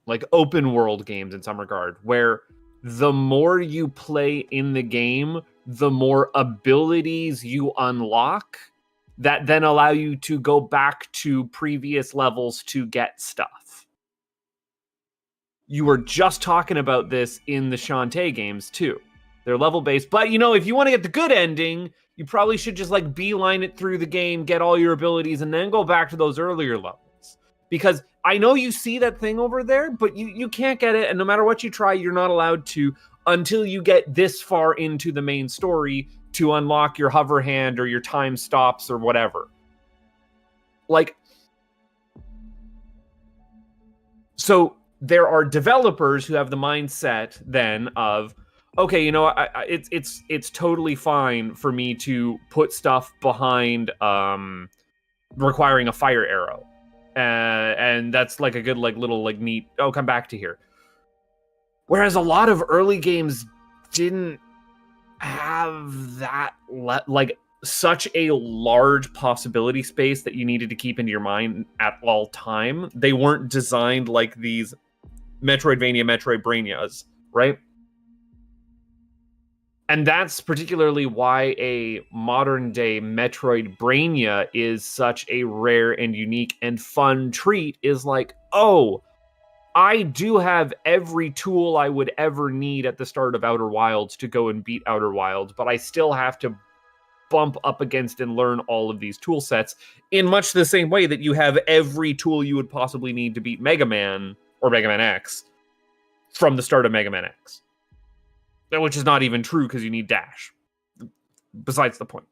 like open world games in some regard, where the more you play in the game, the more abilities you unlock that then allow you to go back to previous levels to get stuff. You were just talking about this in the Shantae games too. They're level based, but if you want to get the good ending, you probably should just like beeline it through the game, get all your abilities, and then go back to those earlier levels. Because I know you see that thing over there, but you can't get it, and no matter what you try, you're not allowed to until you get this far into the main story to unlock your hover hand or your time stops or whatever. Like, so there are developers who have the mindset then of, okay, it's totally fine for me to put stuff behind requiring a fire arrow. And that's like a good little neat, come back to here. Whereas a lot of early games didn't have that such a large possibility space that you needed to keep into your mind at all time. They weren't designed like these Metroidbranias, right? And that's particularly why a modern day Metroidbrania is such a rare and unique and fun treat, is like, oh, I do have every tool I would ever need at the start of Outer Wilds to go and beat Outer Wilds, but I still have to bump up against and learn all of these tool sets in much the same way that you have every tool you would possibly need to beat Mega Man or Mega Man X from the start of Mega Man X. Which is not even true because you need dash. Besides the point.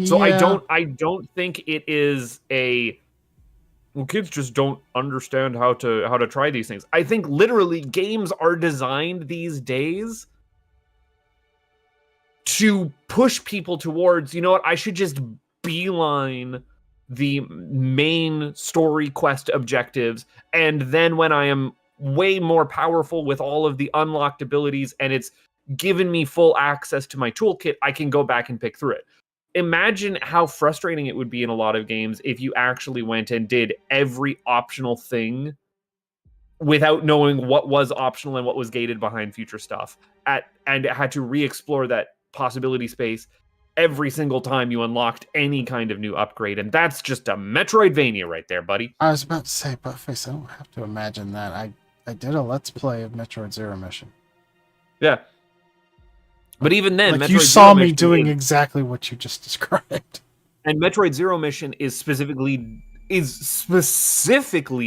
So yeah. I don't think it is kids just don't understand how to try these things. I think literally games are designed these days to push people towards, I should just beeline the main story quest objectives, and then when I am way more powerful with all of the unlocked abilities and it's given me full access to my toolkit, I can go back and pick through it. Imagine how frustrating it would be in a lot of games if you actually went and did every optional thing without knowing what was optional and what was gated behind future stuff, and had to re-explore that possibility space every single time you unlocked any kind of new upgrade. And that's just a Metroidvania right there, buddy. I was about to say, Buttface, I don't have to imagine that. I did a Let's Play of Metroid Zero Mission. Yeah. But even then, you saw me doing exactly what you just described. And Metroid Zero Mission is specifically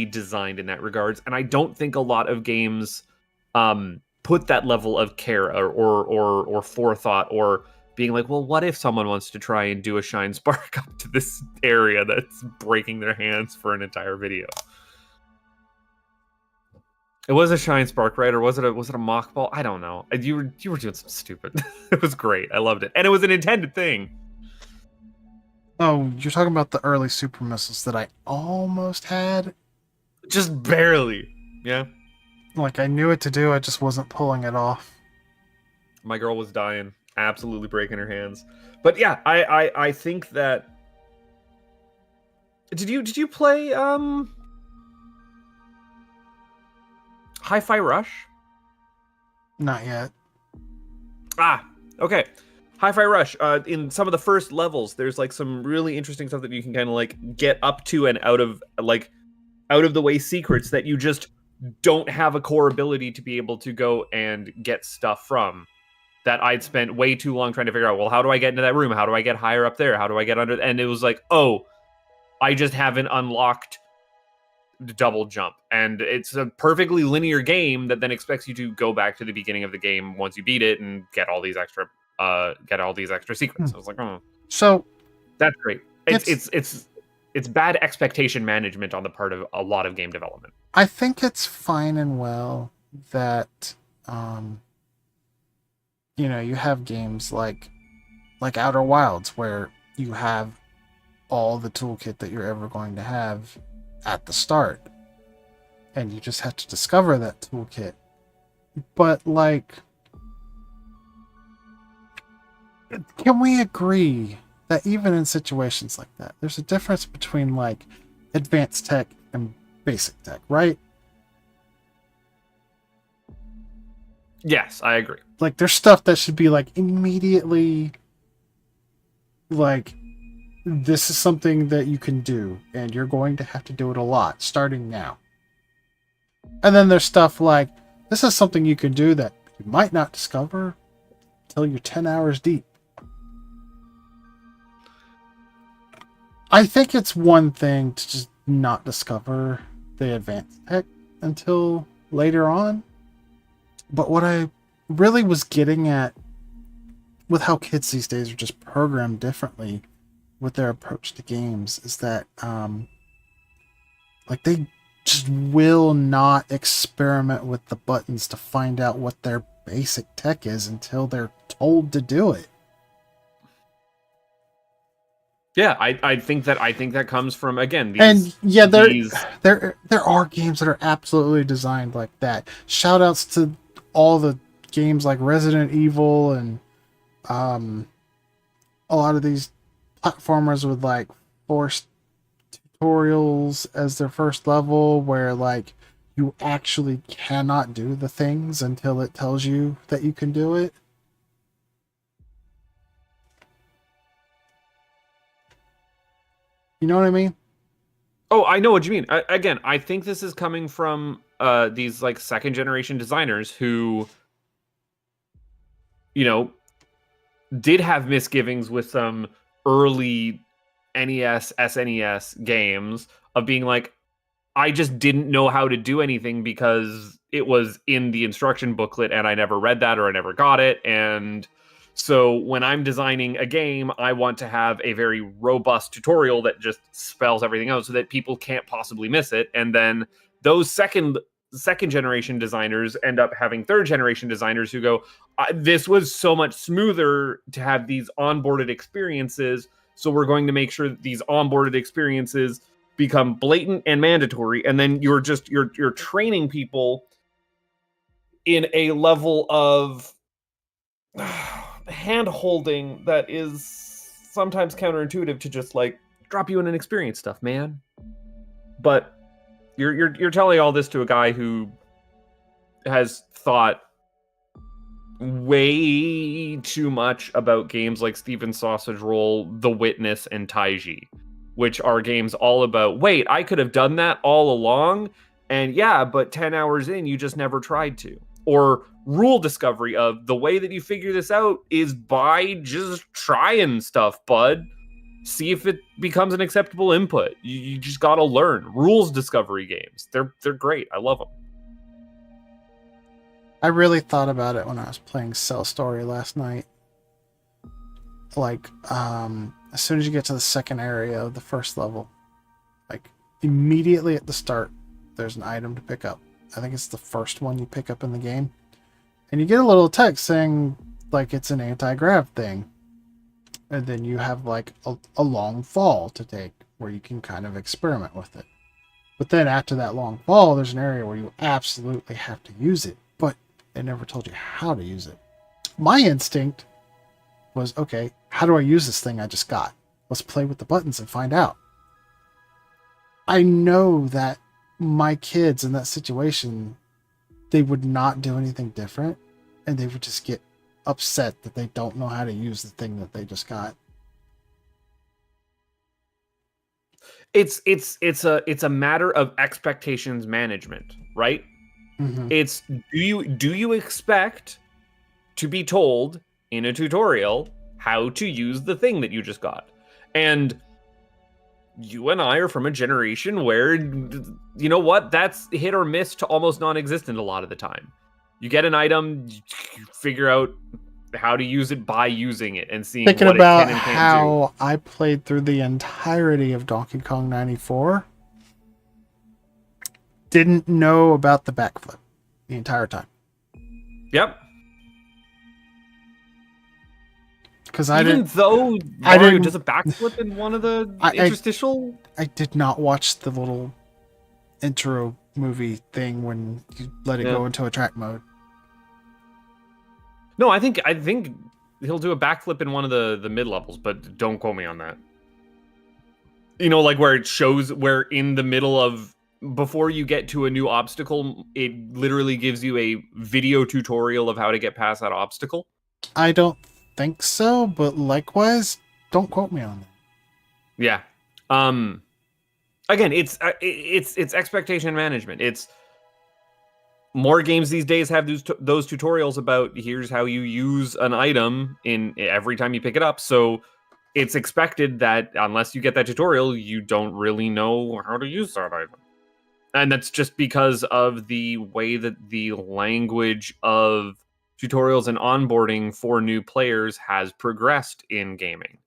designed in that regards, and I don't think a lot of games put that level of care or forethought, or being like, well, what if someone wants to try and do a shine spark up to this area that's breaking their hands for an entire video? It was a shine spark, right? Or was it a mock ball? I don't know. You were doing something stupid. It was great. I loved it, and it was an intended thing. Oh, you're talking about the early super missiles that I almost had? Just barely. Yeah. I knew what to do, I just wasn't pulling it off. My girl was dying. Absolutely breaking her hands. But yeah, I think that... Did you play Hi-Fi Rush? Not yet. Okay. Hi-Fi Rush, in some of the first levels, there's some really interesting stuff that you can kind of get up to and out of the way secrets that you just don't have a core ability to be able to go and get stuff from. That I'd spent way too long trying to figure out, well, how do I get into that room? How do I get higher up there? How do I get under? And it was like, oh, I just haven't unlocked the double jump. And it's a perfectly linear game that then expects you to go back to the beginning of the game once you beat it and get all these extra secrets. I was like, oh, so that's great. It's bad expectation management on the part of a lot of game development. I think it's fine and well that you have games like Outer Wilds where you have all the toolkit that you're ever going to have at the start, and you just have to discover that toolkit. But can we agree that even in situations like that, there's a difference between like advanced tech and basic tech, right? Yes, I agree. Like there's stuff that should be like immediately like this is something that you can do and you're going to have to do it a lot starting now. And then there's stuff like this is something you can do that you might not discover until you're 10 hours deep. I think it's one thing to just not discover the advanced tech until later on. But what I really was getting at with how kids these days are just programmed differently with their approach to games is that like they just will not experiment with the buttons to find out what their basic tech is until they're told to do it. Yeah, I think that comes from, again, and yeah, there are games that are absolutely designed like that. Shout outs to all the games like Resident Evil and a lot of these platformers with like forced tutorials as their first level where like you actually cannot do the things until it tells you that you can do it. You know what I mean? Oh, I know what you mean. Again, I think this is coming from these like second generation designers who, you know, did have misgivings with some early NES, SNES games of being like, I just didn't know how to do anything because it was in the instruction booklet and I never read that or I never got it. And so when I'm designing a game, I want to have a very robust tutorial that just spells everything out so that people can't possibly miss it. And then those second generation designers end up having third generation designers who go, this was so much smoother to have these onboarded experiences. So we're going to make sure that these onboarded experiences become blatant and mandatory. And then you're training people in a level of hand holding that is sometimes counterintuitive to just like drop you in and experience stuff, man. But you're telling all this to a guy who has thought way too much about games like Steven's Sausage Roll, The Witness, and Taiji, which are games all about, wait, I could have done that all along, and yeah, but 10 hours in, you just never tried to. Or rule discovery of the way that you figure this out is by just trying stuff, bud. See if it becomes an acceptable input. You just gotta learn. Rules discovery games. They're great. I love them. I really thought about it when I was playing Cell Story last night. Like, as soon as you get to the second area of the first level, like immediately at the start, there's an item to pick up. I think it's the first one you pick up in the game. And you get a little text saying like it's an anti-grav thing. And then you have like a long fall to take where you can kind of experiment with it. But then after that long fall, there's an area where you absolutely have to use it. But they never told you how to use it. My instinct was, okay, how do I use this thing I just got? Let's play with the buttons and find out. I know that my kids in that situation, they would not do anything different, and they would just get upset that they don't know how to use the thing that they just got. It's a matter of expectations management, right? Mm-hmm. It's do you expect to be told in a tutorial how to use the thing that you just got? And you and I are from a generation where, you know what, that's hit or miss to almost non-existent a lot of the time. You get an item, you figure out how to use it by using it and seeing Thinking what about it can and can't how I played through the entirety of Donkey Kong 94. Didn't know about the backflip the entire time. Yep. Because Even though Mario does a backflip in one of the interstitial... I did not watch the little intro movie thing when you let it go into a track mode. No, I think he'll do a backflip in one of the mid levels, but don't quote me on that. You know, like where it shows where in the middle of before you get to a new obstacle, it literally gives you a video tutorial of how to get past that obstacle. I don't think so, but likewise, don't quote me on that. Yeah. Again, it's expectation management. It's more games these days have those tutorials about here's how you use an item in every time you pick it up. So it's expected that unless you get that tutorial, you don't really know how to use that item. And that's just because of the way that the language of tutorials and onboarding for new players has progressed in gaming.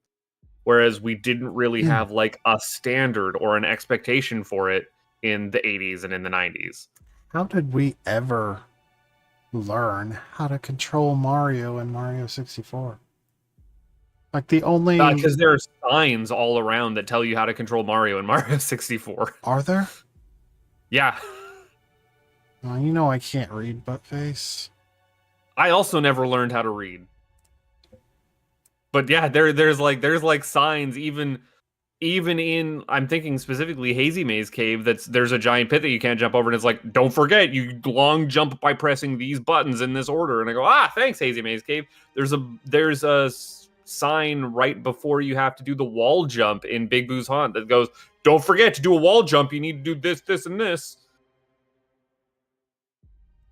Whereas we didn't really have like a standard or an expectation for it in the 80s and in the 90s. How did we ever learn how to control Mario in Mario 64? Like the only... Because there are signs all around that tell you how to control Mario in Mario 64. Are there? Yeah. Well, you know I can't read, Buttface. I also never learned how to read. But yeah, there's like signs even in, I'm thinking specifically Hazy Maze Cave, there's a giant pit that you can't jump over, and it's like, don't forget, you long jump by pressing these buttons in this order. And I go, thanks, Hazy Maze Cave. There's a sign right before you have to do the wall jump in Big Boo's Haunt that goes, don't forget to do a wall jump, you need to do this, this, and this.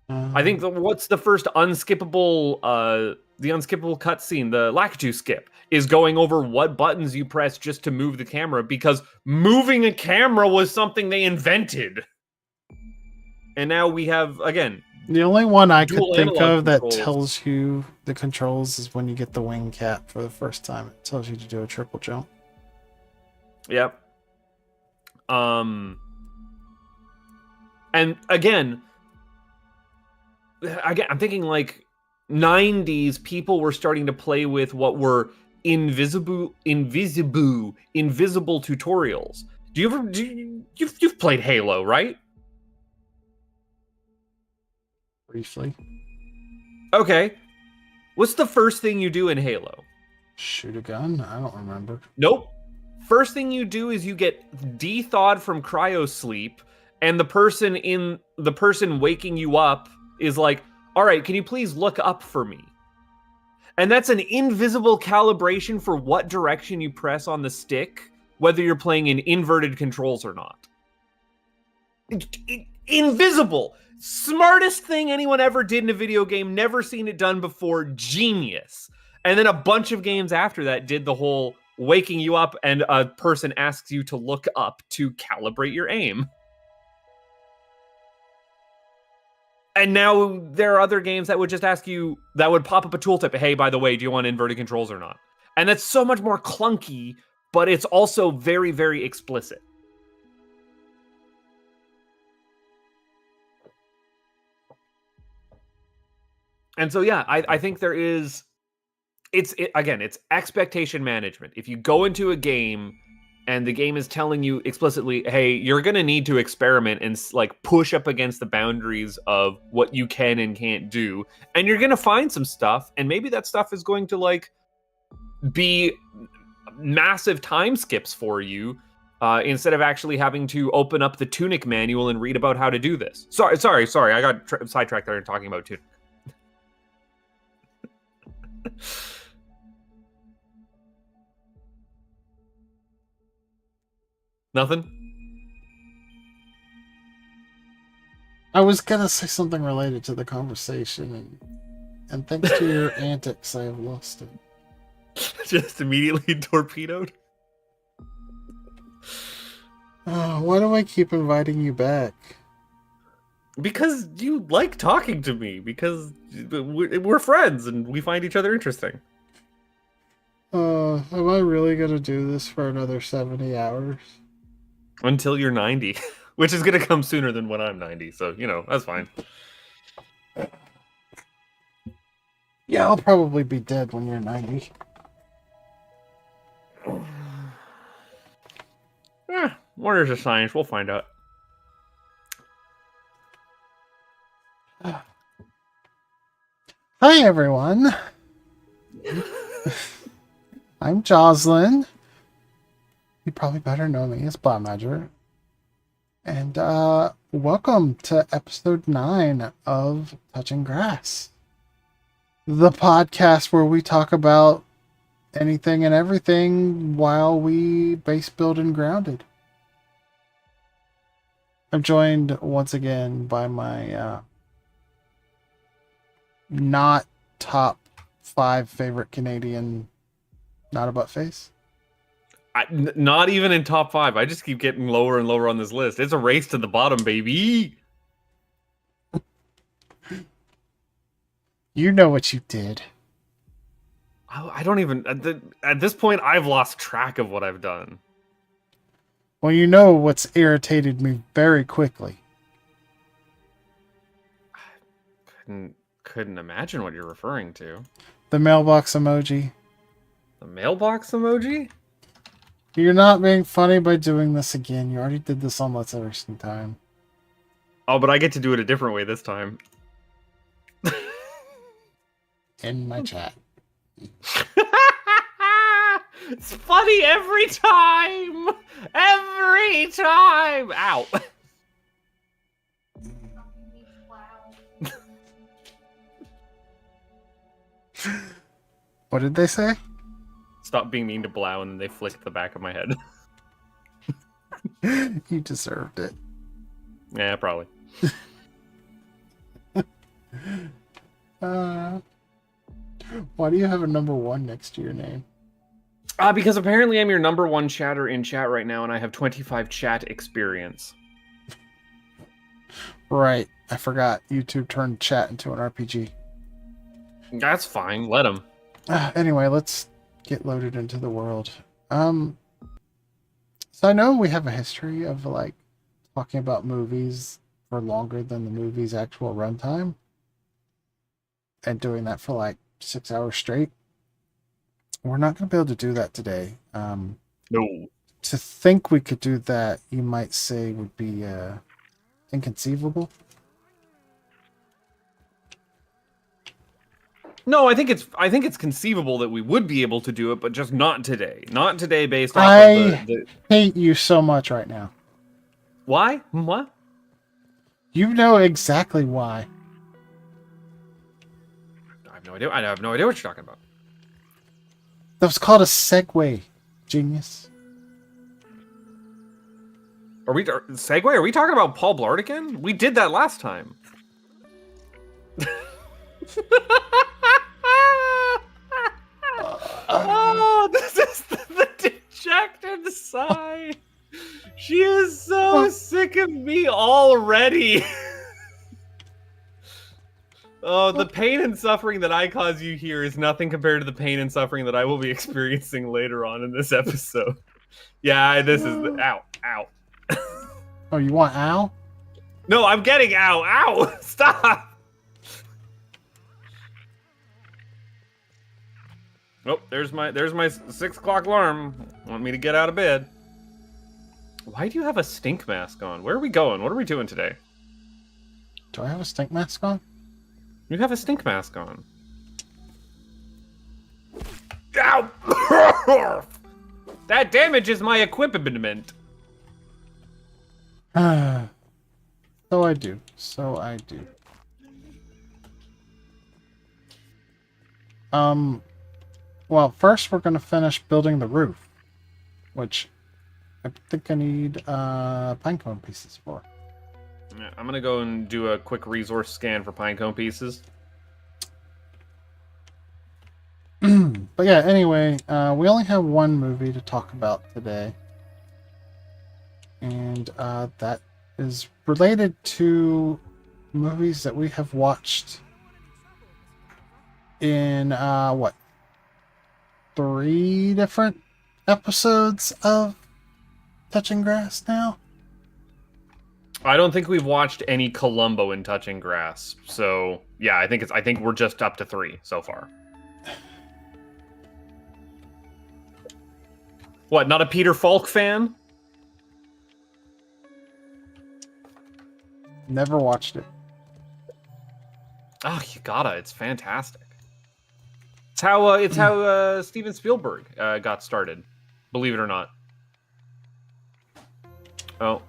I think what's the first unskippable the unskippable cutscene, the Lakitu skip, is going over what buttons you press just to move the camera, because moving a camera was something they invented. And now we have, again, the only one I could think of that controls. tells you the controls is when you get the wing cap for the first time. It tells you to do a triple jump. Yep. And again, I'm thinking like 90s people were starting to play with what were invisible tutorials. You've played Halo, right? Briefly. Okay. What's the first thing you do in Halo? Shoot a gun? I don't remember. Nope. First thing you do is you get de-thawed from cryo sleep, and the person waking you up is like, all right, can you please look up for me? And that's an invisible calibration for what direction you press on the stick, whether you're playing in inverted controls or not. Invisible! Smartest thing anyone ever did in a video game, never seen it done before, genius. And then a bunch of games after that did the whole waking you up and a person asks you to look up to calibrate your aim. And now there are other games that would just ask you, that would pop up a tooltip, hey, by the way, do you want inverted controls or not? And that's so much more clunky, but it's also very, very explicit. And so, yeah, I think there is, it's expectation management. If you go into a game and the game is telling you explicitly, hey, you're going to need to experiment and like push up against the boundaries of what you can and can't do. And you're going to find some stuff. And maybe that stuff is going to like be massive time skips for you instead of actually having to open up the Tunic manual and read about how to do this. Sorry. I got sidetracked there and talking about Tunic. Nothing? I was gonna say something related to the conversation, and thanks to your antics, I have lost it. Just immediately torpedoed? Why do I keep inviting you back? Because you like talking to me. Because we're friends and we find each other interesting. Am I really gonna do this for another 70 hours? Until you're 90. Which is gonna come sooner than when I'm 90. So, you know, that's fine. Yeah, I'll probably be dead when you're 90. Wonders of science. We'll find out. Hi, everyone. I'm Jocelyn. You probably better know me as Blaumagier. And welcome to episode 9 of Touching Grass, the podcast where we talk about anything and everything while we base build and grounded. I'm joined once again by my not top 5 favorite Canadian not a Buttface. Not even in top 5. I just keep getting lower and lower on this list. It's a race to the bottom, baby. You know what you did. I don't even... At this point, I've lost track of what I've done. Well, you know what's irritated me very quickly. Couldn't imagine what you're referring to. The mailbox emoji. The mailbox emoji? You're not being funny by doing this again. You already did this on Let's Everything Time. Oh, but I get to do it a different way this time. In my chat. It's funny every time! Every time! Ow. What did they say? Stop being mean to Blau, and then they flicked the back of my head. You deserved it. Yeah, probably. Why do you have a number 1 next to your name? Because apparently I'm your number 1 chatter in chat right now, and I have 25 chat experience. Right. I forgot. YouTube turned chat into an RPG. That's fine. Let him. Anyway, let's get loaded into the world. So I know we have a history of like talking about movies for longer than the movie's actual runtime, and doing that for like 6 hours straight. We're not going to be able to do that today. No. To think we could do that, you might say, would be inconceivable. No, I think it's conceivable that we would be able to do it, but just not today. Not today, based off of the... hate you so much right now. Why? What? You know exactly why. I have no idea. I have no idea what you're talking about. That was called a segue, genius. Are we segue? Are we talking about Paul Blart again? We did that last time. Oh, this is the dejected sigh. She is so sick of me already. Oh, the pain and suffering that I cause you here is nothing compared to the pain and suffering that I will be experiencing later on in this episode. Yeah, this is the... Ow, ow. Oh, you want ow? No, I'm getting ow, ow. Stop. Oh, there's my 6 o'clock alarm. Want me to get out of bed. Why do you have a stink mask on? Where are we going? What are we doing today? Do I have a stink mask on? You have a stink mask on. Ow! That damages my equipment. So I do. So I do. Well, first we're going to finish building the roof, which I think I need pinecone pieces for. Yeah, I'm going to go and do a quick resource scan for pinecone pieces. But yeah, anyway, we only have one movie to talk about today. And that is related to movies that we have watched in, what? 3 different episodes of Touching Grass now? I don't think we've watched any Columbo in Touching Grass. So, yeah, I think we're just up to 3 so far. What, not a Peter Falk fan? Never watched it. Oh, you gotta. It's fantastic. It's how Steven Spielberg got started, believe it or not. Oh,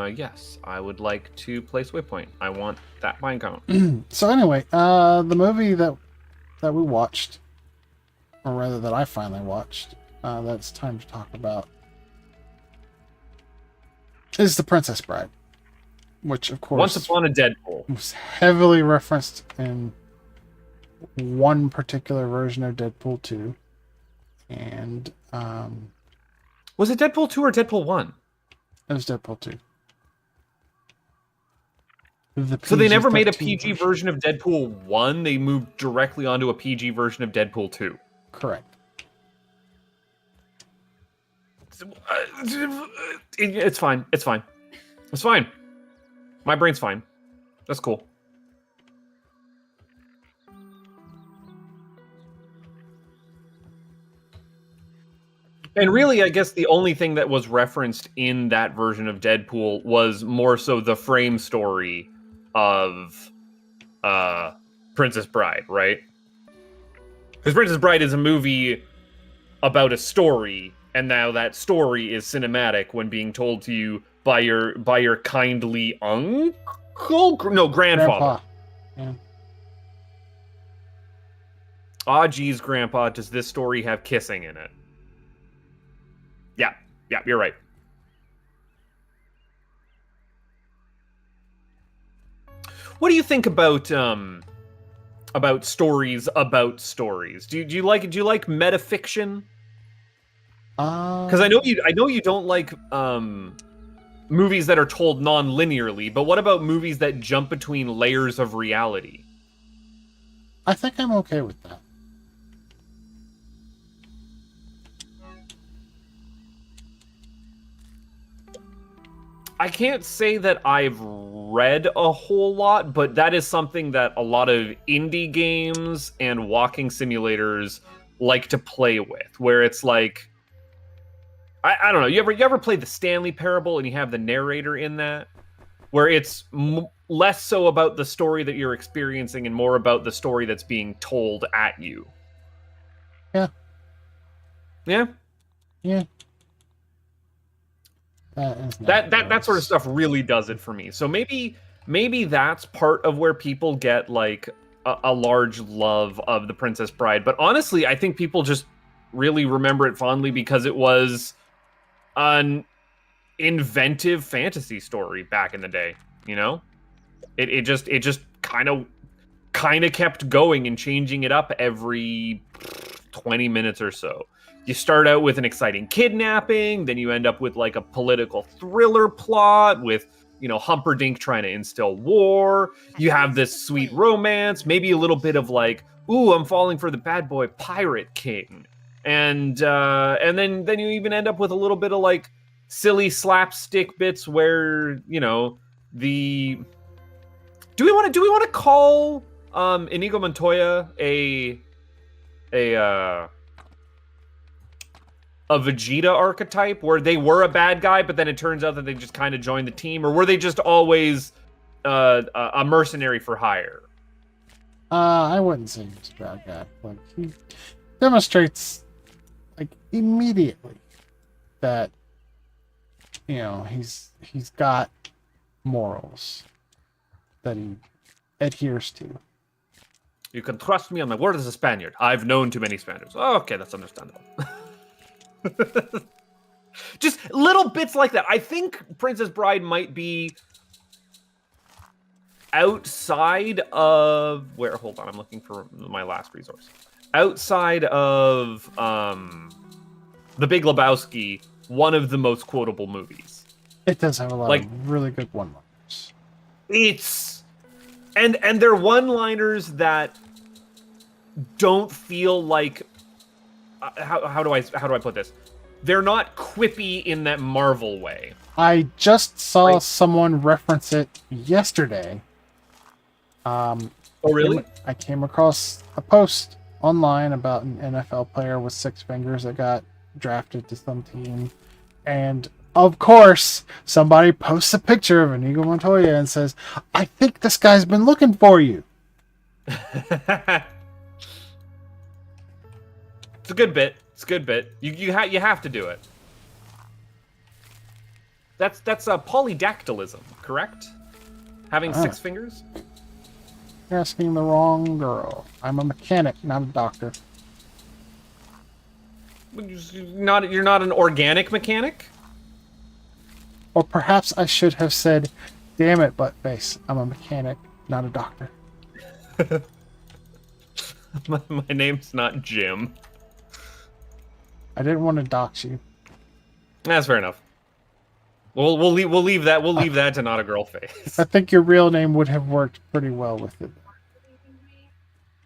yes, I would like to place Waypoint. I want that pine cone. So anyway, the movie that we watched, or rather that I finally watched, that's time to talk about, is The Princess Bride, which of course Once Upon a Deadpool was heavily referenced in one particular version of Deadpool 2, and was it Deadpool 2 or Deadpool 1? it was Deadpool 2. So they never made a PG version of Deadpool 1, they moved directly onto a PG version of Deadpool 2. Correct. It's fine. It's fine. It's fine. My brain's fine. That's cool. And really, I guess the only thing that was referenced in that version of Deadpool was more so the frame story of Princess Bride, right? Because Princess Bride is a movie about a story, and now that story is cinematic when being told to you by your kindly grandfather. Grandpa. Yeah. Ah, geez, Grandpa, does this story have kissing in it? Yeah, you're right. What do you think about stories about stories? Do you like metafiction? Because I know you don't like movies that are told non-linearly, but what about movies that jump between layers of reality? I think I'm okay with that. I can't say that I've read a whole lot, but that is something that a lot of indie games and walking simulators like to play with, where it's like, I don't know, you ever play the Stanley Parable and you have the narrator in that, where it's less so about the story that you're experiencing and more about the story that's being told at you. Yeah. That sort of stuff really does it for me. So maybe that's part of where people get like a large love of The Princess Bride. But honestly, I think people just really remember it fondly because it was an inventive fantasy story back in the day. You know, it just kind of kept going and changing it up every 20 minutes or so. You start out with an exciting kidnapping, then you end up with like a political thriller plot with, you know, Humperdinck trying to instill war. You have this sweet romance, maybe a little bit of like, ooh, I'm falling for the bad boy pirate king. And then you even end up with a little bit of like silly slapstick bits where, you know, do we want to call Inigo Montoya a Vegeta archetype where they were a bad guy, but then it turns out that they just kind of joined the team, or were they just always a mercenary for hire? I wouldn't say he's a bad guy. Like, he demonstrates like immediately that, you know, he's got morals that he adheres to. You can trust me on my word as a Spaniard. I've known too many Spaniards. Oh, okay, that's understandable. Just little bits like that. I think Princess Bride might be outside of hold on, I'm looking for my last resource. Outside of The Big Lebowski, one of the most quotable movies. It does have a lot of really good one-liners. It's and they're one-liners that don't feel like how do I put this? They're not quippy in that Marvel way. I just saw someone reference it yesterday. Oh, really? I came across a post online about an NFL player with 6 fingers that got drafted to some team. And, of course, somebody posts a picture of Inigo Montoya and says, I think this guy's been looking for you. It's a good bit. It's a good bit. You have to do it. That's polydactylism, correct? Having 6 fingers? You're asking the wrong girl. I'm a mechanic, not a doctor. You're not an organic mechanic? Or perhaps I should have said, damn it, Buttface. I'm a mechanic, not a doctor. my name's not Jim. I didn't want to dox you. That's fair enough. We'll leave that to not a girl face. I think your real name would have worked pretty well with it.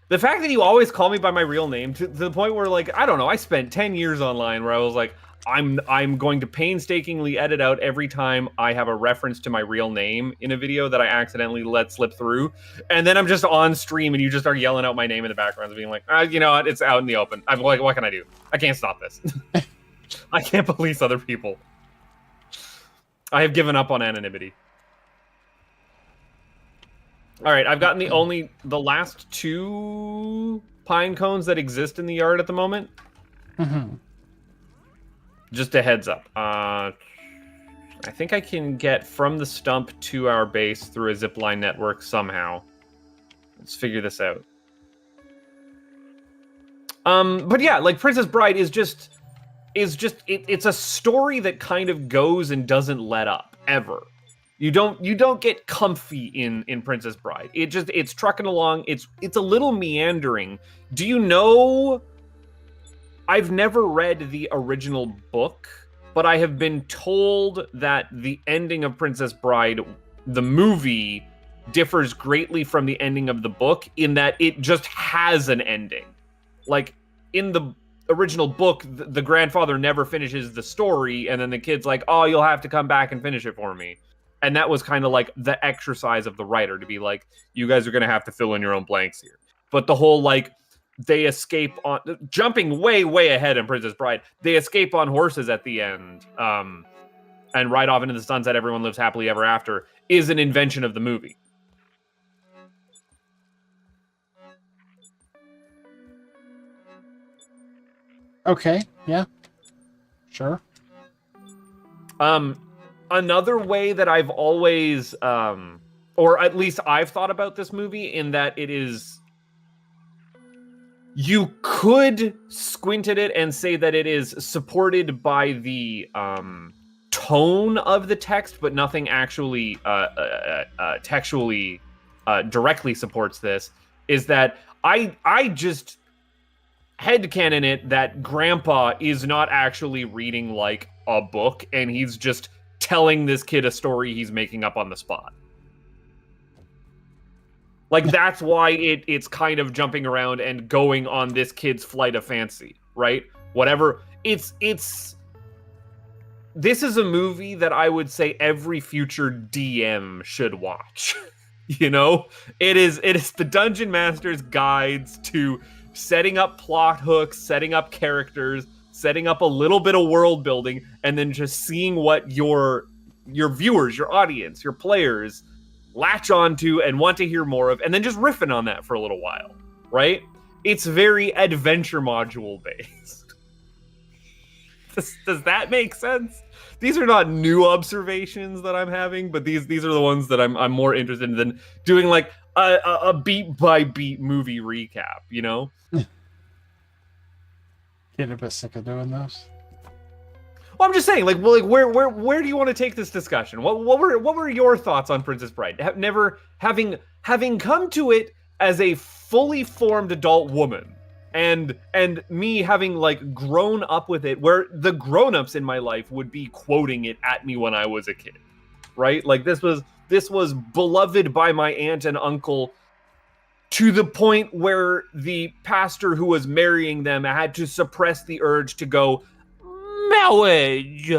The fact that you always call me by my real name to the point where, like, I don't know, I spent 10 years online where I was like, I'm going to painstakingly edit out every time I have a reference to my real name in a video that I accidentally let slip through, and then I'm just on stream and you just start yelling out my name in the background and being like, you know what, it's out in the open. I'm like, what can I do? I can't stop this. I can't police other people. I have given up on anonymity. All right, I've gotten the last 2 pine cones that exist in the yard at the moment. Mm-hmm. Just a heads up. I think I can get from the stump to our base through a zipline network somehow. Let's figure this out. But yeah, like Princess Bride is just it's a story that kind of goes and doesn't let up ever. You don't get comfy in Princess Bride. It's trucking along. It's a little meandering. Do you know? I've never read the original book, but I have been told that the ending of Princess Bride, the movie, differs greatly from the ending of the book in that it just has an ending. Like, in the original book, the grandfather never finishes the story, and then the kid's like, oh, you'll have to come back and finish it for me. And that was kind of like the exercise of the writer, to be like, you guys are going to have to fill in your own blanks here. But the whole, like, they escape on, jumping way ahead in Princess Bride, they escape on horses at the end, and ride off into the sunset, everyone lives happily ever after, is an invention of the movie. Okay, yeah. Sure. Another way that I've always, or at least I've thought about this movie, in that it is, you could squint at it and say that it is supported by the tone of the text, but nothing actually textually directly supports this, is that I just headcanon it that Grandpa is not actually reading like a book, and he's just telling this kid a story he's making up on the spot. Like, that's why it's kind of jumping around and going on this kid's flight of fancy, right? Whatever. This is a movie that I would say every future DM should watch. You know? It is the Dungeon Master's guides to setting up plot hooks, setting up characters, setting up a little bit of world building, and then just seeing what your viewers, your audience, your players latch onto and want to hear more of, and then just riffing on that for a little while, right? It's very adventure module based. Does that make sense? These are not new observations that I'm having, but these are the ones that I'm more interested in than doing like a beat by beat movie recap, you know? Get a bit sick of doing those. Well, I'm just saying, like, well, like, where do you want to take this discussion? What were your thoughts on Princess Bride? Never having come to it as a fully formed adult woman, and me having like grown up with it, where the grown-ups in my life would be quoting it at me when I was a kid, right? Like, this was beloved by my aunt and uncle, to the point where the pastor who was marrying them had to suppress the urge to go, marriage.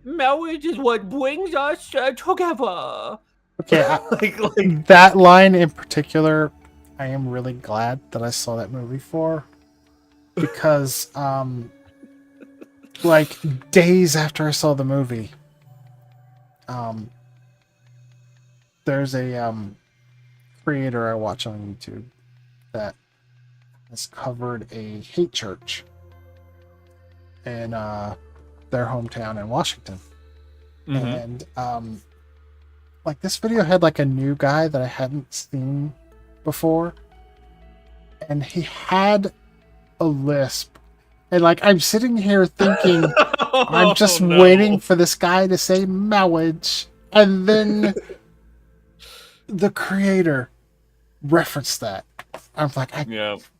Marriage is what brings us together. Okay, like that line in particular, I am really glad that I saw that movie for, because like days after I saw the movie, there's a creator I watch on YouTube that has covered a hate church in their hometown in Washington. And like this video had like a new guy that I hadn't seen before, and he had a lisp, and like I'm sitting here thinking I'm just waiting for this guy to say marriage, and then the creator referenced that. I'm like,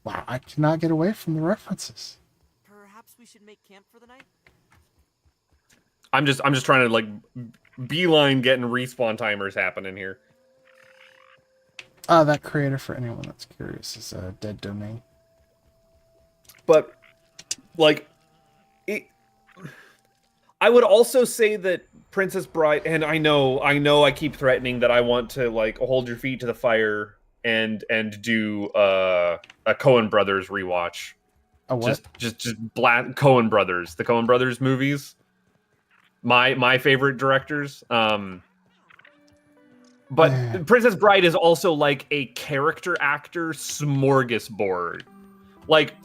wow, I cannot get away from the references. Perhaps we should make camp for the night. I'm just trying to like beeline getting respawn timers happening here. That creator, for anyone that's curious, is a dead domain. But like I would also say that Princess Bride, and I know I keep threatening that I want to like hold your feet to the fire and do a Coen Brothers rewatch. A what? Just black Coen Brothers, the Coen Brothers movies. My favorite directors. But Princess Bride is also like a character actor smorgasbord. Like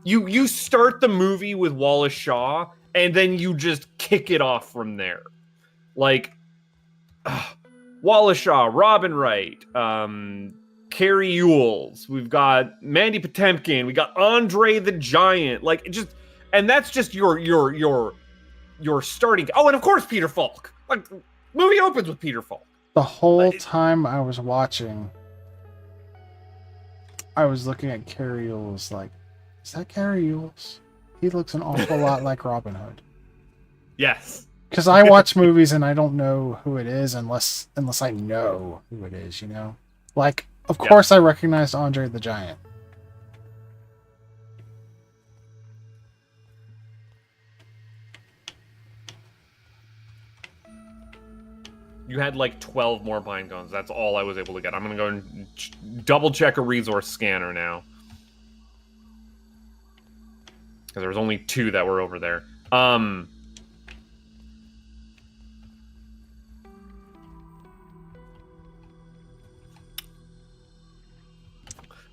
you start the movie with Wallace Shaw, and then you just kick it off from there. Like Wallace Shaw, Robin Wright, Carrie Ewells, we've got Mandy Patinkin, we got Andre the Giant. Like it just, and that's just your starting. Oh, and of course Peter Falk. Like movie opens with Peter Falk. The whole time I was watching, I was looking at Carrie Ewells like, is that Carrie Ewells? He looks an awful lot like Robin Hood. Yes. Because I watch movies and I don't know who it is unless I know who it is, you know? Like, of course I recognized Andre the Giant. You had like 12 more pine cones. That's all I was able to get. I'm going to go and double check a resource scanner now. Because there was only 2 that were over there.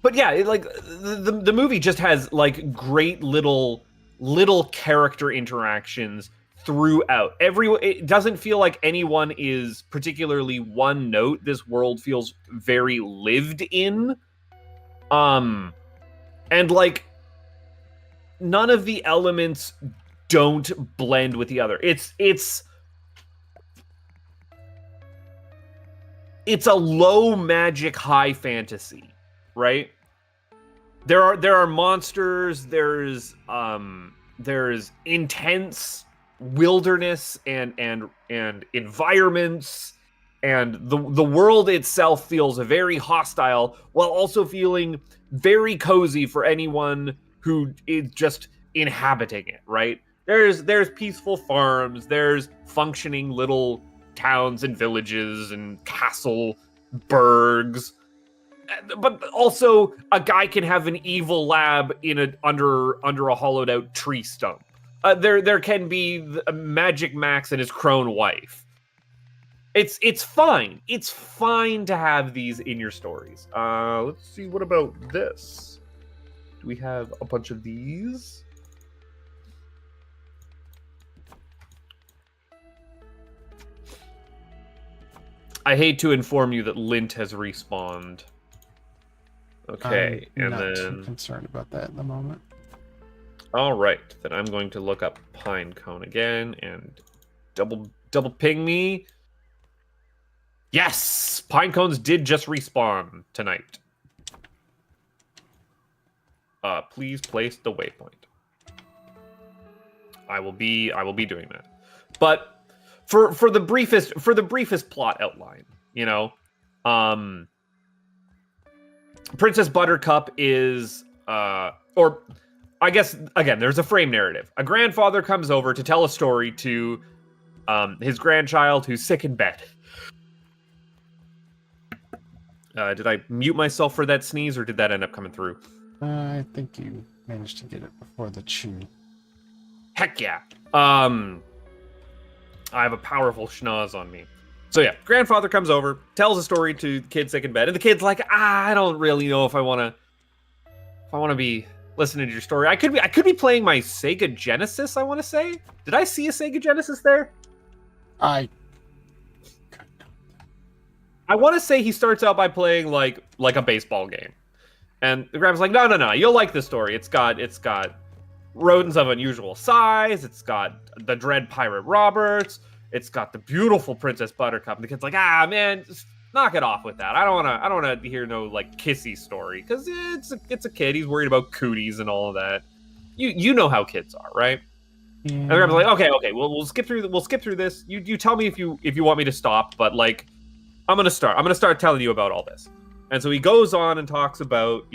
But yeah, like the movie just has like great little character interactions throughout. It doesn't feel like anyone is particularly one note. This world feels very lived in. And like none of the elements don't blend with the other. It's a low magic, high fantasy, right? There are monsters, there's intense wilderness and environments, and the world itself feels very hostile while also feeling very cozy for anyone who is just inhabiting it, right? There's peaceful farms, there's functioning little towns and villages and castle burgs, but also a guy can have an evil lab under a hollowed out tree stump. There can be Magic Max and his crone wife. It's fine. It's fine to have these in your stories. Let's see. What about this? Do we have a bunch of these? I hate to inform you that Lint has respawned. Okay, I'm not too concerned about that in the moment. All right, then I'm going to look up Pinecone again and double ping me. Yes, Pinecones did just respawn tonight. Please place the waypoint. I will be doing that. But for the briefest plot outline, you know, Princess Buttercup is or I guess again there's a frame narrative. A grandfather comes over to tell a story to his grandchild who's sick in bed. Did I mute myself for that sneeze, or did that end up coming through? I think you managed to get it before the chew. Heck yeah. I have a powerful schnoz on me. So yeah, grandfather comes over, tells a story to the kid sick in bed, and the kid's like, I don't really know if I want to be listening to your story. I could be playing my Sega Genesis, I want to say. Did I see a Sega Genesis there? I want to say he starts out by playing like a baseball game. And the grandma's like, no, you'll like this story. It's got rodents of unusual size. It's got the dread pirate Roberts. It's got the beautiful Princess Buttercup. And the kid's like, man, just knock it off with that. I don't want to hear no like kissy story because it's a kid. He's worried about cooties and all of that. You know how kids are, right? Yeah. And the grandma's like, okay, we'll skip through this. You tell me if you want me to stop, but like I'm gonna start telling you about all this. And so he goes on and talks about,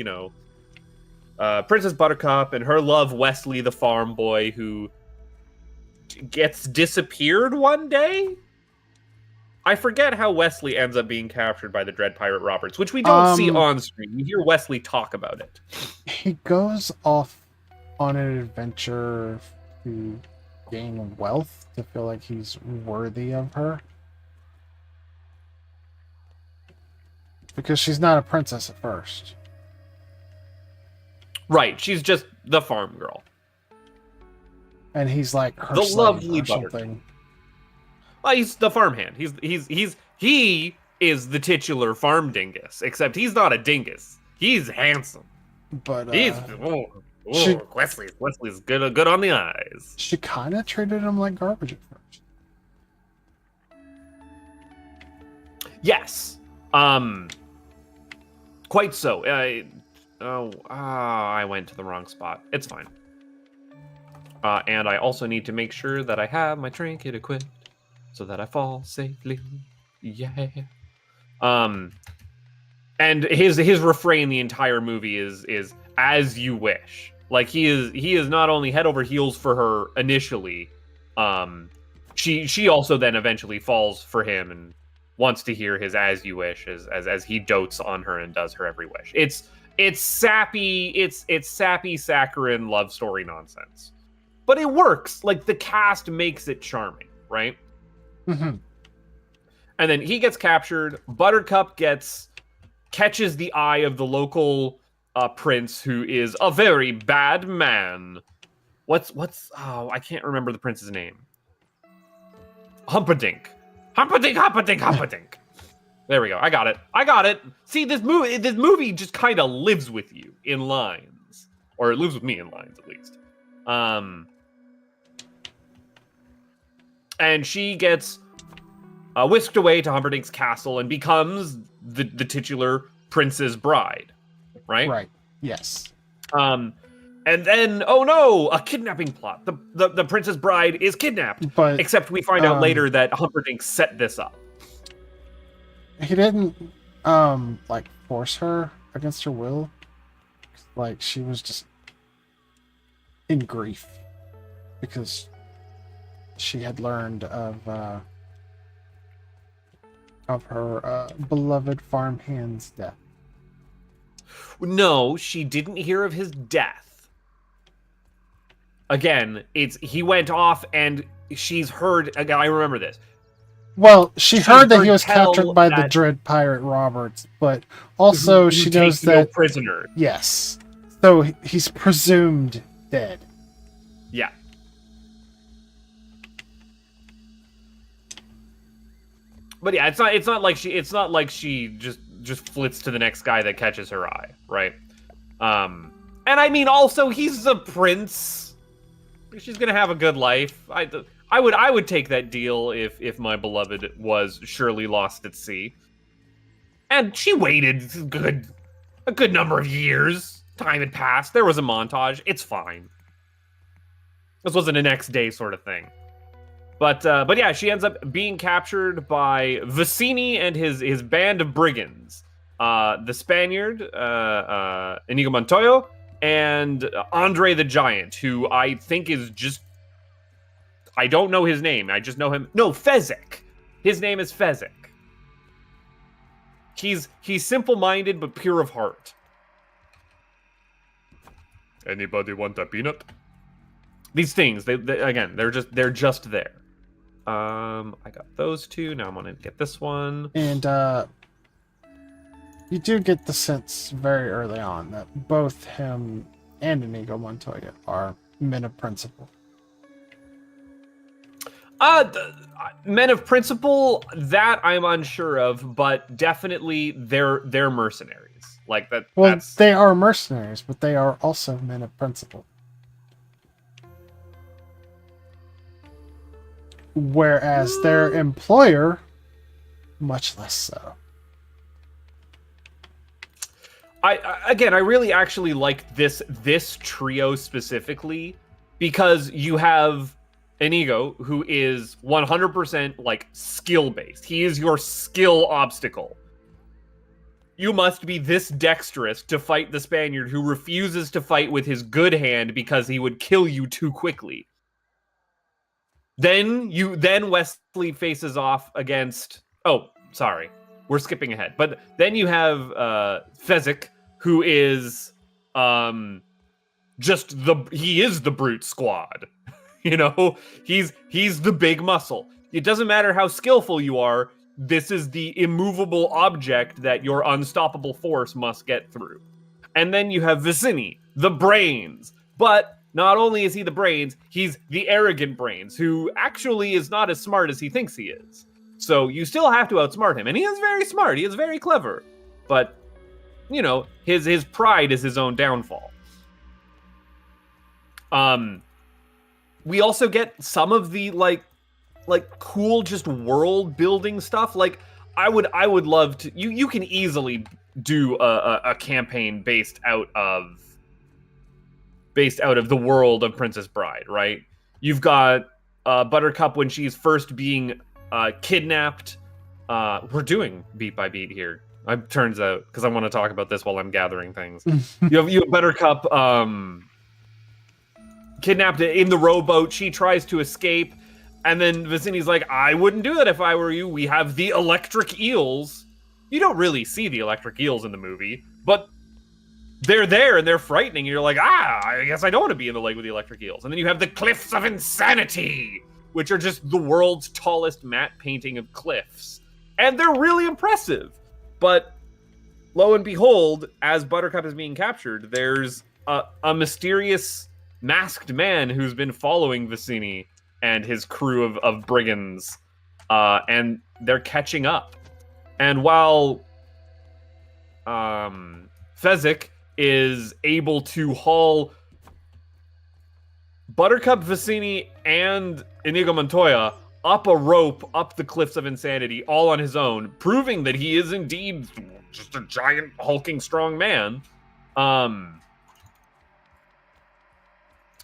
Princess Buttercup and her love, Wesley, the farm boy, who gets disappeared one day. I forget how Wesley ends up being captured by the Dread Pirate Roberts, which we don't see on screen. We hear Wesley talk about it. He goes off on an adventure to gain wealth, to feel like he's worthy of her. Because she's not a princess at first. Right, she's just the farm girl. And he's like her the slave lovely or something. Well, he's the farmhand. He is the titular farm dingus, except he's not a dingus. He's handsome. But Wesley's good on the eyes. She kind of treated him like garbage at first. Yes. Quite so. I went to the wrong spot. It's fine. And I also need to make sure that I have my trinket equipped so that I fall safely. Yeah. And his refrain the entire movie is as you wish. Like he is not only head over heels for her initially, she also then eventually falls for him and wants to hear his as you wish as he dotes on her and does her every wish. It's sappy saccharine love story nonsense. But it works. Like the cast makes it charming, right? Mm-hmm. And then he gets captured. Buttercup catches the eye of the local prince, who is a very bad man. I can't remember the prince's name. Humperdinck. There we go. I got it. See, this movie just kind of lives with you in lines, or it lives with me in lines at least. And she gets whisked away to Humperdinck's castle and becomes the titular prince's bride, right? Right. Yes. And then, oh no, a kidnapping plot. The prince's bride is kidnapped. But except we find out later that Humperdinck set this up. He didn't force her against her will. Like she was just in grief because she had learned of her beloved farmhand's death. No, she didn't hear of his death. Again, he went off and she's heard. Again, I remember this. Well, she heard that he was captured by the Dread Pirate Roberts, but also she knows that prisoner. Yes, so he's presumed dead. Yeah. But yeah, it's not like she just flits to the next guy that catches her eye, right? And I mean, also he's a prince. She's gonna have a good life. I would take that deal if my beloved was surely lost at sea. And she waited a good number of years. Time had passed. There was a montage. It's fine. This wasn't a next day sort of thing. But yeah, she ends up being captured by Vicini and his band of brigands. The Spaniard, Inigo Montoya, and Andre the Giant, who I think is just... I don't know his name. I just know him... No, Fezzik. His name is Fezzik. He's simple-minded but pure of heart. Anybody want a peanut? These things, they're just there. I got those two. Now I'm gonna get this one. And you do get the sense very early on that both him and Inigo Montoya are men of principle. Men of principle, that I'm unsure of, but definitely they're mercenaries. Like that. Well, that's... they are mercenaries, but they are also men of principle. Whereas their employer, much less so. I really actually like this trio specifically because you have Inigo, who is 100% like skill based. He is your skill obstacle. You must be this dexterous to fight the Spaniard who refuses to fight with his good hand because he would kill you too quickly. Then Wesley faces off against... Oh, sorry. We're skipping ahead. But then you have Fezzik, who is he is the brute squad. You know, he's the big muscle. It doesn't matter how skillful you are, this is the immovable object that your unstoppable force must get through. And then you have Vicini, the brains. But not only is he the brains, he's the arrogant brains, who actually is not as smart as he thinks he is. So you still have to outsmart him. And he is very smart, he is very clever. But, you know, his pride is his own downfall. We also get some of the like cool just world building stuff. Like I would love to. You can easily do a campaign based out of the world of Princess Bride, right? You've got Buttercup when she's first being kidnapped. We're doing beat by beat here. It turns out, because I want to talk about this while I'm gathering things. you have Buttercup kidnapped in the rowboat. She tries to escape, and then Vicini's like, I wouldn't do that if I were you. We have the electric eels. You don't really see the electric eels in the movie, but they're there and they're frightening. And you're like, I guess I don't want to be in the lake with the electric eels. And then you have the Cliffs of Insanity, which are just the world's tallest matte painting of cliffs. And they're really impressive. But lo and behold, as Buttercup is being captured, there's a mysterious masked man who's been following Vicini and his crew of brigands, and they're catching up. And while Fezzik is able to haul Buttercup, Vicini, and Inigo Montoya up a rope, up the Cliffs of Insanity, all on his own, proving that he is indeed just a giant, hulking, strong man.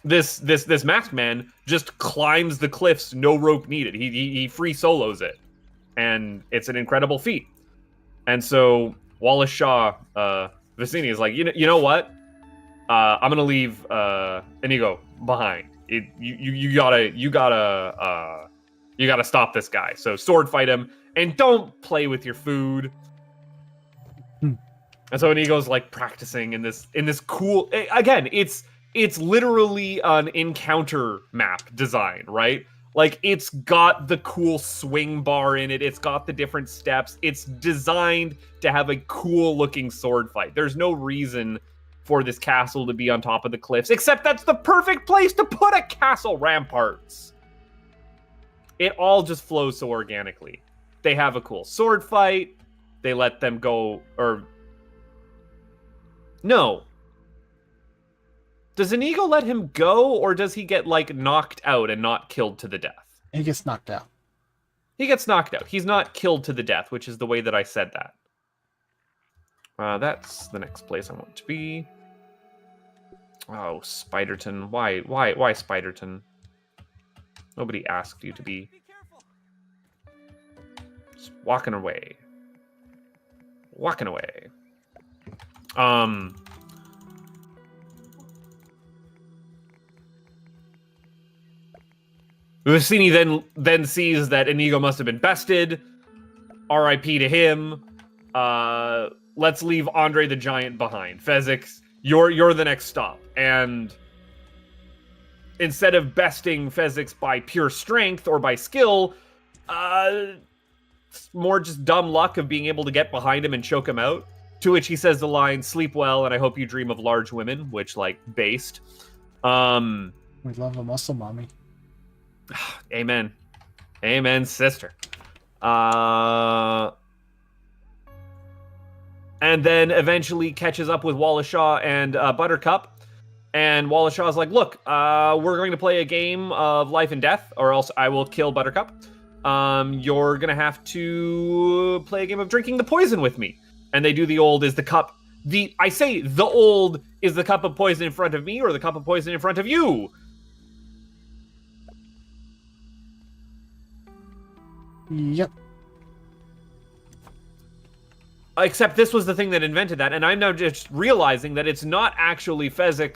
This masked man just climbs the cliffs, no rope needed. He free solos it, and it's an incredible feat. And so Wallace Shaw, Vicini is like, you know what? I'm gonna leave Inigo behind. You gotta stop this guy. So sword fight him, and don't play with your food. And so Inigo's like practicing in this cool. Again, it's literally an encounter map design, right? Like, it's got the cool swing bar in it. It's got the different steps. It's designed to have a cool looking sword fight. There's no reason for this castle to be on top of the cliffs, except that's the perfect place to put a castle ramparts. It all just flows so organically. They have a cool sword fight. They let them go, or... No. Does Inigo let him go, or does he get, like, knocked out and not killed to the death? He gets knocked out. He gets knocked out. He's not killed to the death, which is the way that I said that. That's the next place I want to be. Oh, Spiderton. Why Spiderton? Nobody asked you to be. Just walking away. Walking away. Vicini then sees that Inigo must have been bested. R.I.P. to him. Let's leave Andre the Giant behind. Fezzik, you're the next stop. And instead of besting Fezzik by pure strength or by skill, it's more just dumb luck of being able to get behind him and choke him out. To which he says the line, "Sleep well, and I hope you dream of large women," which, like, based. We love a muscle mommy. Amen. Amen, sister. And then eventually catches up with Wallace Shaw and Buttercup. And Wallace Shaw's like, look, we're going to play a game of life and death, or else I will kill Buttercup. You're going to have to play a game of drinking the poison with me. And they do the old, is the cup... I say the old, is the cup of poison in front of me or the cup of poison in front of you? Yep. Except this was the thing that invented that, and I'm now just realizing that it's not actually Vicini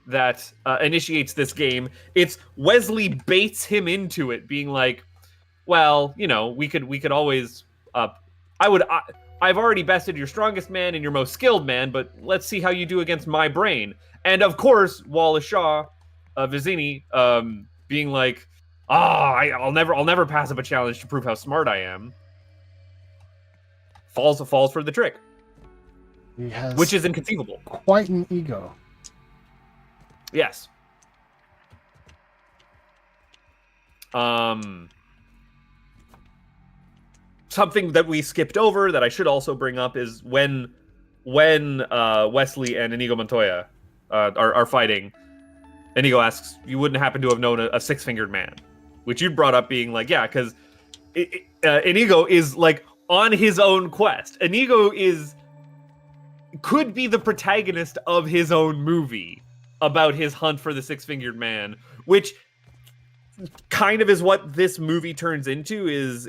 that initiates this game. It's Wesley baits him into it, being like, well, you know, we could always... I've already bested your strongest man and your most skilled man, but let's see how you do against my brain. And of course, Wallace Shaw, Vicini, being like, I'll never pass up a challenge to prove how smart I am. Falls for the trick. He has which is inconceivable. Quite an ego. Yes. Something that we skipped over that I should also bring up is when Wesley and Inigo Montoya are fighting, Inigo asks, "You wouldn't happen to have known a six-fingered man?" Which you brought up being like, yeah, because Inigo is like on his own quest. Inigo could be the protagonist of his own movie about his hunt for the six-fingered man, which kind of is what this movie turns into, is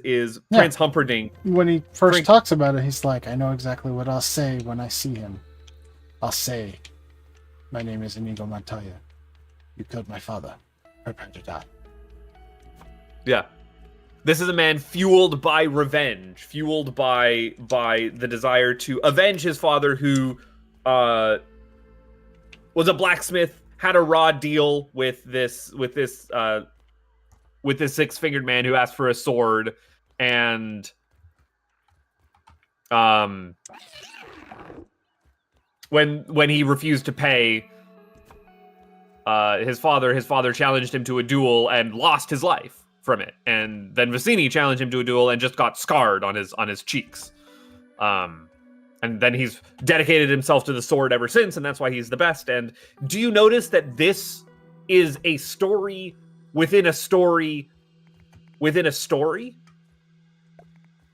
Prince Humperdinck. When he first talks about it, he's like, I know exactly what I'll say when I see him. I'll say, my name is Inigo Montoya. You killed my father. Prepare to die. Yeah. This is a man fueled by revenge, fueled by the desire to avenge his father, who was a blacksmith, had a raw deal with this six-fingered man who asked for a sword, and when he refused to pay, his father challenged him to a duel and lost his life from it. And then Vicini challenged him to a duel and just got scarred on his cheeks. And then he's dedicated himself to the sword ever since, and that's why he's the best. And do you notice that this is a story within a story within a story?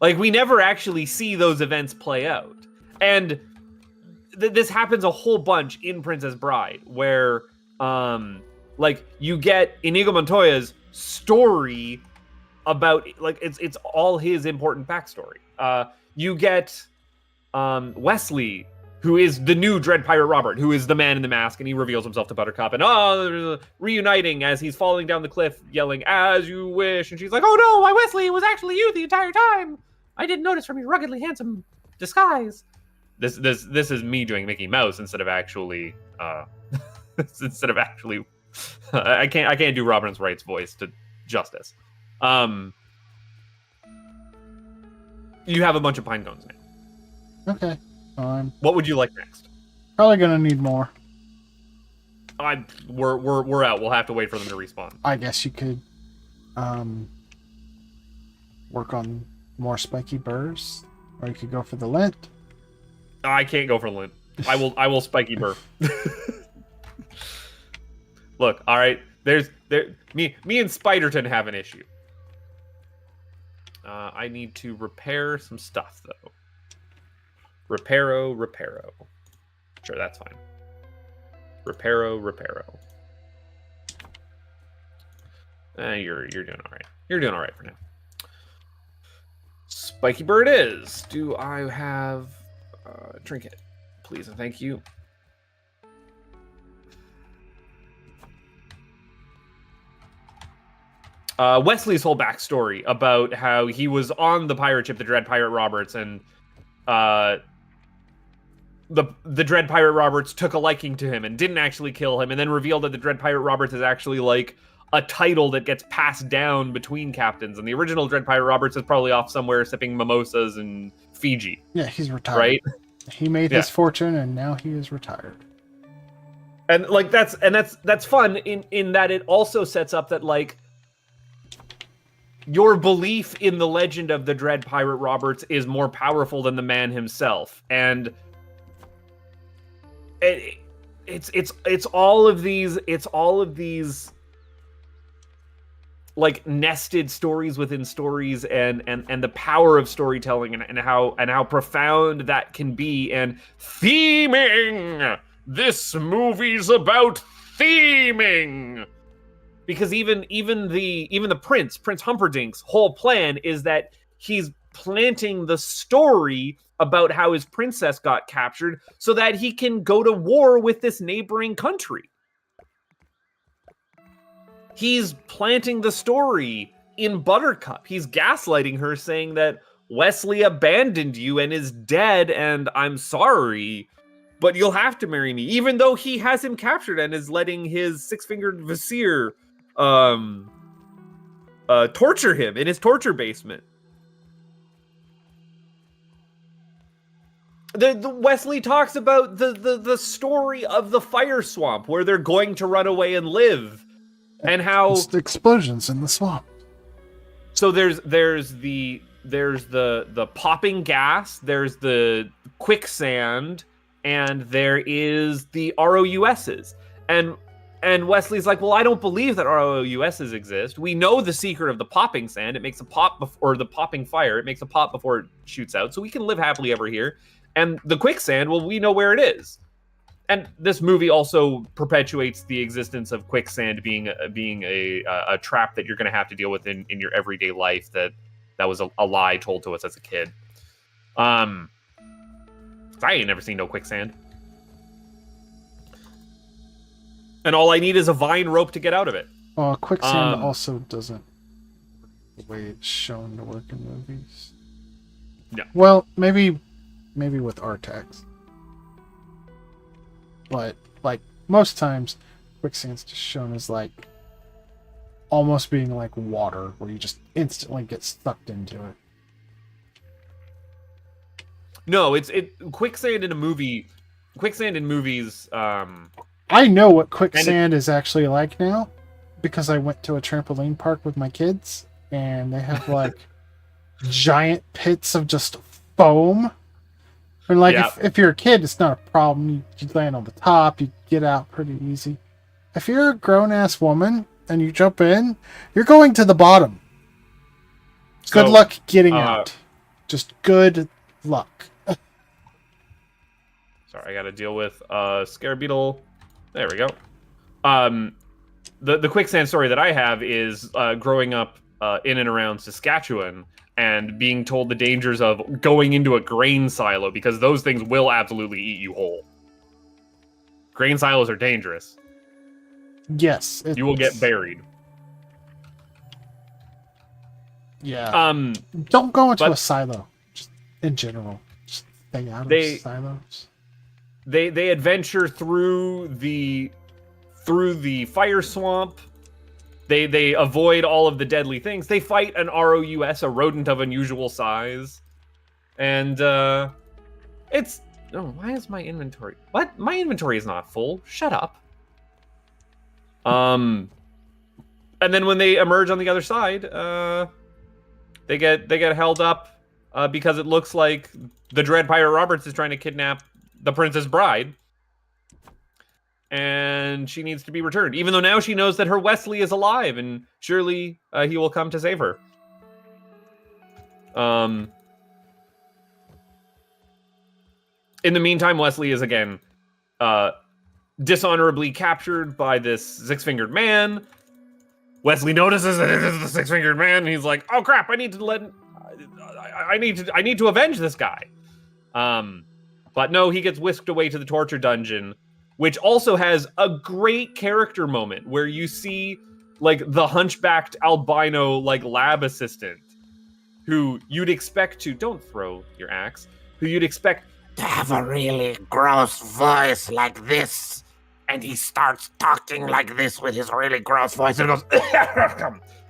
Like, we never actually see those events play out. And this happens a whole bunch in Princess Bride, where like, you get Inigo Montoya's story about, like, it's all his important backstory. You get Wesley, who is the new Dread Pirate Robert, who is the man in the mask, and he reveals himself to Buttercup, and reuniting as he's falling down the cliff, yelling, "As you wish," and she's like, "Oh no, why, Wesley, it was actually you the entire time. I didn't notice from your ruggedly handsome disguise." This is me doing Mickey Mouse instead of actually I can't do Robin Wright's voice to justice. You have a bunch of pine cones now. Okay. What would you like next? Probably gonna need more. We're out. We'll have to wait for them to respawn. I guess you could work on more spiky burrs, or you could go for the lint. I can't go for lint. I will spiky burr. Look, all right. Me and Spiderton have an issue. I need to repair some stuff though. Reparo. Sure, that's fine. Reparo. You're doing all right. You're doing all right for now. Spiky bird is. Do I have trinket? Please and thank you. Wesley's whole backstory about how he was on the pirate ship, the Dread Pirate Roberts, and the Dread Pirate Roberts took a liking to him and didn't actually kill him, and then revealed that the Dread Pirate Roberts is actually like a title that gets passed down between captains. And the original Dread Pirate Roberts is probably off somewhere sipping mimosas in Fiji. Yeah, he's retired. Right? He made his fortune, and now he is retired. And like that's fun in that it also sets up that like your belief in the legend of the Dread Pirate Roberts is more powerful than the man himself. And it's all of these like nested stories within stories and the power of storytelling and how profound that can be. And theming, this movie's about theming, because even the Prince Humperdinck's whole plan is that he's planting the story about how his princess got captured so that he can go to war with this neighboring country. He's planting the story in Buttercup. He's gaslighting her, saying that Wesley abandoned you and is dead, and I'm sorry, but you'll have to marry me, even though he has him captured and is letting his six-fingered vizier torture him in his torture basement. The Wesley talks about the story of the fire swamp where they're going to run away and live, and how it's the explosions in the swamp. So there's the popping gas, there's the quicksand, and there is the ROUSs. And Wesley's like, well, I don't believe that ROUSs exist. We know the secret of the popping sand. It makes a pop or the popping fire. It makes a pop before it shoots out. So we can live happily ever here. And the quicksand, well, we know where it is. And this movie also perpetuates the existence of quicksand being a trap that you're going to have to deal with in your everyday life. That was a lie told to us as a kid. I ain't never seen no quicksand. And all I need is a vine rope to get out of it. Well, quicksand also doesn't the way it's shown to work in movies. No. Well, maybe with Artax. But like most times, quicksand's just shown as like almost being like water, where you just instantly get sucked into it. No, quicksand in a movie. Quicksand in movies. I know what quicksand is actually like now, because I went to a trampoline park with my kids, and they have like giant pits of just foam. And like if you're a kid, it's not a problem. You land on the top, you get out pretty easy. If you're a grown-ass woman and you jump in, you're going to the bottom. Good luck getting out. Just good luck. Sorry, I got to deal with scare beetle. There we go. The quicksand story that I have is growing up in and around Saskatchewan and being told the dangers of going into a grain silo, because those things will absolutely eat you whole. Grain silos are dangerous. Yes. You will get buried. Yeah. Don't go into a silo. Just in general. Just stay out of silos. They adventure through the fire swamp. They avoid all of the deadly things. They fight an ROUS, a rodent of unusual size. And it's why is my inventory? What? My inventory is not full. Shut up. And then when they emerge on the other side, they get held up because it looks like the Dread Pirate Roberts is trying to kidnap the Princess Bride. And she needs to be returned, even though now she knows that her Wesley is alive, and surely he will come to save her. In the meantime, Wesley is again dishonorably captured by this six-fingered man. Wesley notices that it is the six-fingered man, and he's like, "Oh crap! I need to avenge this guy." But no, he gets whisked away to the torture dungeon, which also has a great character moment where you see like the hunchbacked albino like lab assistant who you'd expect to, don't throw your axe, who you'd expect to have a really gross voice like this. And he starts talking like this with his really gross voice and goes,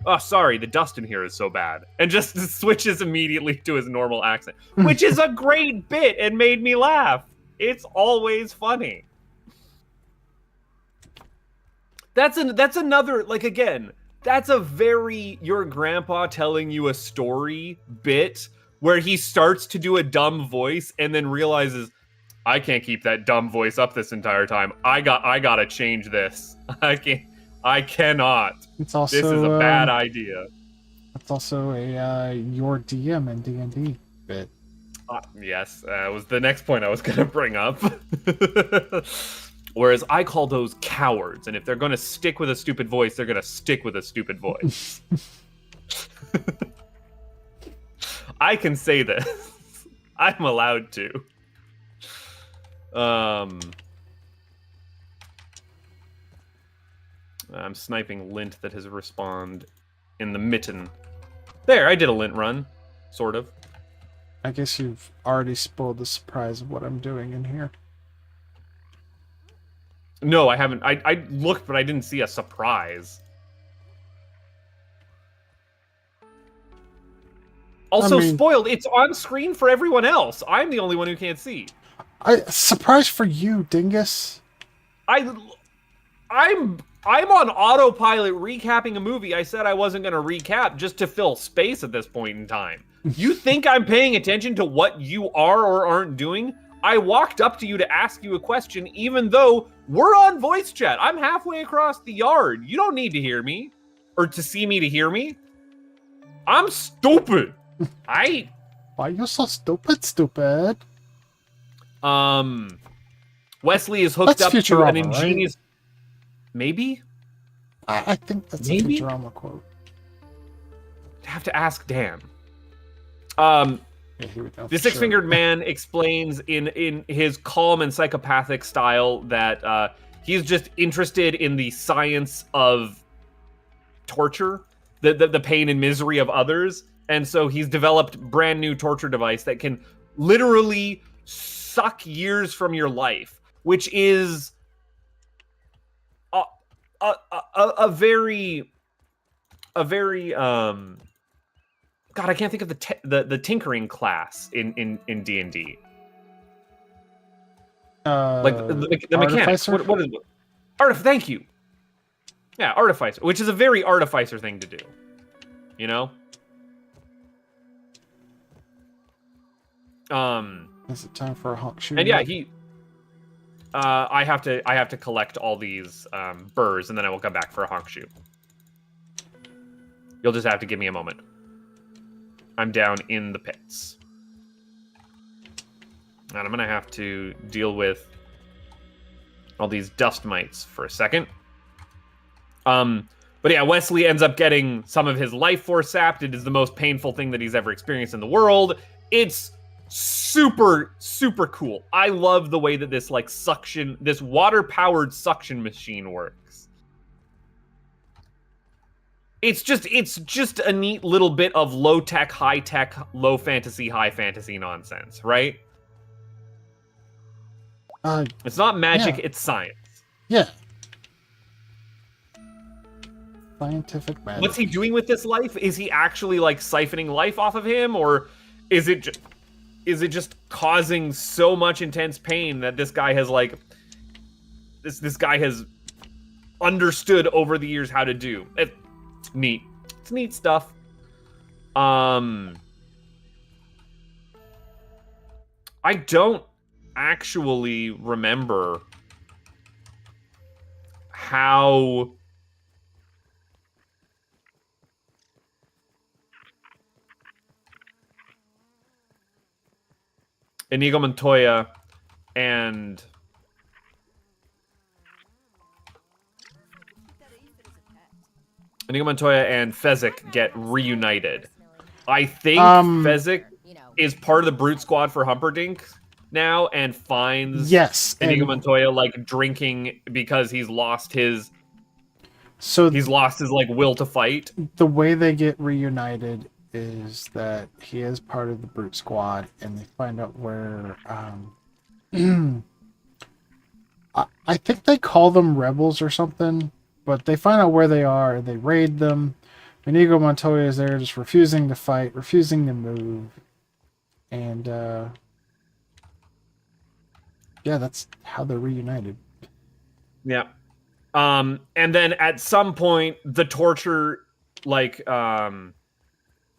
oh, sorry, the dust in here is so bad. And just switches immediately to his normal accent, which is a great bit and made me laugh. It's always funny. That's another, like, again, that's a very your grandpa telling you a story bit where he starts to do a dumb voice and then realizes, I can't keep that dumb voice up this entire time. I gotta change this. I cannot. It's also, this is a bad idea. It's also a your DM in D&D bit. Yes, was the next point I was gonna bring up. Whereas I call those cowards, and if they're gonna stick with a stupid voice, they're gonna stick with a stupid voice. I can say this. I'm allowed to. I'm sniping lint that has respawned in the mitten. There, I did a lint run, sort of. I guess you've already spoiled the surprise of what I'm doing in here. No, I haven't. I looked, but I didn't see a surprise. Also, spoiled. It's on screen for everyone else. I'm the only one who can't see. Surprise for you, dingus. I'm on autopilot recapping a movie I said I wasn't going to recap just to fill space at this point in time. You think I'm paying attention to what you are or aren't doing? I walked up to you to ask you a question, even though we're on voice chat. I'm halfway across the yard. You don't need to hear me or to see me to hear me. I'm stupid. Why are you so stupid? Wesley is hooked up to an ingenious... Right? Maybe? I think that's a Futurama quote. I have to ask Dan. The Six-Fingered Man explains in his calm and psychopathic style that he's just interested in the science of torture, the pain and misery of others, and so he's developed brand new torture device that can literally suck years from your life, which is a very God, I can't think of the tinkering class in D&D. Like the mechanics. What is it? Thank you. Yeah, artificer, which is a very artificer thing to do. You know. Is it time for a honk shoot? And yeah, I have to collect all these burrs, and then I will come back for a honk shoot. You'll just have to give me a moment. I'm down in the pits. And I'm going to have to deal with all these dust mites for a second. But yeah, Wesley ends up getting some of his life force sapped. It is the most painful thing that he's ever experienced in the world. It's super, super cool. I love the way that this this water-powered suction machine works. It's just a neat little bit of low-tech, high-tech, low-fantasy, high-fantasy nonsense, right? It's not magic, it's science. Yeah. Scientific magic. What's he doing with this life? Is he actually, siphoning life off of him? Or is it just causing so much intense pain that this guy has, this guy has understood over the years how to do? It's neat. It's neat stuff. I don't actually remember how Inigo Montoya and Fezzik get reunited. I think Fezzik is part of the Brute Squad for Humperdinck now and finds Inigo Montoya drinking because he's lost his will to fight. The way they get reunited is that he is part of the Brute Squad, and they find out where I think they call them rebels or something, but they find out where they are, they raid them. Inigo Montoya is there just refusing to fight, refusing to move. And yeah, that's how they're reunited. Yeah. And then at some point, the torture, like,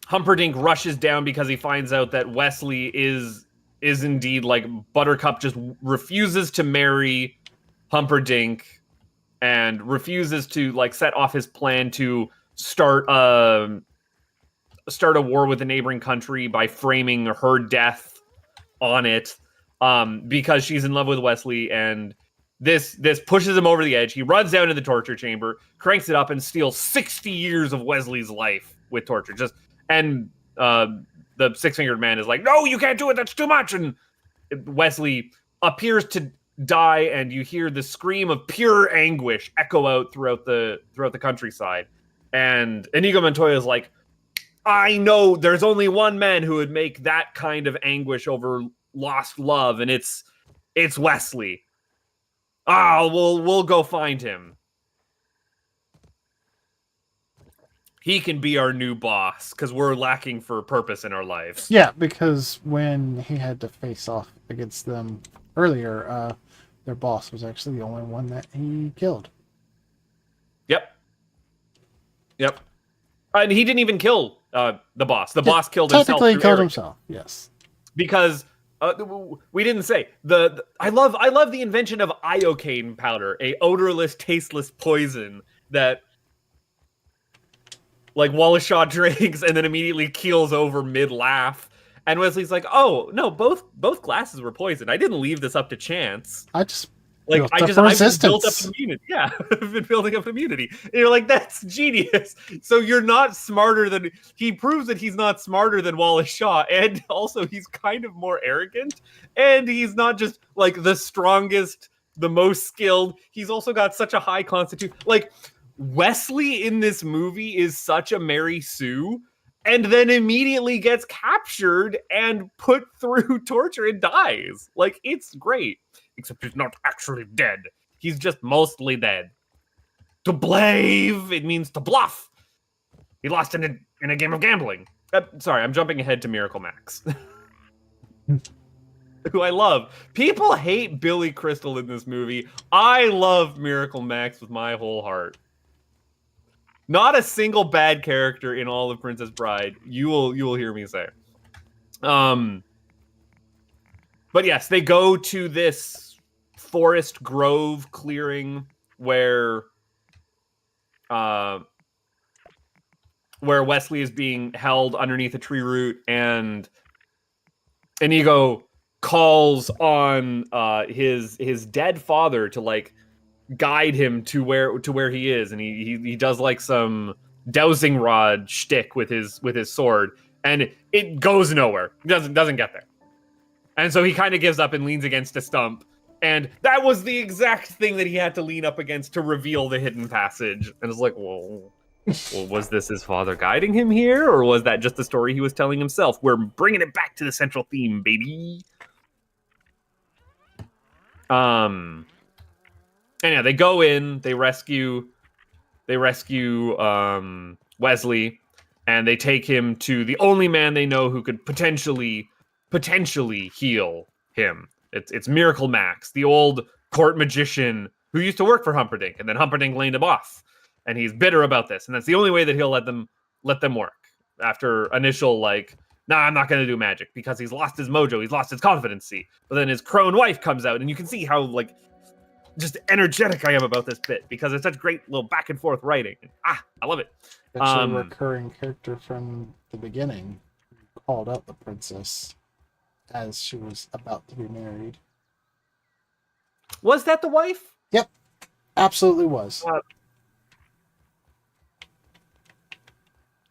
Humperdinck rushes down because he finds out that Wesley is indeed, like, Buttercup just refuses to marry Humperdinck and refuses to, like, set off his plan to start a war with a neighboring country by framing her death on it, because she's in love with Wesley, and this pushes him over the edge. He runs down to the torture chamber, cranks it up, and steals 60 years of Wesley's life with torture. And the six-fingered man is like, "No, you can't do it. That's too much." And Wesley appears to die, and you hear the scream of pure anguish echo out throughout the countryside. And Inigo Montoya is like, "I know there's only one man who would make that kind of anguish over lost love, and it's Wesley. We'll go find him. He can be our new boss because we're lacking for purpose in our lives." Yeah, because when he had to face off against them earlier, their boss was actually the only one that he killed. Yep. And he didn't even kill the boss. The boss killed himself. Technically, killed himself. Yes. Because we didn't say I love the invention of iocane powder, a odorless, tasteless poison that, like, Wallace Shaw drinks and then immediately keels over mid laugh. And Wesley's like, "Oh no, both glasses were poisoned. I didn't leave this up to chance. I just I've just built up immunity. Yeah, I've been building up immunity." And you're like, "That's genius." So you're not smarter than he proves that he's not smarter than Wallace Shaw, and also he's kind of more arrogant, and he's not just like the strongest, the most skilled. He's also got such a high constitution. Like, Wesley in this movie is such a Mary Sue, and then immediately gets captured and put through torture and dies. Like, it's great. Except he's not actually dead. He's just mostly dead. To blave, it means to bluff. He lost in a game of gambling. Sorry, I'm jumping ahead to Miracle Max. Who I love. People hate Billy Crystal in this movie. I love Miracle Max with my whole heart. Not a single bad character in all of Princess Bride. You will hear me say. But yes, they go to this forest grove clearing where Wesley is being held underneath a tree root, and Inigo calls on his dead father to, like, guide him to where he is, and he does, like, some dowsing rod shtick with his sword, and it goes nowhere. It doesn't get there. And so he kind of gives up and leans against a stump. And that was the exact thing that he had to lean up against to reveal the hidden passage. And it's like, well, was this his father guiding him here? Or was that just the story he was telling himself? We're bringing it back to the central theme, baby. And yeah, they go in, they rescue Wesley, and they take him to the only man they know who could potentially heal him. It's Miracle Max, the old court magician who used to work for Humperdinck, and then Humperdinck laid him off, and he's bitter about this, and that's the only way that he'll let them work. After initial, like, nah, I'm not going to do magic, because he's lost his mojo, he's lost his confidency. But then his crone wife comes out, and you can see how, like, just energetic I am about this bit, because it's such great little back and forth writing. I love it. Actually, a recurring character from the beginning called out the princess as she was about to be married. Was that the wife? Yep, absolutely was.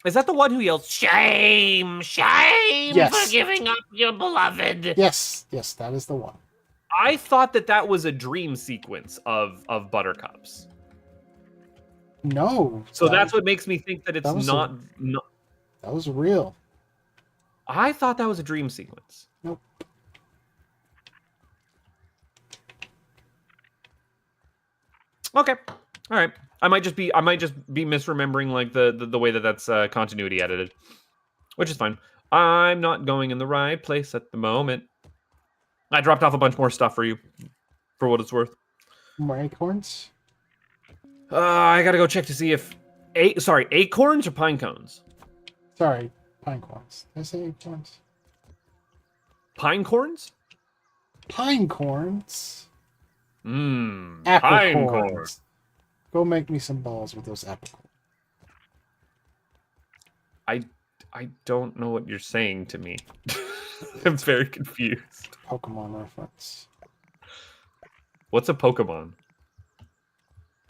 Is that the one who yells, "Shame, shame for giving up your beloved"? Yes, that is the one. I thought that was a dream sequence of Buttercup's. No. So that's what makes me think that it's not. That was real. I thought that was a dream sequence. Nope. Okay. All right. I might just be misremembering like the way that that's continuity edited, which is fine. I'm not going in the right place at the moment. I dropped off a bunch more stuff for you, for what it's worth. More acorns? I gotta go check to see if acorns or pine cones. Sorry, pine corns. Did I say acorns? Pine corns? Pine corns? Mmm. Apple Pine corns. corns. Go make me some balls with those apple corns. I don't know what you're saying to me. I'm very confused. Pokemon reference. What's a Pokemon?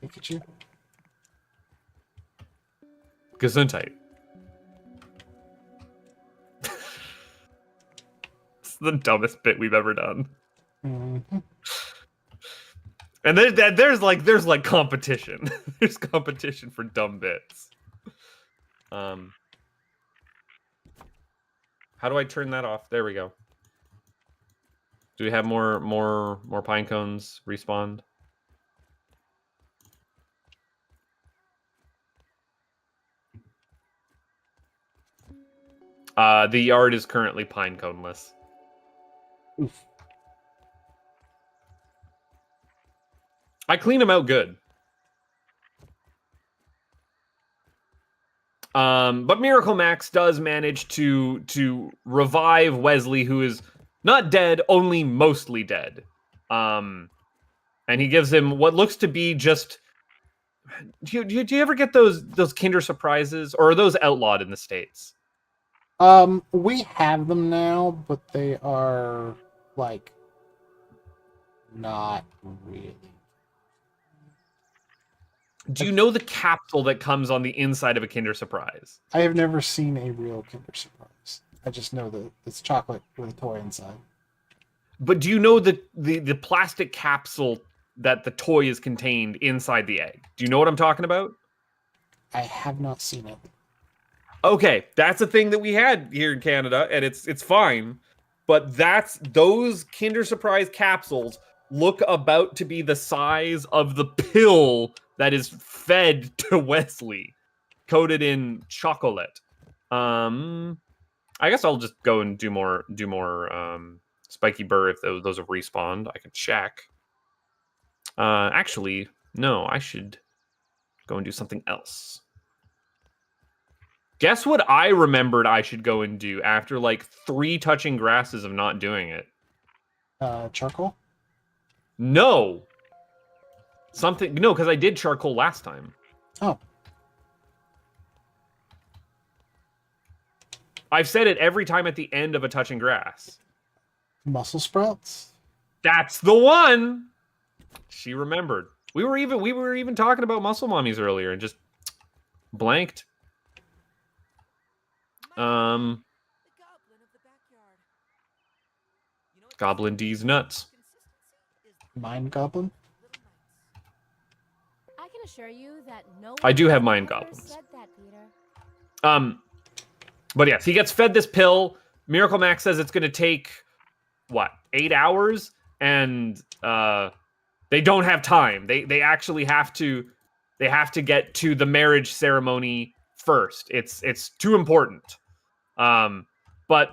Pikachu? Gesundheit. It's the dumbest bit we've ever done. Mm-hmm. And there's like competition. There's competition for dumb bits. How do I turn that off? There we go. Do we have more pine cones respawned? The yard is currently pine coneless. Oof. I clean them out good. But Miracle Max does manage to revive Wesley, who is not dead, only mostly dead. And he gives him what looks to be just. Do you ever get those Kinder Surprises, or are those outlawed in the States? We have them now, but they are like not really. Do you know the capsule that comes on the inside of a Kinder Surprise? I have never seen a real Kinder Surprise. I just know that it's chocolate with a toy inside. But do you know the plastic capsule that the toy is contained inside the egg? Do you know what I'm talking about? I have not seen it. Okay, that's a thing that we had here in Canada, and it's fine. But those Kinder Surprise capsules look about to be the size of the pill that is fed to Wesley, coated in chocolate. I guess I'll just go and do more Spiky Burr if those have respawned. I can check. Actually, no, I should go and do something else. Guess what I remembered I should go and do after like 3 touching grasses of not doing it? Charcoal? No. No, because I did charcoal last time. Oh. I've said it every time at the end of a touching grass. Muscle sprouts? That's the one. She remembered. We were even talking about muscle mommies earlier and just blanked. Goblin D's nuts. Mind Goblin? I can assure you that no I do have one mind ever goblins. said that, Peter. But yes, he gets fed this pill. Miracle Max says it's going to take 8 hours, and they don't have time. They actually have to get to the marriage ceremony first. It's too important. But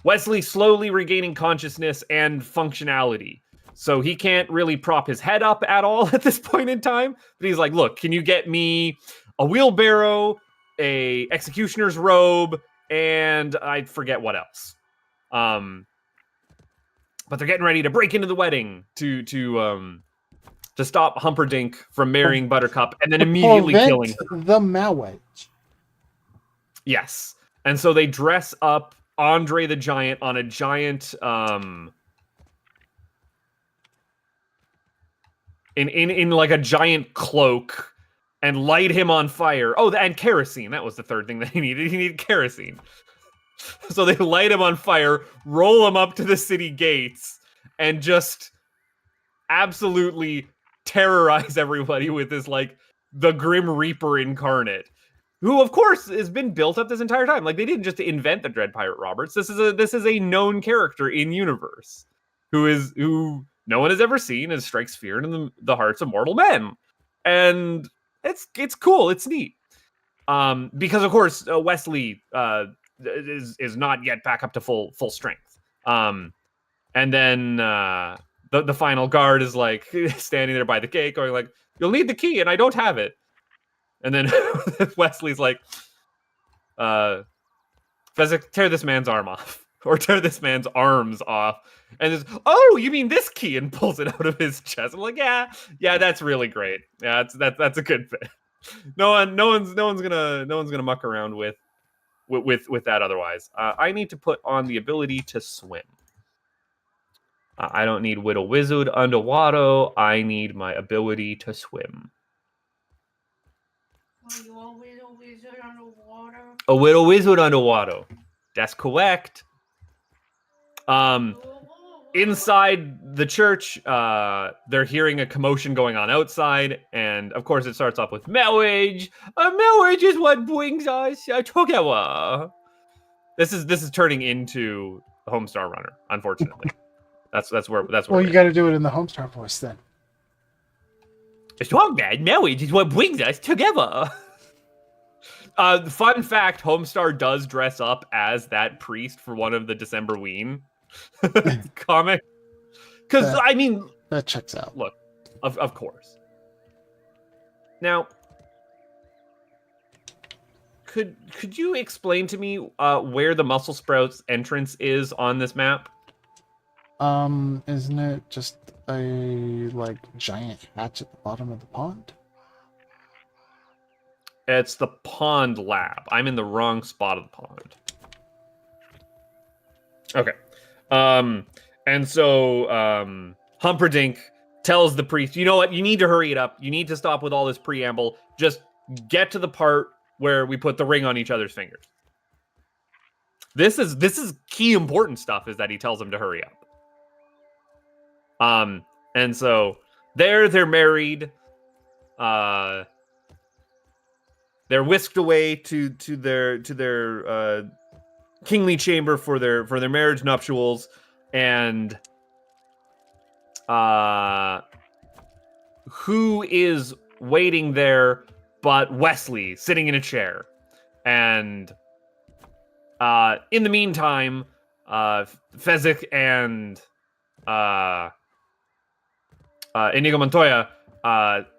Wesley slowly regaining consciousness and functionality. So he can't really prop his head up at all at this point in time. But he's like, look, can you get me a wheelbarrow, a executioner's robe, and I forget what else. But they're getting ready to break into the wedding to stop Humperdinck from marrying Buttercup and then immediately killing her. The marriage. Yes. And so they dress up Andre the Giant on a giant in like a giant cloak and light him on fire. Oh, and kerosene. That was the third thing that he needed. He needed kerosene. So they light him on fire, roll him up to the city gates, and just absolutely terrorize everybody with this, like, the Grim Reaper incarnate. Who, of course, has been built up this entire time. Like, they didn't just invent the Dread Pirate Roberts. This is a known character in universe who no one has ever seen and strikes fear into the hearts of mortal men. and it's cool. It's neat. Because of course Wesley is not yet back up to full strength. And then the final guard is like standing there by the gate, going like, "You'll need the key, and I don't have it." And then Wesley's like, "Fezzik, tear this man's arm off, or tear this man's arms off." And it's, "Oh, you mean this key?" And pulls it out of his chest. I'm like, yeah, that's really great. Yeah, that's a good fit. No one's gonna muck around with that otherwise. I need to put on the ability to swim. I don't need Widow Wizard underwater. I need my ability to swim. Are you a Widow Wizard underwater? A Widow Wizard underwater. That's correct. Inside the church, they're hearing a commotion going on outside, and of course it starts off with marriage. Marriage is what brings us together. This is turning into the Homestar Runner, unfortunately. That's where. Well, you got to do it in the Homestar voice then. It's wrong, man. Marriage is what brings us together. Fun fact: Homestar does dress up as that priest for one of the December Ween comic. Because I mean, that checks out. Look, of course. Now, could you explain to me where the Muscle Sprouts entrance is on this map? Isn't it just a like giant hatch at the bottom of the pond? It's the pond lab. I'm in the wrong spot of the pond. Okay. And so Humperdinck tells the priest, "You know what? You need to hurry it up. You need to stop with all this preamble. Just get to the part where we put the ring on each other's fingers." This is key important stuff, is that he tells him to hurry up. And so they're married. They're whisked away to their kingly chamber for their marriage nuptials, and who is waiting there but Wesley sitting in a chair. And in the meantime, Fezzik and Inigo Montoya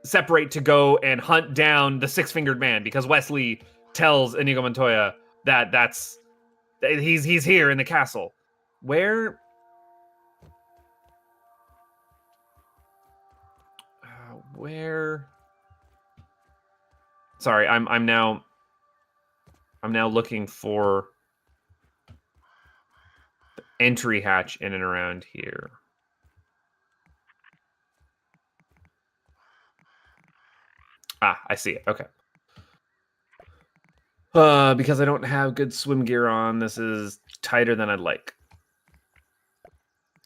separate to go and hunt down the six-fingered man, because Wesley tells Inigo Montoya that he's here in the castle. Where? Where? Sorry, I'm now looking for the entry hatch in and around here. Ah, I see it. Okay. Because I don't have good swim gear on, this is tighter than I'd like.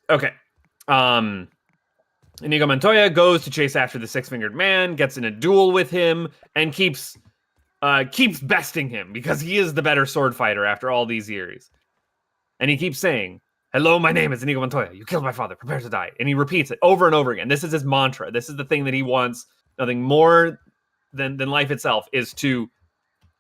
Okay. Inigo Montoya goes to chase after the six-fingered man, gets in a duel with him, and keeps besting him because he is the better sword fighter after all these years. And he keeps saying, "Hello, my name is Inigo Montoya. You killed my father. Prepare to die." And he repeats it over and over again. This is his mantra. This is the thing that he wants. Nothing more than life itself is to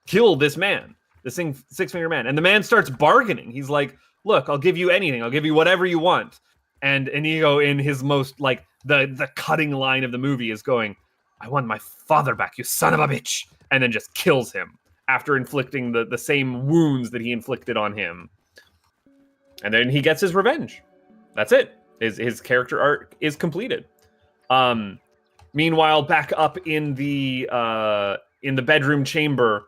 kill this man, the six-fingered man. And the man starts bargaining. He's like, "Look, I'll give you anything. I'll give you whatever you want." And Inigo, in his most, like, the cutting line of the movie, is going, "I want my father back, you son of a bitch." And then just kills him after inflicting the same wounds that he inflicted on him. And then he gets his revenge. That's it. His character arc is completed. Meanwhile, back up in the bedroom chamber,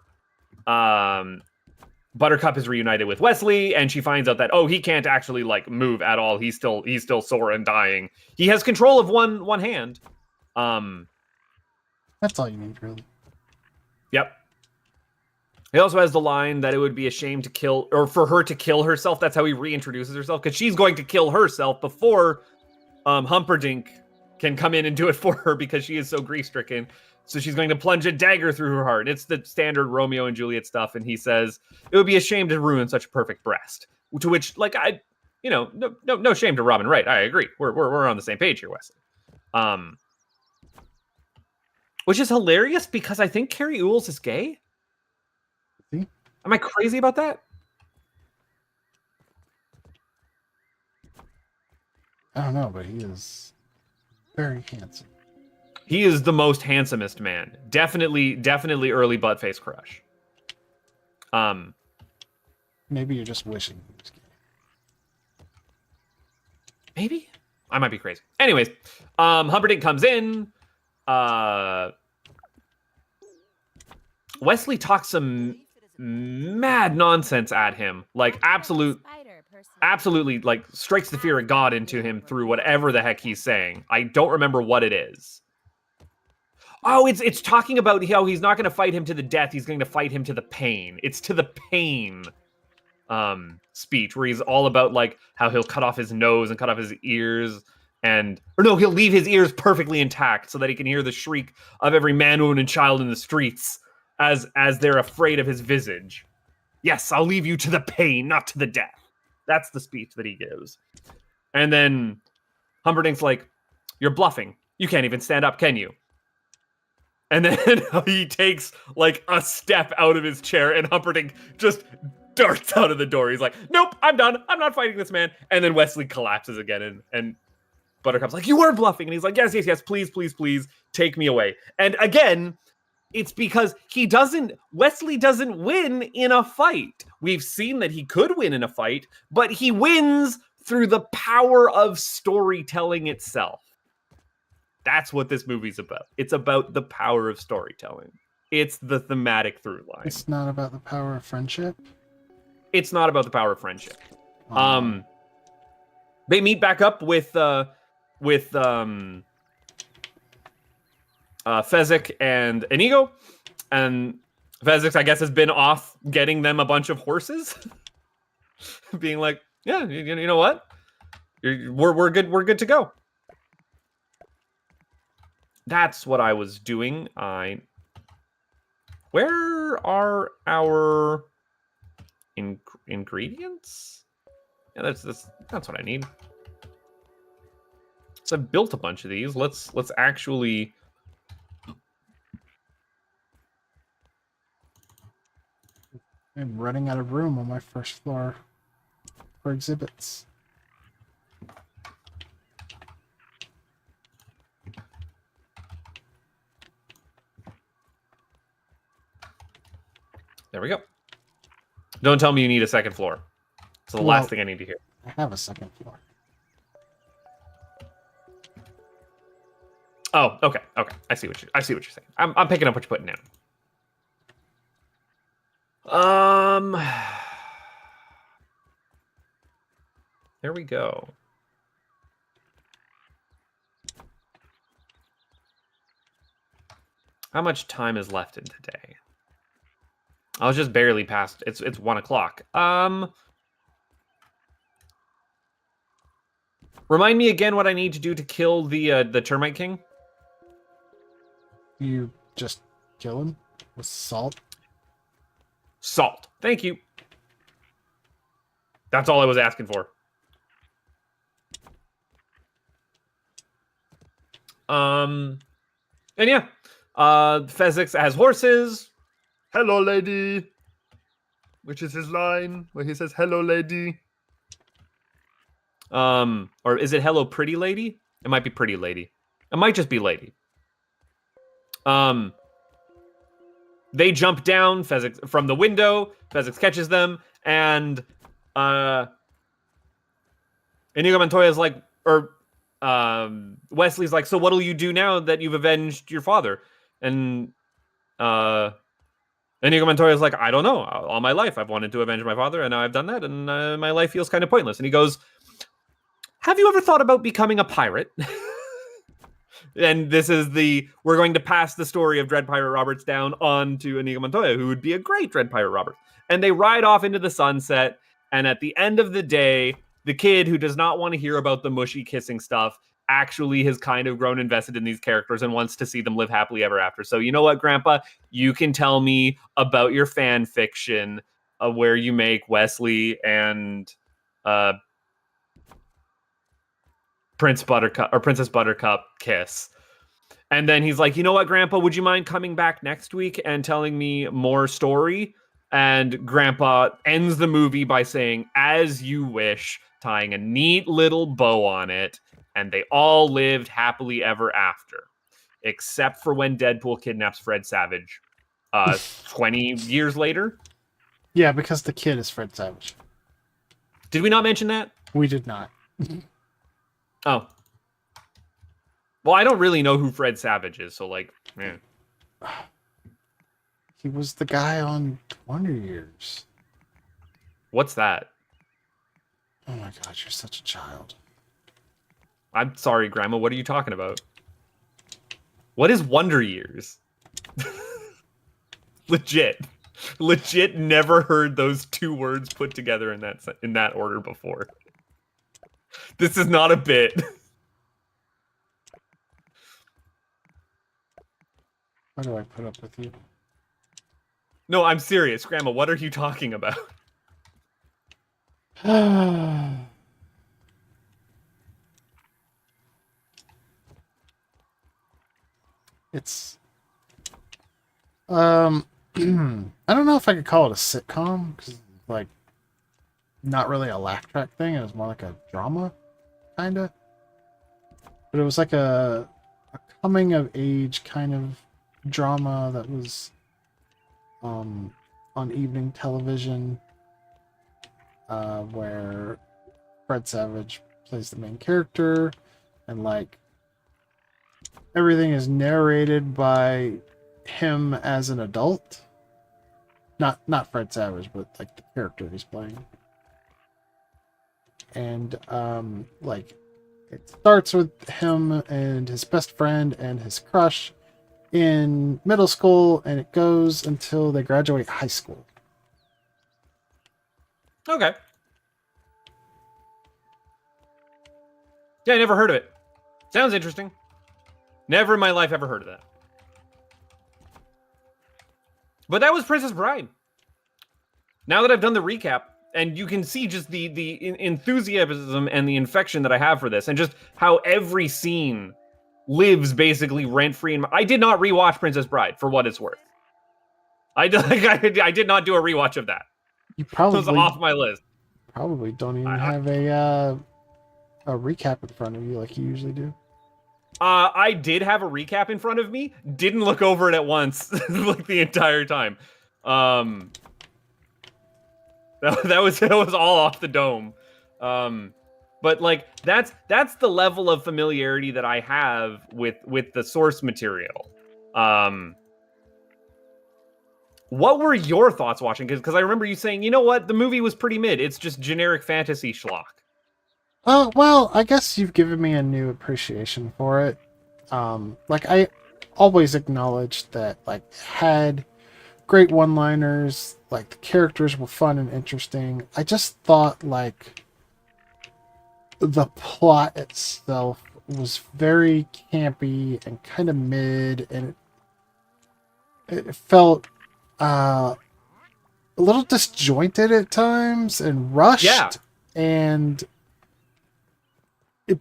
Buttercup is reunited with Wesley, and she finds out that, he can't actually like move at all. He's still sore and dying. He has control of one hand. That's all you need, really. Yep. He also has the line that it would be a shame to kill, or for her to kill herself. That's how he reintroduces herself, because she's going to kill herself before Humperdinck can come in and do it for her, because she is so grief-stricken. So she's going to plunge a dagger through her heart. It's the standard Romeo and Juliet stuff. And he says, "It would be a shame to ruin such a perfect breast." To which, like, no shame to Robin Wright. I agree. We're on the same page here, Wesley. Which is hilarious because I think Carrie Ools is gay. See? Am I crazy about that? I don't know, but he is very handsome. He is the most handsomest man. Definitely early buttface crush. Maybe you're just wishing he was gay. Maybe? I might be crazy. Anyways, Humperdinck comes in. Wesley talks some mad nonsense at him. Like absolutely like strikes the fear of God into him through whatever the heck he's saying. I don't remember what it is. Oh, it's talking about how he's not going to fight him to the death. He's going to fight him to the pain. It's to the pain speech where he's all about like how he'll cut off his nose and cut off his ears he'll leave his ears perfectly intact so that he can hear the shriek of every man, woman, and child in the streets as they're afraid of his visage. Yes, I'll leave you to the pain, not to the death. That's the speech that he gives. And then Humperdinck's like, you're bluffing. You can't even stand up, can you? And then he takes like a step out of his chair and Humperdinck just darts out of the door. He's like, nope, I'm done. I'm not fighting this man. And then Wesley collapses again and Buttercup's like, you were bluffing. And he's like, yes, please, take me away. And again, it's because Wesley doesn't win in a fight. We've seen that he could win in a fight, but he wins through the power of storytelling itself. That's what this movie's about. It's about the power of storytelling. It's the thematic through line. It's not about the power of friendship? It's not about the power of friendship. They meet back up with Fezzik and Inigo, and Fezzik, I guess, has been off getting them a bunch of horses, being like, "Yeah, you know what? We're good to go." That's what I was doing. Where are our ingredients? Yeah, that's what I need. So I've built a bunch of these. Let's actually. I'm running out of room on my first floor for exhibits. There we go. Don't tell me you need a second floor. It's the last thing I need to hear. I have a second floor. Oh, okay. I see what you're saying. I'm picking up what you're putting down. There we go. How much time is left in today? I was just barely past. It's 1 o'clock. Remind me again what I need to do to kill the termite king. You just kill him with salt. Salt. Thank you. That's all I was asking for. And yeah, Fezzik has horses. Hello, lady. Which is his line where he says, hello, lady. Or is it hello, pretty lady? It might be pretty lady. It might just be lady. They jump down Fezzik from the window. Fezzik catches them, and Inigo Montoya's like, Wesley's like, so what'll you do now that you've avenged your father? And Inigo Montoya's like, I don't know. All my life I've wanted to avenge my father, and now I've done that, and my life feels kind of pointless. And he goes, have you ever thought about becoming a pirate? And this is we're going to pass the story of Dread Pirate Roberts down on to Inigo Montoya, who would be a great Dread Pirate Roberts. And they ride off into the sunset, and at the end of the day, the kid who does not want to hear about the mushy kissing stuff actually has kind of grown invested in these characters and wants to see them live happily ever after. So you know what, Grandpa? You can tell me about your fan fiction where you make Wesley and Princess Buttercup kiss. And then he's like, you know what, Grandpa, would you mind coming back next week and telling me more story? And Grandpa ends the movie by saying, as you wish, tying a neat little bow on it. And they all lived happily ever after. Except for when Deadpool kidnaps Fred Savage 20 years later. Yeah, because the kid is Fred Savage. Did we not mention that? We did not. Oh. Well, I don't really know who Fred Savage is, so like, man. He was the guy on Wonder Years. What's that? Oh my god, you're such a child. I'm sorry, Grandma. What are you talking about? What is Wonder Years? Legit never heard those two words put together in that order before. This is not a bit. Why do I put up with you? No, I'm serious, Grandma. What are you talking about? It's I don't know if I could call it a sitcom because like not really a laugh track thing. It was more like a drama, kind of. But it was like a coming of age kind of drama that was on evening television, where Fred Savage plays the main character, and like everything is narrated by him as an adult. Not Fred Savage, but like the character he's playing. And like it starts with him and his best friend and his crush in middle school, and it goes until they graduate high school. Okay. Yeah, I never heard of it. Sounds interesting. Never in my life ever heard of that. But that was Princess Bride. Now that I've done the recap, and you can see just the enthusiasm and the infection that I have for this, and just how every scene lives basically rent-free. I did not rewatch Princess Bride, for what it's worth. I did not do a rewatch of that. You probably It was off my list. Probably don't even have a recap in front of you like you usually do. I did have a recap in front of me. Didn't look over it at once, like the entire time. That was all off the dome. But like that's the level of familiarity that I have with the source material. What were your thoughts watching? Because I remember you saying, you know what, the movie was pretty mid. It's just generic fantasy schlock. Well, I guess you've given me a new appreciation for it. Like I always acknowledged that like had great one-liners, like the characters were fun and interesting. I just thought like the plot itself was very campy and kind of mid, and it felt a little disjointed at times and rushed. Yeah. And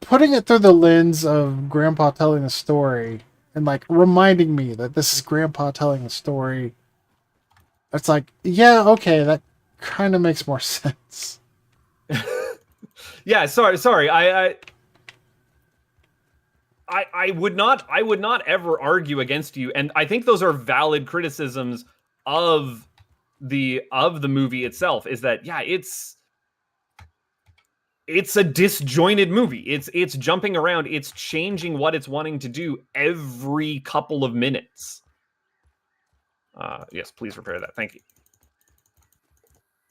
putting it through the lens of Grandpa telling a story and like reminding me that this is Grandpa telling a story, it's like, yeah, okay, that kind of makes more sense. Yeah, sorry. I would not ever argue against you, and I think those are valid criticisms of the movie itself. Is that, yeah, it's a disjointed movie. It's jumping around. It's changing what it's wanting to do every couple of minutes. Yes, please repair that. Thank you.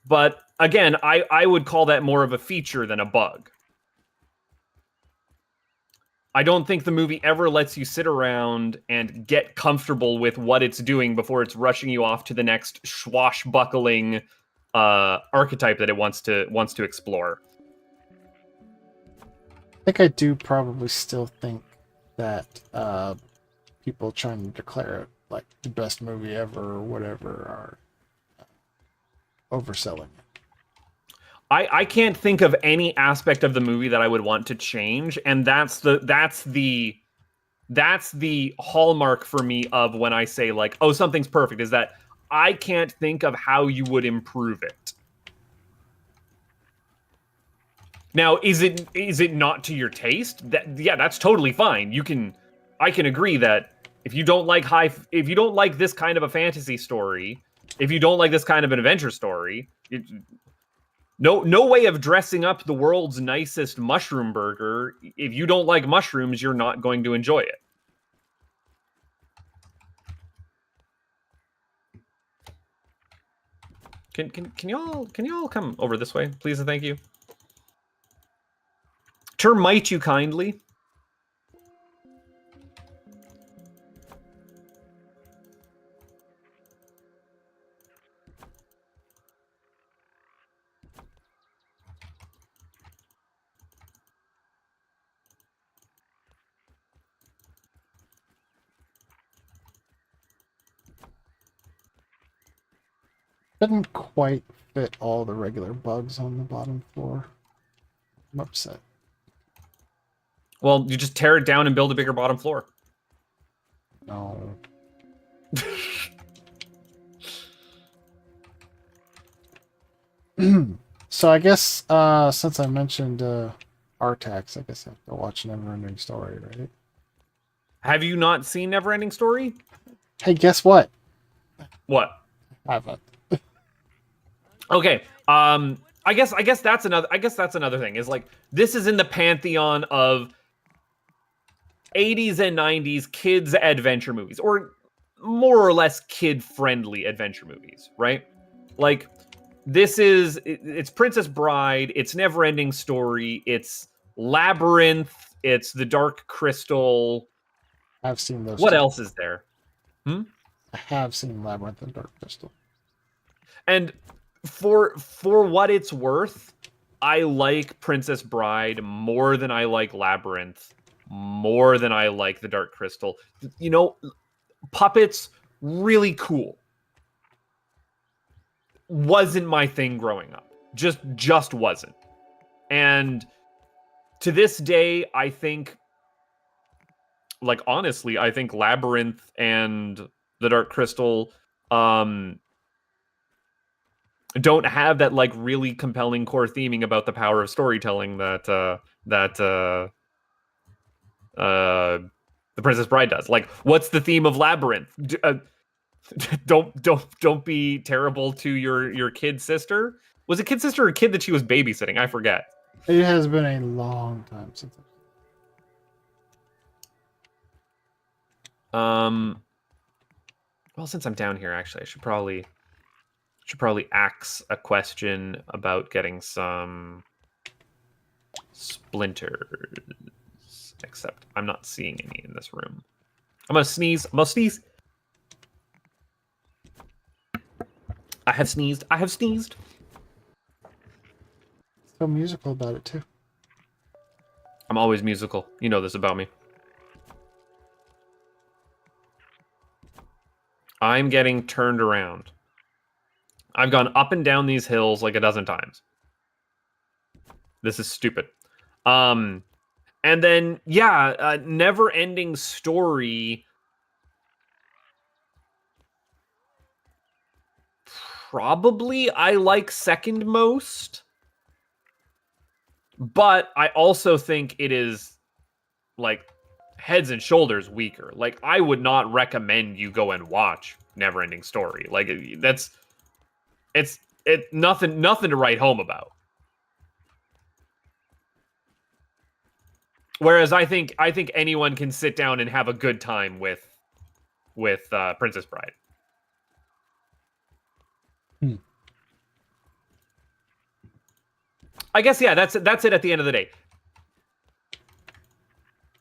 But again, I would call that more of a feature than a bug. I don't think the movie ever lets you sit around and get comfortable with what it's doing before it's rushing you off to the next swashbuckling archetype that it wants to explore. I think I do probably still think that people trying to declare it like the best movie ever or whatever are overselling it. I can't think of any aspect of the movie that I would want to change, and that's the That's the hallmark for me of when I say like, oh, something's perfect, is that I can't think of how you would improve it. Now, is it not to your taste? That's totally fine. I can agree that if you don't like this kind of a fantasy story, if you don't like this kind of an adventure story, no way of dressing up the world's nicest mushroom burger. If you don't like mushrooms, you're not going to enjoy it. Can y'all come over this way, please and thank you? Termite you kindly. Didn't quite fit all the regular bugs on the bottom floor. I'm upset. Well, you just tear it down and build a bigger bottom floor. No. So I guess since I mentioned Artax, I guess I have to watch Neverending Story, right? Have you not seen Neverending Story? Hey, guess what? What? I haven't. Okay. I guess that's another thing. Is like this is in the pantheon of 80s and 90s kids adventure movies, or more or less kid-friendly adventure movies, right? Like it's Princess Bride, it's Neverending Story, it's Labyrinth, it's The Dark Crystal. I've seen those. What else is there? I have seen Labyrinth and Dark Crystal. And for what it's worth, I like Princess Bride more than I like Labyrinth, more than I like The Dark Crystal. You know, puppets, really cool. Wasn't my thing growing up. Just wasn't. And to this day, I think, like, honestly, I think Labyrinth and The Dark Crystal don't have that, like, really compelling core theming about the power of storytelling that The Princess Bride does. Like, what's the theme of Labyrinth? Don't be terrible to your kid sister. Was it kid sister or kid that she was babysitting? I forget. It has been a long time since Well, since I'm down here, actually, I should probably ask a question about getting some splinters. Except I'm not seeing any in this room. I'm gonna sneeze. I have sneezed. So musical about it too. I'm always musical. You know this about me. I'm getting turned around. I've gone up and down these hills like a dozen times. This is stupid. And then, yeah, Never-Ending Story. Probably I like second most. But I also think it is, like, heads and shoulders weaker. Like, I would not recommend you go and watch Never-Ending Story. Like, it's nothing to write home about. Whereas I think anyone can sit down and have a good time with Princess Bride. I guess, yeah, that's it at the end of the day.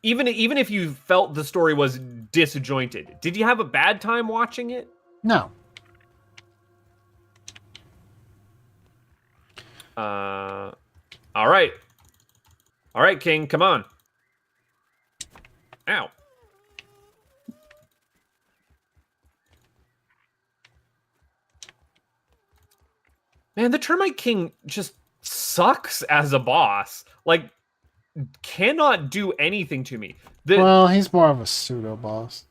Even if you felt the story was disjointed, did you have a bad time watching it? No. All right, King, come on. Ow. Man, the Termite King just sucks as a boss. Like, cannot do anything to me. Well, he's more of a pseudo boss.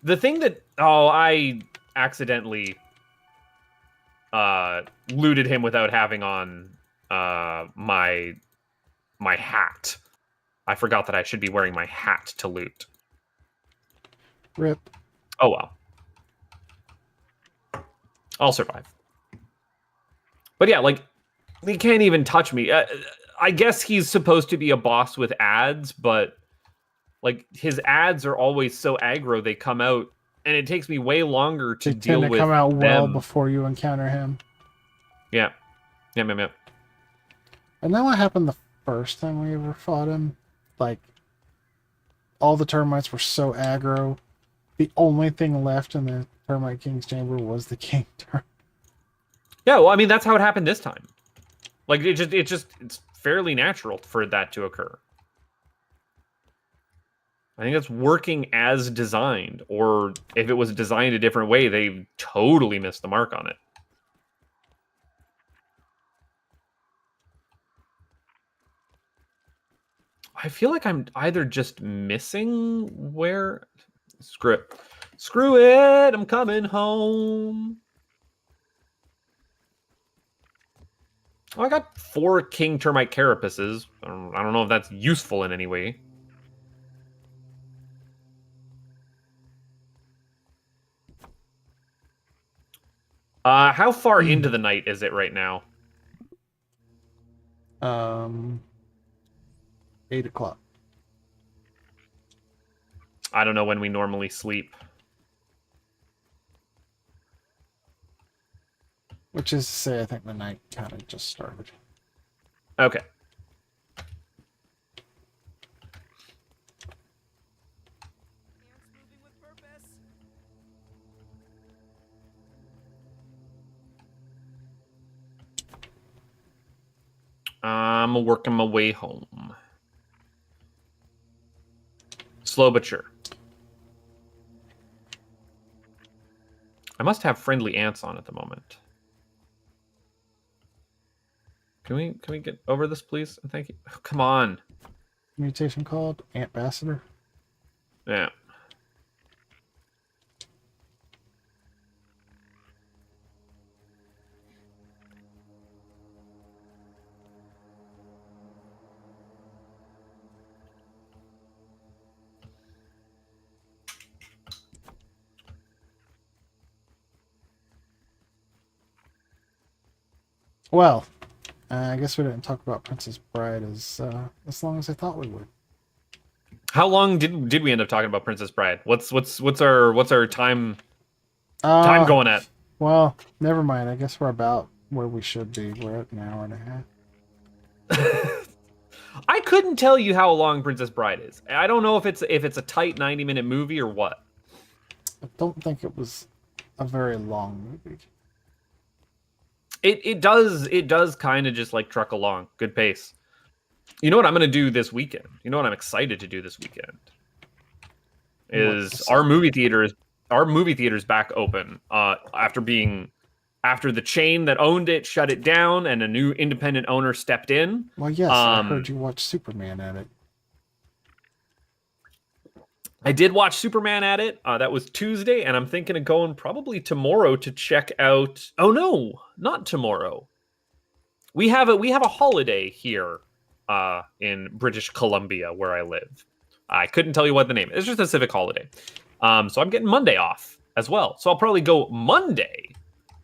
The thing that I accidentally looted him without having on my hat. I forgot that I should be wearing my hat to loot. Rip. Oh well. I'll survive. But yeah, like, he can't even touch me. I guess he's supposed to be a boss with ads, but like, his ads are always so aggro, they come out, and it takes me way longer to deal with them. They tend to come out well before you encounter him. Yeah. Yeah. And then what happened the first time we ever fought him? Like, all the termites were so aggro, the only thing left in the Termite King's chamber was the king termite. Yeah, well, I mean, that's how it happened this time. Like, it's fairly natural for that to occur. I think it's working as designed, or if it was designed a different way, they totally missed the mark on it. I feel like I'm either just missing where... Screw it! I'm coming home! Oh, I got 4 King Termite Carapaces. I don't know if that's useful in any way. How far into the night is it right now? 8 o'clock. I don't know when we normally sleep. Which is to say, I think the night kind of just started. Okay. Ants moving with purpose. I'm working my way home. Slow but sure. I must have friendly ants on at the moment. Can we get over this, please? Thank you. Oh, come on. Mutation called Antbassador. Yeah. Well, I guess we didn't talk about Princess Bride as long as I thought we would. How long did we end up talking about Princess Bride? What's our time going at? Well, never mind. I guess we're about where we should be. We're at an hour and a half. I couldn't tell you how long Princess Bride is. I don't know if it's a tight 90-minute movie or what. I don't think it was a very long movie. It does kind of just like truck along, good pace. You know what I'm gonna do this weekend? You know what I'm excited to do this weekend? Is our movie theaters back open after the chain that owned it shut it down and a new independent owner stepped in. Well, yes, I heard you watch Superman at it. I did watch Superman at it. That was Tuesday, and I'm thinking of going probably tomorrow to check out. Oh no, not tomorrow. We have a holiday here in British Columbia where I live. I couldn't tell you what the name is. It's just a civic holiday. So I'm getting Monday off as well. So I'll probably go Monday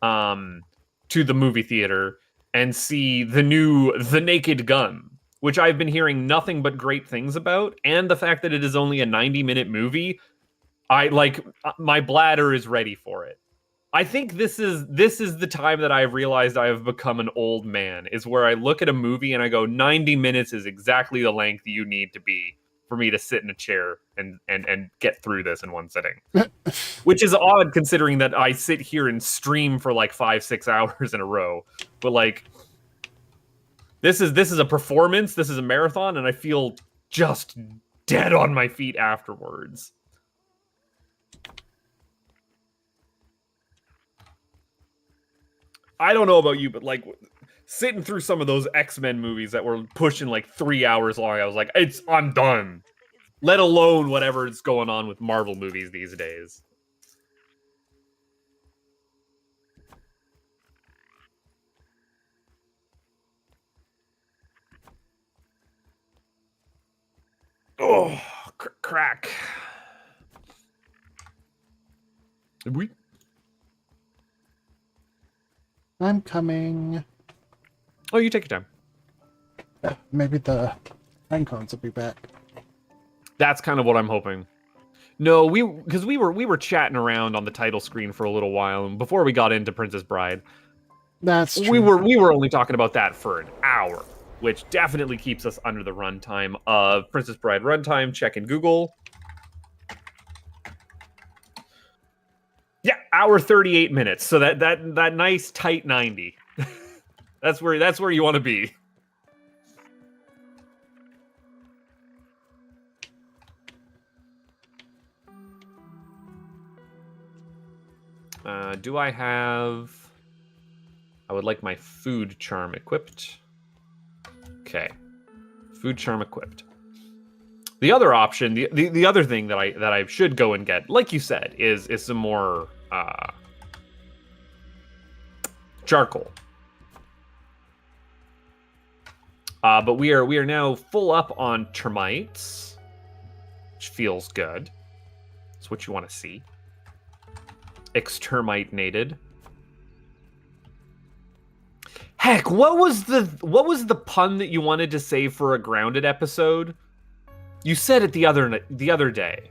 to the movie theater and see the new The Naked Gun, which I've been hearing nothing but great things about, and the fact that it is only a 90-minute movie, my bladder is ready for it. I think this is the time that I've realized I have become an old man, is where I look at a movie and I go, 90 minutes is exactly the length you need to be for me to sit in a chair and get through this in one sitting. Which is odd considering that I sit here and stream for like 5-6 hours in a row. But like, This is a performance. This is a marathon, and I feel just dead on my feet afterwards. I don't know about you, but like, sitting through some of those X-Men movies that were pushing like 3 hours long. I was like, I'm done. Let alone whatever is going on with Marvel movies these days. Oh, crack. We. I'm coming. Oh, you take your time. Maybe the pine cones will be back. That's kind of what I'm hoping. No, because we were chatting around on the title screen for a little while, and before we got into Princess Bride, That's true. we were only talking about that for an hour, which definitely keeps us under the runtime of Princess Bride runtime. Check in Google. Yeah, hour 38 minutes. So that nice tight 90. That's where you want to be. Do I have... I would like my food charm equipped. Okay. Food charm equipped. The other option, the other thing that I should go and get, like you said, is some more charcoal. But we are now full up on termites, which feels good. That's what you want to see. Exterminated. Heck, what was the pun that you wanted to say for a Grounded episode? You said it the other day.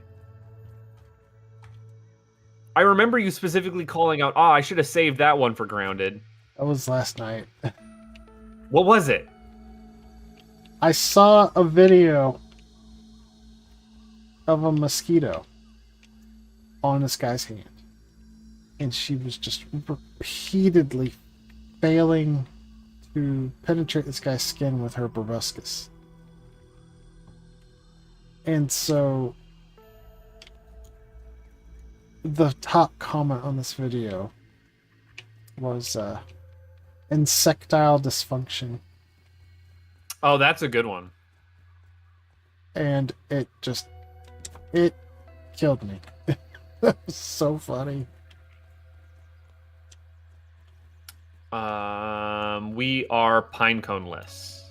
I remember you specifically calling out, I should have saved that one for Grounded. That was last night. What was it? I saw a video of a mosquito on this guy's hand. And she was just repeatedly failing to penetrate this guy's skin with her proboscis. And so the top comment on this video was insectile dysfunction. Oh, that's a good one. And it killed me. That was so funny. We are pineconeless.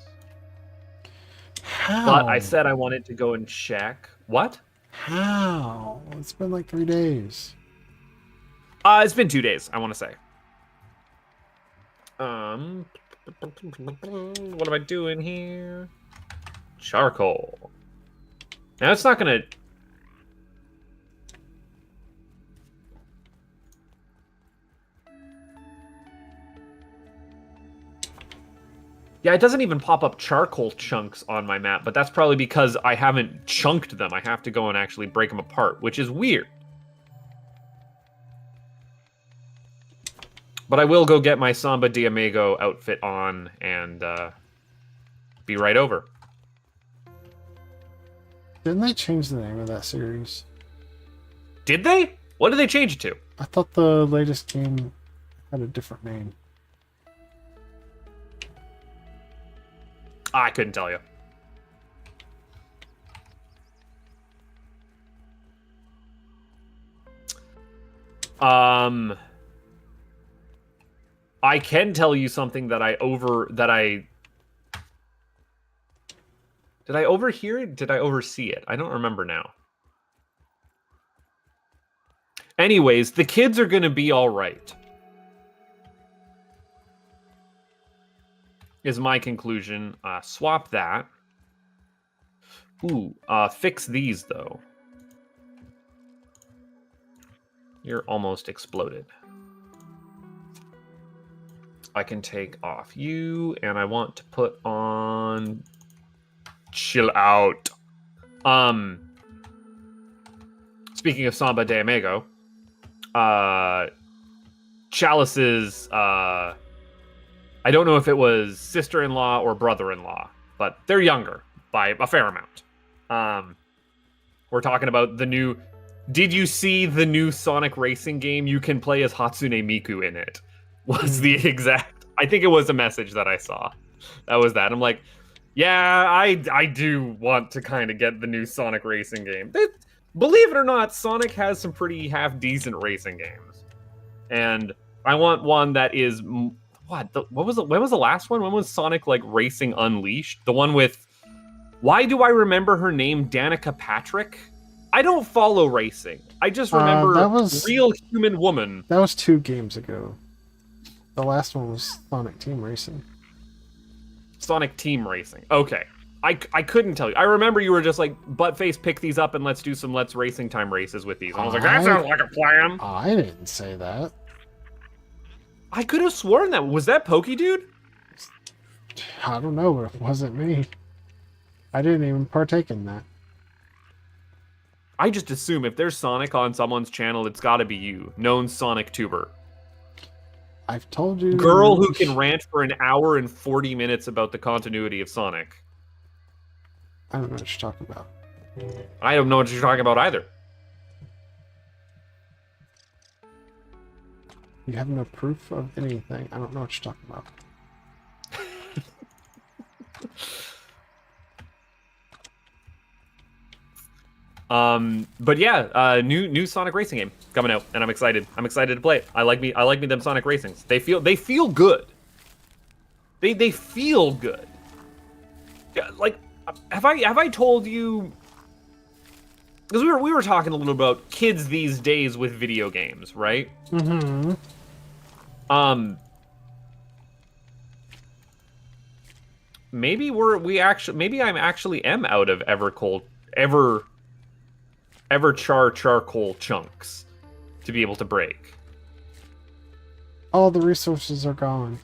How? But I said I wanted to go and check. What? How? It's been like 3 days. It's been 2 days, I want to say. What am I doing here? Charcoal. Now it's not gonna... Yeah, it doesn't even pop up charcoal chunks on my map, but that's probably because I haven't chunked them. I have to go and actually break them apart, which is weird. But I will go get my Samba de Amigo outfit on and be right over. Didn't they change the name of that series? Did they? What did they change it to? I thought the latest game had a different name. I couldn't tell you. I can tell you something that did I overhear it? Did I oversee it? I don't remember now. Anyways, the kids are going to be all right. Is my conclusion. Swap that. Ooh, fix these, though. You're almost exploded. I can take off you, and I want to put on... Chill out. Speaking of Samba de Amigo, Chalice's... I don't know if it was sister-in-law or brother-in-law, but they're younger by a fair amount. We're talking about the new... Did you see the new Sonic racing game? You can play as Hatsune Miku in it. Was the exact I think it was a message that I saw. That was that. I'm like, yeah, I do want to kind of get the new Sonic racing game. Believe it or not, Sonic has some pretty half-decent racing games. And I want one that is... When was the last one? When was Sonic, like, Racing Unleashed? The one with... Why do I remember her name Danica Patrick? I don't follow racing. I just remember Real Human Woman. That was 2 games ago. The last one was Sonic Team Racing. Sonic Team Racing. Okay. I couldn't tell you. I remember you were just like, Buttface, pick these up and let's do some Let's Racing Time races with these. And I was like, that sounds like a plan. I didn't say that. I could have sworn that. Was that Pokey Dude? I don't know, but it wasn't me. I didn't even partake in that. I just assume if there's Sonic on someone's channel, it's gotta be you. Known Sonic tuber. I've told you... Girl who can rant for an hour and 40 minutes about the continuity of Sonic. I don't know what you're talking about. I don't know what you're talking about either. You have no proof of anything. I don't know what you're talking about. But yeah, new Sonic racing game coming out, and I'm excited. I'm excited to play it. I like me them Sonic racings. They feel good. They feel good. Yeah, like have I told you? Because we were talking a little about kids these days with video games, right? Mm-hmm. Maybe I'm actually out of charcoal chunks to be able to break. All the resources are gone.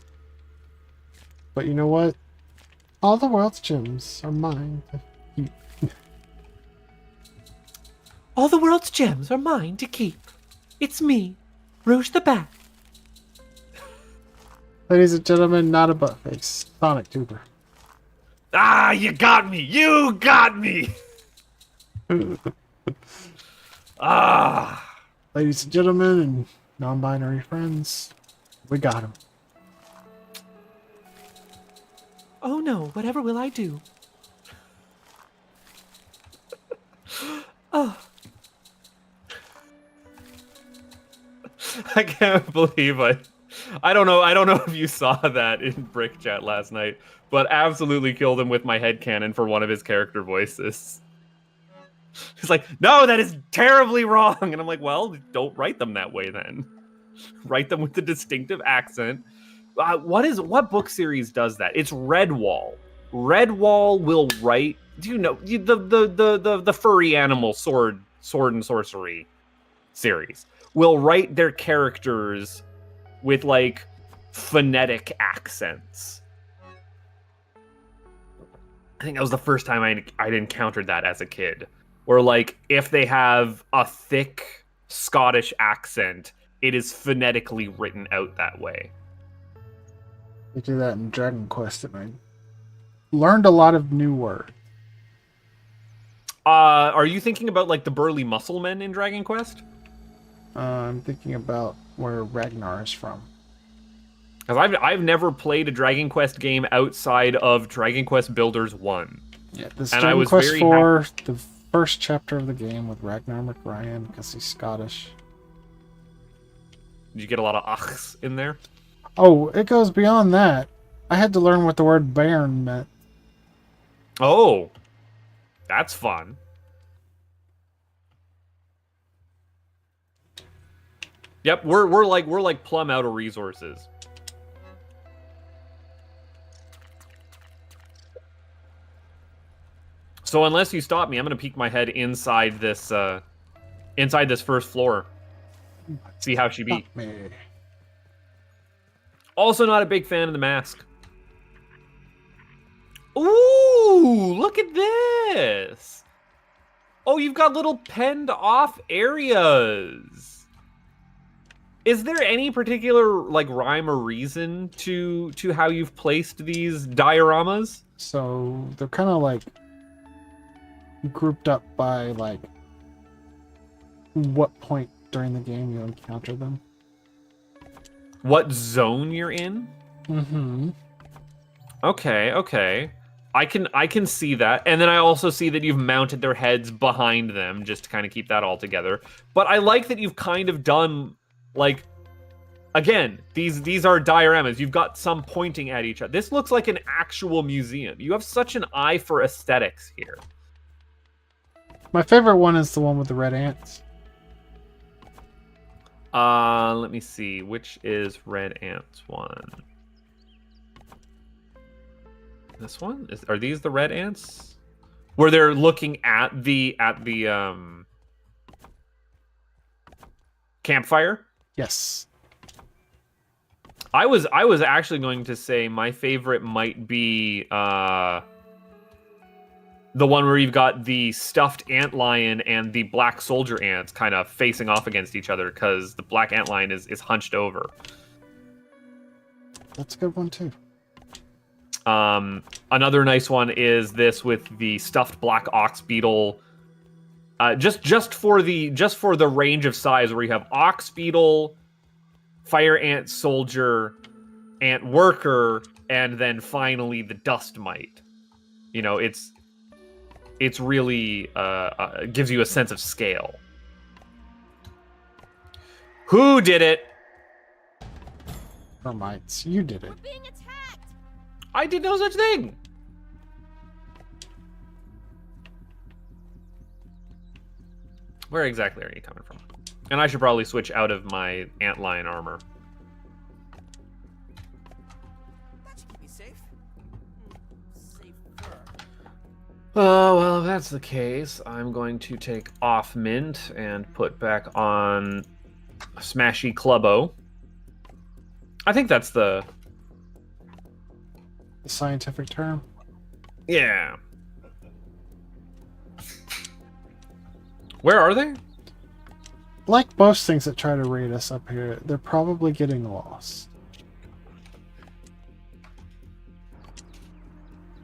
But you know what? All the world's gems are mine. All the world's gems are mine to keep. It's me, Rouge the Bat. Ladies and gentlemen, not a Buttface. Sonic Tuber. Ah, you got me! You got me! Ah. Ladies and gentlemen and non-binary friends, we got him. Oh no, whatever will I do? Oh. I can't believe I don't know if you saw that in Brick Chat last night, but absolutely killed him with my headcanon for one of his character voices. He's like, no, that is terribly wrong. And I'm like, well, don't write them that way then. Write them with the distinctive accent. What book series does that? It's Redwall. Redwall will write. Do you know the furry animal sword and sorcery series will write their characters with like phonetic accents. I think that was the first time I'd encountered that as a kid. Where like if they have a thick Scottish accent, it is phonetically written out that way. They do that in Dragon Quest, and I learned a lot of new words. Are you thinking about like the burly muscle men in Dragon Quest? I'm thinking about where Ragnar is from. Because I've never played a Dragon Quest game outside of Dragon Quest Builders 1. Yeah, this and Dragon Quest 4, the first chapter of the game with Ragnar McRyan, because he's Scottish. Did you get a lot of achs in there? Oh, it goes beyond that. I had to learn what the word bairn meant. Oh, that's fun. Yep, we're like plumb out of resources. So unless you stop me, I'm gonna peek my head inside this first floor. See how she be. Also not a big fan of the mask. Ooh, look at this. Oh, you've got little penned off areas. Is there any particular like rhyme or reason to how you've placed these dioramas? So they're kind of like grouped up by like what point during the game you encounter them. What zone you're in? Mm-hmm. Okay. I can see that. And then I also see that you've mounted their heads behind them just to kind of keep that all together. But I like that you've kind of done, like, again, these are dioramas. You've got some pointing at each other. This looks like an actual museum. You have such an eye for aesthetics here. My favorite one is the one with the red ants. Let me see. Which is Red Ants one? This one? Are these the red ants? Where they're looking at the campfire? Yes. I was actually going to say my favorite might be the one where you've got the stuffed antlion and the black soldier ants kind of facing off against each other because the black antlion is hunched over. That's a good one too. Another nice one is this with the stuffed black ox beetle. Just for the range of size where you have ox beetle, fire ant soldier, ant worker, and then finally the dust mite. You know, it's really gives you a sense of scale. Who did it? Termites, you did it. We're being attacked. I did no such thing. Where exactly are you coming from? And I should probably switch out of my antlion armor. That should keep me safe. Safer. Oh, well, if that's the case, I'm going to take off mint and put back on Smashy Clubbo. I think that's the scientific term. Yeah. Where are they? Like most things that try to raid us up here, they're probably getting lost.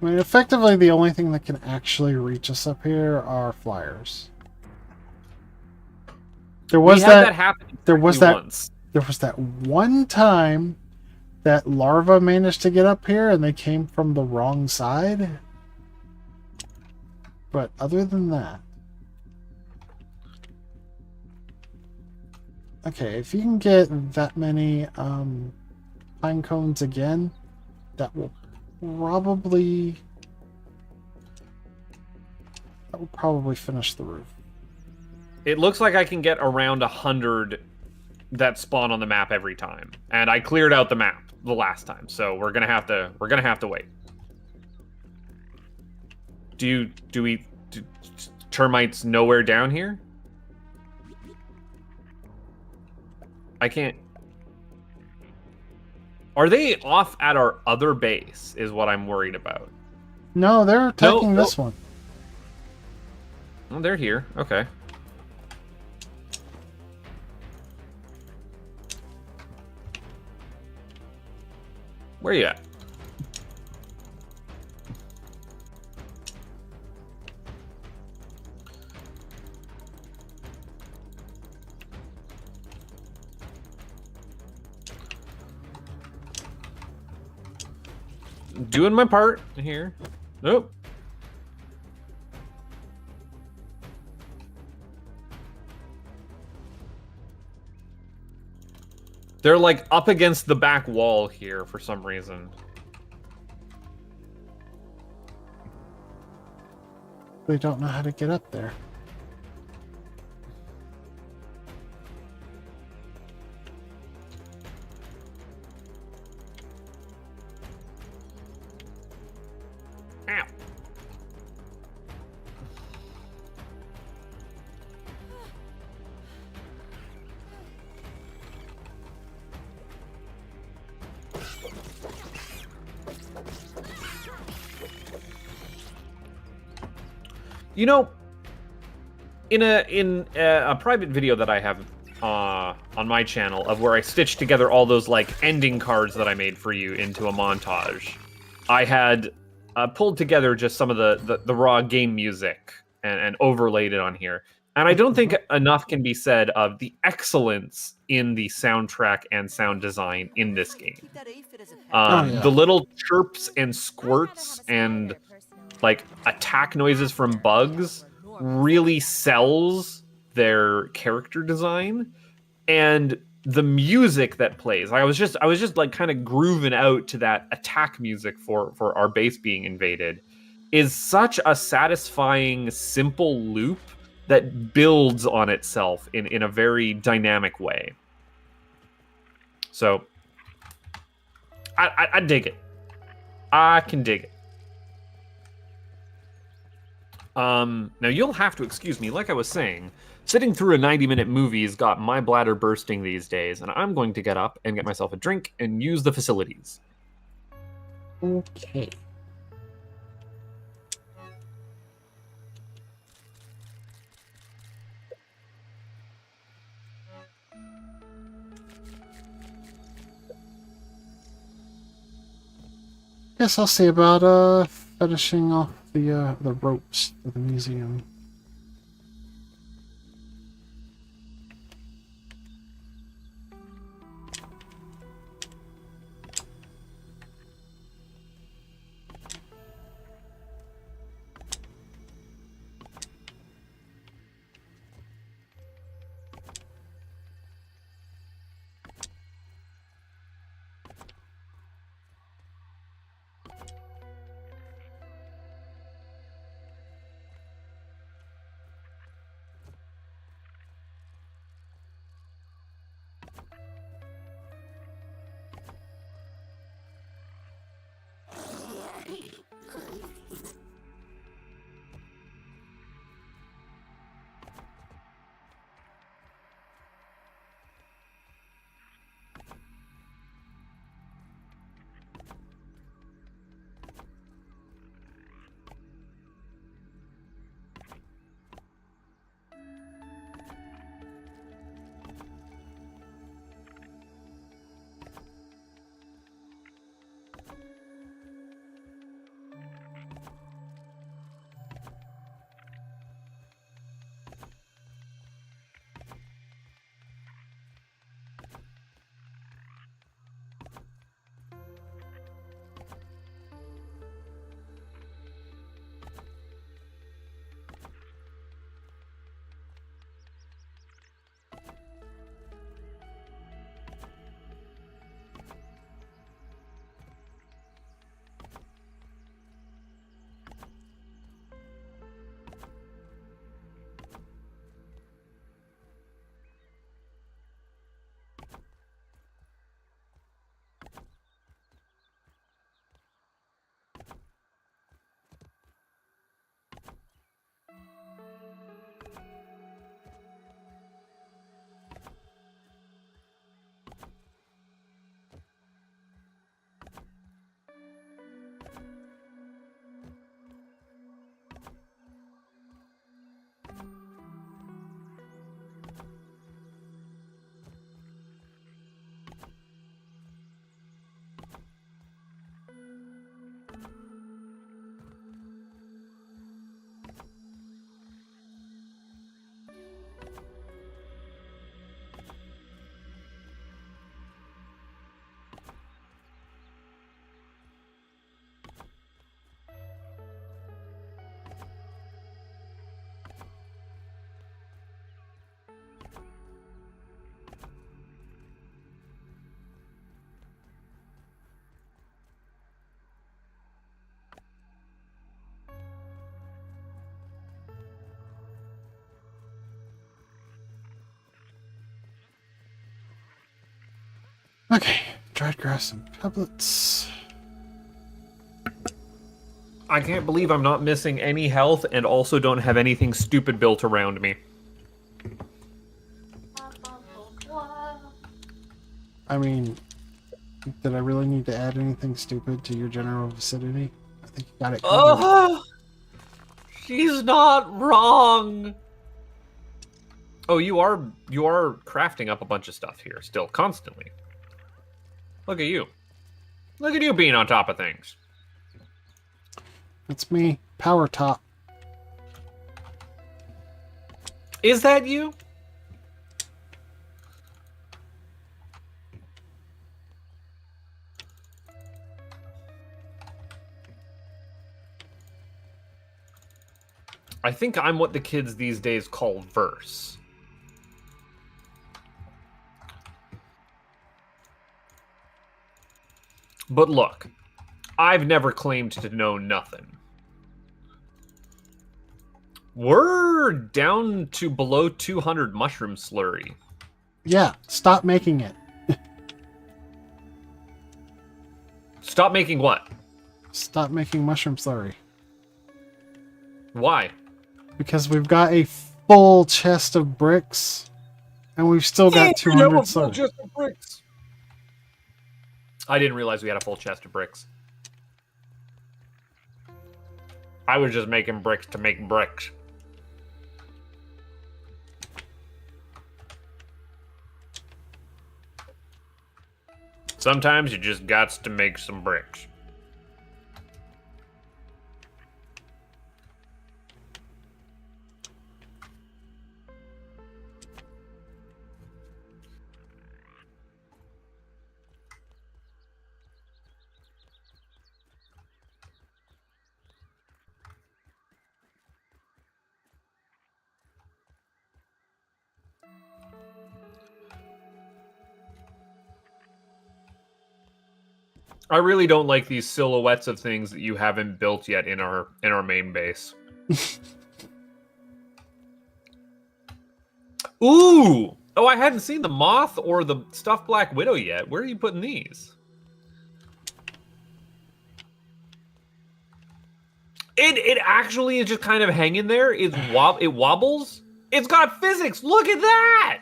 I mean, effectively, the only thing that can actually reach us up here are flyers. There was that happen. There was that. Once. There was that one time that larva managed to get up here, and they came from the wrong side. But other than that, okay, if you can get that many pine cones again, that will probably finish the roof. It looks like I can get around 100 that spawn on the map every time, and I cleared out the map the last time, so we're gonna have to wait. Do termites nowhere down here? I can't. Are they off at our other base? Is what I'm worried about. No, they're attacking this one. Oh, they're here. Okay. Where you at? Doing my part here. Nope. They're like up against the back wall here for some reason. They don't know how to get up there. Ow. You know, in a private video that I have on my channel of where I stitched together all those like ending cards that I made for you into a montage, I had pulled together just some of the raw game music and overlaid it on here. And I don't think enough can be said of the excellence in the soundtrack and sound design in this game. Keep that aphid as a pet. Yeah. The little chirps and squirts and like attack noises from bugs really sells their character design, and the music that plays. I was just like kind of grooving out to that attack music for our base being invaded is such a satisfying simple loop that builds on itself in a very dynamic way. So I dig it. I can dig it. Now you'll have to excuse me. Like I was saying, sitting through a 90-minute movie has got my bladder bursting these days, and I'm going to get up and get myself a drink and use the facilities. Okay. Guess I'll see about finishing off the ropes for the museum. Okay, dried grass and pebblets. I can't believe I'm not missing any health and also don't have anything stupid built around me. I mean, did I really need to add anything stupid to your general vicinity? I think you got it covered. Oh, she's not wrong. Oh, you are crafting up a bunch of stuff here still, constantly. Look at you. Look at you being on top of things. It's me, Power Top. Is that you? I think I'm what the kids these days call verse. But look, I've never claimed to know nothing. We're down to below 200 mushroom slurry. Yeah, stop making it. Stop making what? Stop making mushroom slurry. Why? Because we've got a full chest of bricks, and we've still got 200 slurry. Of bricks. I didn't realize we had a full chest of bricks. I was just making bricks to make bricks. Sometimes you just got to make some bricks. I really don't like these silhouettes of things that you haven't built yet in our main base. Ooh! Oh, I hadn't seen the moth or the stuffed black widow yet. Where are you putting these? It actually is just kind of hanging there. It wobbles. It's got physics. Look at that!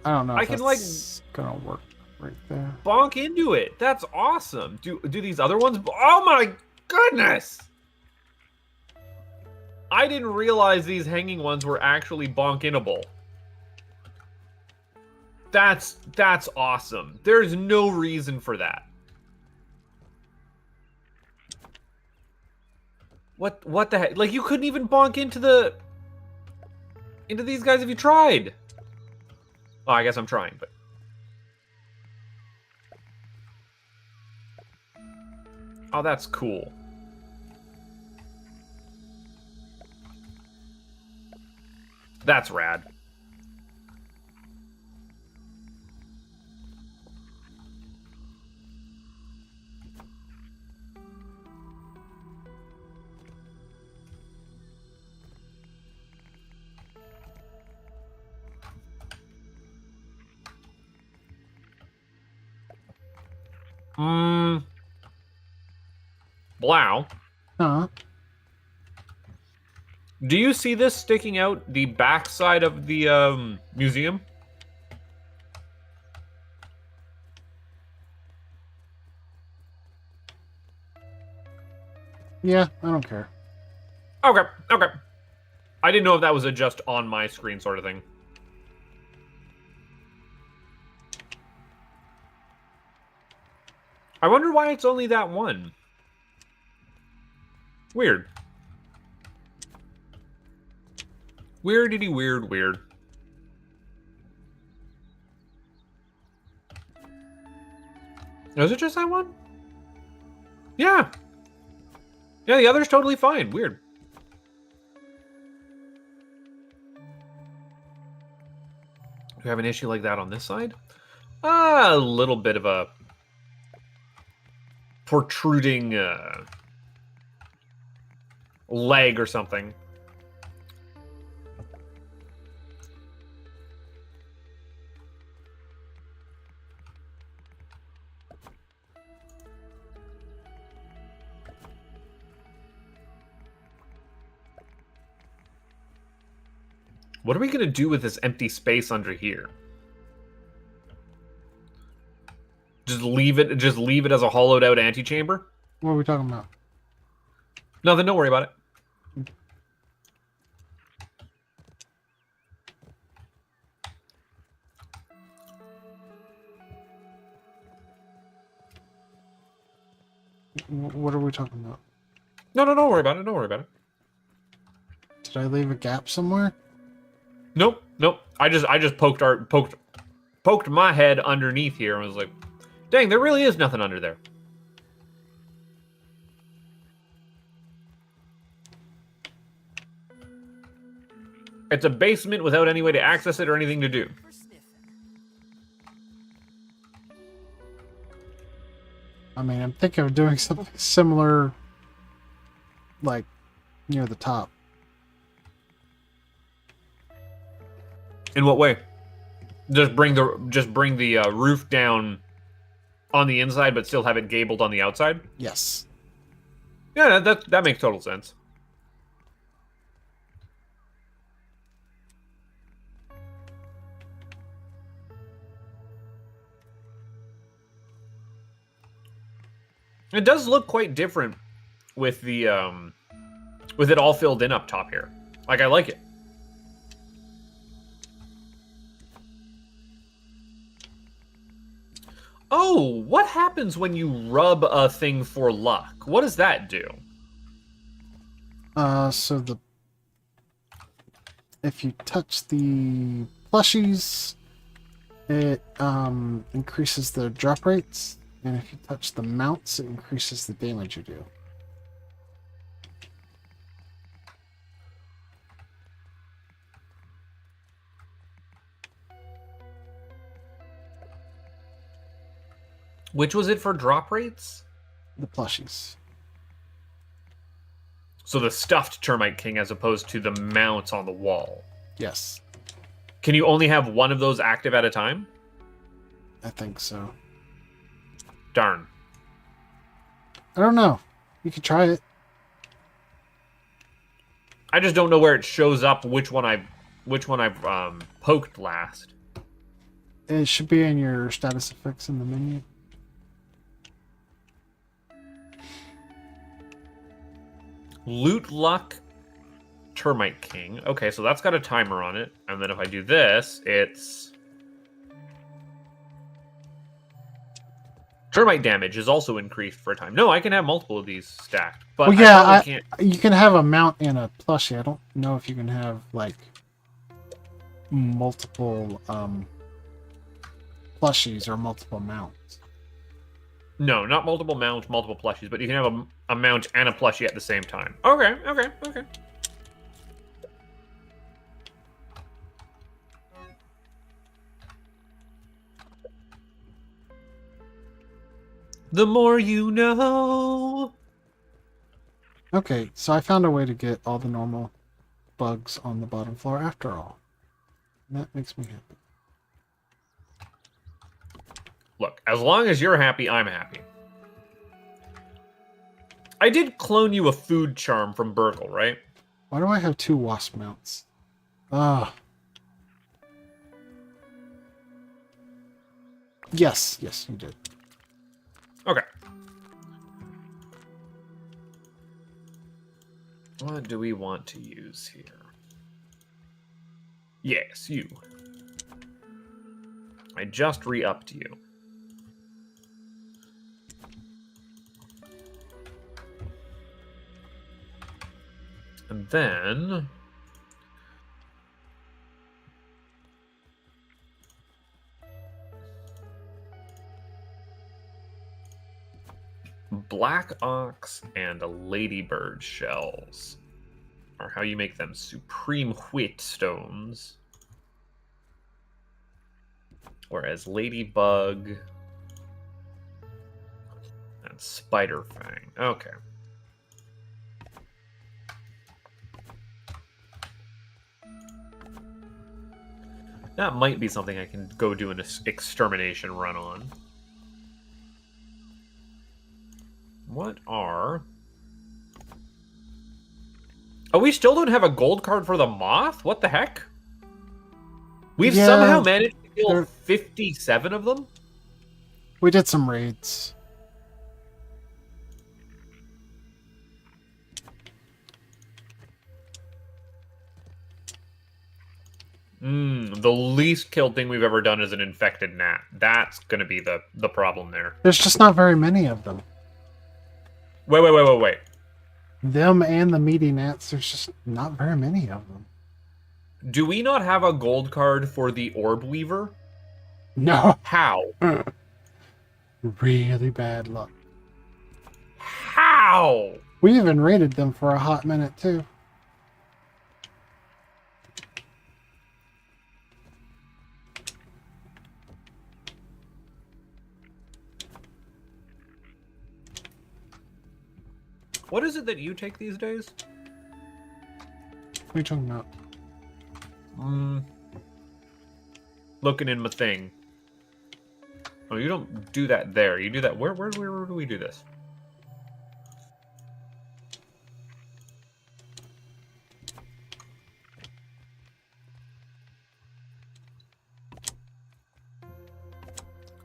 I don't know if I can, that's gonna work right there. Bonk into it. That's awesome. Do these other ones? Oh my goodness! I didn't realize these hanging ones were actually bonk-inable. That's awesome. There's no reason for that. What the heck? Like, you couldn't even bonk into these guys if you tried. Oh, I guess I'm trying, but oh, that's cool. That's rad. Blau. Huh? Do you see this sticking out the backside of the museum? Yeah, I don't care. Okay. I didn't know if that was a just on my screen sort of thing. I wonder why it's only that one. Weird. Weirdity weird. Is it just that one? Yeah. Yeah, the other's totally fine. Weird. Do we have an issue like that on this side? A little bit of a protruding leg or something. What are we going to do with this empty space under here? Just leave it as a hollowed out antechamber? What are we talking about? Nothing, don't worry about it. What are we talking about? No, don't worry about it. Don't worry about it. Did I leave a gap somewhere? Nope. I just poked my head underneath here and was like, dang, there really is nothing under there. It's a basement without any way to access it or anything to do. For sniffing. I mean, I'm thinking of doing something similar, like near the top. In what way? Just bring the roof down on the inside, but still have it gabled on the outside. Yes. Yeah, that makes total sense. It does look quite different with the with it all filled in up top here. Like, I like it. Oh, what happens when you rub a thing for luck? What does that do? So if you touch the plushies, it increases the drop rates, and if you touch the mounts, it increases the damage you do. Which was it for drop rates? The plushies. So the stuffed Termite King as opposed to the mounts on the wall. Yes, Can you only have one of those active at a time? I think so. Darn. I don't know. You could try it. I just don't know where it shows up which one I've poked last. It should be in your status effects in the menu. Loot Luck Termite King. Okay, so that's got a timer on it. And then if I do this, it's... Termite damage is also increased for a time. No, I can have multiple of these stacked. But Well, yeah, I can't... you can have a mount and a plushie. I don't know if you can have, like, multiple plushies or multiple mounts. No, not multiple mounts, multiple plushies, but you can have a mount and a plushie at the same time. Okay. The more you know. Okay, so I found a way to get all the normal bugs on the bottom floor after all. And that makes me happy. Look, as long as you're happy, I'm happy. I did clone you a food charm from Burgle, right? Why do I have 2 wasp mounts? Ah. Yes, you did. Okay. What do we want to use here? Yes, you. I just re-upped you. And then... Black Ox and Ladybird shells are how you make them supreme wheat stones. Whereas Ladybug and Spider Fang. Okay. That might be something I can go do an extermination run on. What are... Oh, we still don't have a gold card for the moth? What the heck? We've somehow managed to kill 57 of them? We did some raids. The least killed thing we've ever done is an infected gnat. That's going to be the problem there. There's just not very many of them. Wait. Them and the meaty gnats, there's just not very many of them. Do we not have a gold card for the Orb Weaver? No. How? Really bad luck. How? We even raided them for a hot minute, too. What is it that you take these days? What are you talking about? Looking in my thing. Oh, you don't do that there. You do that. Where do we do this?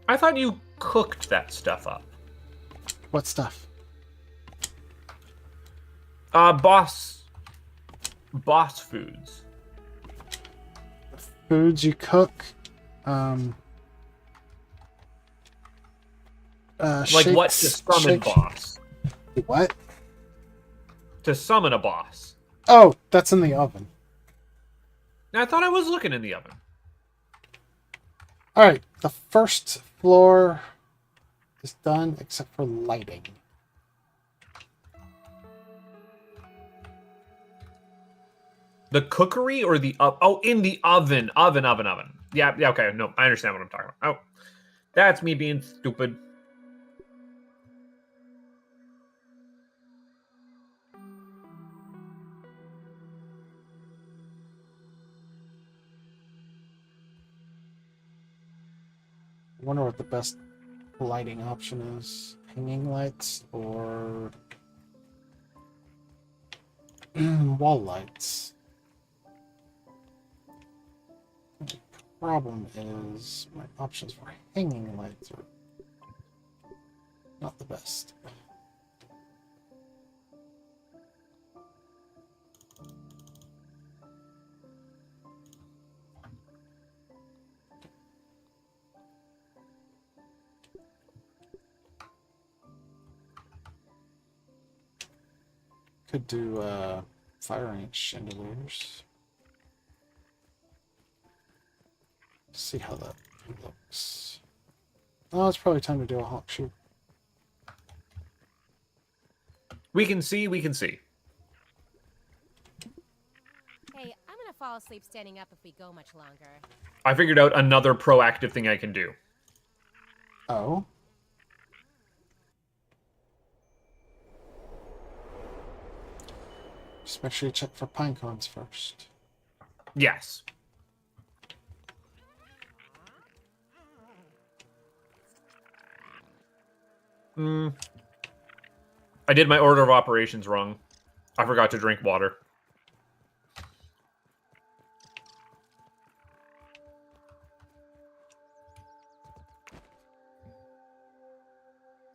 I thought you cooked that stuff up. What stuff? Boss foods. Foods you cook. Like what to summon boss? What? To summon a boss. Oh, that's in the oven. I thought I was looking in the oven. Alright, the first floor is done except for lighting. The cookery or the oh, in the oven. Oven. Yeah, okay. No, I understand what I'm talking about. Oh, that's me being stupid. I wonder what the best lighting option is. Hanging lights or wall lights. The problem is my options for hanging lights are not the best. Could do fire ant chandeliers. See how that looks. Oh, it's probably time to do a hawk shoot. We can see. Hey, I'm gonna fall asleep standing up if we go much longer. I figured out another proactive thing I can do. Oh. Just make sure you check for pine cones first. Yes. I did my order of operations wrong. I forgot to drink water.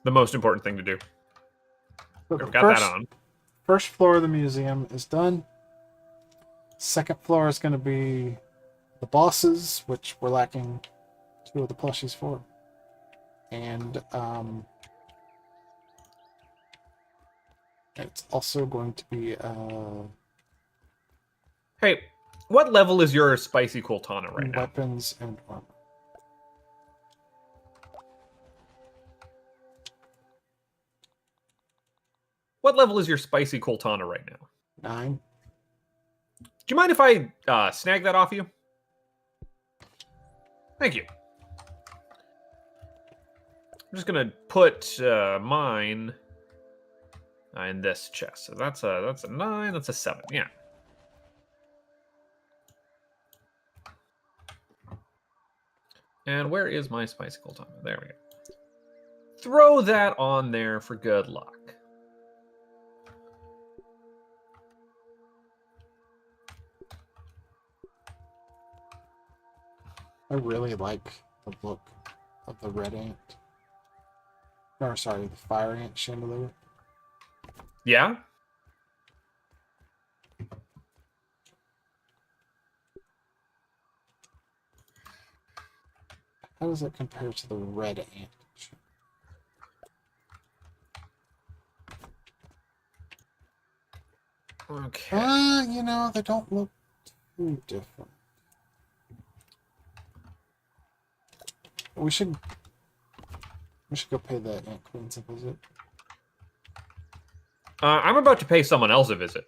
The most important thing to do. So Got the that on. First floor of the museum is done. Second floor is going to be the bosses, which we're lacking 2 of the plushies for. And it's also going to be Hey, what level is your spicy Coltana right now? weapons and armor. What level is your spicy Coltana right now? 9. Do you mind if I snag that off you? Thank you. I'm just gonna put mine in this chest. So that's a 9. That's a 7. Yeah. And where is my spicy Coltana? There we go. Throw that on there for good luck. I really like the look of the red ant. Or sorry, the fire ant chandelier. Yeah? How does it compare to the red ant? Okay. You know, they don't look too different. We should go pay the Ant Queens a visit. I'm about to pay someone else a visit.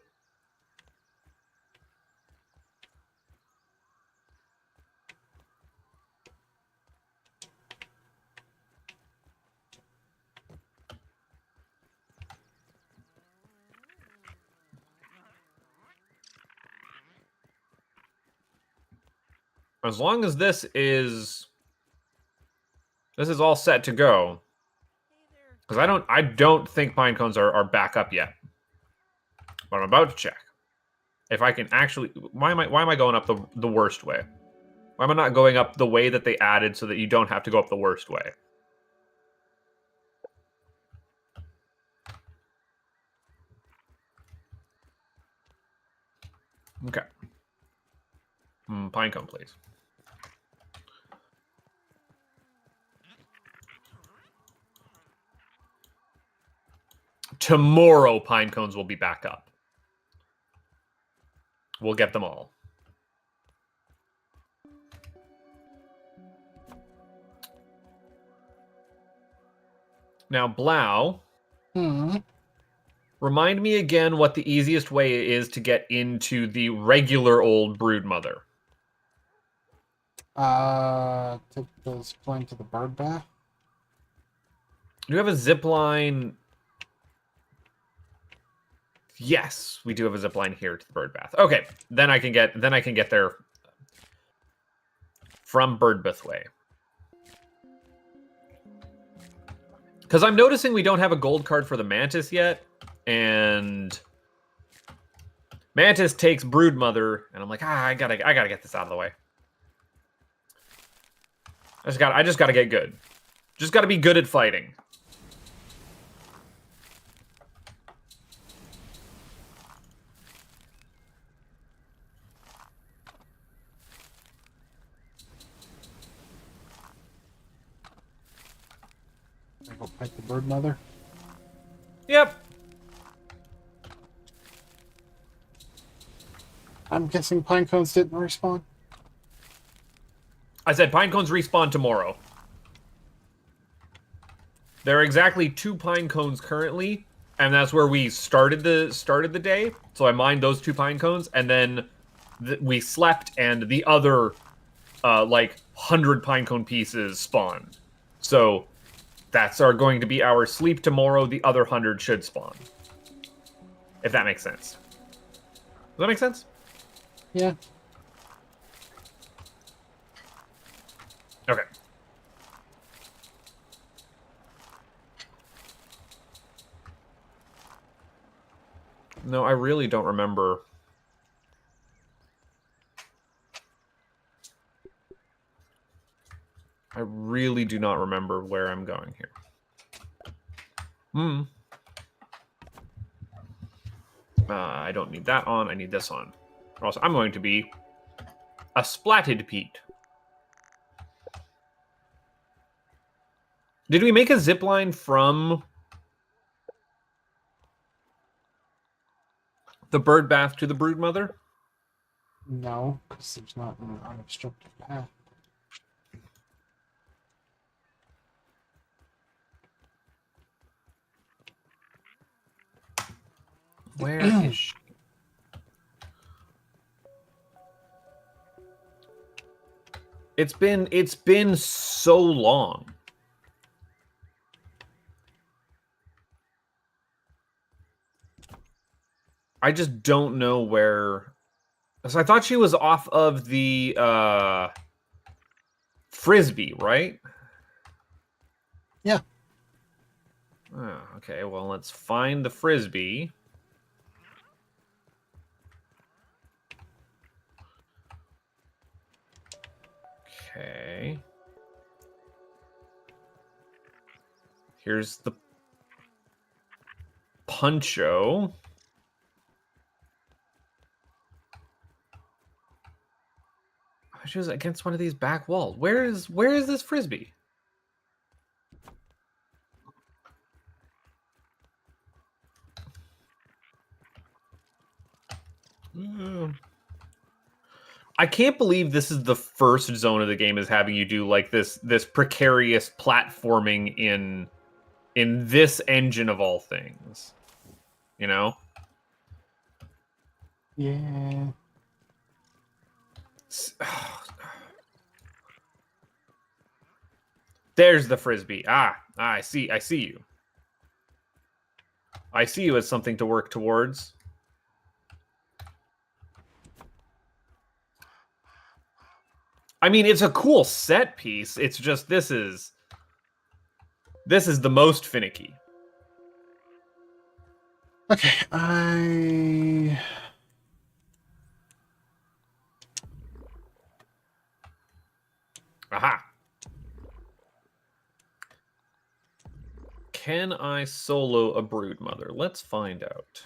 As long as this is all set to go. Because I don't think pine cones are back up yet. But I'm about to check. If I can actually why am I going up the worst way? Why am I not going up the way that they added so that you don't have to go up the worst way? Okay. Pine cone, please. Tomorrow, pine cones will be back up. We'll get them all. Now, Blau, remind me again what the easiest way is to get into the regular old Broodmother. Take the plane to the bird bath. Do you have a zip line? Yes, we do have a zip line here to the bird bath. Okay, then I can get there from Birdbath Way. Because I'm noticing we don't have a gold card for the Mantis yet, and Mantis takes Broodmother, and I'm like, I gotta get this out of the way. I just gotta get good. Just gotta be good at fighting. Go fight the bird mother. Yep. I'm guessing pine cones didn't respawn. I said pine cones respawn tomorrow. There are exactly 2 pine cones currently, and that's where we started the day. So I mined those 2 pine cones, and then we slept, and the other like 100 pine cone pieces spawned. So that's going to be our sleep tomorrow. The other 100 should spawn. If that makes sense. Does that make sense? Yeah. Okay. No, I really don't remember. I really do not remember where I'm going here. I don't need that on. I need this on. Or else I'm going to be a splatted Pete. Did we make a zip line from the bird bath to the Broodmother? No, because there's not an unobstructed path. Where is she? It's been so long. I just don't know where. So I thought she was off of the Frisbee, right? Yeah. Oh, okay, well, let's find the Frisbee. Okay. Here's the Puncho. She was against one of these back walls. Where is this Frisbee? I can't believe this is the first zone of the game is having you do like this precarious platforming in this engine of all things. You know? Yeah. There's the frisbee. I see you. I see you as something to work towards. I mean, it's a cool set piece. It's just this is the most finicky. Okay, Aha. Can I solo a broodmother? Let's find out.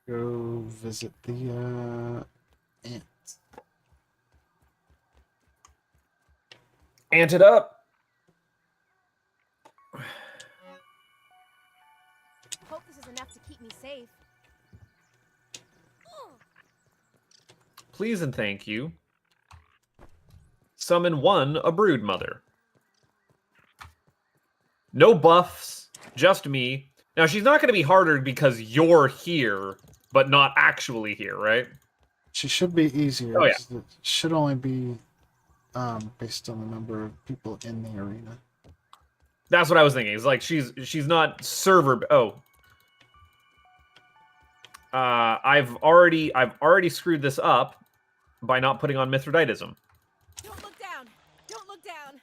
go visit the ants. Ant it up. Hope this is enough to keep me safe. Please and thank you. Summon one, a broodmother. No buffs, just me. Now, she's not going to be harder because you're here, but not actually here, right? She should be easier. Oh, yeah. It should only be based on the number of people in the arena. That's what I was thinking. It's like she's not server. Oh, I've already screwed this up by not putting on Mithridatism. Don't look down. Don't look down.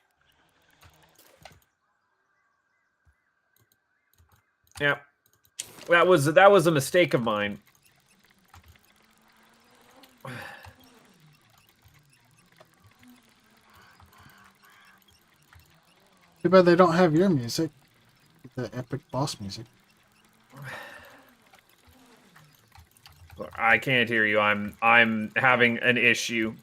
Yeah, that was a mistake of mine. Too bad they don't have your music, the epic boss music. I can't hear you. I'm having an issue.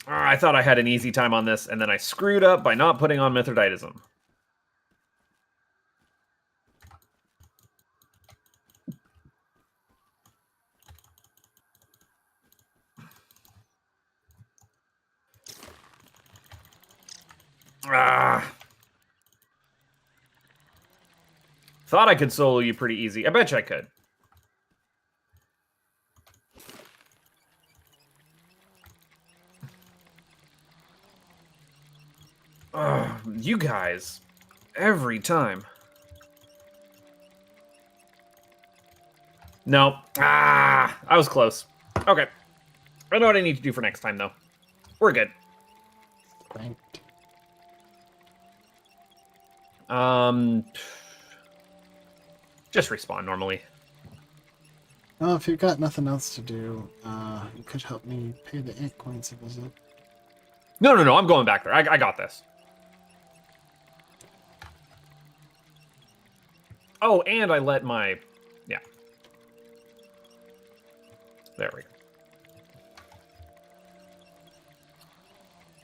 I thought I had an easy time on this, and then I screwed up by not putting on Mithridatism. Thought I could solo you pretty easy. I bet you I could. You guys. Every time. No. I was close. Okay. I know what I need to do for next time, though. We're good. Ranked. Just respawn normally. Well, if you've got nothing else to do, you could help me pay the ant coins a visit. No, I'm going back there. I got this. Oh, and I let my... Yeah. There we go.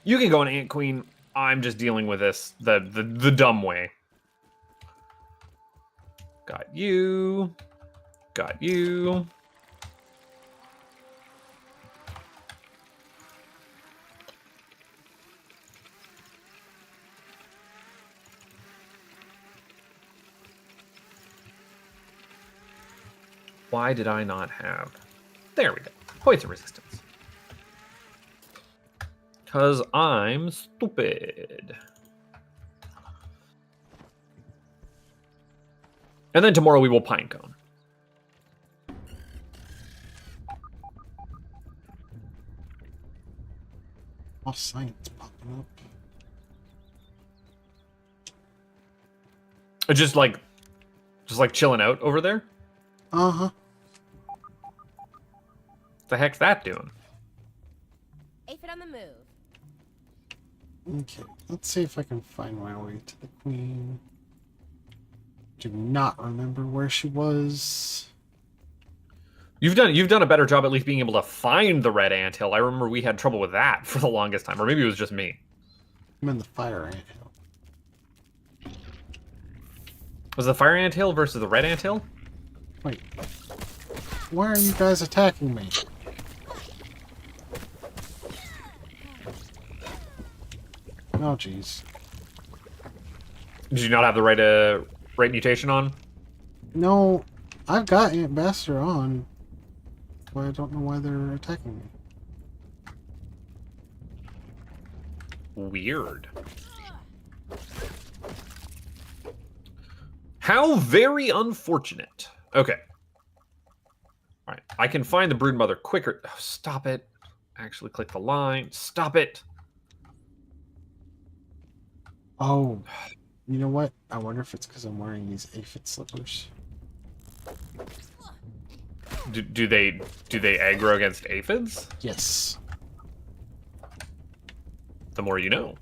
You can go an Ant Queen. I'm just dealing with this the dumb way. Got you. Got you. Why did I not have... There we go. Poison resistance. Because I'm stupid. And then tomorrow we will pinecone. All science popping up. Just like chilling out over there? Uh-huh. The heck's that doing? Aphid on the move. Okay, let's see if I can find my way to the queen. Do not remember where she was. You've done a better job at least being able to find the red anthill. I remember we had trouble with that for the longest time, or maybe it was just me. I'm in the fire anthill. Oh, okay. Well, then I don't need to do for next time then. We're good. Okay, let's see if I can find my way to the queen. Do not remember where she was. You've done a better job at least being able to find the red anthill. I remember we had trouble with that for the longest time, or maybe it was just me. I'm in the fire anthill. Was the fire anthill versus the red anthill? Wait. Why are you guys attacking me? Oh, jeez. Did you not have the right mutation on? No, I've got Ambassador on. But I don't know why they're attacking me. Weird. How very unfortunate. Okay. Alright, I can find the broodmother quicker. Oh, stop it. Actually click the line. Stop it. Oh, you know what? I wonder if it's because I'm wearing these aphid slippers. Do they aggro against aphids? Yes. The more you know.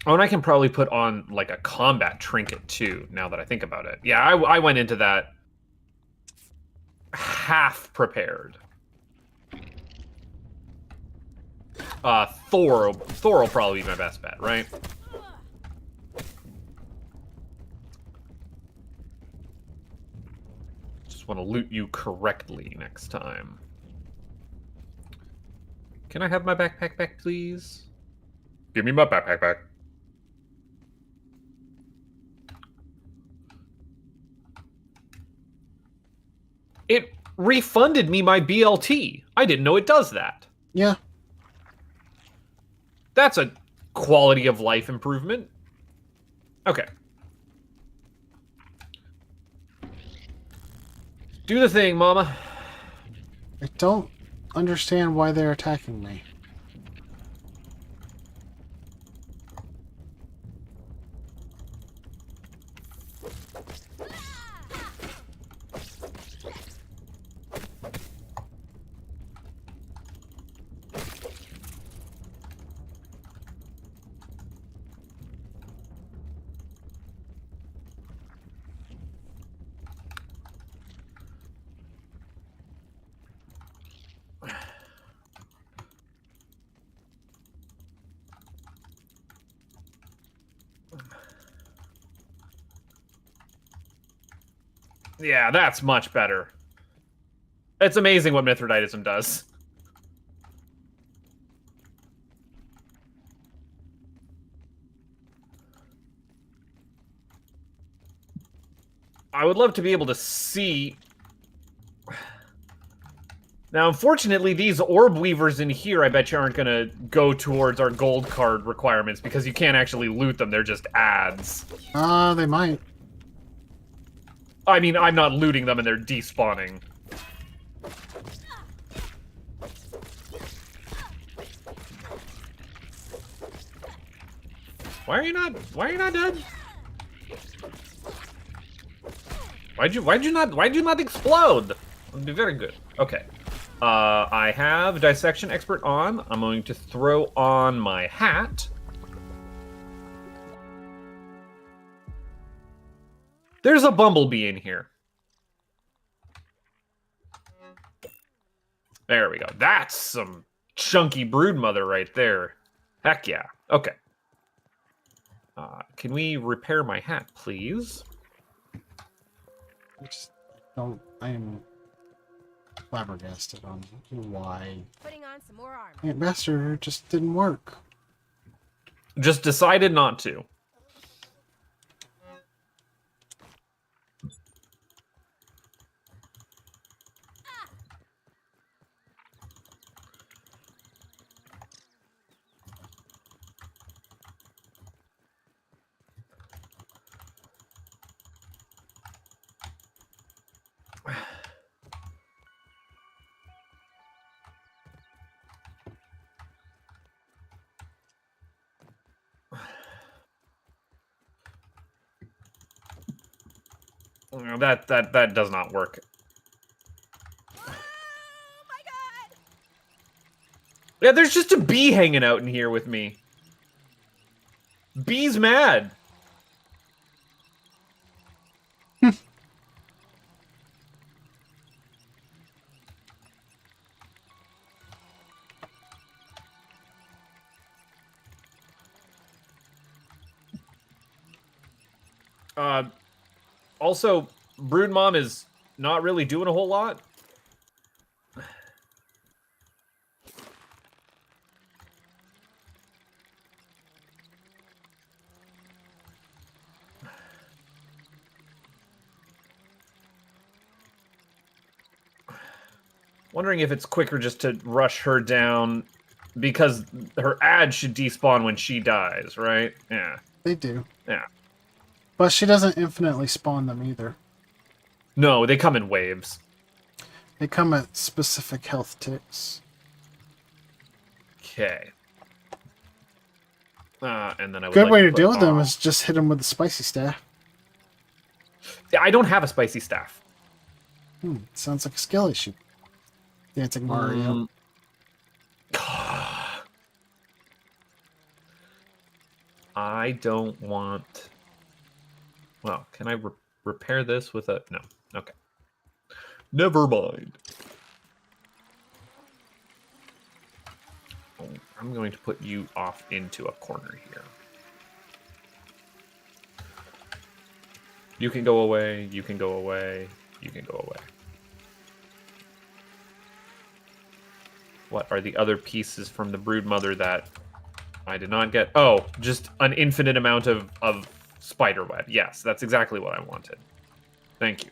Oh, and I can probably put on, like, a combat trinket, too, now that I think about it. Yeah, I went into that half prepared. Thor will probably be my best bet, right? Just want to loot you correctly next time. Can I have my backpack back, please? Give me my backpack back. It refunded me my BLT. I didn't know it does that. Yeah. That's a quality of life improvement. Okay. Do the thing, mama. I don't understand why they're attacking me. Yeah, that's much better. It's amazing what Mithridatism does. I would love to be able to see... Now, unfortunately, these orb weavers in here, I bet you aren't going to go towards our gold card requirements because you can't actually loot them. They're just ads. They might. I mean, I'm not looting them and they're despawning. Why are you not dead? Why'd you not explode? That'd be very good. Okay. I have Dissection Expert on. I'm going to throw on my hat. There's a bumblebee in here. There we go. That's some chunky broodmother right there. Heck yeah. Okay. Can we repair my hat, please? I just don't. I am flabbergasted on why Putting on some more armor. Ambassador just didn't work. Just decided not to. That does not work. Oh my god! Yeah, there's just a bee hanging out in here with me. Bee's mad. Also, Brood Mom is not really doing a whole lot. Wondering if it's quicker just to rush her down, because her ad should despawn when she dies, right? Yeah. They do. Yeah. But she doesn't infinitely spawn them either. No, they come in waves. They come at specific health ticks. Okay. And then I would Good like way to put deal with them on- is just hit them with the spicy staff. Yeah, I don't have a spicy staff. Sounds like a skill issue. Dancing Mario. I don't want... Well, can I repair this with a... No. Okay. Never mind. Oh, I'm going to put you off into a corner here. You can go away. You can go away. You can go away. What are the other pieces from the Broodmother that I did not get? Oh, just an infinite amount of spider web. Yes, that's exactly what I wanted. Thank you.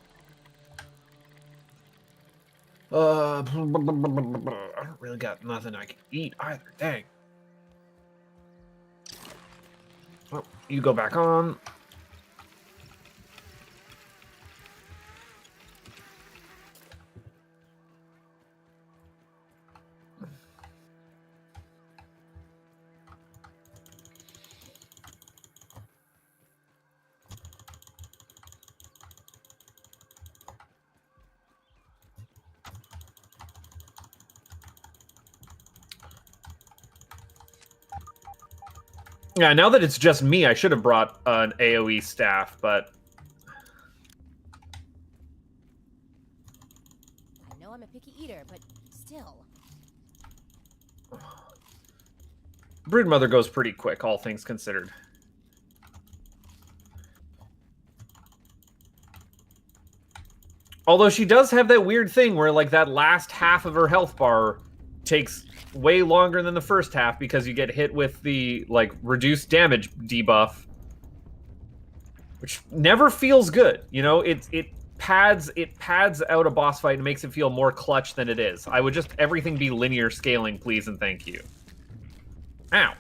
I don't really got nothing I can eat either. Dang. Well, you go back on. Yeah, now that it's just me, I should have brought an AoE staff, but... I know I'm a picky eater, but still. Broodmother goes pretty quick, all things considered. Although she does have that weird thing where, like, that last half of her health bar takes way longer than the first half because you get hit with the, like, reduced damage debuff, which never feels good. You know, it pads out a boss fight and makes it feel more clutch than it is. I would just everything be linear scaling, please and thank you. Ow.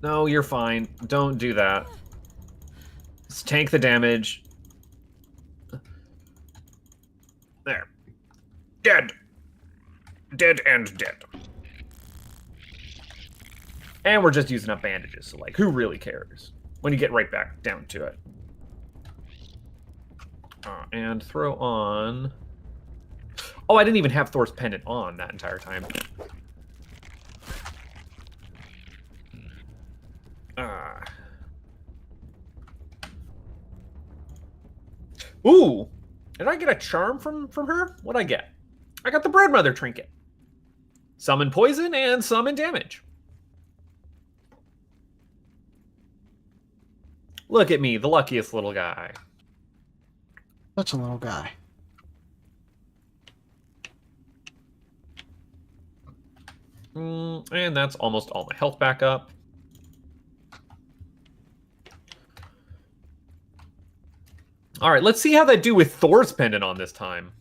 No, you're fine. Don't do that. Just tank the damage. There. Dead. Dead and dead. And we're just using up bandages, so, like, who really cares? When you get right back down to it. And throw on... Oh, I didn't even have Thor's pendant on that entire time. Ooh! Did I get a charm from her? What'd I get? I got the Broodmother trinket. Summon poison and summon damage. Look at me, the luckiest little guy. Such a little guy. And that's almost all my health back up. All right, let's see how they do with Thor's pendant on this time.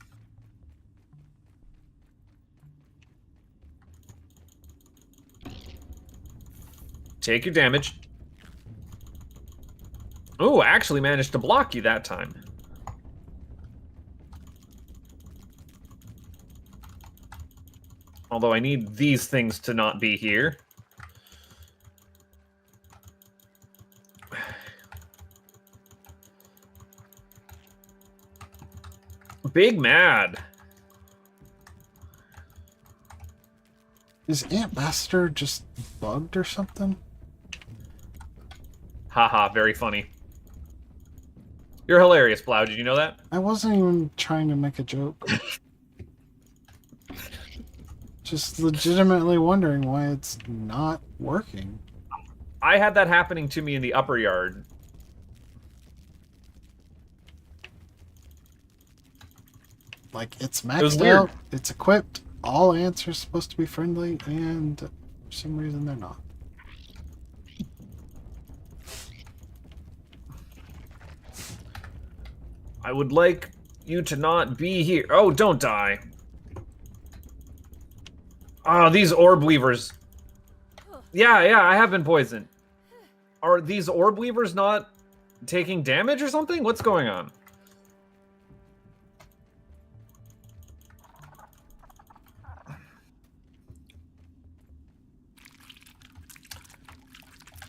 Take your damage. Oh, actually managed to block you that time. Although I need these things to not be here. Big mad. Is Ambassador just bugged or something? Haha, very funny. You're hilarious, Blau. Did you know that? I wasn't even trying to make a joke. Just legitimately wondering why it's not working. I had that happening to me in the upper yard. Like, it's was maxed weird. out, it's equipped, all ants are supposed to be friendly, and for some reason they're not. I would like you to not be here. Oh, don't die. Oh, these orb weavers. Yeah, I have been poisoned. Are these orb weavers not taking damage or something? What's going on?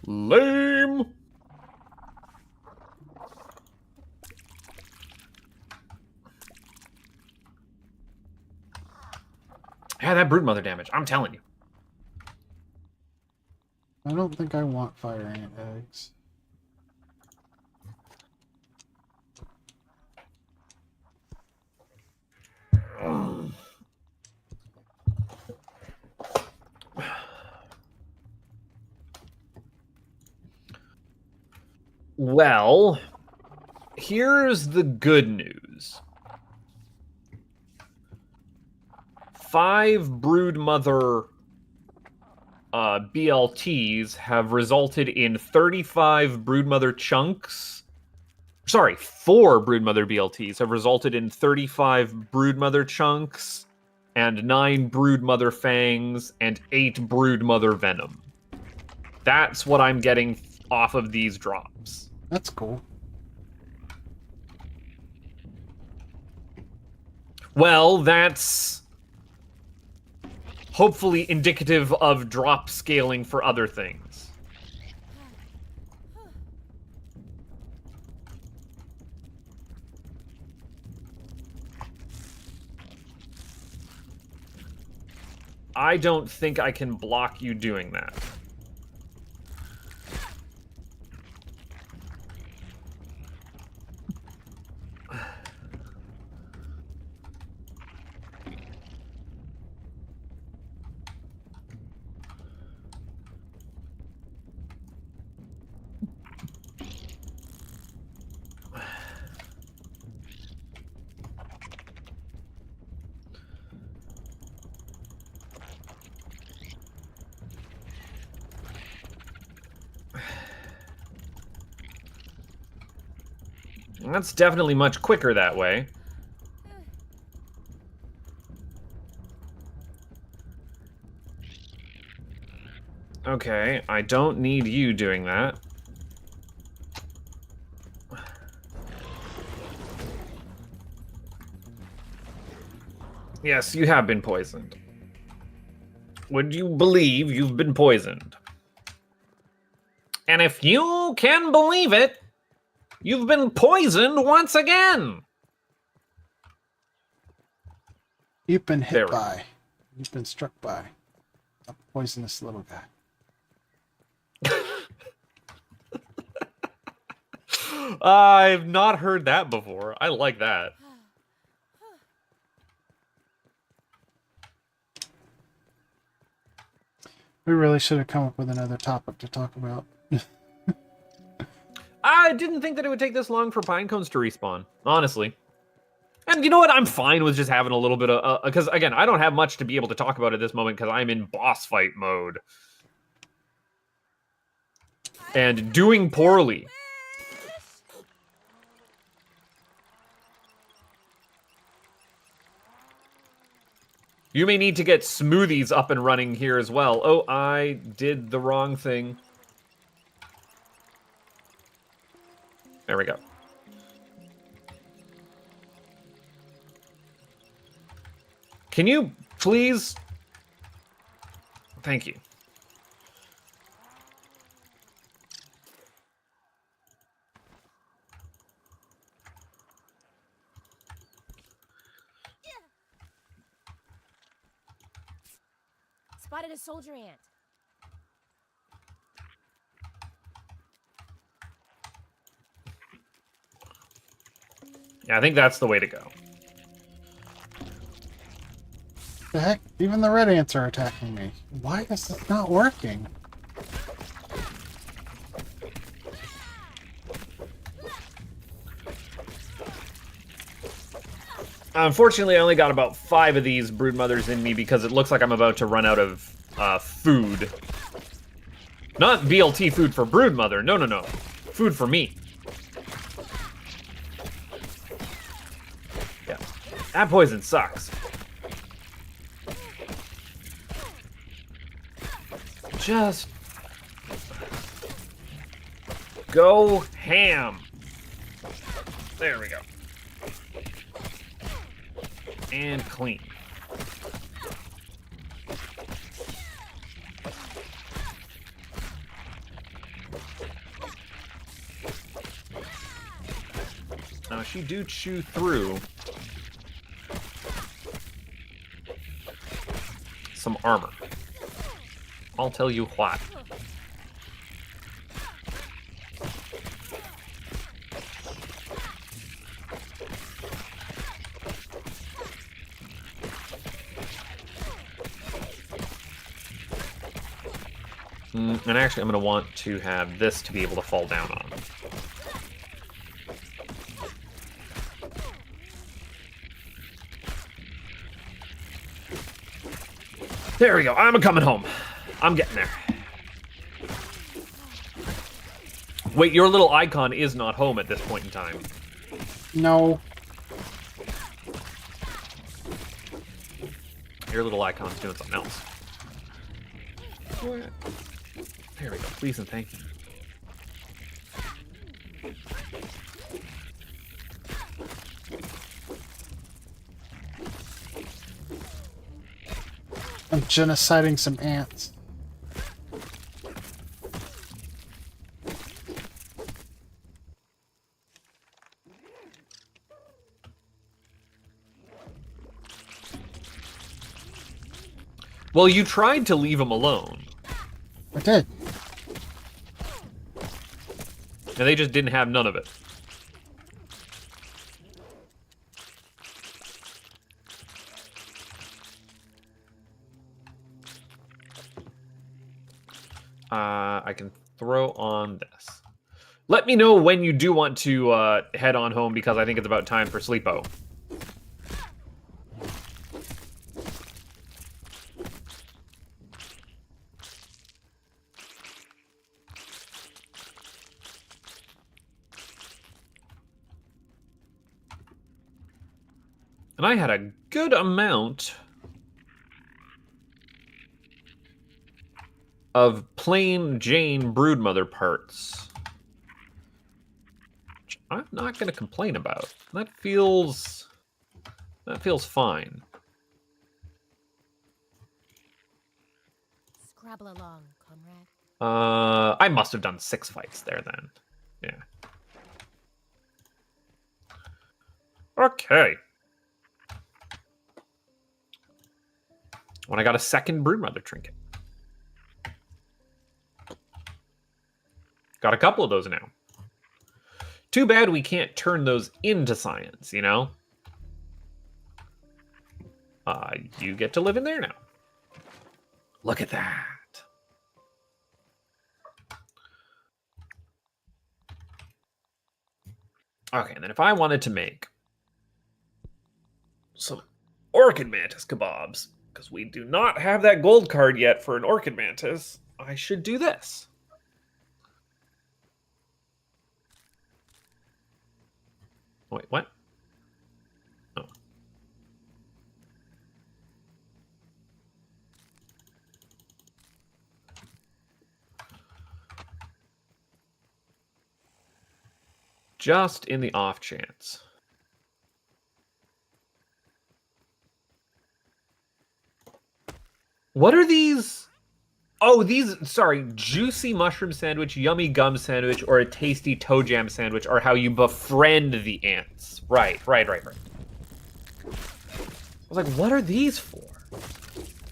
Lame. Yeah, that broodmother damage. I'm telling you. I don't think I want fire ant eggs. Well, here's the good news. 5 broodmother BLTs have resulted in 35 broodmother chunks. Sorry, 4 broodmother BLTs have resulted in 35 broodmother chunks and 9 broodmother fangs and 8 broodmother venom. That's what I'm getting off of these drops. That's cool. Well, that's hopefully indicative of drop scaling for other things. I don't think I can block you doing that. That's definitely much quicker that way. Okay, I don't need you doing that. Yes, you have been poisoned. Would you believe you've been poisoned? And if you can believe it, you've been poisoned once again! You've been hit by. You've been struck by a poisonous little guy. I've not heard that before. I like that. We really should have come up with another topic to talk about. I didn't think that it would take this long for pine cones to respawn, honestly. And you know what? I'm fine with just having a little bit of... because, again, I don't have much to be able to talk about at this moment because I'm in boss fight mode. And doing poorly. You may need to get smoothies up and running here as well. Oh, I did the wrong thing. There we go. Can you please? Thank you. Spotted a soldier ant. Yeah, I think that's the way to go. The heck? Even the red ants are attacking me. Why is this not working? Unfortunately, I only got about 5 of these broodmothers in me because it looks like I'm about to run out of food. Not BLT food for broodmother. No, no, no. Food for me. Yeah. That poison sucks. Just go ham. There we go. And clean. Now she do chew through some armor. I'll tell you why. And actually, I'm going to want to have this to be able to fall down on. There we go. I'm coming home. I'm getting there. Wait, your little icon is not home at this point in time. No. Your little icon's doing something else. What? There we go. Please and thank you. I'm genociding some ants. Well, you tried to leave them alone. I did. And they just didn't have none of it. I can throw on this. Let me know when you do want to head on home, because I think it's about time for sleepo. And I had a good amount of plain Jane broodmother parts, which I'm not going to complain about. That feels fine. Scrabble along, comrade. I must have done 6 fights there then. Yeah. Okay. When I got a second broodmother trinket. Got a couple of those now. Too bad we can't turn those into science, you know? You get to live in there now. Look at that. Okay, and then if I wanted to make some orchid mantis kebabs, because we do not have that gold card yet for an orchid mantis, I should do this. Wait, what? Oh. Just in the off chance. What are these? Oh, sorry, juicy mushroom sandwich, yummy gum sandwich, or a tasty toe jam sandwich are how you befriend the ants. Right. I was like, what are these for?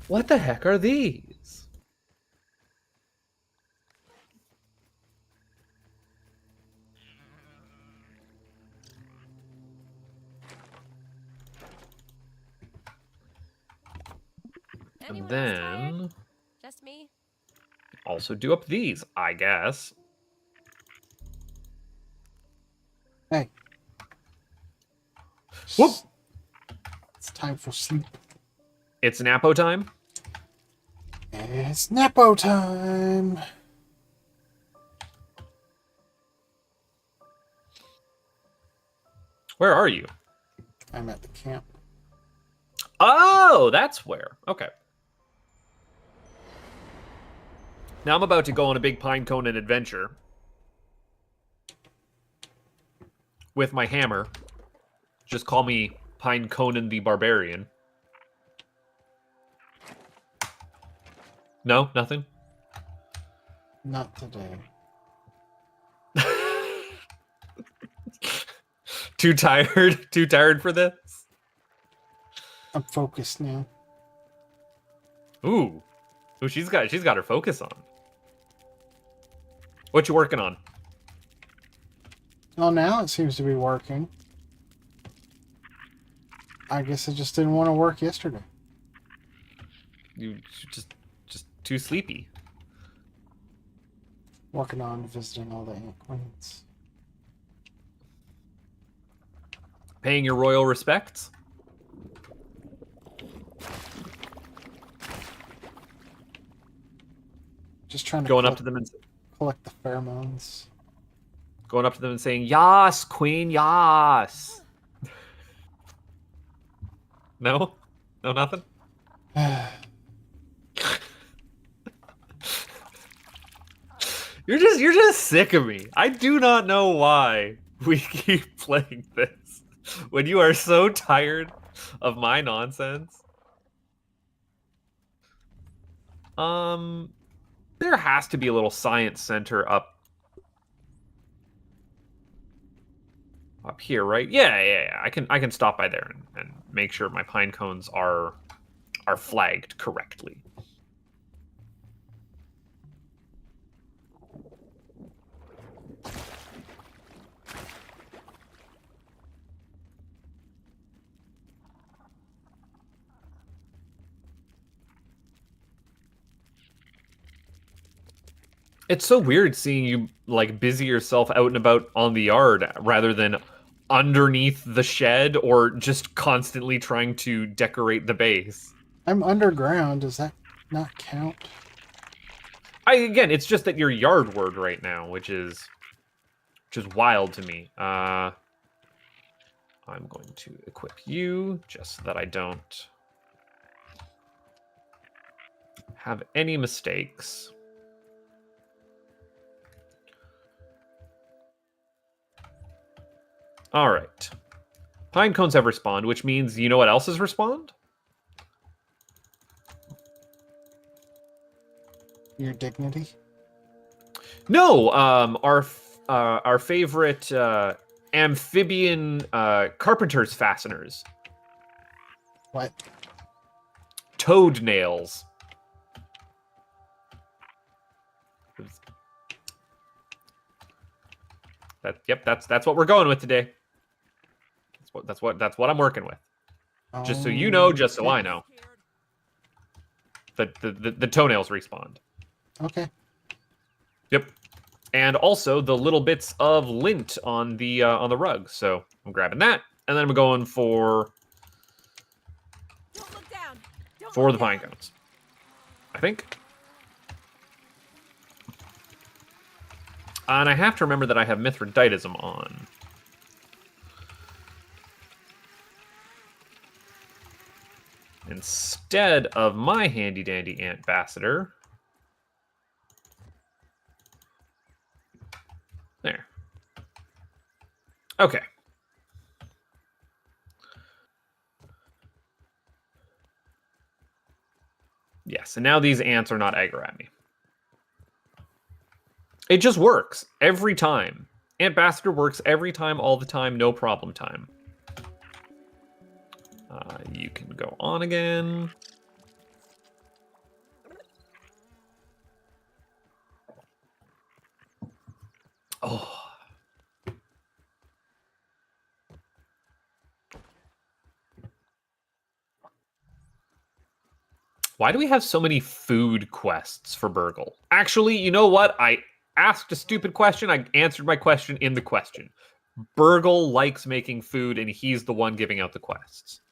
What the heck are these? And Anyone else tired? then Just me? also do up these, I guess. Hey. Whoop! It's time for sleep. It's Napo time. It's Napo time. Where are you? I'm at the camp. Oh, that's where. Okay. Now I'm about to go on a big pine cone adventure with my hammer. Just call me Pine Conan the Barbarian. No, nothing. Not today. Too tired? Too tired for this? I'm focused now. Ooh, she's got her focus on. What you working on? Well, now it seems to be working. I guess I just didn't want to work yesterday. You just too sleepy. Working on visiting all the ant queens. Paying your royal respects? Just trying to Going up to them and collect the pheromones. going up to them and saying, "Yas, queen, yas." No? No, nothing? You're just sick of me. I do not know why we keep playing this when you are so tired of my nonsense. There has to be a little science center up here, right? Yeah. I can stop by there and make sure my pine cones are flagged correctly. It's so weird seeing you like busy yourself out and about on the yard rather than underneath the shed or just constantly trying to decorate the base. I'm underground. Does that not count? Again, it's just that you're yard word right now, which is wild to me. I'm going to equip you just so that I don't have any mistakes. All right. Pine cones have respawned, which means you know what else has respawned? Your dignity? No, our favorite amphibian carpenter's fasteners. What? Toad nails. That's what we're going with today. That's what I'm working with. Just so you know, just so I know. The toenails respawned. Okay. Yep. And also the little bits of lint on the rug. So I'm grabbing that, and then I'm going for the pine cones. I think. And I have to remember that I have Mithridatism on. Instead of my handy-dandy Antbassador. There. Okay. Yes, and now these ants are not aggro at me. It just works every time. Ambassador works every time, all the time, no problem time. You can go on again. Oh. Why do we have so many food quests for Burgle? Actually, you know what? I asked a stupid question. I answered my question in the question. Burgle likes making food, and he's the one giving out the quests.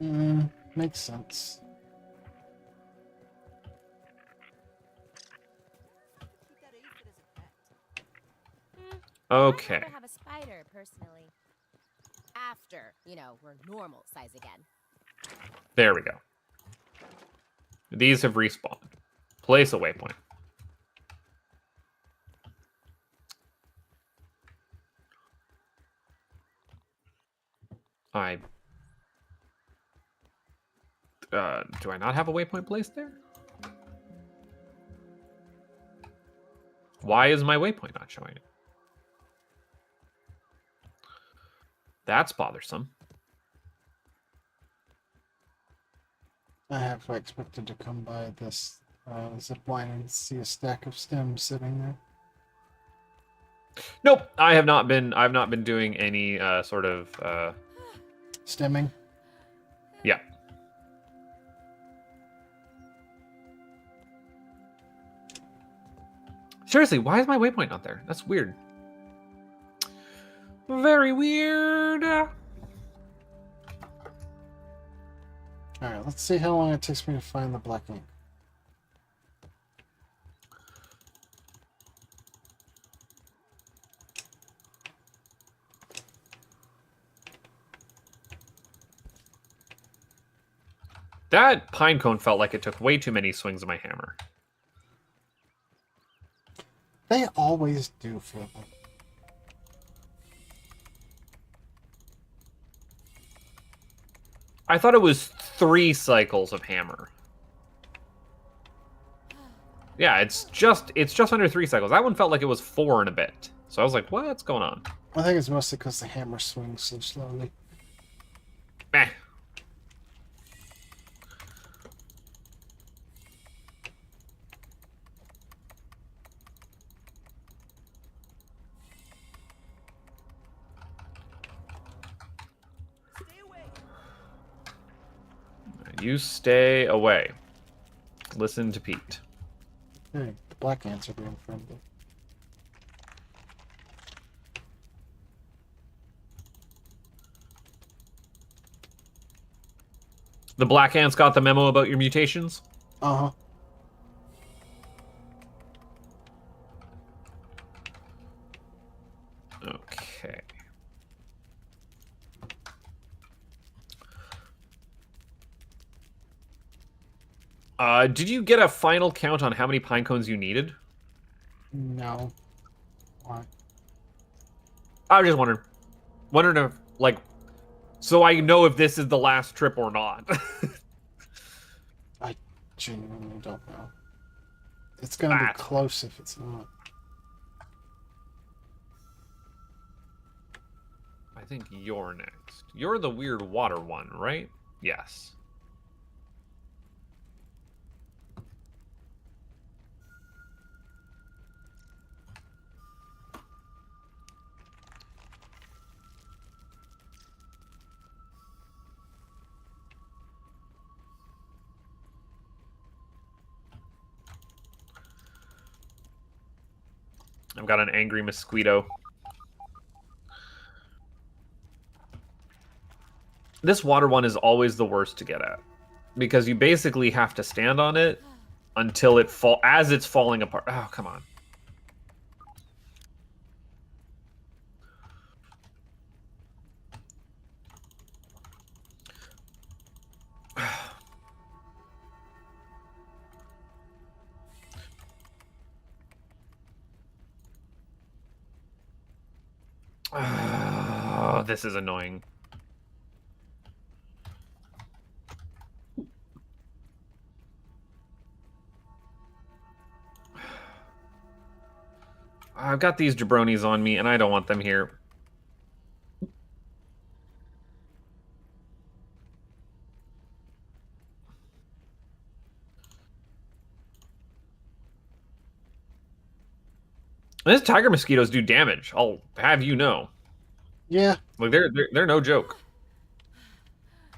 Makes sense. Keep that aphid as a pet. Okay. I'd rather have a spider, personally. After, we're normal size again. There we go. These have respawned. Place a waypoint. Do I not have a waypoint placed there? Why is my waypoint not showing it? That's bothersome. I have expected to come by this zip line and see a stack of stems sitting there. Nope, I have not been. I've not been doing any sort of. Stemming. Yeah. Seriously, why is my waypoint not there? That's weird. Very weird. Alright, let's see how long it takes me to find the black ink. That pine cone felt like it took way too many swings of my hammer. They always do feel like. I thought it was 3 cycles of hammer. Yeah, it's just under 3 cycles. That one felt like it was 4 and a bit. So I was like, what's going on? I think it's mostly because the hammer swings so slowly. Meh. Stay away. You stay away. Listen to Pete. Hey, the black ants are being friendly. The black ants got the memo about your mutations? Uh-huh. Okay. Did you get a final count on how many pine cones you needed? No. Why? I was just wondering if, like, so I know if this is the last trip or not. I genuinely don't know. It's gonna be close if it's not. I think you're next. You're the weird water one, right? Yes. I've got an angry mosquito. This water one is always the worst to get at, because you basically have to stand on it until it as it's falling apart. Oh, come on. Oh, this is annoying. I've got these jabronis on me, and I don't want them here. These tiger mosquitoes do damage. I'll have you know. Yeah. Like they're no joke.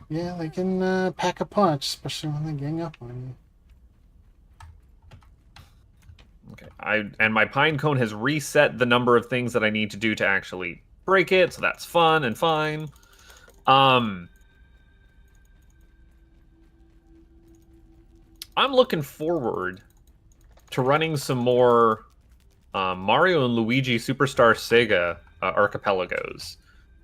Yeah, they can pack a punch, especially when they gang up on you. Okay, and my pine cone has reset the number of things that I need to do to actually break it, so that's fun and fine. I'm looking forward to running some more Mario and Luigi Superstar Sega archipelagos.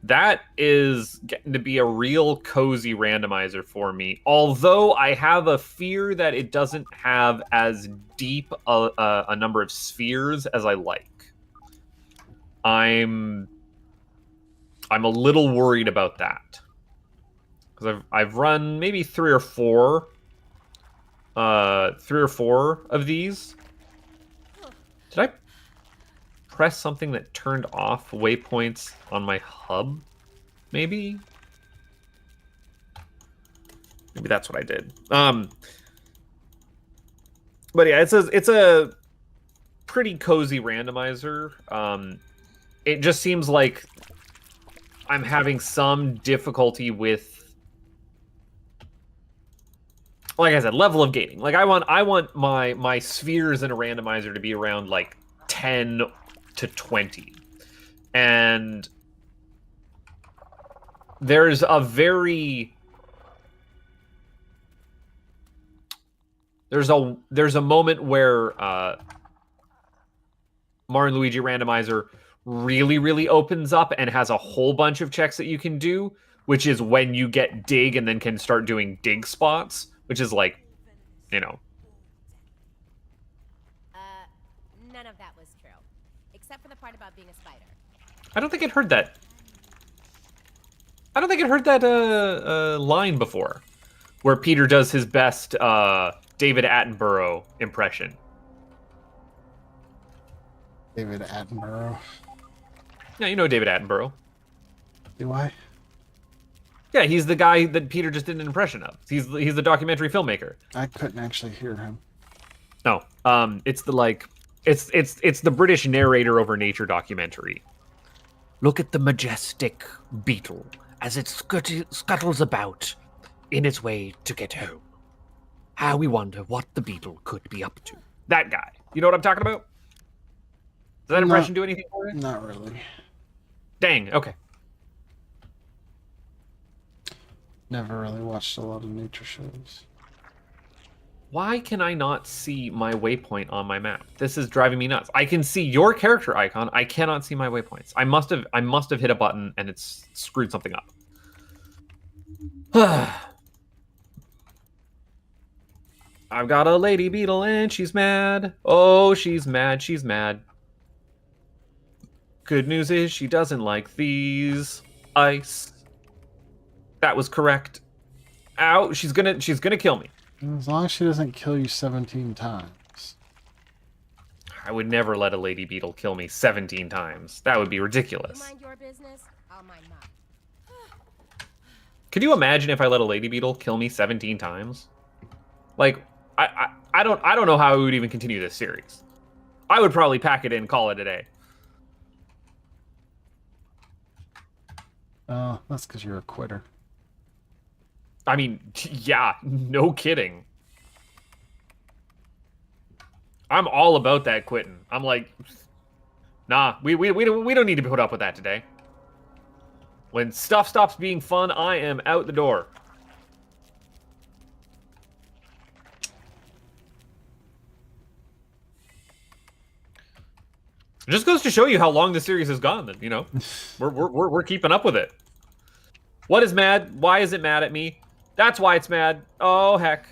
That is getting to be a real cozy randomizer for me. Although I have a fear that it doesn't have as deep a number of spheres as I like. I'm a little worried about that because I've run maybe three or four of these. Did I press something that turned off waypoints on my hub? Maybe that's what I did. But yeah, it's a pretty cozy randomizer. It just seems like I'm having some difficulty with, like I said, level of gating. Like I want my spheres in a randomizer to be around like 10 to 20. And there's a moment where Mario and Luigi randomizer really opens up and has a whole bunch of checks that you can do, which is when you get dig and then can start doing dig spots, which is like, you know. None of that was true, except for the part about being a spider. I don't think it heard that. I don't think it heard that line before, where Peter does his best David Attenborough impression. David Attenborough. Yeah, you know David Attenborough. Do I? Yeah, he's the guy that Peter just did an impression of. He's the documentary filmmaker. I couldn't actually hear him. No, it's the British narrator over nature documentary. Look at the majestic beetle as it scuttles about in its way to get home. How we wonder what the beetle could be up to. That guy. You know what I'm talking about? Does that impression do anything for you? Not really. Dang, okay. Never really watched a lot of nature shows. Why can I not see my waypoint on my map? This is driving me nuts. I can see your character icon. I cannot see my waypoints. I must have hit a button and it's screwed something up. I've got a lady beetle and she's mad. Oh, she's mad. She's mad. Good news is she doesn't like these ice. That was correct. Ow, she's gonna kill me. As long as she doesn't kill you 17 times. I would never let a lady beetle kill me 17 times. That would be ridiculous. You mind your business, I'll mind mine. Could you imagine if I let a lady beetle kill me 17 times? Like, I don't know how I would even continue this series. I would probably pack it in, call it a day. Oh, that's because you're a quitter. I mean, yeah, no kidding. I'm all about that quitting. I'm like, nah, we don't need to put up with that today. When stuff stops being fun, I am out the door. It just goes to show you how long the series has gone. That, you know, we're keeping up with it. What is mad? Why is it mad at me? That's why it's mad. Oh heck.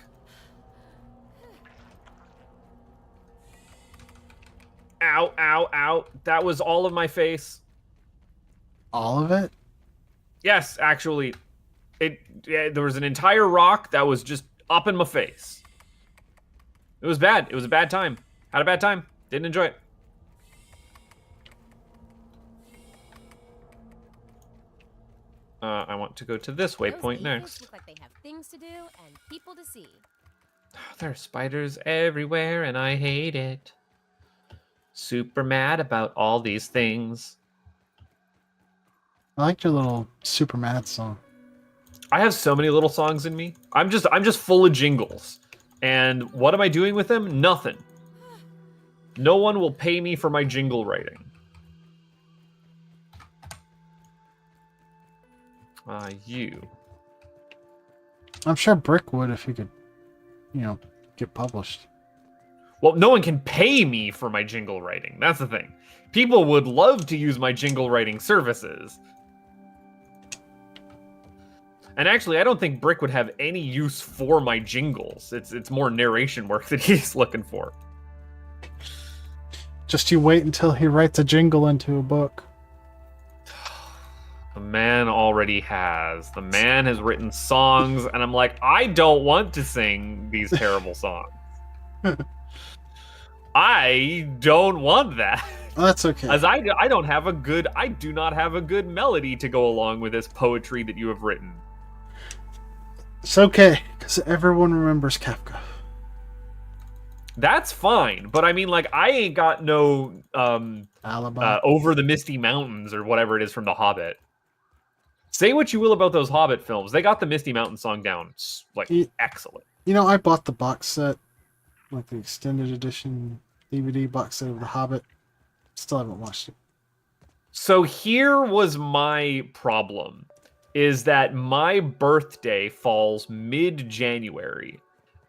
Ow, ow, ow. That was all of my face. All of it? Yes, actually. There was an entire rock that was just up in my face. It was bad. It was a bad time. Had a bad time. Didn't enjoy it. I want to go to this waypoint next. Look like they have things to do and people to see. There are spiders everywhere and I hate it. Super mad about all these things. I liked your little Super Mad song. I have so many little songs in me. I'm just full of jingles. And what am I doing with them? Nothing. No one will pay me for my jingle writing. You. I'm sure Brick would if he could, get published. Well, no one can pay me for my jingle writing. That's the thing. People would love to use my jingle writing services. And actually, I don't think Brick would have any use for my jingles. It's more narration work that he's looking for. Just you wait until he writes a jingle into a book. The man already has. The man has written songs, and I'm like, I don't want to sing these terrible songs. I don't want that. Well, that's okay. As I do not have a good melody to go along with this poetry that you have written. It's okay, because everyone remembers Kafka. That's fine, but I mean, like, I ain't got no Alibi. Over the Misty Mountains or whatever it is from The Hobbit. Say what you will about those Hobbit films, they got the Misty Mountain song down, like, excellent. I bought the box set, like the extended edition DVD box set of The Hobbit. Still haven't watched it. So here was my problem, is that my birthday falls mid-January,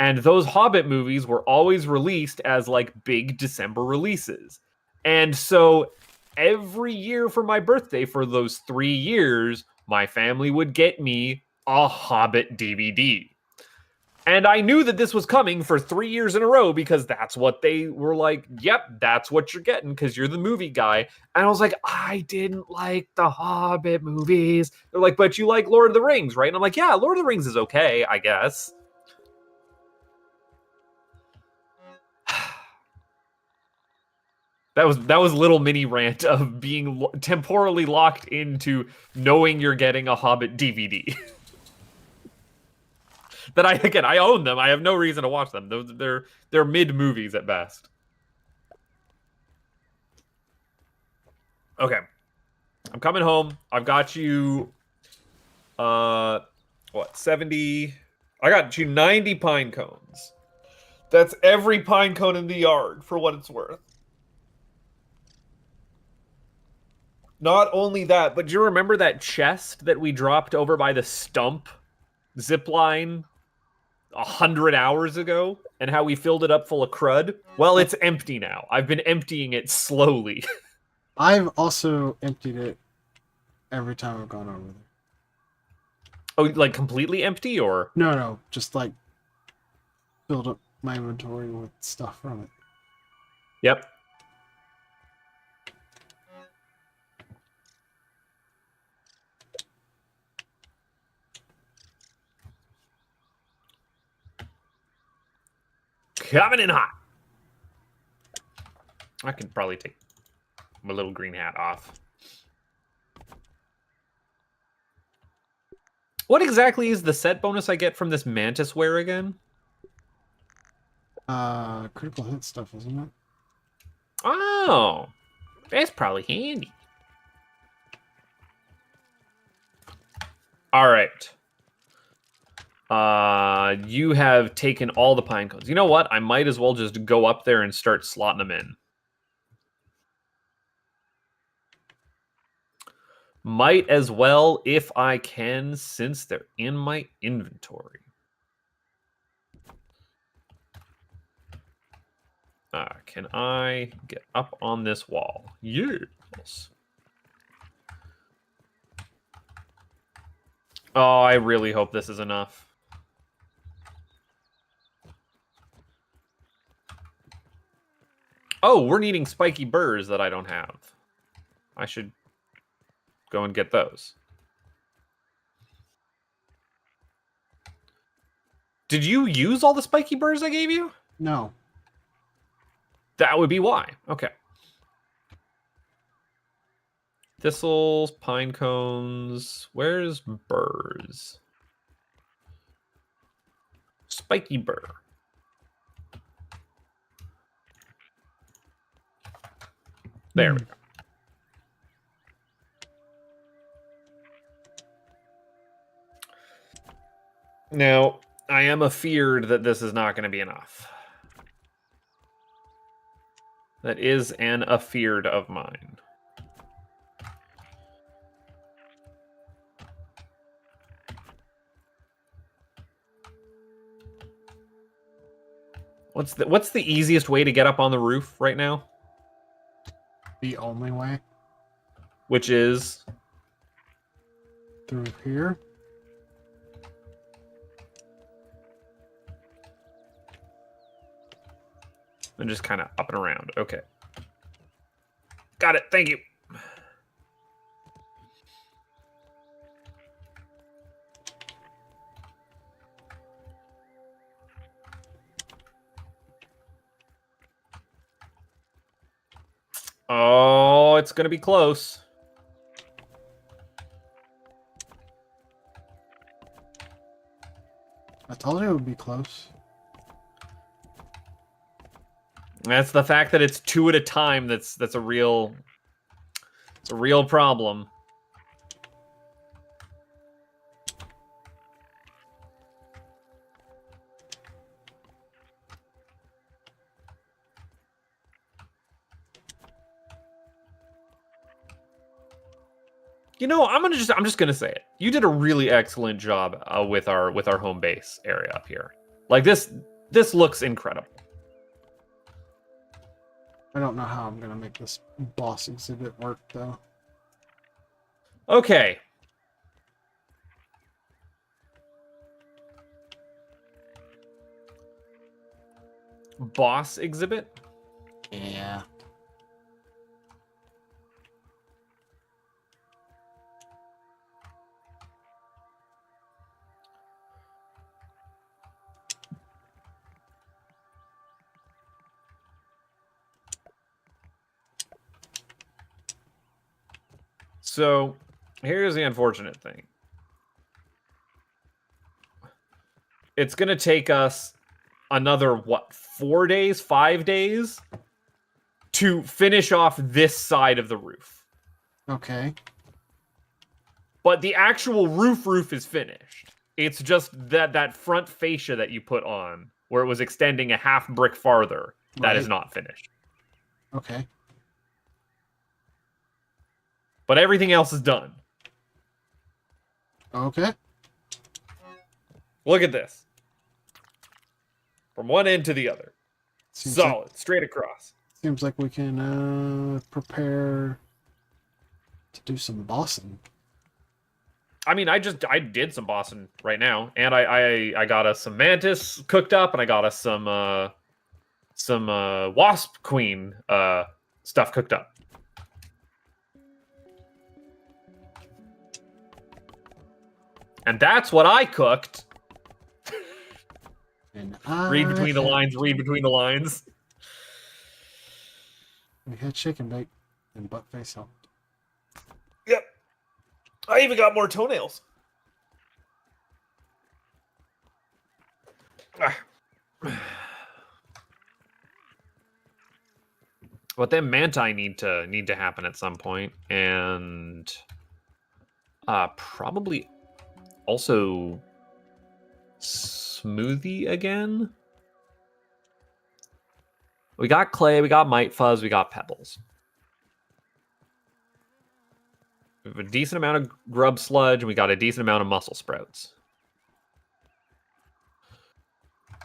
and those Hobbit movies were always released as, like, big December releases. And so every year for my birthday for those 3 years, my family would get me a Hobbit DVD. And I knew that this was coming for 3 years in a row because that's what they were like, yep, that's what you're getting because you're the movie guy. And I was like, I didn't like the Hobbit movies. They're like, but you like Lord of the Rings, right? And I'm like, yeah, Lord of the Rings is okay, I guess. That was a little mini rant of being temporally locked into knowing you're getting a Hobbit DVD. That I own them. I have no reason to watch them. They're mid movies at best. Okay, I'm coming home. I've got you. 70? I got you 90 pine cones. That's every pine cone in the yard for what it's worth. Not only that, but do you remember that chest that we dropped over by the stump zip line 100 hours ago and how we filled it up full of crud? Well, it's empty now. I've been emptying it slowly. I've also emptied it every time I've gone over there. Oh, like completely empty or? No, just like filled up my inventory with stuff from it. Yep. Coming in hot. I can probably take my little green hat off. What exactly is the set bonus I get from this mantis wear again? Critical hit stuff, isn't it? Oh, that's probably handy. All right. You have taken all the pine cones. You know what? I might as well just go up there and start slotting them in. Might as well if I can, since they're in my inventory. Can I get up on this wall? Yes. Oh, I really hope this is enough. Oh, we're needing spiky burrs that I don't have. I should go and get those. Did you use all the spiky burrs I gave you? No. That would be why. Okay. Thistles, pine cones. Where's burrs? Spiky burr. There we go. Now, I am afeared that this is not going to be enough. That is an afeared of mine. What's the easiest way to get up on the roof right now? The only way Which is through here. and just kind of up and around. Okay. Got it. Thank you. Oh, it's going to be close. I told you it would be close. That's the fact that it's 2 at a time that's a real problem. You know, I'm just gonna say it. You did a really excellent job with our home base area up here. Like this looks incredible. I don't know how I'm gonna make this boss exhibit work though. Okay. Boss exhibit? Yeah. So, here's the unfortunate thing. It's going to take us another, 4 days, 5 days to finish off this side of the roof. Okay. But the actual roof is finished. It's just that front fascia that you put on, where it was extending a half brick farther, that is Right. not finished. Okay. But everything else is done. Okay. Look at this. From one end to the other. Solid, straight across. Seems like we can prepare to do some bossing. I mean, I did some bossing right now, and I got us some mantis cooked up, and I got us some wasp queen stuff cooked up. And that's what I cooked. And Read between the lines. Read between the lines. We had chicken bake and Buttface helped. Yep. I even got more toenails. But then manti need to happen at some point, and probably also smoothie again. We got clay, we got mite fuzz, we got pebbles. We have a decent amount of grub sludge, and we got a decent amount of muscle sprouts.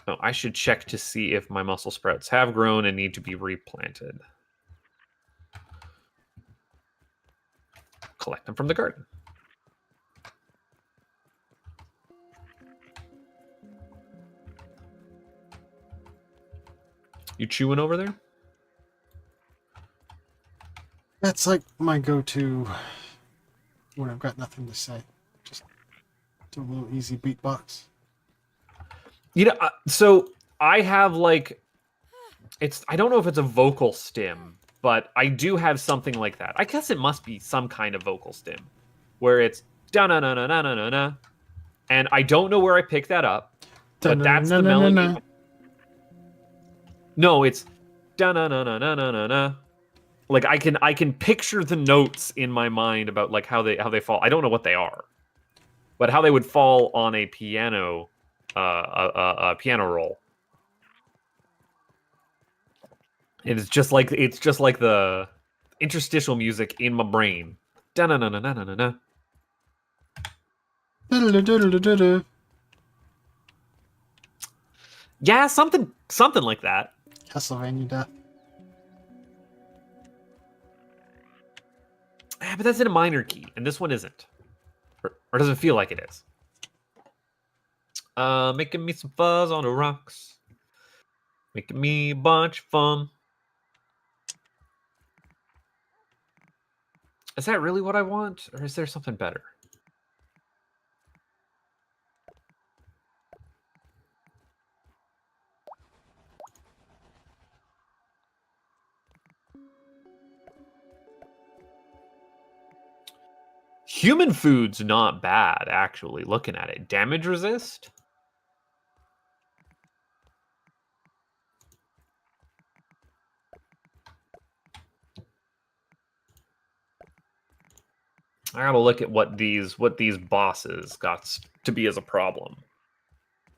Oh, I should check to see if my muscle sprouts have grown and need to be replanted. Collect them from the garden. You chewing over there? That's like my go-to when I've got nothing to say. Just do a little easy beatbox. You know, so I have like, I don't know if it's a vocal stim, but I do have something like that. I guess it must be some kind of vocal stim, where it's da na na na na na na na, and I don't know where I picked that up, but that's the melody. No, it's da na na na na na na na. Like I can picture the notes in my mind about like how they fall. I don't know what they are, but how they would fall on a piano a piano roll. And it's just like the interstitial music in my brain. Da-na-na-na-na-na-na. Diddle-diddle-diddle. Yeah, something like that. Castlevania death. But that's in a minor key, and this one isn't. Or doesn't feel like it is. Making me some fuzz on the rocks. Making me a bunch of fun. Is that really what I want? Or is there something better? Human food's not bad, actually, looking at it. Damage resist? I gotta look at what these bosses got to be as a problem.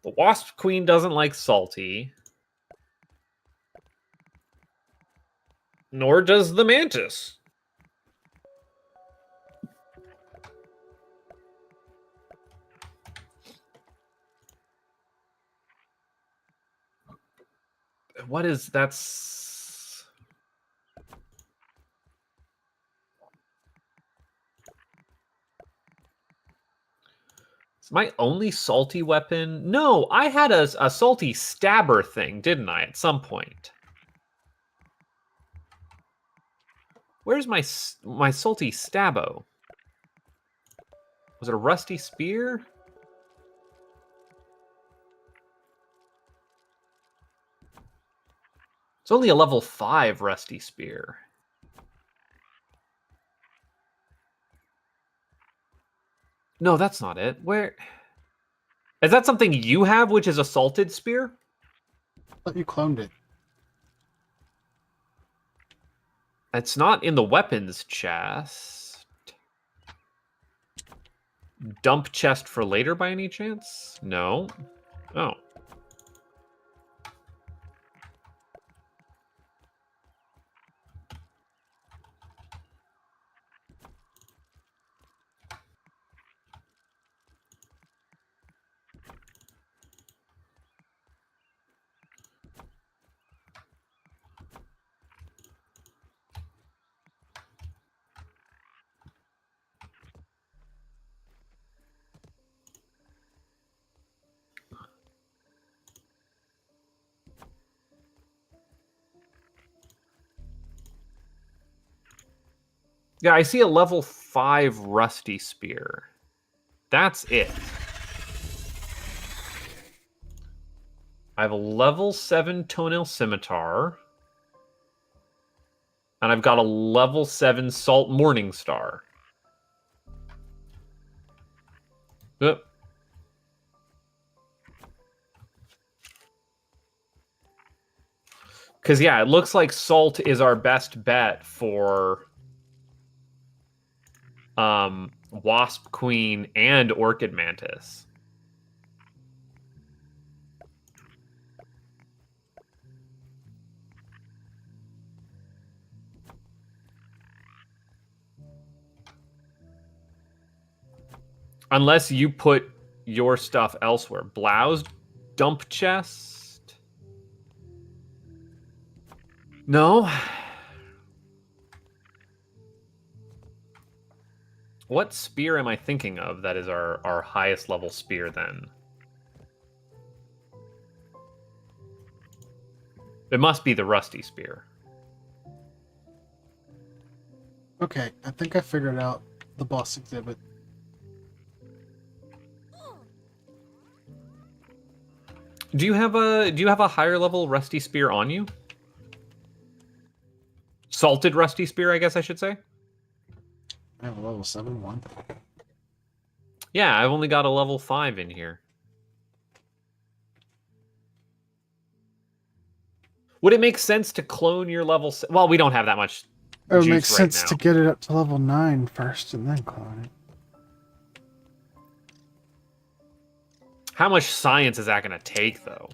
The Wasp Queen doesn't like salty. Nor does the Mantis. What is that's it's my only salty weapon? No, I had a salty stabber thing, didn't I, at some point? Where's my salty stabbo? Was it a rusty spear? It's only a level 5 rusty spear. No, that's not it. Where is that something you have, which is a salted spear? I thought you cloned it. It's not in the weapons chest. Dump chest for later by any chance? No. Oh. Yeah, I see a level 5 rusty spear. That's it. I have a level 7 toenail scimitar. And I've got a level 7 salt morning star. Yep. Because, yeah, it looks like salt is our best bet for Wasp Queen and Orchid Mantis. Unless you put your stuff elsewhere. Blau's dump chest? No. What spear am I thinking of that is our highest level spear then? It must be the rusty spear. Okay, I think I figured out the boss exhibit. Do you have a higher level rusty spear on you? Salted rusty spear, I guess I should say. I have a level 7 one. Yeah, I've only got a level 5 in here. Would it make sense to clone your level? Well, we don't have that much. It would juice make right sense now. to get it up to level 9 first and then clone it. How much science is that going to take, though?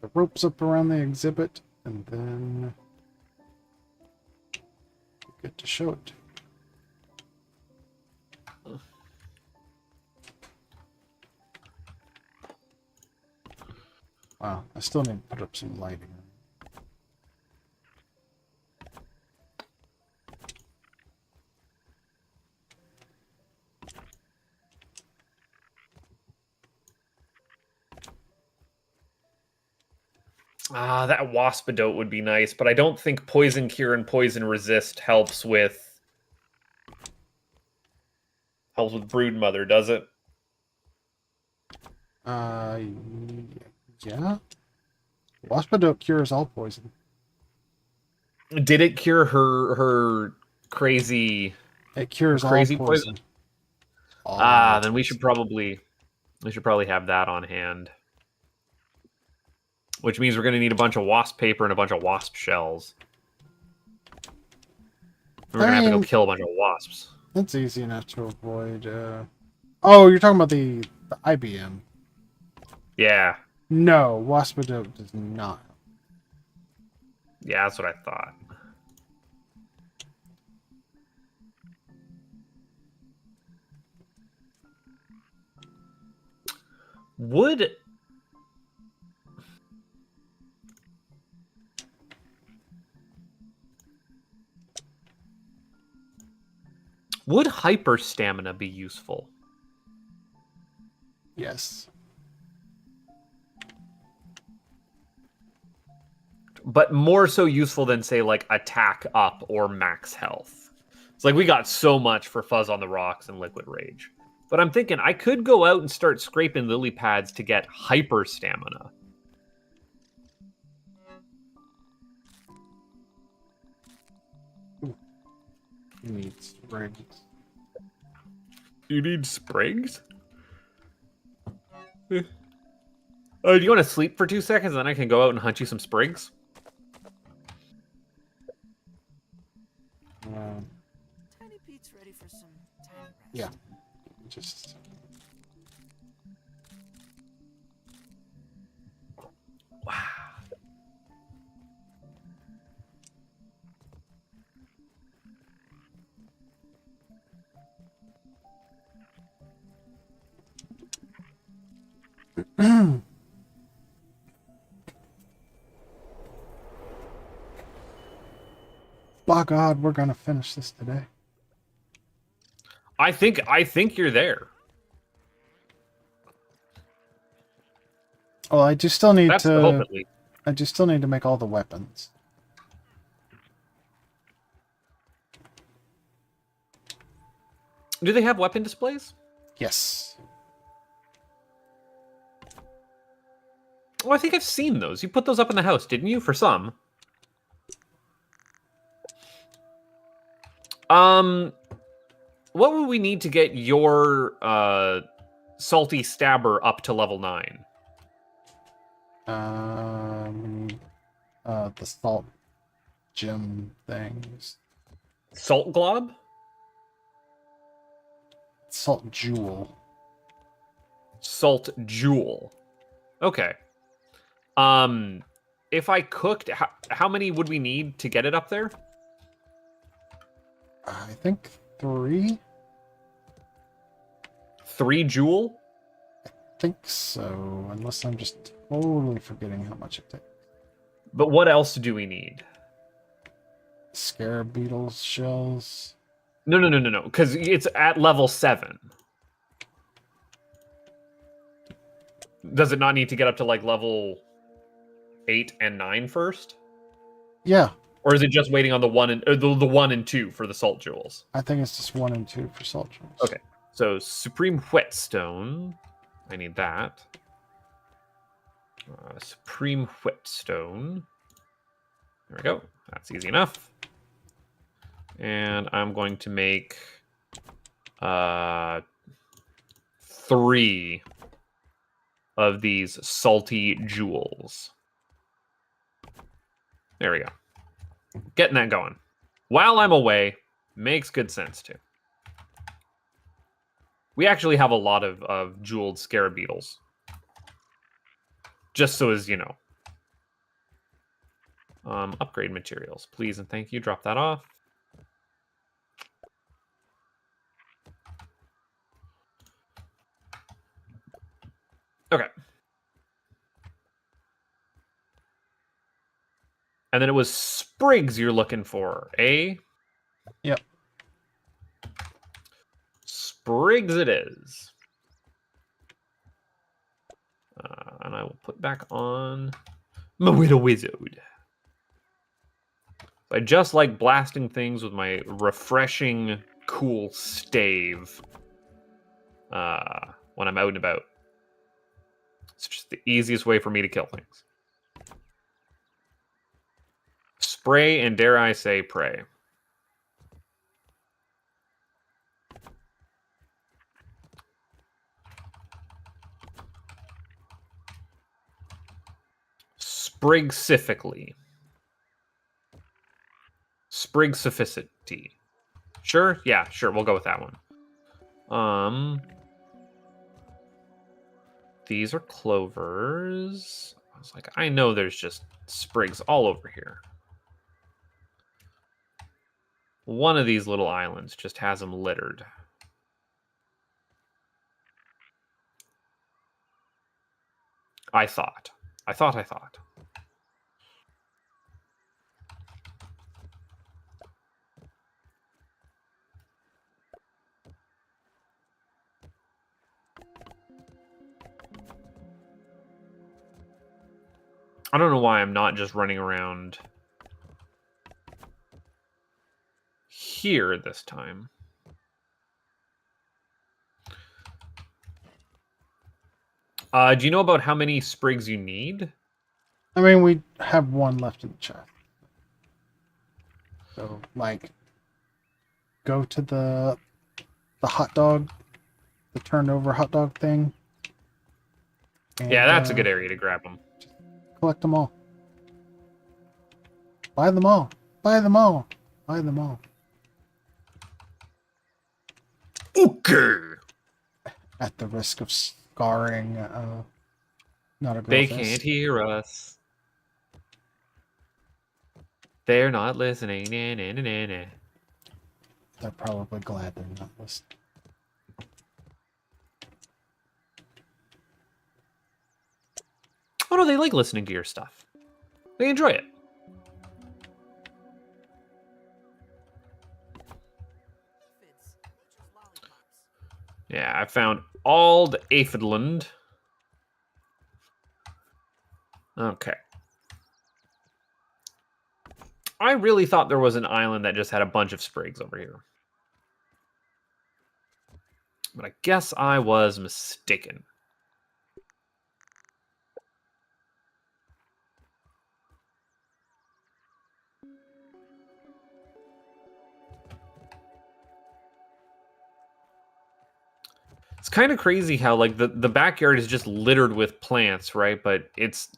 The rope's up around the exhibit, and then you get to show it. Wow, I still need to put up some lighting. That waspidote would be nice, but I don't think poison cure and poison resist helps with broodmother, does it? Yeah. Waspidote cures all poison. Did it cure her crazy? It cures Crazy all poison. Then we should probably have that on hand. Which means we're going to need a bunch of wasp paper and a bunch of wasp shells. We're going to have to go kill a bunch of wasps. That's easy enough to avoid. Oh, you're talking about the IBM. Yeah. No, waspidote does not. Yeah, that's what I thought. Would hyper stamina be useful? Yes. But more so useful than, say, like attack up or max health. It's like we got so much for Fuzz on the Rocks and Liquid Rage. But I'm thinking I could go out and start scraping lily pads to get hyper stamina. You need springs. You need springs? Do you want to sleep for 2 seconds and then I can go out and hunt you some sprigs? Tiny Pete's ready for some tiny rest. Yeah. Just. Wow. By God, we're gonna finish this today. I think you're there. Oh, I just still need That's the hope, to. at least. I just still need to make all the weapons. Do they have weapon displays? Yes. Oh, I think I've seen those. You put those up in the house, didn't you? For some. What would we need to get your salty stabber up to level 9? We need the salt gem things. Salt glob? Salt jewel. Salt jewel. Okay. If I cooked, how many would we need to get it up there? I think 3. 3 jewel? I think so, unless I'm just totally forgetting how much it takes. But what else do we need? Scarab beetles, shells. No, because it's at level 7. Does it not need to get up to like level 8 and 9 first? Yeah. Or is it just waiting on the 1 and the 1 and 2 for the salt jewels? I think it's just 1 and 2 for salt jewels. Okay. So Supreme Whetstone. I need that. Supreme Whetstone. There we go. That's easy enough. And I'm going to make 3 3 of these salty jewels. There we go. Getting that going. While I'm away, makes good sense too. We actually have a lot of jeweled scarab beetles. Just so as you know. Upgrade materials, please and thank you. Drop that off. Okay. And then it was sprigs you're looking for, eh? Yep. Sprigs it is. And I will put back on my Widow Wizard. I just like blasting things with my refreshing, cool stave when I'm out and about. It's just the easiest way for me to kill things. Spray and, dare I say, pray. Sprigsifically. Sprigsificity. Sure? Yeah, sure. We'll go with that one. These are clovers. I was like, I know there's just sprigs all over here. One of these little islands just has them littered. I thought. I don't know why I'm not just running around here this time. Do you know about how many sprigs you need? I mean, we have one left in the chest. So, like, go to the hot dog, the turned over hot dog thing. And, Yeah, that's a good area to grab them. Collect them all. Buy them all. Buy them all. Buy them all. Okay. At the risk of scarring, not a girl They fist. can't hear us. They're not listening. Nah, nah, nah, nah, nah. They're probably glad they're not listening. Oh no, they like listening to your stuff. They enjoy it. Aphids, nature's lollipops. Yeah, I found all the aphidland. Okay. I really thought there was an island that just had a bunch of sprigs over here. But I guess I was mistaken. It's kind of crazy how like the backyard is just littered with plants, right? But it's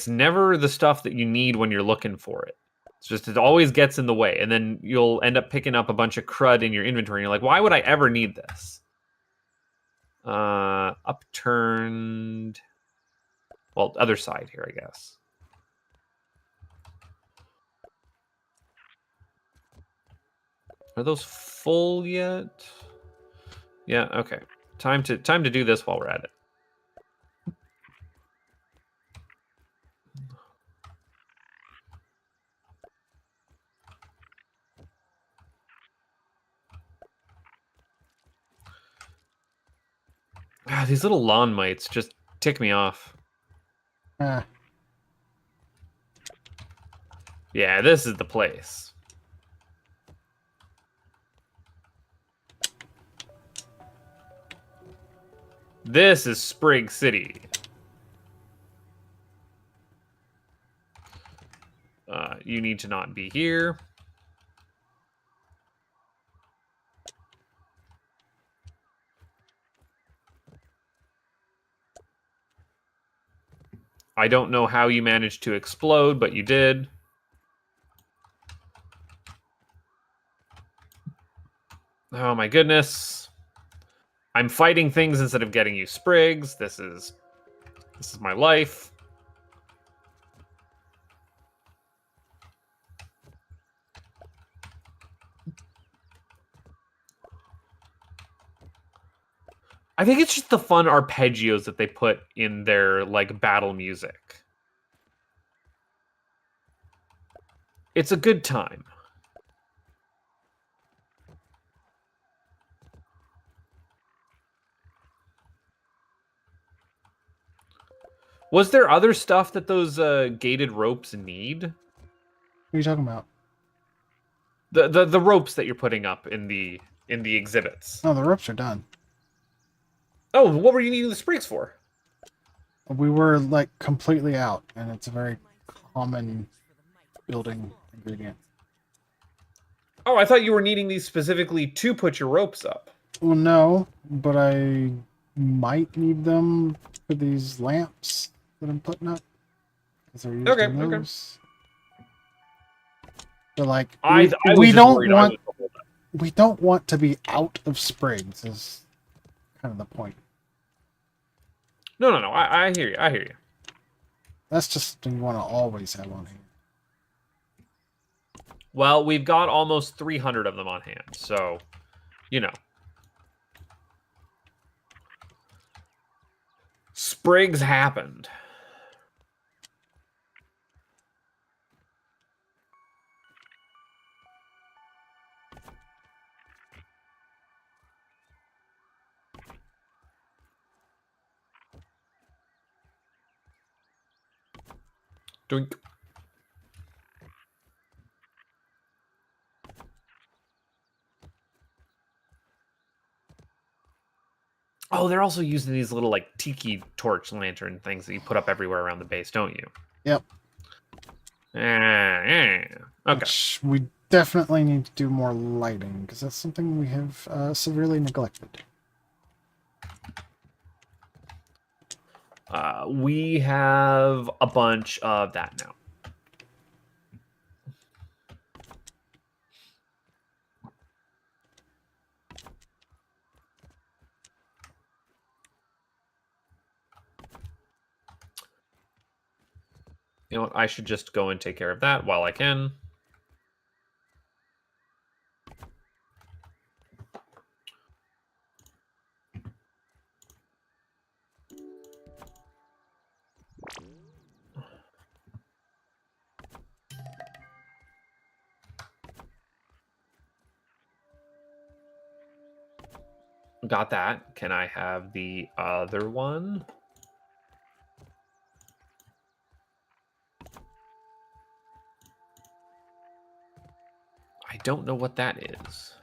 never the stuff that you need when you're looking for it. It's just it always gets in the way, and then you'll end up picking up a bunch of crud in your inventory. And you're like, why would I ever need this? Upturned. Well, other side here, I guess. Are those full yet? Yeah. Okay. Time to do this while we're at it. These little lawn mites just tick me off. Ah, Yeah, this is the place. This is Sprig City. You need to not be here. I don't know how you managed to explode, but you did. Oh my goodness. I'm fighting things instead of getting you sprigs. This is my life. I think it's just the fun arpeggios that they put in their like battle music. It's a good time. Was there other stuff that those gated ropes need? What are you talking about? The ropes that you're putting up in the exhibits. No, the ropes are done. Oh, what were you needing the sprigs for? We were like completely out, and it's a very common building ingredient. Oh, I thought you were needing these specifically to put your ropes up. Well, no, but I might need them for these lamps that I'm putting up. Because they're using those. But like, we don't want to be out of sprigs. Is kind of the point. No. I hear you. I hear you. That's just something you want to always have on hand. Well, we've got almost 300 of them on hand, so, you know. Sprigs happened. Doink. Oh, they're also using these little like tiki torch lantern things that you put up everywhere around the base, don't you? Yep. Okay. Which we definitely need to do more lighting, because that's something we have severely neglected. We have a bunch of that now. You know what? I should just go and take care of that while I can. Got that. Can I have the other one? I don't know what that is.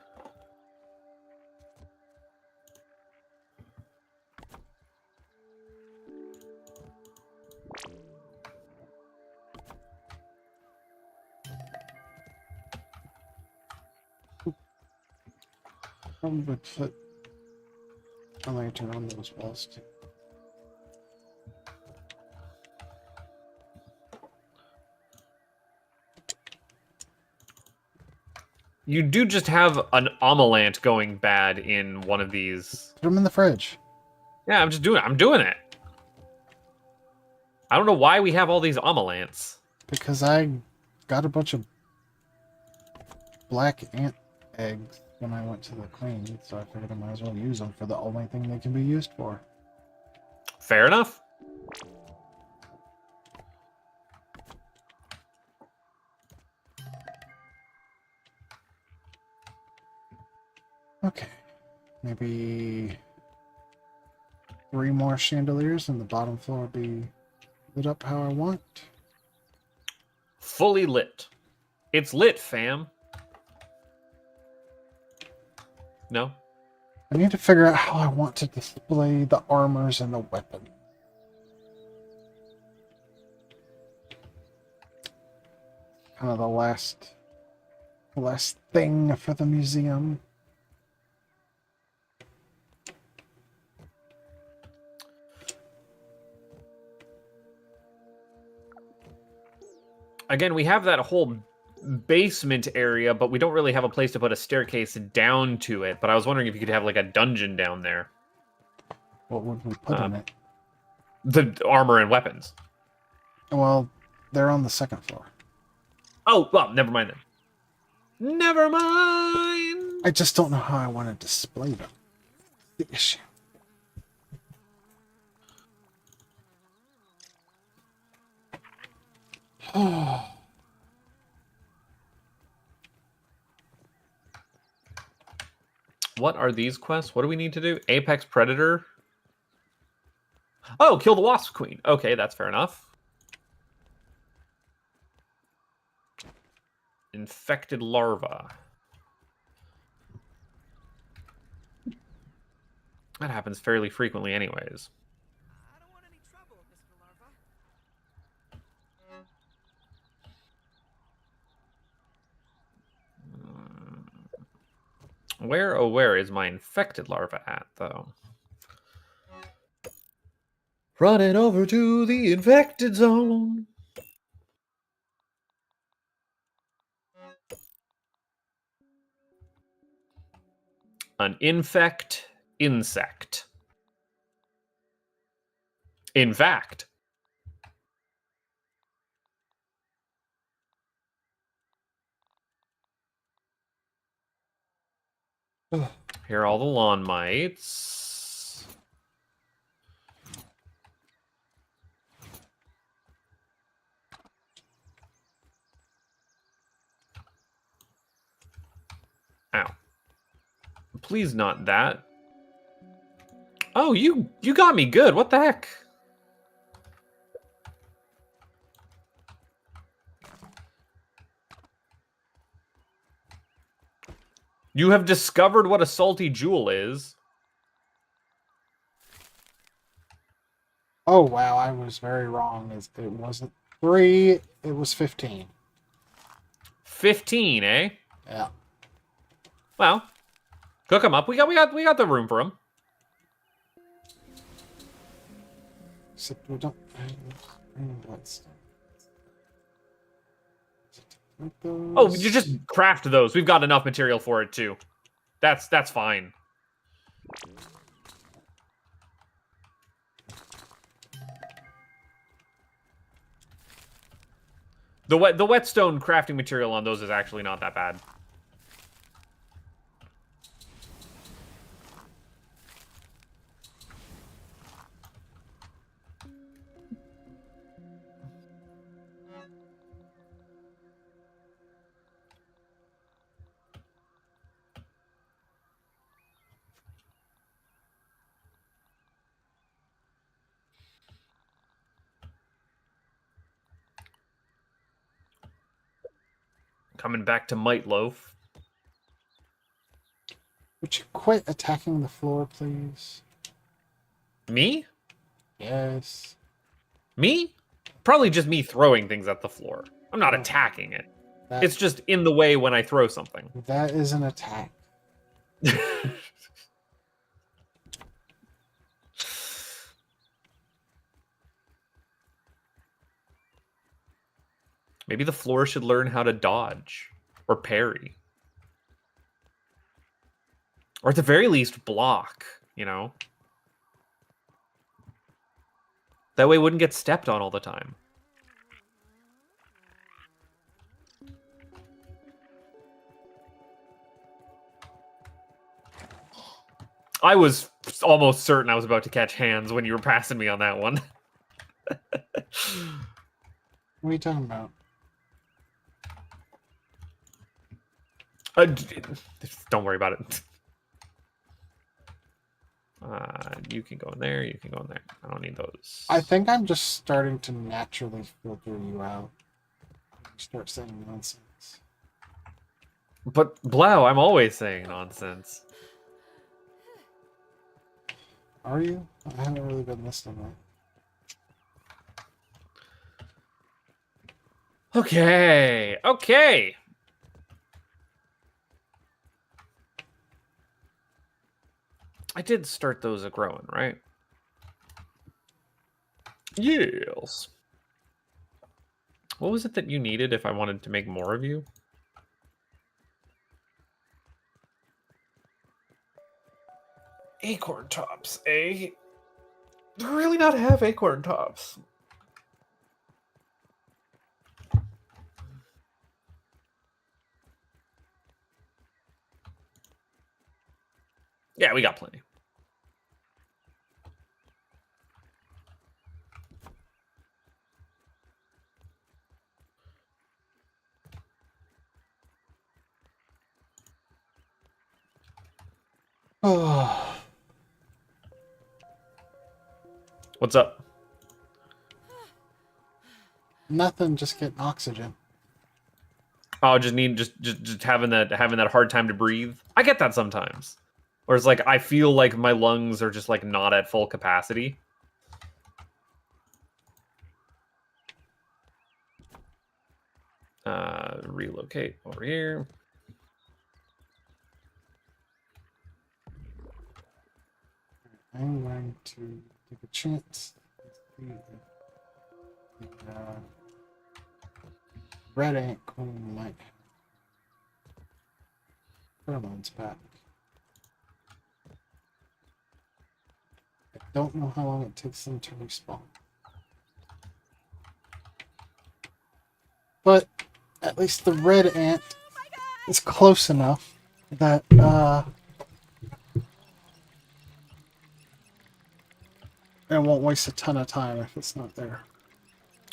Probably put a lantern on those walls too. You do just have an omelant going bad in one of these. Put them in the fridge. Yeah, I'm doing it. I don't know why we have all these omelants. Because I got a bunch of black ant eggs when I went to the queen, so I figured I might as well use them for the only thing they can be used for. Fair enough. Okay. Maybe 3 more chandeliers and the bottom floor will be lit up how I want. Fully lit. It's lit, fam. No? I need to figure out how I want to display the armors and the weapon. Kind of the last thing for the museum. Again, we have that whole basement area, but we don't really have a place to put a staircase down to it. But I was wondering if you could have like a dungeon down there. What would we put in it? The armor and weapons. Well, they're on the second floor. Oh, well, never mind then. Never mind. I just don't know how I want to display them. The issue. What are these quests? What do we need to do? Apex Predator? Oh, kill the Wasp Queen. Okay, that's fair enough. Infected larva. That happens fairly frequently anyways. I don't want any trouble, Mr. Larva. Where is my infected larva at, though? Running over to the infected zone. An infect insect. In fact. Here are all the lawn mites. Ow. Please not that. Oh, you got me good. What the heck? You have discovered what a salty jewel is. Oh, wow, I was very wrong. It wasn't 3, it was 15. 15, eh? Yeah. Well, cook them up. We got the room for them. Except we don't... Let's... Oh, you just craft those. We've got enough material for it too. That's fine. The whetstone crafting material on those is actually not that bad. Coming back to Might Loaf. Would you quit attacking the floor, please? Me? Yes. Me? Probably just me throwing things at the floor. I'm not attacking it. It's just in the way when I throw something. That is an attack. Maybe the floor should learn how to dodge or parry. Or at the very least, block, you know? That way it wouldn't get stepped on all the time. I was almost certain I was about to catch hands when you were passing me on that one. What are you talking about? Don't worry about it. You can go in there. You can go in there. I don't need those. I think I'm just starting to naturally filter you out. Start saying nonsense. But Blau, I'm always saying nonsense. Are you? I haven't really been listening. Right? Okay. Okay. I did start those a-growing, right? Yes. What was it that you needed if I wanted to make more of you? Acorn tops, eh? Do I really not have acorn tops? Yeah, we got plenty. Oh, What's up? nothing. Just getting oxygen. Oh, just having that hard time to breathe. I get that sometimes. Where it's like I feel like my lungs are just like not at full capacity. Relocate over here. I'm going to take a chance. Red ant queen might have pheromones back. I don't know how long it takes them to respawn. But at least the red ant is close enough that it won't waste a ton of time if it's not there.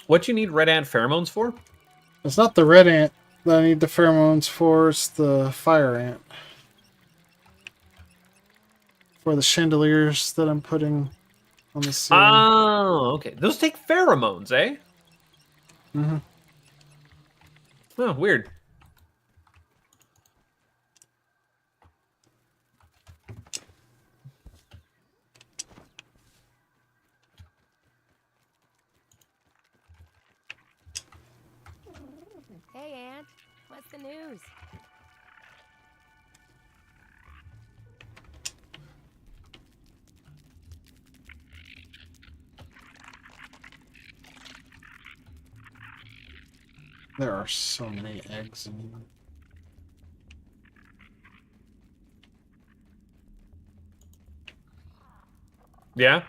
What you need red ant pheromones for? It's not the red ant that I need the pheromones for, it's the fire ant. For the chandeliers that I'm putting on the ceiling. Oh, okay. Those take pheromones, eh? Mm-hmm. Oh, weird. Hey, Aunt. What's the news? There are so many eggs in here. Yeah?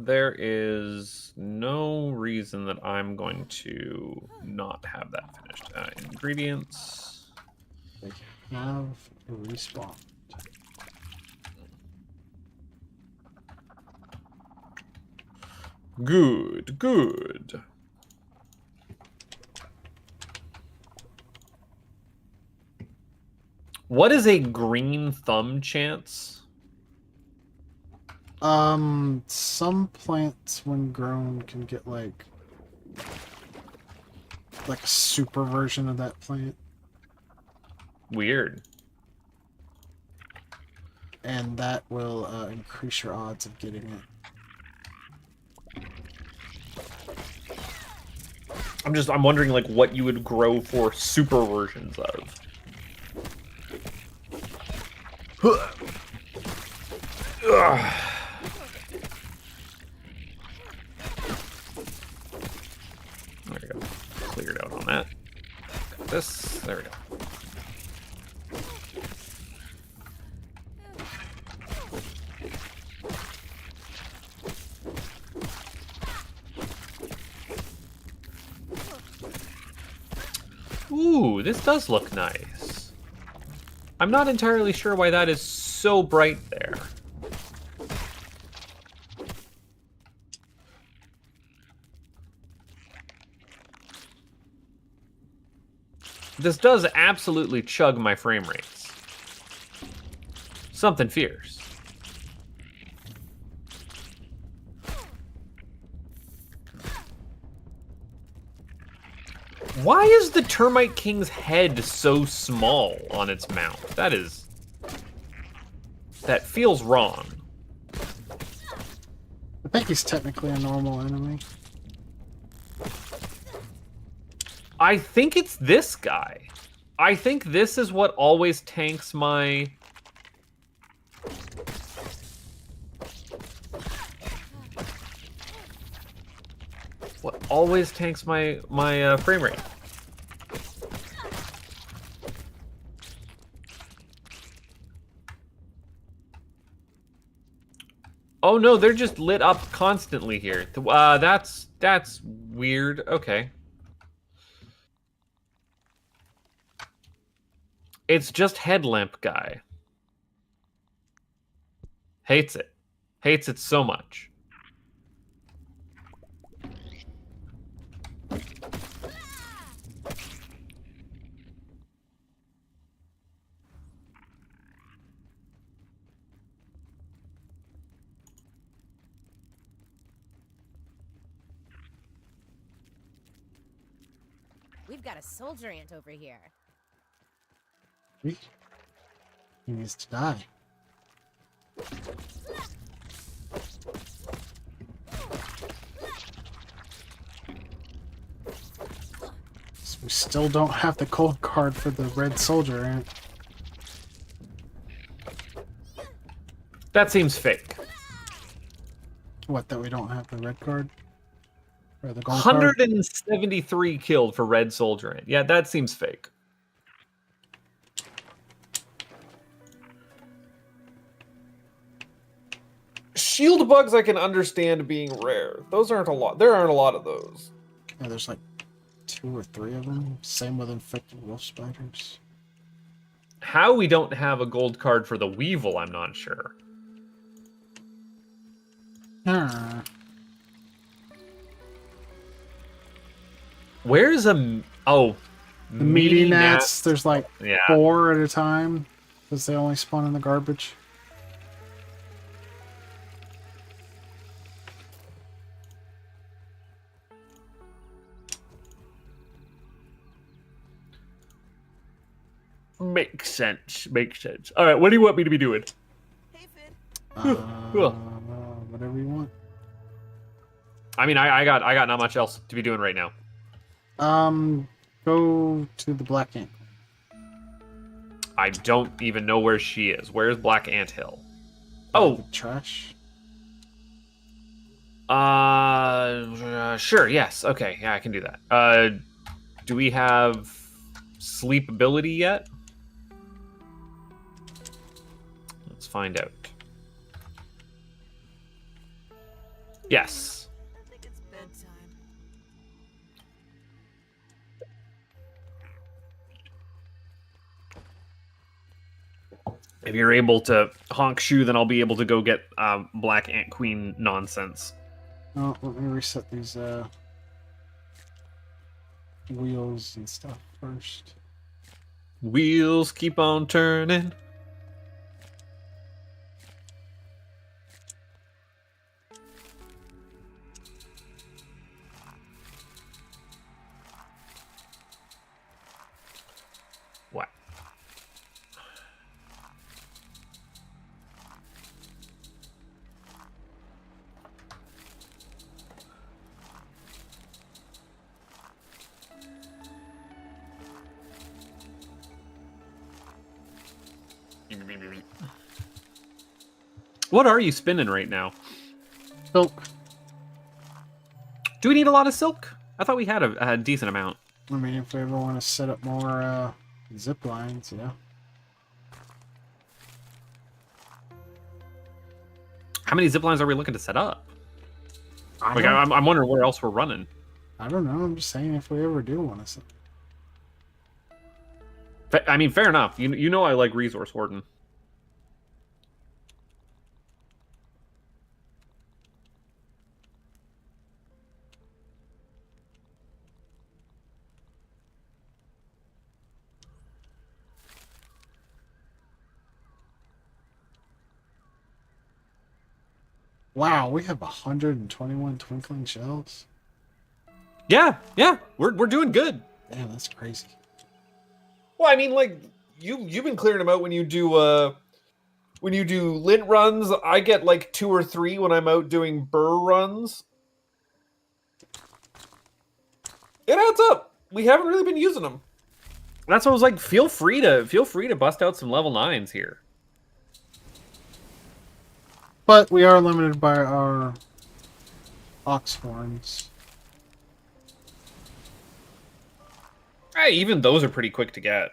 There is no reason that I'm going to not have that finished. Ingredients. They have a respawn. Good, good. What is a green thumb chance? Some plants when grown can get like a super version of that plant. Weird. And that will increase your odds of getting it. I'm wondering like what you would grow for super versions of. Ugh. There we go. Cleared out on that. Got this. There we go. Ooh, this does look nice. I'm not entirely sure why that is so bright there. This does absolutely chug my frame rates. Something fierce. Why is the Termite King's head so small on its mouth? That feels wrong. I think he's technically a normal enemy. I think it's this guy. I think this is what always tanks my... What always tanks my frame rate. Oh no, they're just lit up constantly here. That's weird. Okay. It's just headlamp guy. Hates it. Hates it so much. We've got a soldier ant over here. He needs to die. So we still don't have the cold card for the red soldier ant. That seems fake. What, that we don't have the red card? Or the gold card? 173 killed for red soldier ant. Yeah, that seems fake. Shield bugs I can understand being rare. Those aren't a lot. There aren't a lot of those. Yeah, there's like 2 or 3 of them. Same with infected wolf spiders. How we don't have a gold card for the weevil, I'm not sure. Where's a... Oh. The meaty gnats, there's like yeah. 4 at a time. Because they only spawn in the garbage. Makes sense. Makes sense. All right, what do you want me to be doing? Hey, Finn. Whatever you want. I mean, I got not much else to be doing right now. Go to the Black Ant. I don't even know where she is. Where's Black Ant Hill? Oh, The trash. sure, yes. Okay, yeah, I can do that. Do we have sleep ability yet? Let's find out. Yes. I think it's bedtime. If you're able to honk shoe, then I'll be able to go get Black Ant Queen nonsense. Oh, let me reset these wheels and stuff first. Wheels keep on turning. What? What are you spinning right now? Silk. Do we need a lot of silk? I thought we had a decent amount. I mean, if we ever want to set up more zip lines, yeah. How many zip lines are we looking to set up? I Like, don't, I'm wondering where else we're running. I don't know. I'm just saying if we ever do want to set. I mean, fair enough. You know I like resource hoarding. Wow, we have 121 twinkling shells. Yeah, we're doing good. Damn, that's crazy. Well, I mean, like you've been clearing them out when you do lint runs. I get like 2 or 3 when I'm out doing burr runs. It adds up. we haven't really been using them. That's what I was like. Feel free to bust out some level 9s here. But we are limited by our ox horns. Hey, even those are pretty quick to get.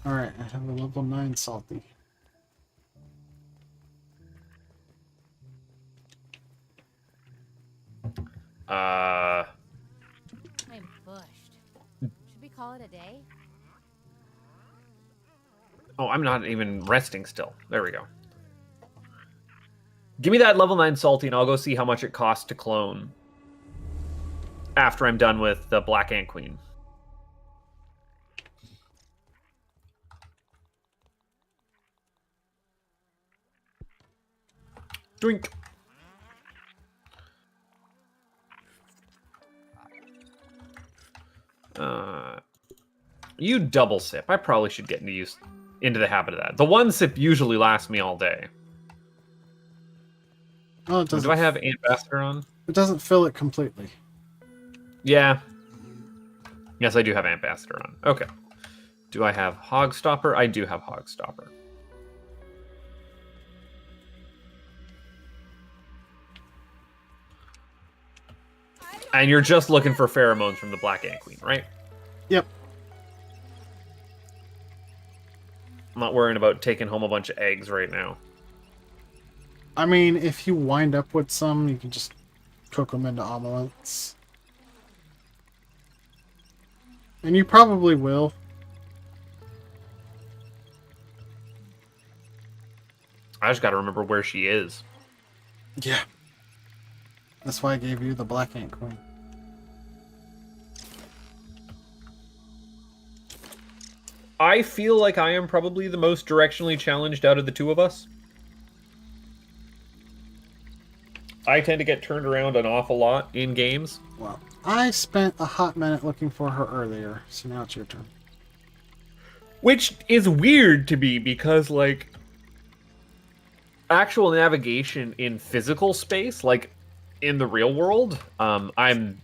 Alright, I have a level 9 salty. I'm bushed. Should we call it a day? Oh, I'm not even resting still. There we go. Give me that level 9 salty, and I'll go see how much it costs to clone. After I'm done with the Black Ant Queen. Drink. You double sip. I probably should get into the habit of that. The one sip usually lasts me all day. Oh, it doesn't. Do I have Ambassador on? It doesn't fill it completely. Yeah. Yes, I do have Ambassador on. Okay. Do I have Hogstopper? I do have Hogstopper. And you're just looking for pheromones from the Black Ant Queen, right? Yep. I'm not worrying about taking home a bunch of eggs right now. I mean, if you wind up with some, you can just cook them into omelets. And you probably will. I just gotta remember where she is. Yeah. That's why I gave you the Black Ant Queen. I feel like I am probably the most directionally challenged out of the two of us. I tend to get turned around an awful lot in games. Well, I spent a hot minute looking for her earlier, so now it's your turn. Which is weird to me because, like, actual navigation in physical space, like in the real world, I'm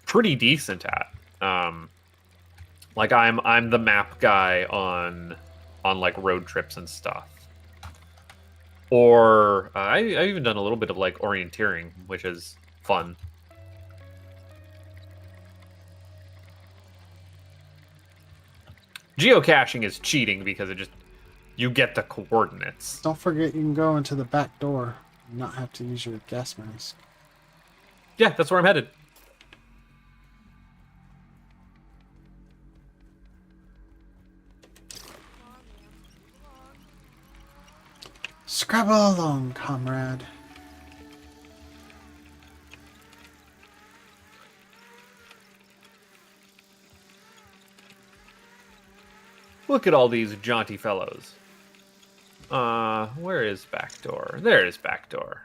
pretty decent at. Like I'm the map guy on like road trips and stuff. Or I've even done a little bit of like orienteering, which is fun. Geocaching is cheating because you get the coordinates. Don't forget you can go into the back door and not have to use your gas mask. Yeah, that's where I'm headed. Scrabble along, comrade. Look at all these jaunty fellows. Where is back door? There is back door.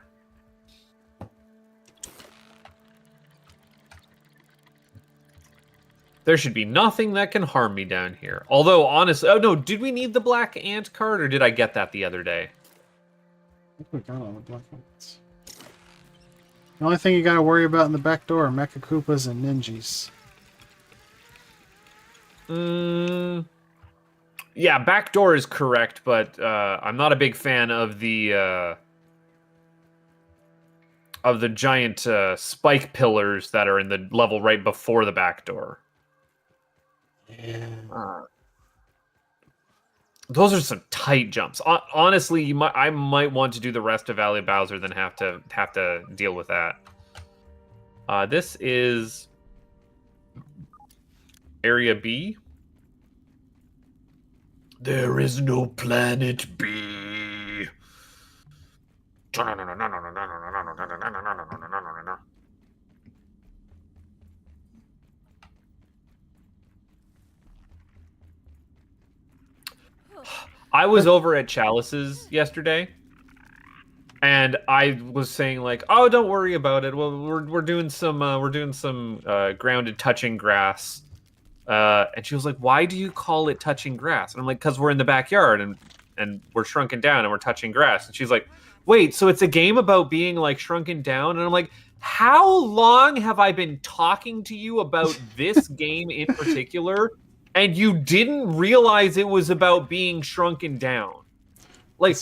There should be nothing that can harm me down here. Although, honestly... Oh, no, did we need the black ant card, or did I get that the other day? I think we got all the black ones. The only thing you gotta worry about in the back door are Mecha Koopas and Ninjas. Yeah, back door is correct, but I'm not a big fan of the giant spike pillars that are in the level right before the back door. Yeah. Those are some tight jumps. Honestly, I might want to do the rest of Valley Bowser than have to deal with that. This is Area B. There is no planet B. I was over at Chalice's yesterday, and I was saying like, "Oh, don't worry about it. Well, we're doing some grounded touching grass." And she was like, "Why do you call it touching grass?" And I'm like, "Because we're in the backyard." And and we're shrunken down and we're touching grass. And she's like, wait, so it's a game about being like shrunken down? And I'm like, how long have I been talking to you about this game in particular, and you didn't realize it was about being shrunken down? Like,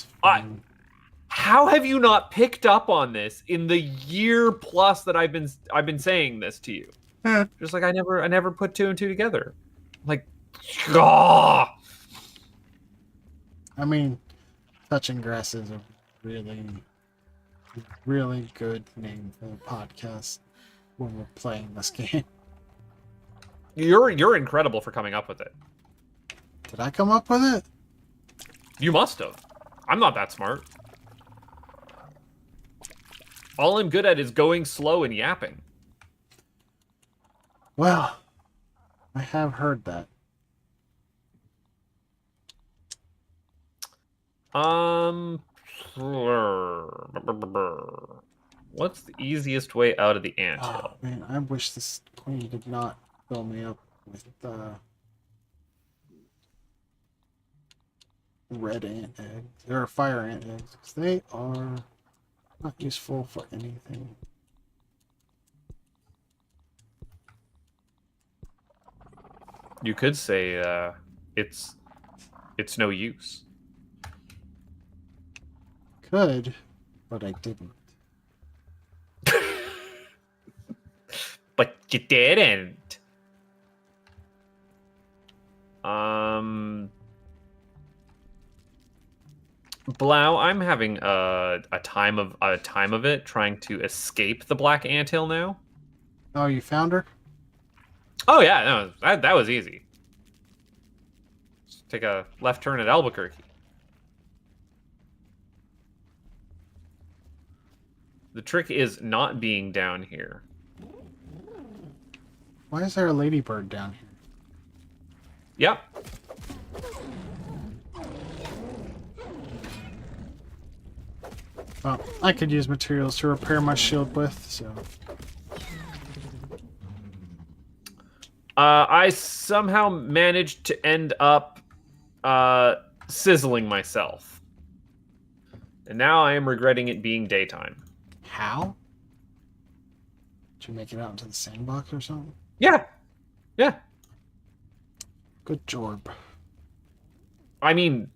how have you not picked up on this in the year plus that I've been saying this to you? Just like I never put two and two together. Like, ah. I mean, touching grass is a really, really good name for the podcast when we're playing this game. You're incredible for coming up with it. Did I come up with it? You must have. I'm not that smart. All I'm good at is going slow and yapping. Well, I have heard that. What's the easiest way out of the anthill? Oh, man, I wish this queen did not fill me up with red ant eggs, or fire ant eggs, 'cause they are not useful for anything. You could say it's no use. Could, but I didn't. But you didn't. Blau, I'm having a time of it trying to escape the black anthill now. Oh, you found her? Oh yeah, no, that was easy. Just take a left turn at Albuquerque. The trick is not being down here. Why is there a ladybird down here? Yep. Well, I could use materials to repair my shield with, so... I somehow managed to end up sizzling myself. And now I am regretting it being daytime. How? Did you make it out into the sandbox or something? Yeah. Yeah. Good jorb. I mean,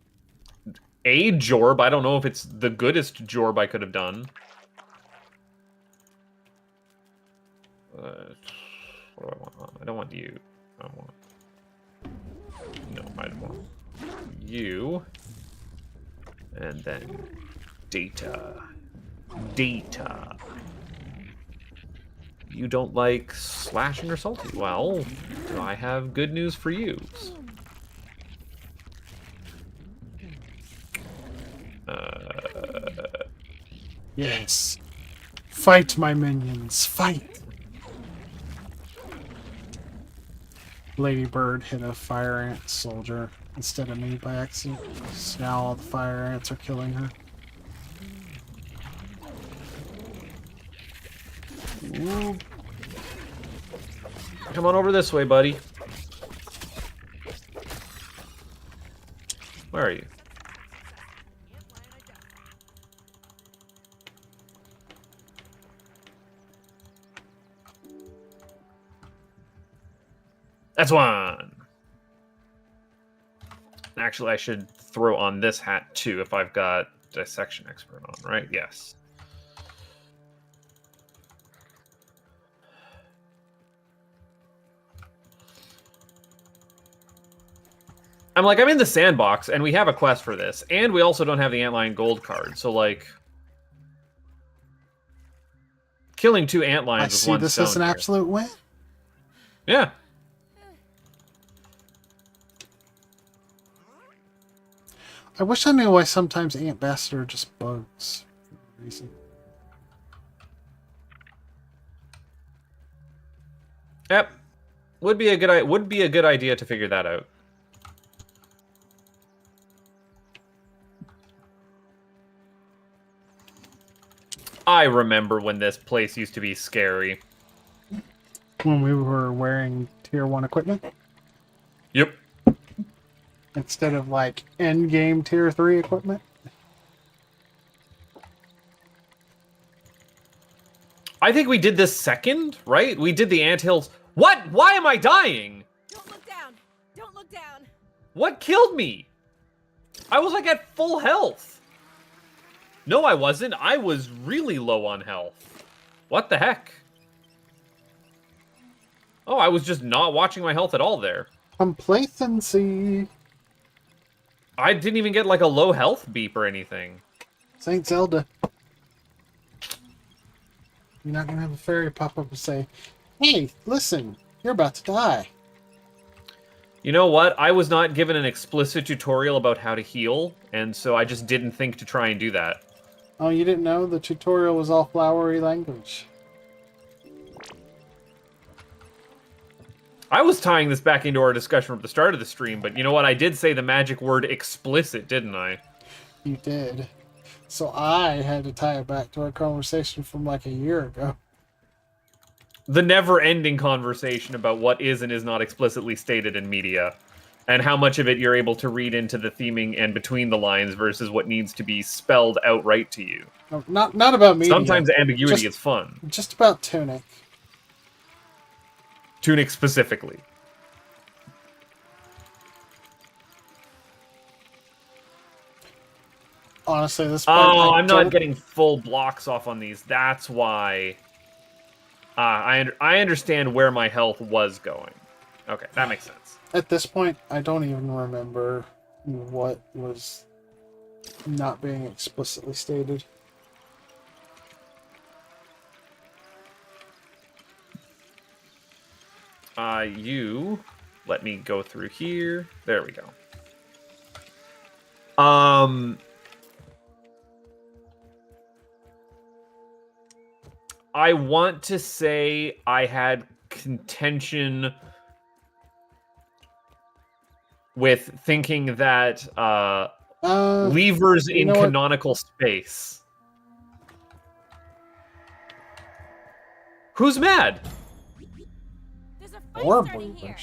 a jorb. I don't know if it's the goodest jorb I could have done. What do I want? I don't want you. I want... No, I don't want you. And then data. Data. You don't like slashing or salty? Well, I have good news for you. Yes. Fight, my minions. Fight. Ladybird hit a fire ant soldier instead of me by accident. So now all the fire ants are killing her. Ooh. Come on over this way, buddy. Where are you? That's one. Actually, I should throw on this hat too if I've got dissection expert on, right? Yes. I'm in the sandbox, and we have a quest for this, and we also don't have the antlion gold card, so like, killing 2 antlions I with see one this stone as an here. absolute win. Yeah. I wish I knew why sometimes ant bastards are just bugs for no reason. Yep. Would be a good idea to figure that out. I remember when this place used to be scary. When we were wearing tier 1 equipment. Yep. instead of like end game tier 3 equipment. I think we did this second, right? We did the anthills. What? Why am I dying? Don't look down. Don't look down. What killed me? I was like at full health. No, I wasn't. I was really low on health. What the heck? Oh, I was just not watching my health at all there. Complacency. I didn't even get like a low health beep or anything. Saint Zelda. You're not gonna have a fairy pop up and say, "Hey, listen, you're about to die." You know what? I was not given an explicit tutorial about how to heal, and so I just didn't think to try and do that. Oh, you didn't know? The tutorial was all flowery language. I was tying this back into our discussion at the start of the stream, but you know what? I did say the magic word explicit, didn't I? You did. So I had to tie it back to our conversation from like a year ago. The never-ending conversation about what is and is not explicitly stated in media, and how much of it you're able to read into the theming and between the lines versus what needs to be spelled outright to you. No, not about media. Sometimes ambiguity is fun. Just about Tunic. Tunic specifically. Honestly, this point, Oh, I'm not getting full blocks off on these. That's why. I understand where my health was going. Okay, that makes sense. At this point, I don't even remember what was not being explicitly stated. You let me go through here. There we go. I want to say I had contention with thinking that levers in canonical space. Who's mad? There's a fight Orb starting here.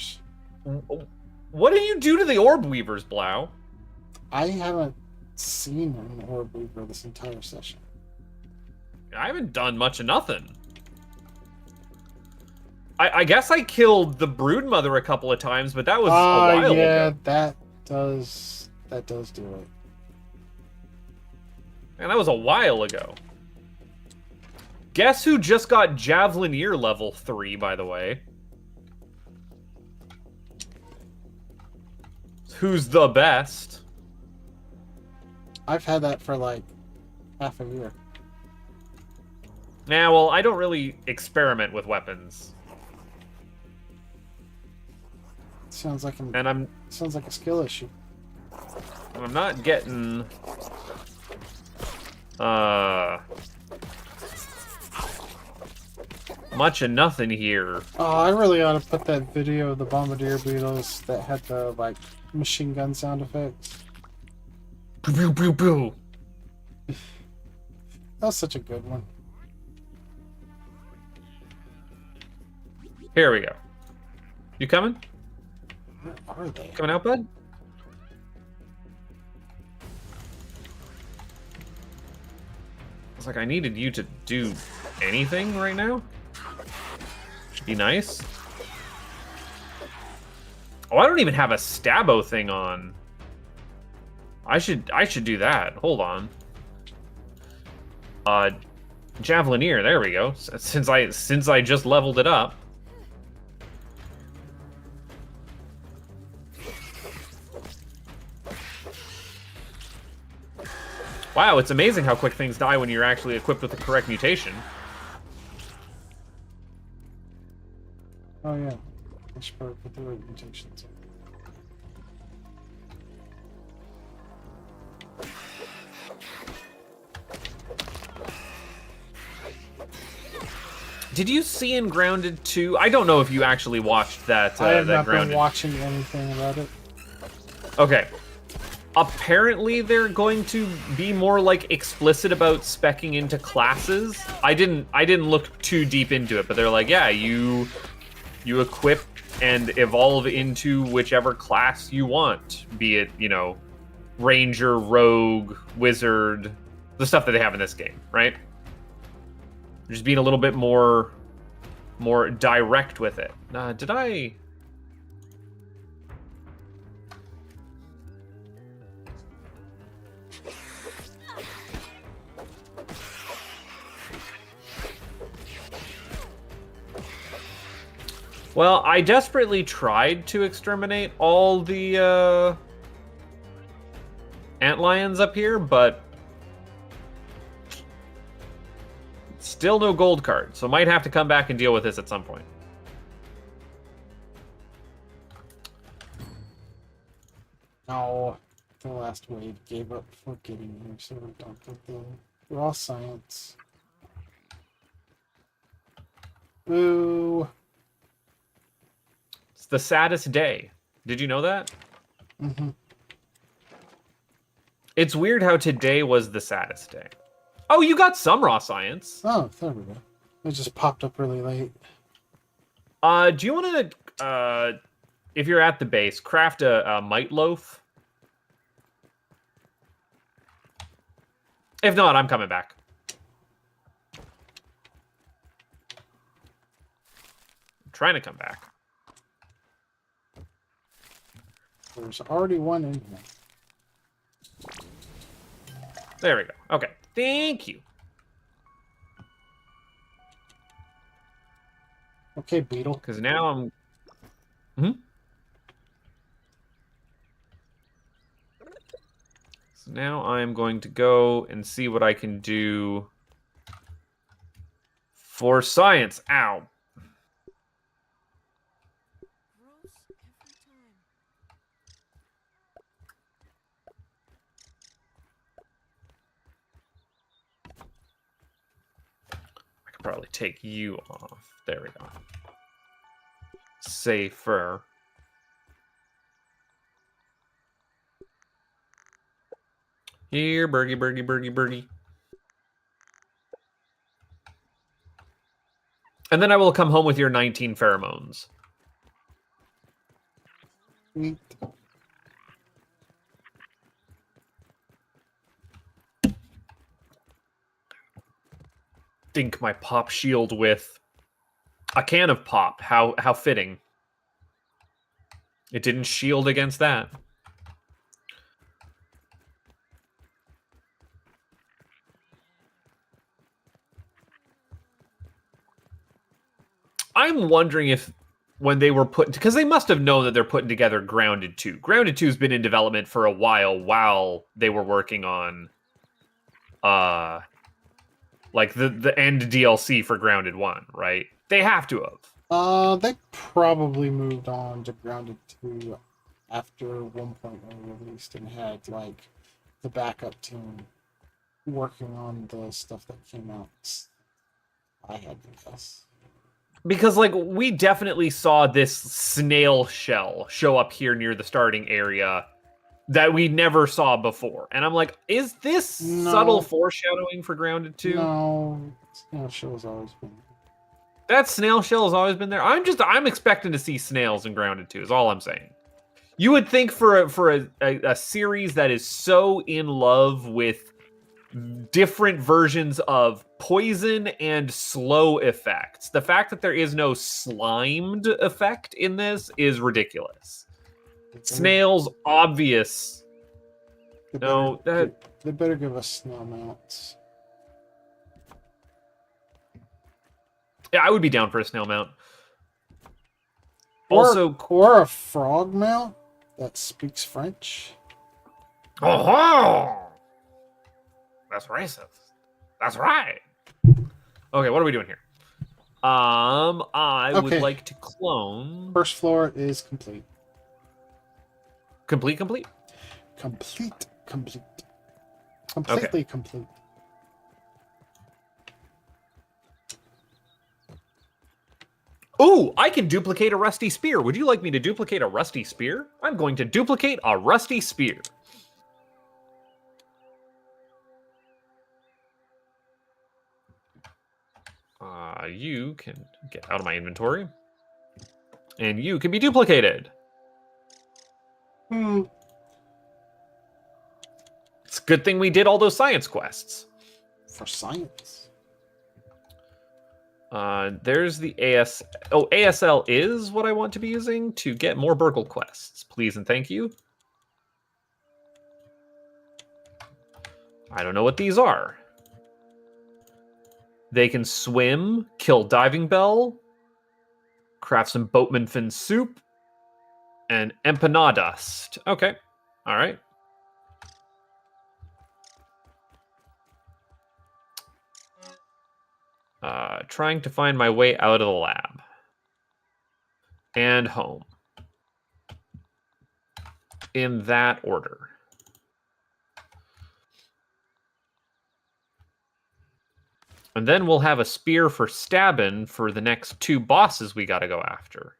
Weavers. What did you do to the Orb Weavers, Blau? I haven't seen an Orb Weaver this entire session. I haven't done much of nothing. I guess I killed the Broodmother a couple of times, but that was a while ago. that does do it. And that was a while ago. Guess who just got Javelineer level 3, by the way? Who's the best? I've had that for like half a year. Nah, well, I don't really experiment with weapons. Sounds like sounds like a skill issue. I'm not getting much of nothing here. Oh, I really ought to put that video of the bombardier beetles that had the like machine gun sound effects. Boo boo boo boo. That was such a good one. Here we go. You coming? Where are they? Coming out, bud? It's like I needed you to do anything right now. Be nice. Oh, I don't even have a Stabbo thing on. I should do that. Hold on. Javelineer, there we go. Since I just leveled it up. Wow, it's amazing how quick things die when you're actually equipped with the correct mutation. Oh yeah, I should probably put the right mutations in. Did you see in Grounded 2? I don't know if you actually watched that. I have that not Grounded. been watching anything about it. Okay. Apparently, they're going to be more like explicit about speccing into classes. I didn't look too deep into it, but they're like, yeah, you equip and evolve into whichever class you want, be it, ranger, rogue, wizard, the stuff that they have in this game, right? Just being a little bit more direct with it. Did I? Well, I desperately tried to exterminate all the antlions up here, but still no gold card, so might have to come back and deal with this at some point. No, the last wave gave up before getting here, so we don't get the raw science. Boo. It's the saddest day. Did you know that? Mm-hmm. It's weird how today was the saddest day. Oh, you got some raw science. Oh, there we go. It just popped up really late. Do you want to, if you're at the base, craft a mite loaf? If not, I'm coming back. I'm trying to come back. There's already one in here. There we go. Okay. Thank you. Okay, Beetle. Because now I'm... So now I'm going to go and see what I can do for science. Ow. Gross every time. I could probably take you off. There we go. Safer. Here, Bergie, Bergie, Bergie, Bergie. And then I will come home with your 19 pheromones. Sweet. Dink my pop shield with a can of pop. How fitting. It didn't shield against that. I'm wondering if when they were because they must have known that they're putting together Grounded 2. Grounded 2's been in development for a while they were working on like the end DLC for Grounded 1, right? They have to have. They probably moved on to Grounded 2 after 1.0 released and had like the backup team working on the stuff that came out. I had to guess. Because, like, we definitely saw this snail shell show up here near the starting area that we never saw before. And I'm like, is this subtle foreshadowing for Grounded 2? No, snail shell's always been there. That snail shell has always been there. I'm expecting to see snails in Grounded 2 is all I'm saying. You would think for a series that is so in love with different versions of poison and slow effects, the fact that there is no slimed effect in this is ridiculous. Snails, obvious. They better give us snail mounts. Yeah, I would be down for a snail mount. Or a frog mount that speaks French. Oh, that's racist. That's right. Okay, what are we doing here? I would like to clone. First floor is complete. Complete. Completely complete. Ooh, I can duplicate a rusty spear. Would you like me to duplicate a rusty spear? I'm going to duplicate a rusty spear. You can get out of my inventory. And you can be duplicated. Hmm. It's a good thing we did all those science quests. For science. There's the AS. Oh, ASL is what I want to be using to get more Burgle quests. Please and thank you. I don't know what these are. They can swim, kill diving bell, craft some boatman fin soup, and empanadust. Okay, all right. Trying to find my way out of the lab. And home. In that order. And then we'll have a spear for stabbing for the next 2 bosses we gotta go after.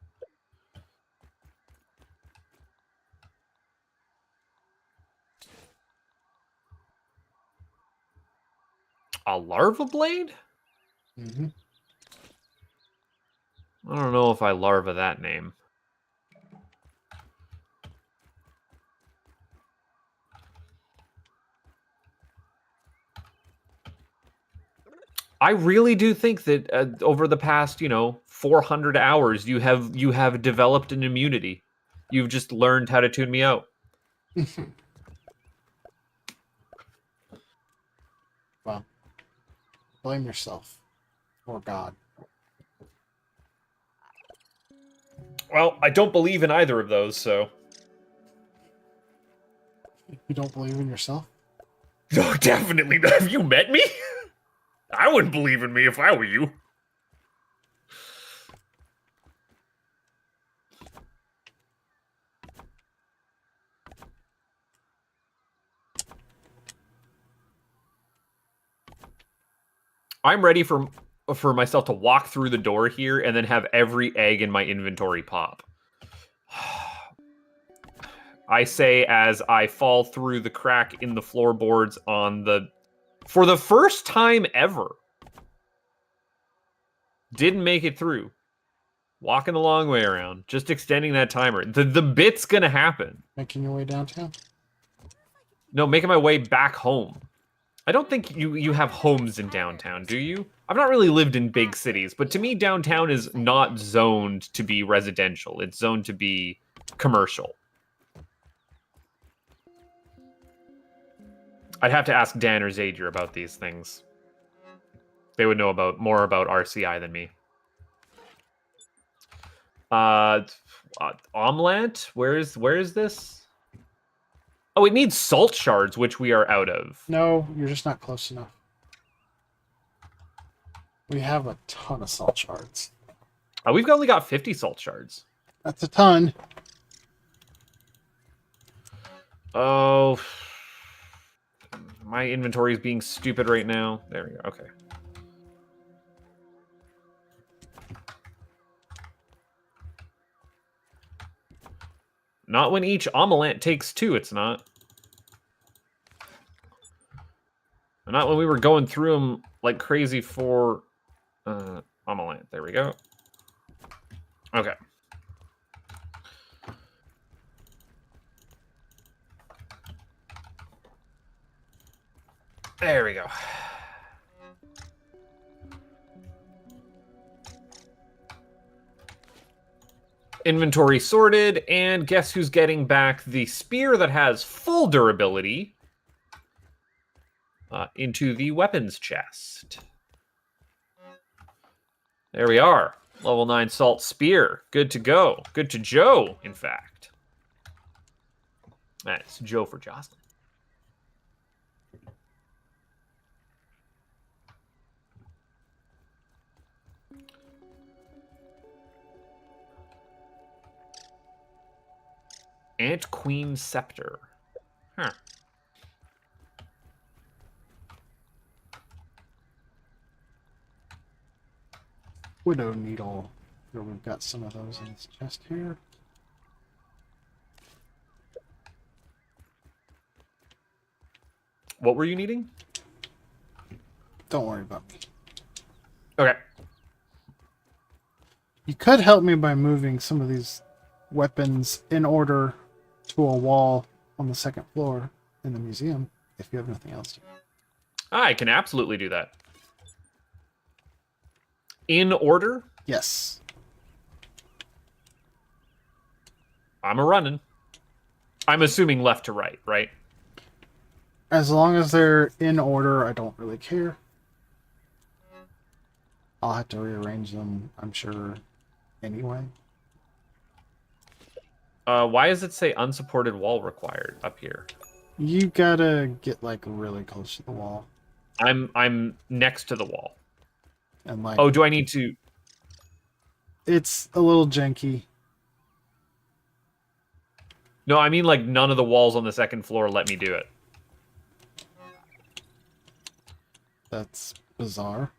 A larva blade? Mm-hmm. I don't know if I larva that name. I really do think that over the past, 400 hours, you have developed an immunity. You've just learned how to tune me out. Well, blame yourself. Or God. Well, I don't believe in either of those, so. You don't believe in yourself? No, definitely not. Have you met me? I wouldn't believe in me if I were you. I'm ready for myself to walk through the door here and then have every egg in my inventory pop. I say as I fall through the crack in the floorboards for the first time ever. Didn't make it through. Walking the long way around. Just extending that timer. The bit's gonna happen. Making your way downtown? No, making my way back home. I don't think you have homes in downtown, do you? I've not really lived in big cities, but to me, downtown is not zoned to be residential. It's zoned to be commercial. I'd have to ask Dan or Zadier about these things. They would know more about RCI than me. Omelette? Where is this? Oh, it needs salt shards, which we are out of. No, you're just not close enough. We have a ton of salt shards. We've only got 50 salt shards. That's a ton. Oh, my inventory is being stupid right now. There we go. Okay. Not when each omelette takes 2, it's not. And not when we were going through them like crazy for omelette. There we go. Okay. There we go. Inventory sorted, and guess who's getting back the spear that has full durability into the weapons chest. There we are. Level 9 salt spear. Good to go. Good to Joe, in fact. That's Joe for Jocelyn. Ant Queen Scepter. Huh. Widow Needle. Here, we've got some of those in this chest here. What were you needing? Don't worry about me. Okay. You could help me by moving some of these weapons in order to a wall on the second floor in the museum, if you have nothing else to do. I can absolutely do that. In order? Yes. I'm a running. I'm assuming left to right, right? As long as they're in order, I don't really care. I'll have to rearrange them, I'm sure, anyway. Why does it say unsupported wall required up here? You gotta get, like, really close to the wall. I'm next to the wall. And, like... Oh, do I need to... It's a little janky. No, I mean, like, none of the walls on the second floor let me do it. That's bizarre.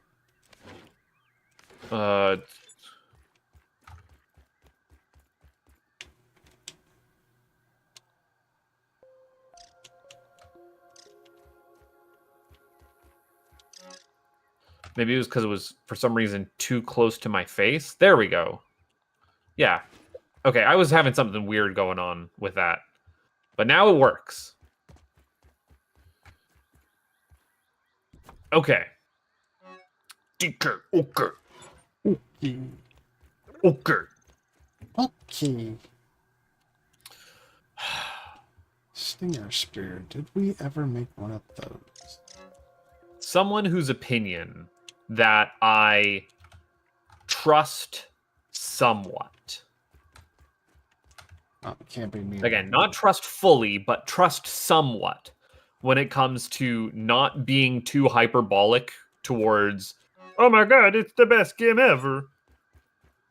Maybe it was because it was, for some reason, too close to my face. There we go. Yeah. Okay, I was having something weird going on with that. But now it works. Okay. Okay. Okay. Okay. Okay. Stinger Spear. Did we ever make one of those? Someone whose opinion that I trust somewhat. Oh, it can't be me. Again, not trust fully, but trust somewhat when it comes to not being too hyperbolic towards, oh my god, it's the best game ever,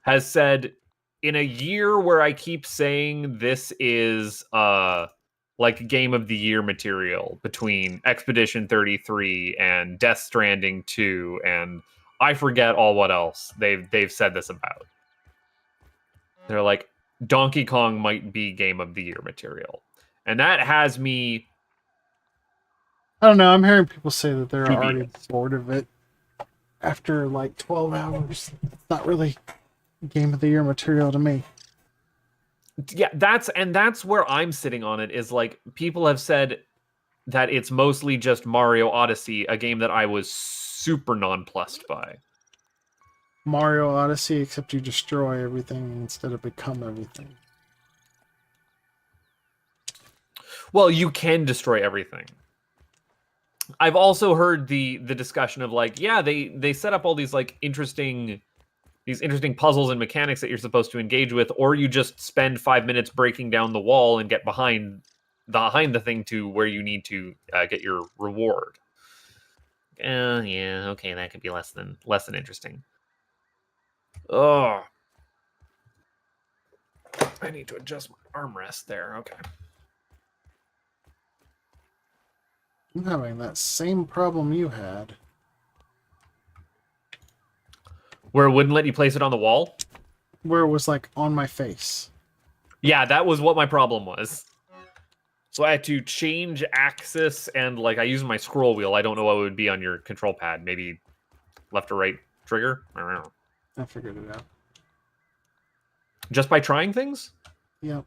has said, in a year where I keep saying this is like game of the year material between Expedition 33 and Death Stranding 2 and I forget all what else they've said this about. They're like, Donkey Kong might be game of the year material. And that has me... I don't know, I'm hearing people say that they're dubious. already bored of it after like 12 hours. It's not really game of the year material to me. Yeah, that's where I'm sitting on it, is like, people have said that it's mostly just Mario Odyssey, a game that I was super nonplussed by. Mario Odyssey, except you destroy everything instead of become everything. Well, you can destroy everything. I've also heard the discussion of like, yeah, they set up all these like interesting puzzles and mechanics that you're supposed to engage with, or you just spend 5 minutes breaking down the wall and get behind the thing to where you need to get your reward. Yeah, okay, that could be less than interesting. Oh, I need to adjust my armrest there. Okay. I'm having that same problem you had. Where it wouldn't let you place it on the wall? Where it was like on my face. Yeah, that was what my problem was. So I had to change axis, and like I use my scroll wheel. I don't know what would be on your control pad. Maybe left or right trigger? I don't know. I figured it out. Just by trying things? Yep.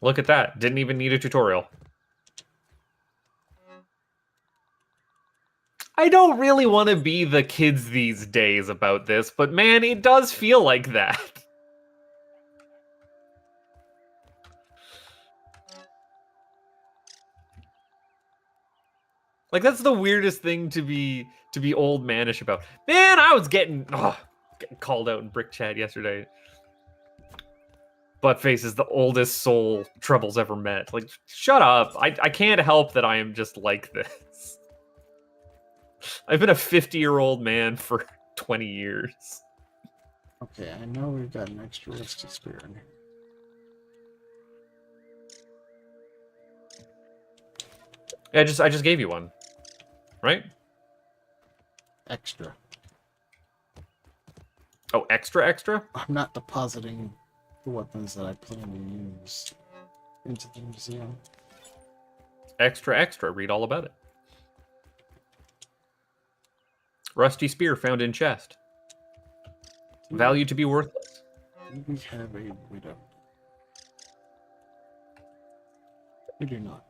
Look at that. Didn't even need a tutorial. I don't really want to be the kids these days about this, but man, it does feel like that. Like, that's the weirdest thing to be old manish about. Man, I was getting called out in Brick Chat yesterday. Buttface is the oldest soul Trouble's ever met. Like, shut up. I can't help that I am just like this. I've been a 50-year-old man for 20 years. Okay, I know we've got an extra rusty spear in here. Yeah, I just gave you one. Right? Extra. Oh, extra? I'm not depositing the weapons that I plan to use into the museum. Extra. Read all about it. Rusty spear found in chest. Value to be worthless. We have a widow. We do not.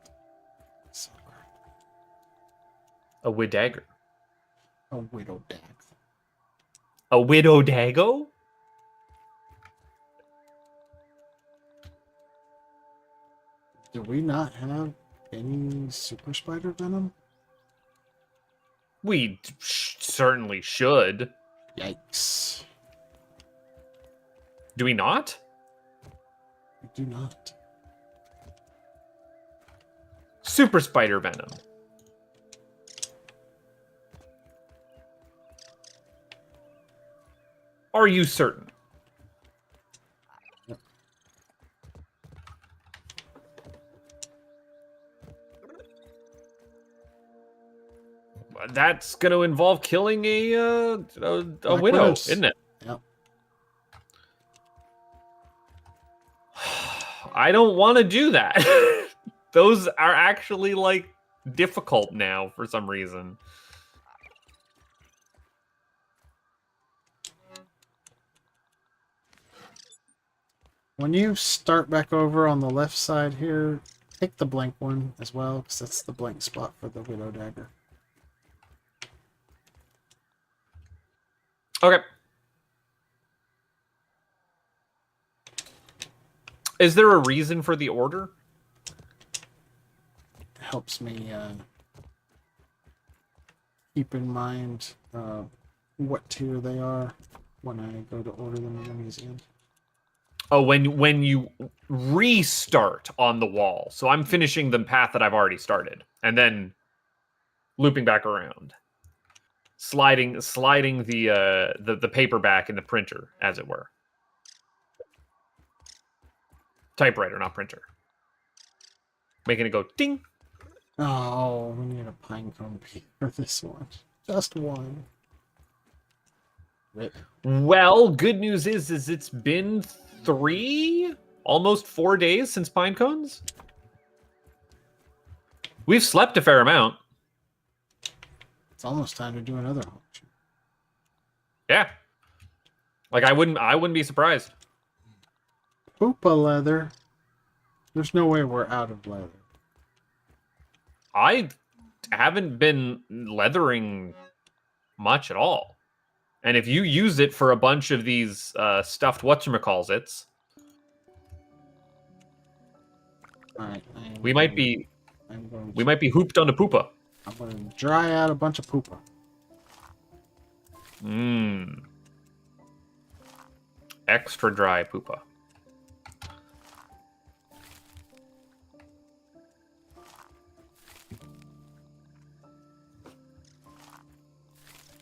Silver. A widagger. A widow dag. A widow dago? Do we not have any super spider venom? We certainly should. Yikes. Do we not? We do not. Super spider venom. Are you certain? Yep. That's going to involve killing a Black widow, widows. isn't it? Yep. I don't want to do that. Those are actually like difficult now for some reason. When you start back over on the left side here, take the blank one as well, because that's the blank spot for the widow dagger. Okay. Is there a reason for the order? It helps me keep in mind what tier they are when I go to order them in the museum. Oh, when you restart on the wall. So I'm finishing the path that I've already started, and then looping back around, sliding the paper back in the printer, as it were. Typewriter, not printer. Making it go ding. Oh, we need a pine cone for this one. Just one. Rip. Well, good news is it's been 3, almost 4 days since pine cones. We've slept a fair amount. It's almost time to do another auction. Yeah. Like I wouldn't be surprised. Poopa leather. There's no way we're out of leather. I haven't been leathering much at all. And if you use it for a bunch of these stuffed whatchamacallits, Alright. we might be We might be hooped on the poopa. I'm going to dry out a bunch of poopa. Mmm. Extra dry poopa.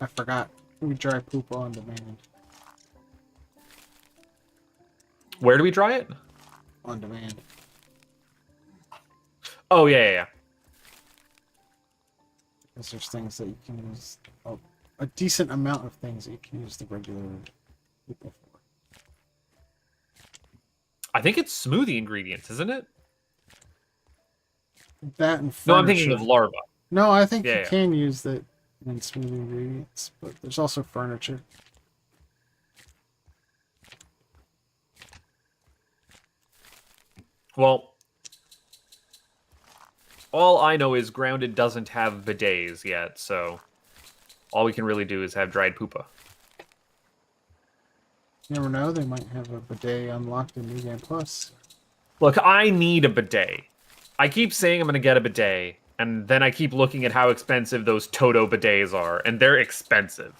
I forgot. We dry poopa on demand. Where do we dry it? On demand. Oh, yeah. Because there's things that you can use. Oh, a decent amount of things that you can use the regular poopa for. I think it's smoothie ingredients, isn't it? That and No, I'm thinking of furniture. larva. No, I think Yeah, you yeah. can use that in smoothie ingredients, but there's also furniture. Well, all I know is Grounded doesn't have bidets yet, so all we can really do is have dried poopa. You never know, they might have a bidet unlocked in New Game Plus. Look, I need a bidet. I keep saying I'm going to get a bidet, and then I keep looking at how expensive those Toto bidets are, and they're expensive.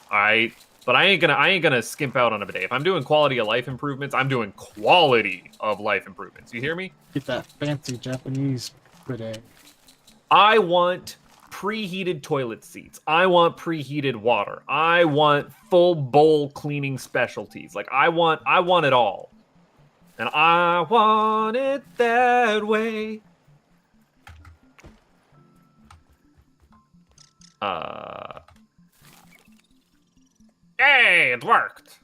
But I ain't gonna skimp out on a bidet. If I'm doing quality of life improvements, I'm doing quality of life improvements. You hear me? Get that fancy Japanese bidet. I want preheated toilet seats. I want preheated water. I want full bowl cleaning specialties. Like I want it all. And I want it that way. Hey, it worked.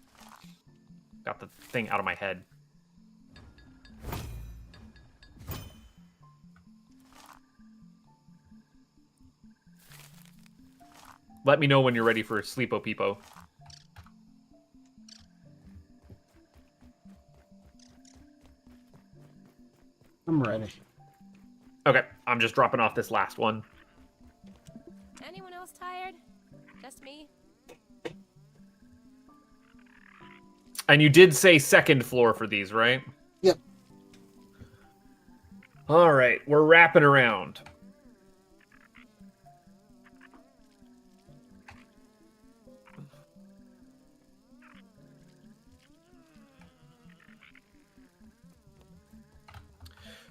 Got the thing out of my head. Let me know when you're ready for Sleepo Peepo. I'm ready. Okay, I'm just dropping off this last one. Anyone else tired? Just me? And you did say second floor for these, right? Yep. All right, we're wrapping around.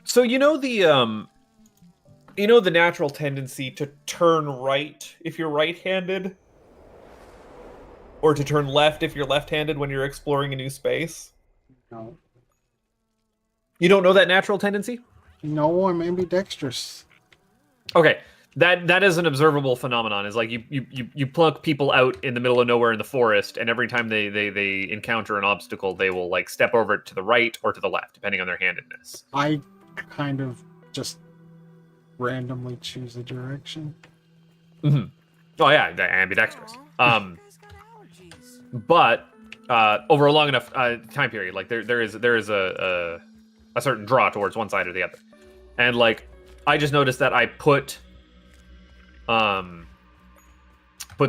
So you know the natural tendency to turn right if you're right-handed, or to turn left if you're left-handed when you're exploring a new space? No. You don't know that natural tendency? No, I'm ambidextrous. Okay, that is an observable phenomenon. Is like you pluck people out in the middle of nowhere in the forest, and every time they encounter an obstacle, they will like step over it to the right or to the left, depending on their handedness. I kind of just randomly choose a direction. Mm-hmm. Oh yeah, ambidextrous. Aw, you guys got allergies. But over a long enough time period, like there is a certain draw towards one side or the other, and like I just noticed that I put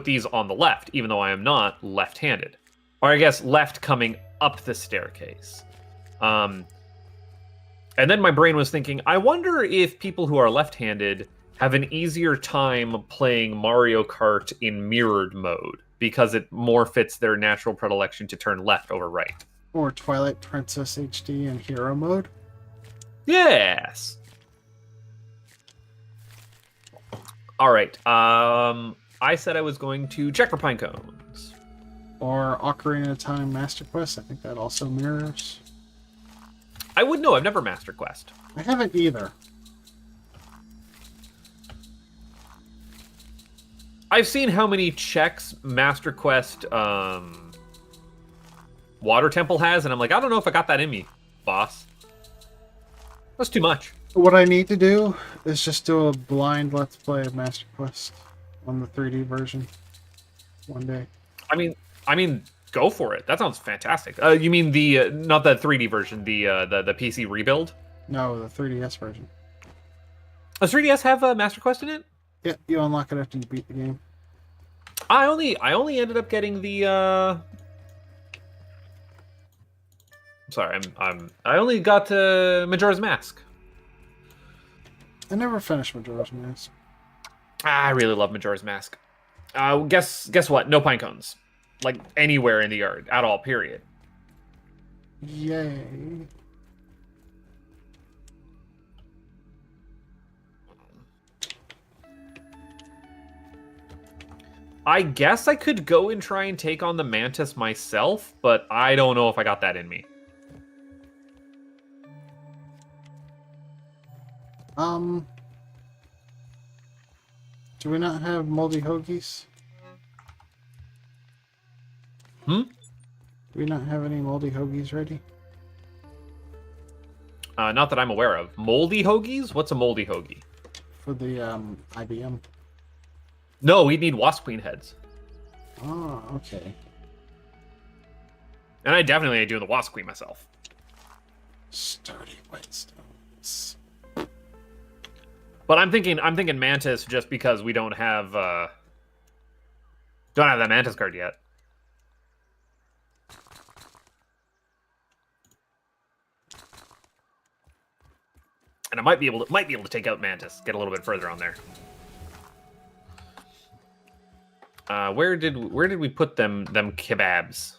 these on the left, even though I am not left-handed, or I guess left coming up the staircase. And then my brain was thinking, I wonder if people who are left-handed have an easier time playing Mario Kart in mirrored mode, because it more fits their natural predilection to turn left over right. Or Twilight Princess HD in hero mode. Yes. All right. I said I was going to check for pine cones. Or Ocarina of Time Master Quest. I think that also mirrors. I would know. I've never Master Quest. I haven't either. I've seen how many checks Master Quest Water Temple has, and I'm like, I don't know if I got that in me, boss. That's too much. What I need to do is just do a blind Let's Play of Master Quest on the 3D version one day. I mean, go for it. That sounds fantastic. You mean the not the 3D version, the PC rebuild? No, the 3DS version. Does 3DS have Master Quest in it? Yeah, you unlock it after you beat the game. I only ended up getting the. Sorry, I only got Majora's Mask. I never finished Majora's Mask. I really love Majora's Mask. Guess what? No pine cones, like anywhere in the yard at all. Period. Yay. I guess I could go and try and take on the mantis myself, but I don't know if I got that in me. Do we not have moldy hoagies? Hmm? Do we not have any moldy hoagies ready? Not that I'm aware of. Moldy hoagies? What's a moldy hoagie? For the IBM. No, we need wasp queen heads. Oh, okay. And I definitely ain't doing the wasp queen myself. Sturdy whitestones. But I'm thinking mantis just because we don't have that mantis card yet. And I might be able to take out mantis, get a little bit further on there. Where did we put them kebabs?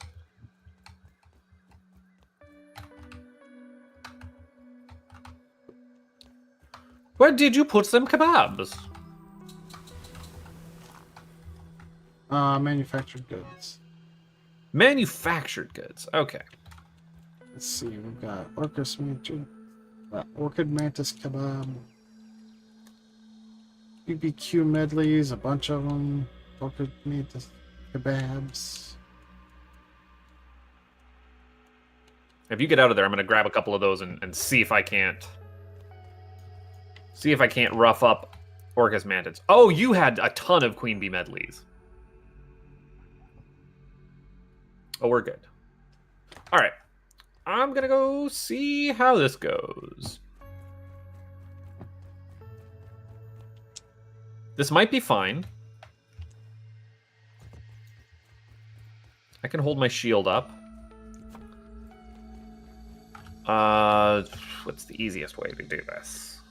Where did you put them kebabs? Manufactured goods. Manufactured goods. Okay. Let's see, we've got Orchid Mantis Kebab. BBQ medleys, a bunch of them. Orchid Mantis Kebabs. If you get out of there, I'm gonna grab a couple of those and see if I can't rough up Orcus Mantis. Oh, you had a ton of Queen Bee medleys. Oh, we're good. All right. I'm gonna go see how this goes. This might be fine. I can hold my shield up. What's the easiest way to do this?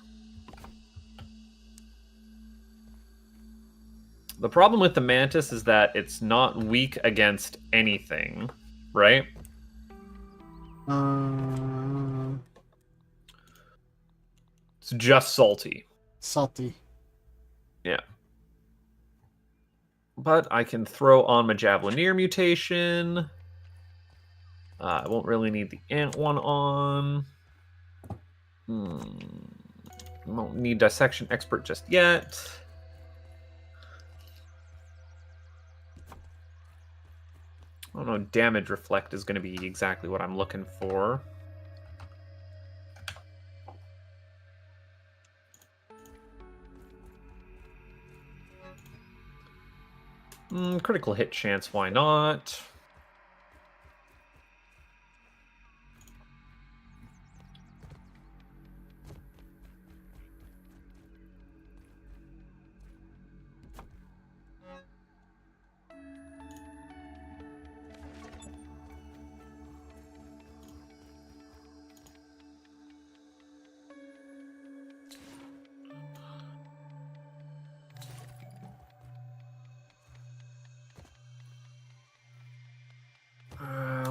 The problem with the Mantis is that it's not weak against anything, right? It's just salty. Salty. Yeah. But I can throw on my Javelineer mutation. I won't really need the Ant one on. Won't need Dissection Expert just yet. I don't know, Damage Reflect is going to be exactly what I'm looking for. Critical hit chance, why not?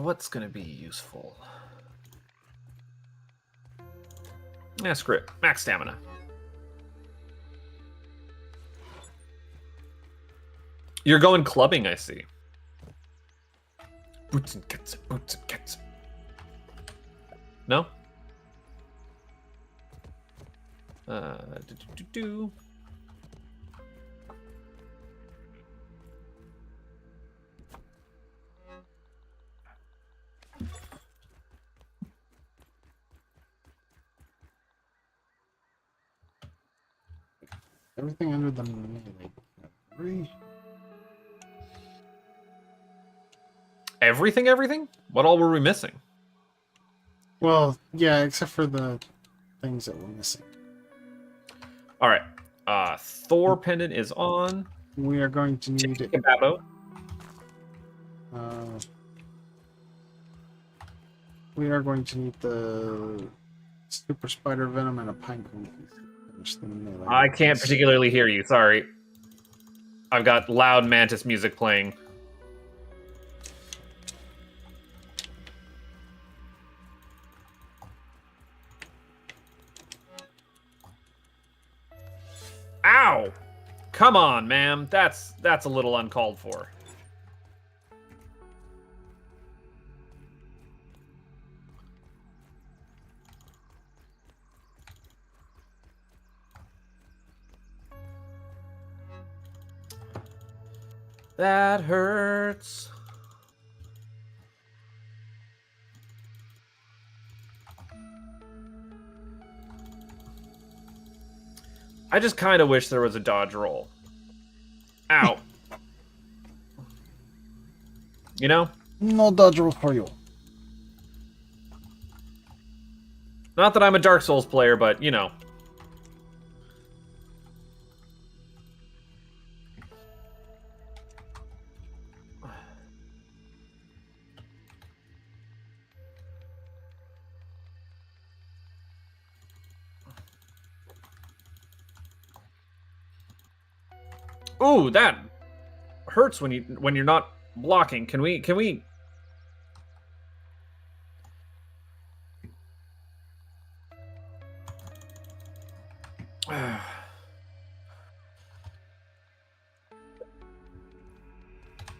What's going to be useful? Yeah, screw it. Max stamina. You're going clubbing, I see. Boots and cats, boots and cats. No? Do. Everything under the melee category. Everything? What all were we missing? Well, yeah, except for the things that we're missing. All right. Thor pendant is on. We are going to need Kebabo. We are going to need the super spider venom and a pine cone piece to finish the melee. I can't particularly hear you. Sorry. I've got loud Mantis music playing. Ow! Come on, ma'am. That's a little uncalled for. That hurts. I just kind of wish there was a dodge roll. Ow. You know? No dodge roll for you. Not that I'm a Dark Souls player, but, you know. Ooh, that hurts when you're not blocking. Can we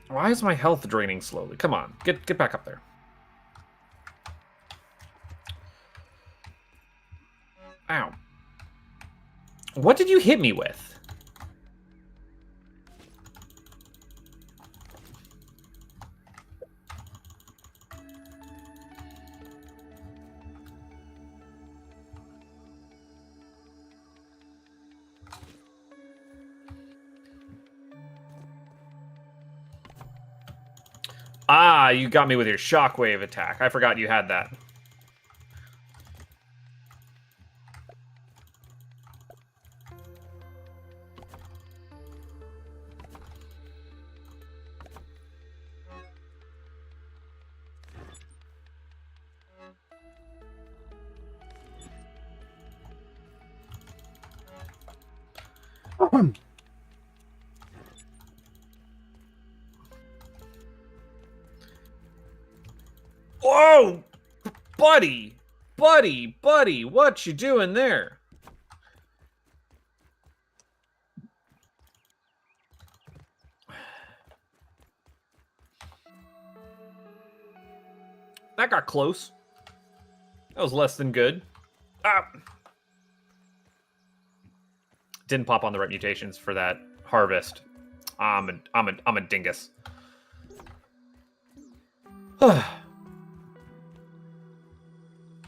Why is my health draining slowly? Come on, get back up there. Ow. What did you hit me with? Ah, you got me with your shockwave attack. I forgot you had that. Whoa! Buddy! Buddy! What you doing there? That got close. That was less than good. Ah. Didn't pop on the right mutations for that harvest. I'm a dingus.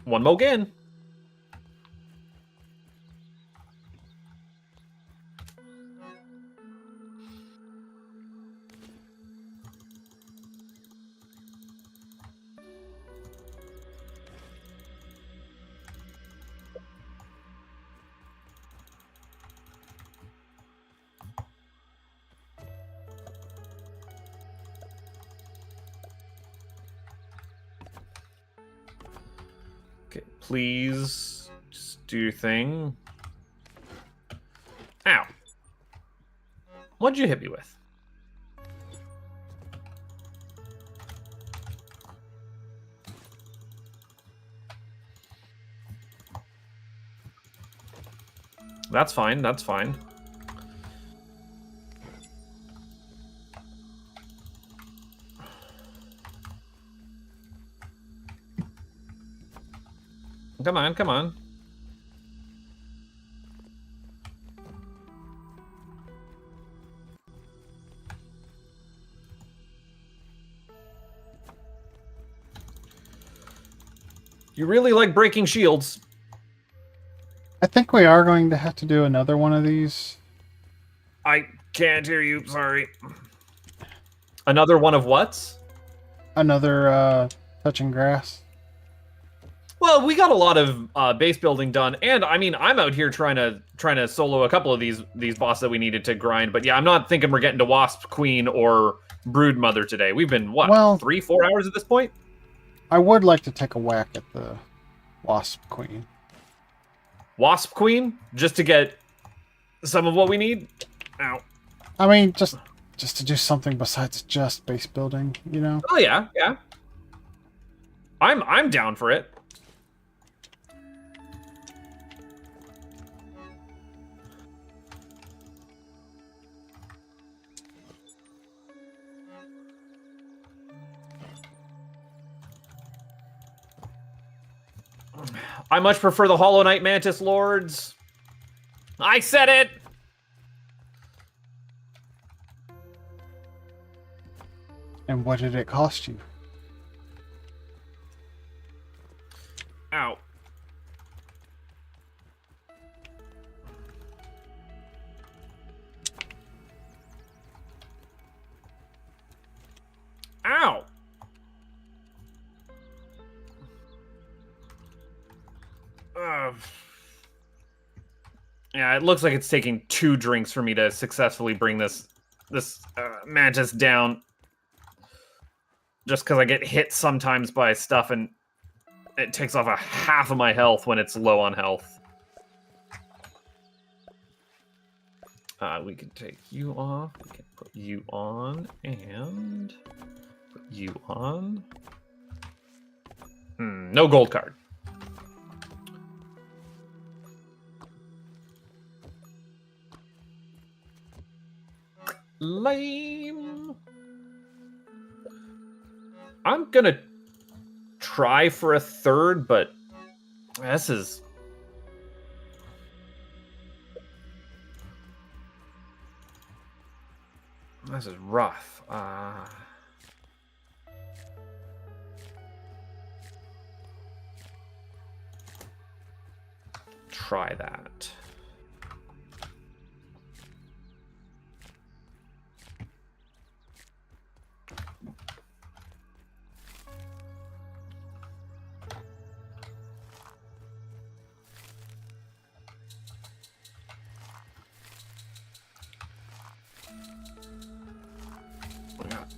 One more again. Okay, please just do your thing. Ow. What'd you hit me with? That's fine, that's fine. Come on, come on. You really like breaking shields. I think we are going to have to do another one of these. I can't hear you, sorry. Another one of what? Another touching grass. Well, we got a lot of base building done, and I mean, I'm out here trying to solo a couple of these bosses that we needed to grind. But yeah, I'm not thinking we're getting to Wasp Queen or Brood Mother today. We've been what, 3-4 hours at this point? I would like to take a whack at the Wasp Queen. Wasp Queen, just to get some of what we need. Ow. I mean, just to do something besides just base building, you know? Oh yeah, yeah. I'm down for it. I much prefer the Hollow Knight Mantis Lords. I said it! And what did it cost you? Ow. Ow! Yeah, it looks like it's taking 2 drinks for me to successfully bring this mantis down. Just because I get hit sometimes by stuff and it takes off a half of my health when it's low on health. We can take you off. We can put you on and put you on. No gold card. Lame. I'm gonna try for a third, but this is rough. Try that.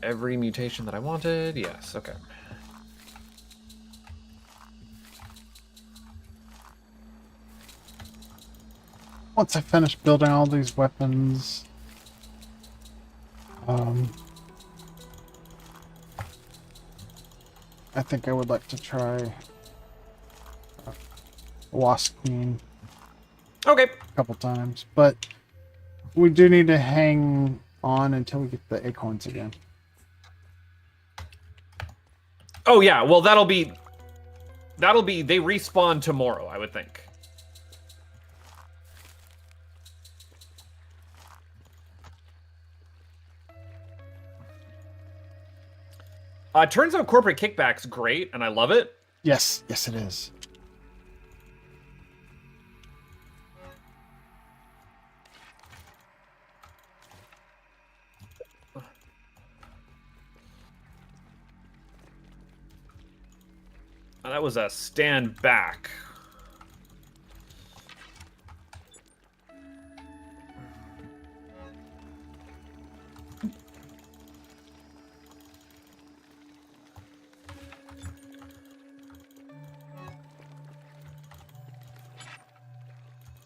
Every mutation that I wanted? Yes, okay. once I finish building all these weapons, I think I would like to try Wasp Queen Okay. a couple times, but we do need to hang on until we get the acorns again. Oh yeah, well that'll be they respawn tomorrow, I would think. Turns out corporate kickback's great, and I love it. Yes, yes it is. That was a stand back.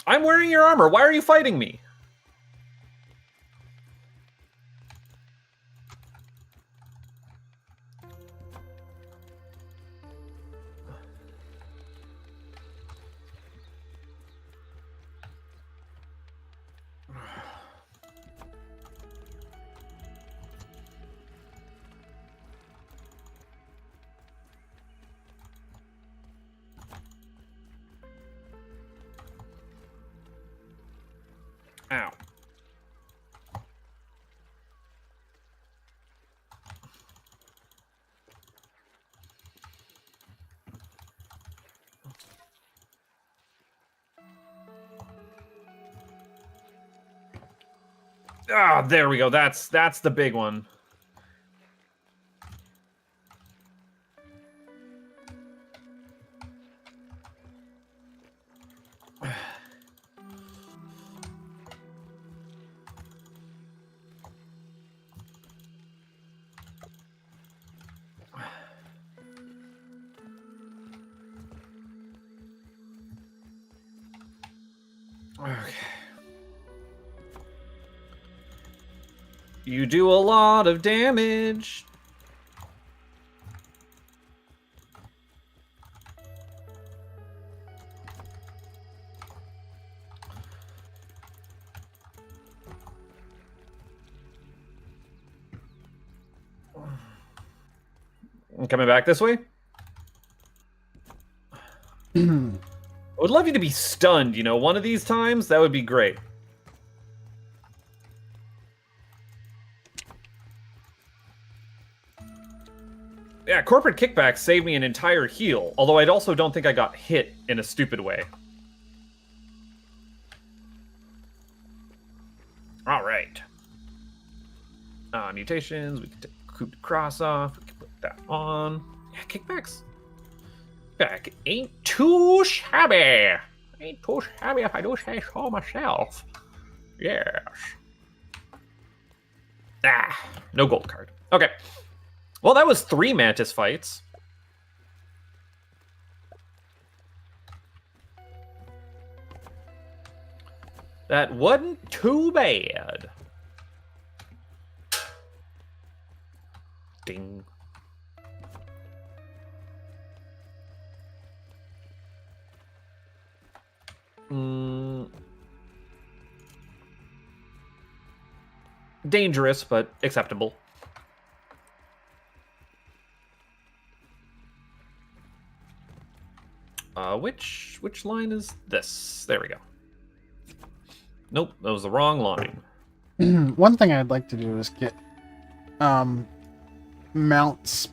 I'm wearing your armor. Why are you fighting me? Ow. Ah, there we go. That's the big one. Okay. You do a lot of damage. Coming back this way? I would love you to be stunned, you know, one of these times. That would be great. Yeah, corporate kickback saved me an entire heal, although I also don't think I got hit in a stupid way. All right. Mutations, we can take coop cross off, we can put that on. Yeah, kickbacks. Back ain't too shabby. Ain't too shabby if I do say so myself. Yes. Ah, no gold card. Okay. Well, that was 3 Mantis fights. That wasn't too bad. Ding. Dangerous, but acceptable. Which line is this? There we go. Nope, that was the wrong line. One thing I'd like to do is get mounts,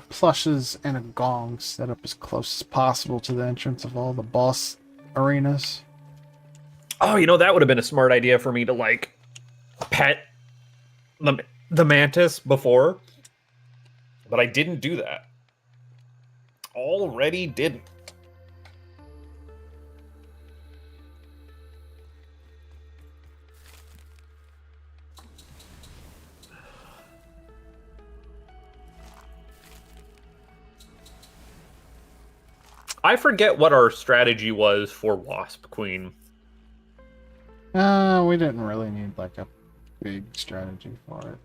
plushes, and a gong set up as close as possible to the entrance of all the boss arenas. Oh, you know, that would have been a smart idea for me to, like, pet the mantis before. But I didn't do that. Already didn't. I forget what our strategy was for Wasp Queen. We didn't really need like a big strategy for it.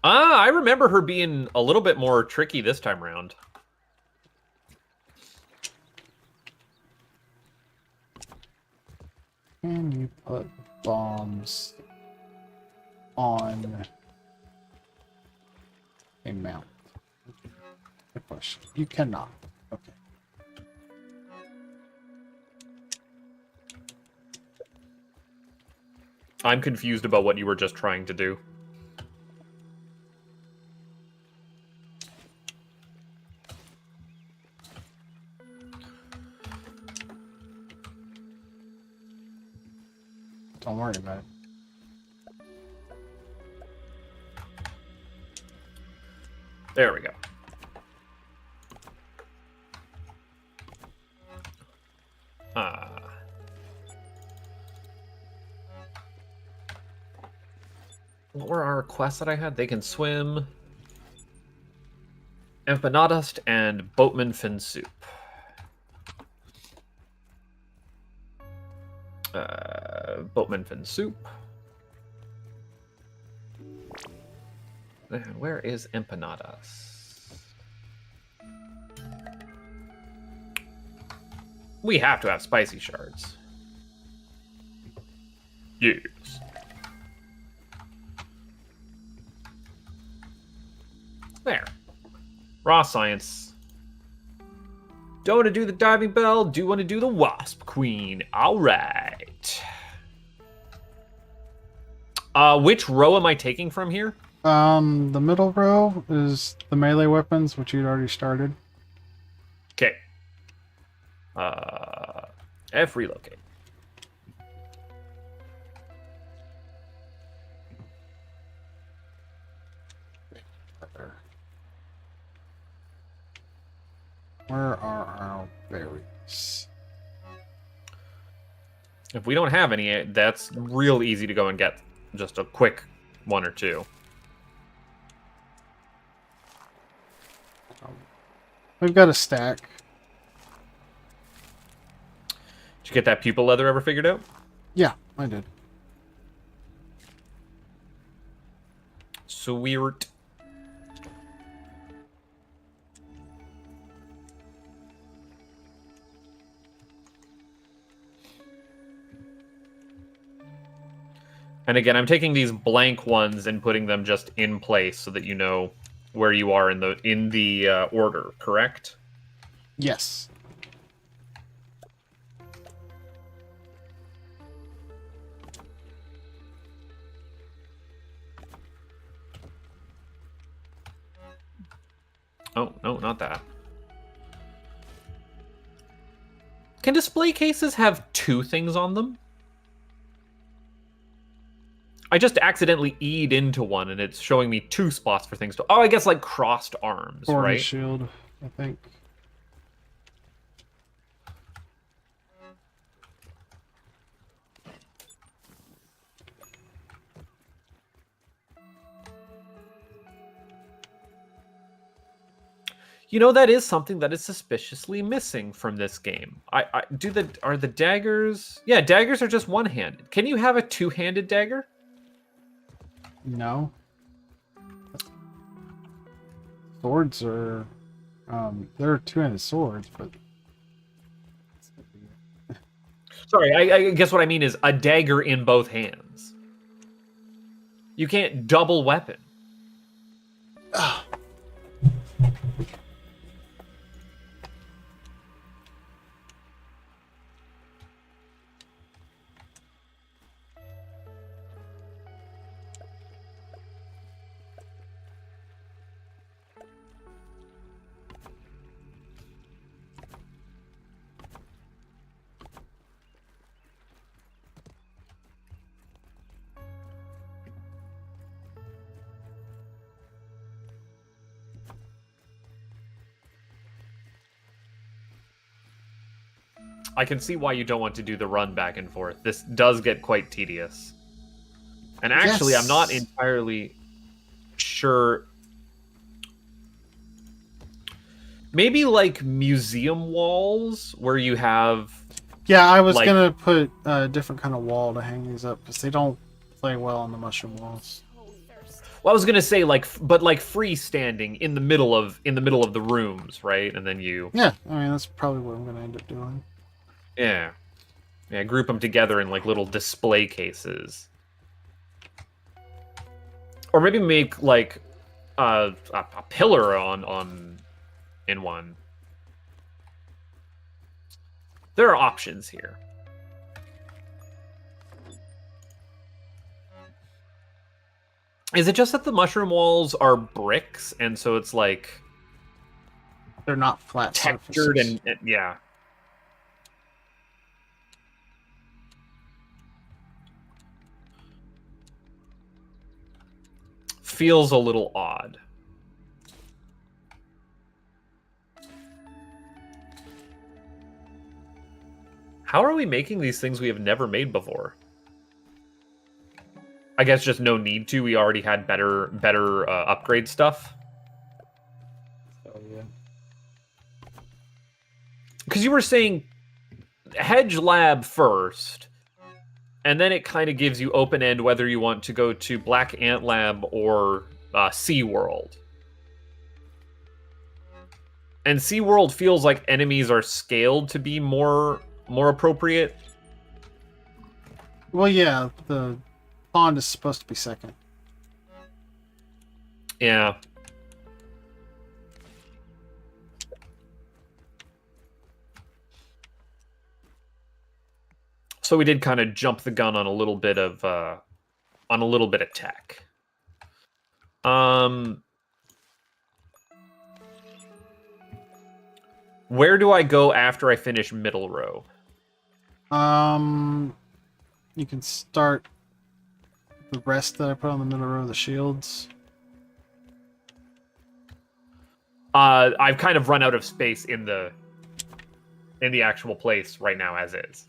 I remember her being a little bit more tricky this time around. Can you put bombs on a mount? Good question. You cannot. Okay. I'm confused about what you were just trying to do. Don't worry about it. There we go. What were our quests that I had? They can swim. Empanadast and boatman fin soup. Boatman fin soup. And where is empanadas? We have to have spicy shards. Yes. There. Raw science. Don't want to do the diving bell. Do want to do the wasp queen. All right. Which row am I taking from here? The middle row is the melee weapons, which you'd already started. Okay. F relocate. Where are our berries? If we don't have any, that's real easy to go and get. Just a quick one or two. We've got a stack. Did you get that pupil leather ever figured out? Yeah, I did. Sweet. And again, I'm taking these blank ones and putting them just in place so that you know where you are in the order, correct? Yes. Oh, no, not that. Can display cases have two things on them? I just accidentally E'd into one, and it's showing me two spots for things to... Oh, I guess like crossed arms, Or right? shield, I think. You know, that is something that is suspiciously missing from this game. Are the daggers... Yeah, daggers are just one-handed. Can you have a two-handed dagger? No. Swords are... there are two-handed swords, but... Sorry, I guess what I mean is a dagger in both hands. You can't double weapon. I can see why you don't want to do the run back and forth. This does get quite tedious. And actually, Yes. I'm not entirely sure. Maybe like museum walls where you have Yeah, I was Like- gonna put a different kind of wall to hang these up because they don't play well on the mushroom walls. So thirsty. Well, I was gonna say but like freestanding in the middle of the rooms, right? And then you, Yeah, I mean that's probably what I'm gonna end up doing. yeah, group them together in like little display cases, or maybe make like a pillar on in one. There are options here. Is it just that the mushroom walls are bricks, and so it's like They're not flat textured surfaces. and yeah. Feels a little odd. How are we making these things we have never made before? I guess just no need to. We already had better upgrade stuff. So yeah. Because you were saying Hedge Lab first, and then it kind of gives you open end whether you want to go to Black Ant Lab or SeaWorld. And SeaWorld feels like enemies are scaled to be more appropriate. Well, yeah, the pond is supposed to be second. Yeah. So we did kind of jump the gun on a little bit of tech. Where do I go after I finish middle row? You can start the rest that I put on the middle row of the shields. I've kind of run out of space in the actual place right now as is.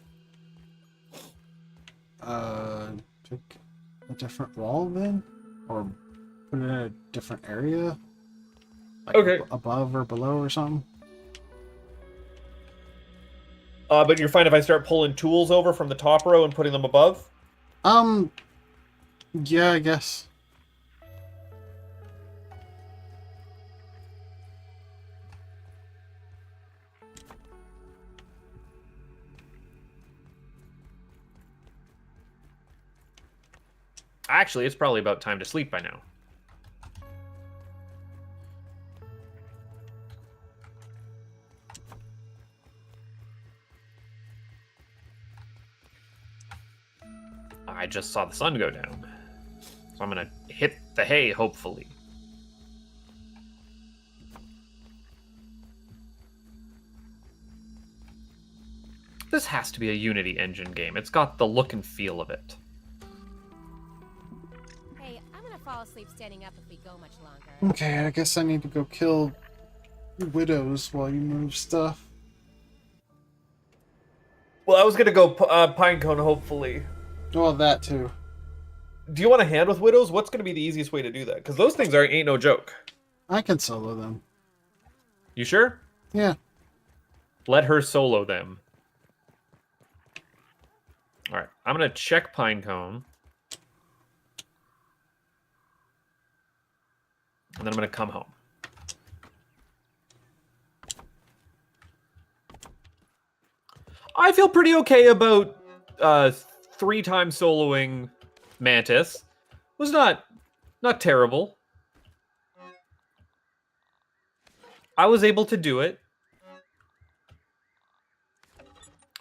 Pick a different wall then, or put it in a different area, like Okay. above or below or something. But you're fine if I start pulling tools over from the top row and putting them above? Yeah, I guess. Actually, it's probably about time to sleep by now. I just saw the sun go down. So I'm gonna hit the hay, hopefully. This has to be a Unity engine game. It's got the look and feel of it. Hey, I'm gonna fall asleep standing up if we go much longer. Okay, I guess I need to go kill widows while you move stuff. Well, I was gonna go Pinecone, hopefully. Well, that too. Do you want a hand with widows? What's gonna be the easiest way to do that? Because those things ain't no joke. I can solo them. You sure? Yeah. Let her solo them. All right, I'm gonna check Pinecone, and then I'm gonna come home. I feel pretty okay about 3 times soloing Mantis. Was not terrible. I was able to do it.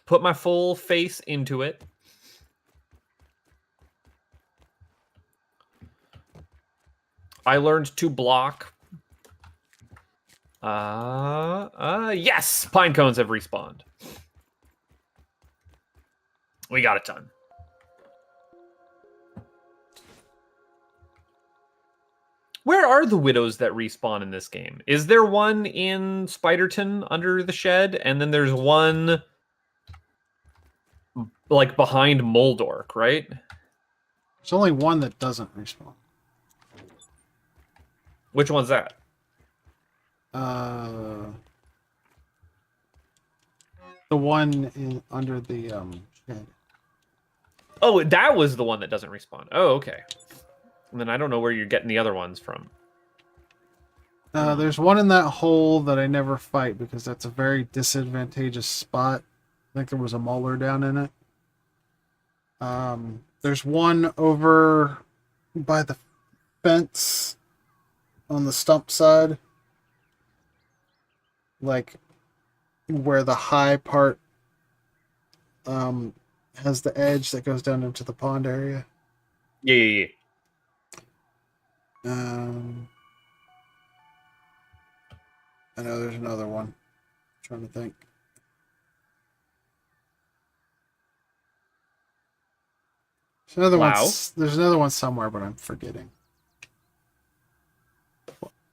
Put my full face into it. I learned to block. Yes! Pinecones have respawned. We got it done. Where are the widows that respawn in this game? Is there one in Spiderton under the shed? And then there's one like behind Moldork, right? There's only one that doesn't respawn. Which one's that? The one under the head. Oh, that was the one that doesn't respawn. Oh, okay. And then I don't know where you're getting the other ones from. There's one in that hole that I never fight because that's a very disadvantageous spot. I think there was a mauler down in it. There's one over by the fence on the stump side. Like where the high part has the edge that goes down into the pond area. Yeah. I know there's another one. I'm trying to think. There's another one somewhere, but I'm forgetting.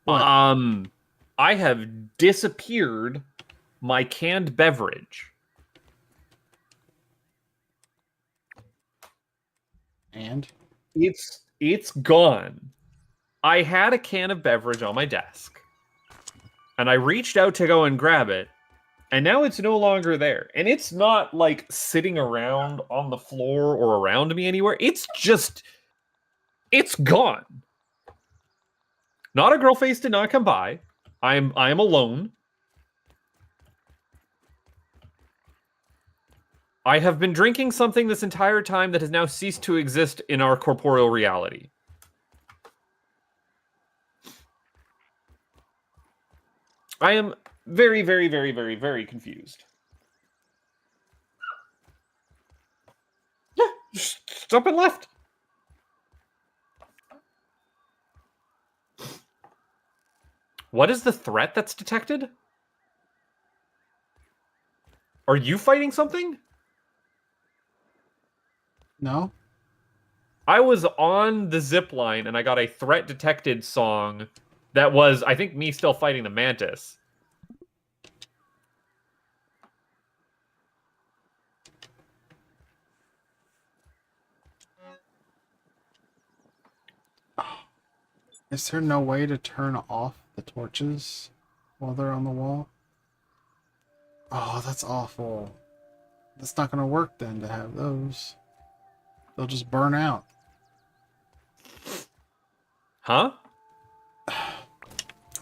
What? I have disappeared my canned beverage. And? It's gone. I had a can of beverage on my desk. And I reached out to go and grab it. And now it's no longer there. And it's not like sitting around on the floor or around me anywhere. It's gone. Not a girl face did not come by. I am alone. I have been drinking something this entire time that has now ceased to exist in our corporeal reality. I am very, very, very, very, very confused. Yeah, just up and left. What is the threat that's detected? Are you fighting something? No. I was on the zip line and I got a threat detected song that was, I think, me still fighting the mantis. Is there no way to turn off the torches while they're on the wall? Oh, that's awful. That's not going to work then to have those. They'll just burn out. Huh?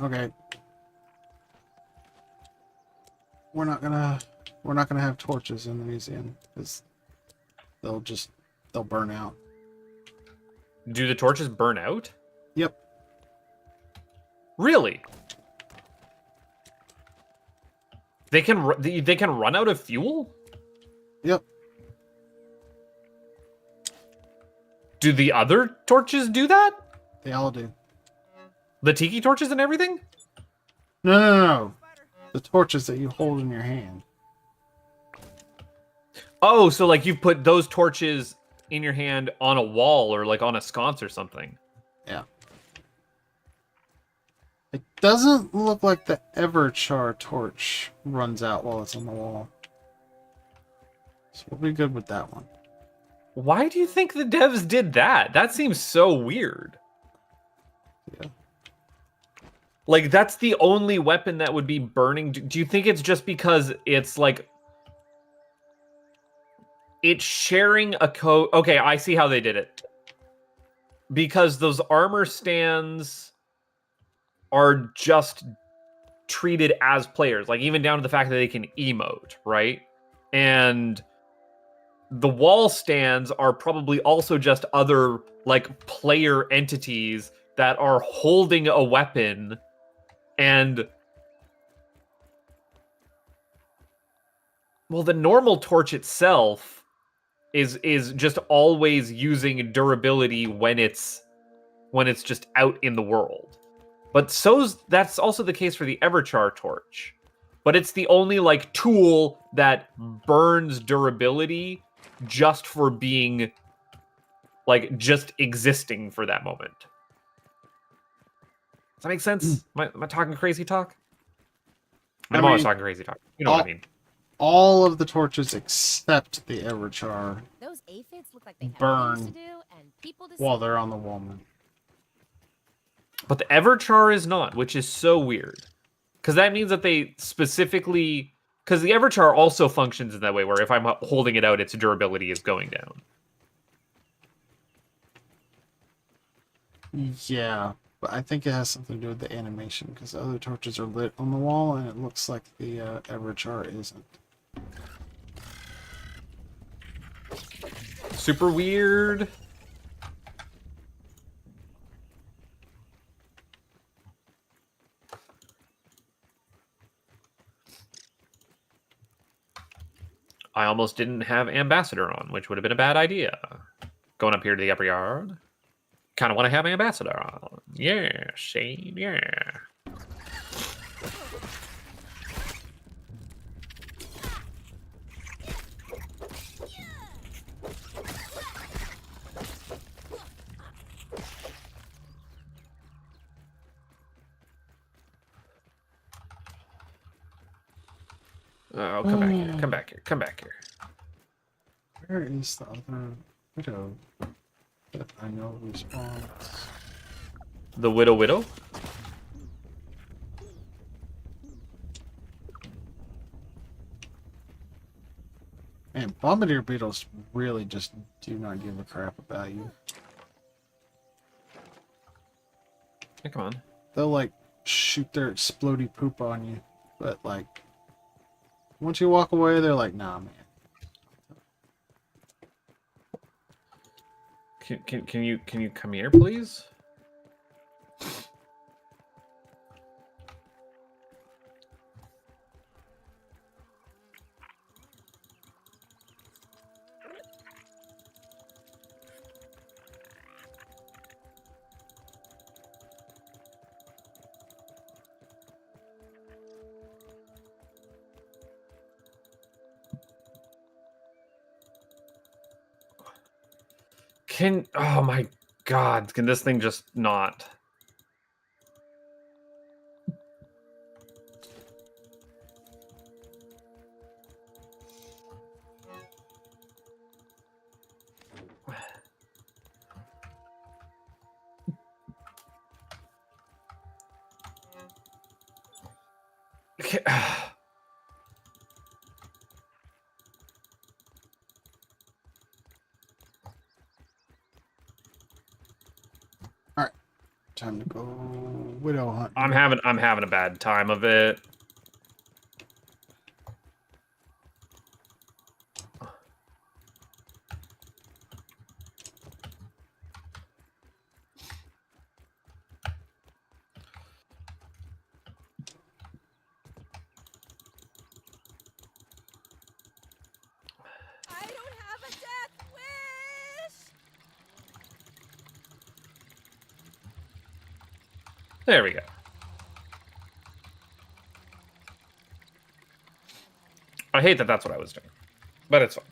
Okay. We're not gonna have torches in the museum because they'll burn out. Do the torches burn out? Yep. Really? They can run out of fuel? Yep. Do the other torches do that? They all do. The tiki torches and everything? No. The torches that you hold in your hand. Oh, so like you've put those torches in your hand on a wall or like on a sconce or something. Yeah. It doesn't look like the Everchar torch runs out while it's on the wall. So we'll be good with that one. Why do you think the devs did that? That seems so weird. Yeah. Like, that's the only weapon that would be burning. Do you think it's just because it's like... It's sharing a code... Okay, I see how they did it. Because those armor stands are just treated as players. Like, even down to the fact that they can emote, right? And the wall stands are probably also just other, like, player entities that are holding a weapon and... Well, the normal torch itself is just always using durability when it's just out in the world. But that's also the case for the Everchar torch. But it's the only like tool that burns durability just for being like just existing for that moment. Does that make sense? Am I talking crazy talk? I'm always talking crazy talk. You know what I mean. All of the torches except the Everchar Those aphids look like they have burn things to do and people to while see. they're on the wall. But the Everchar is not, which is so weird. Because that means that they specifically Because the Everchar also functions in that way, where if I'm holding it out, its durability is going down. Yeah, but I think it has something to do with the animation, because the other torches are lit on the wall, and it looks like the Everchar isn't. Super weird. I almost didn't have Ambassador on, which would have been a bad idea. Going up here to the upper yard. Kind of want to have Ambassador on. Yeah, Shane, yeah. Oh, come back here, come back here, come back here. Where is the other widow that I know respawns? The Widow? Man, bombardier beetles really just do not give a crap about you. Yeah, come on. They'll like shoot their explodey poop on you, but like once you walk away, they're like, nah, man. Can you come here, please? Oh my god, can this thing just not? Okay. Time to go widow hunt. I'm having a bad time of it. I don't have a death wish. There we go. I hate that that's what I was doing, but it's fine.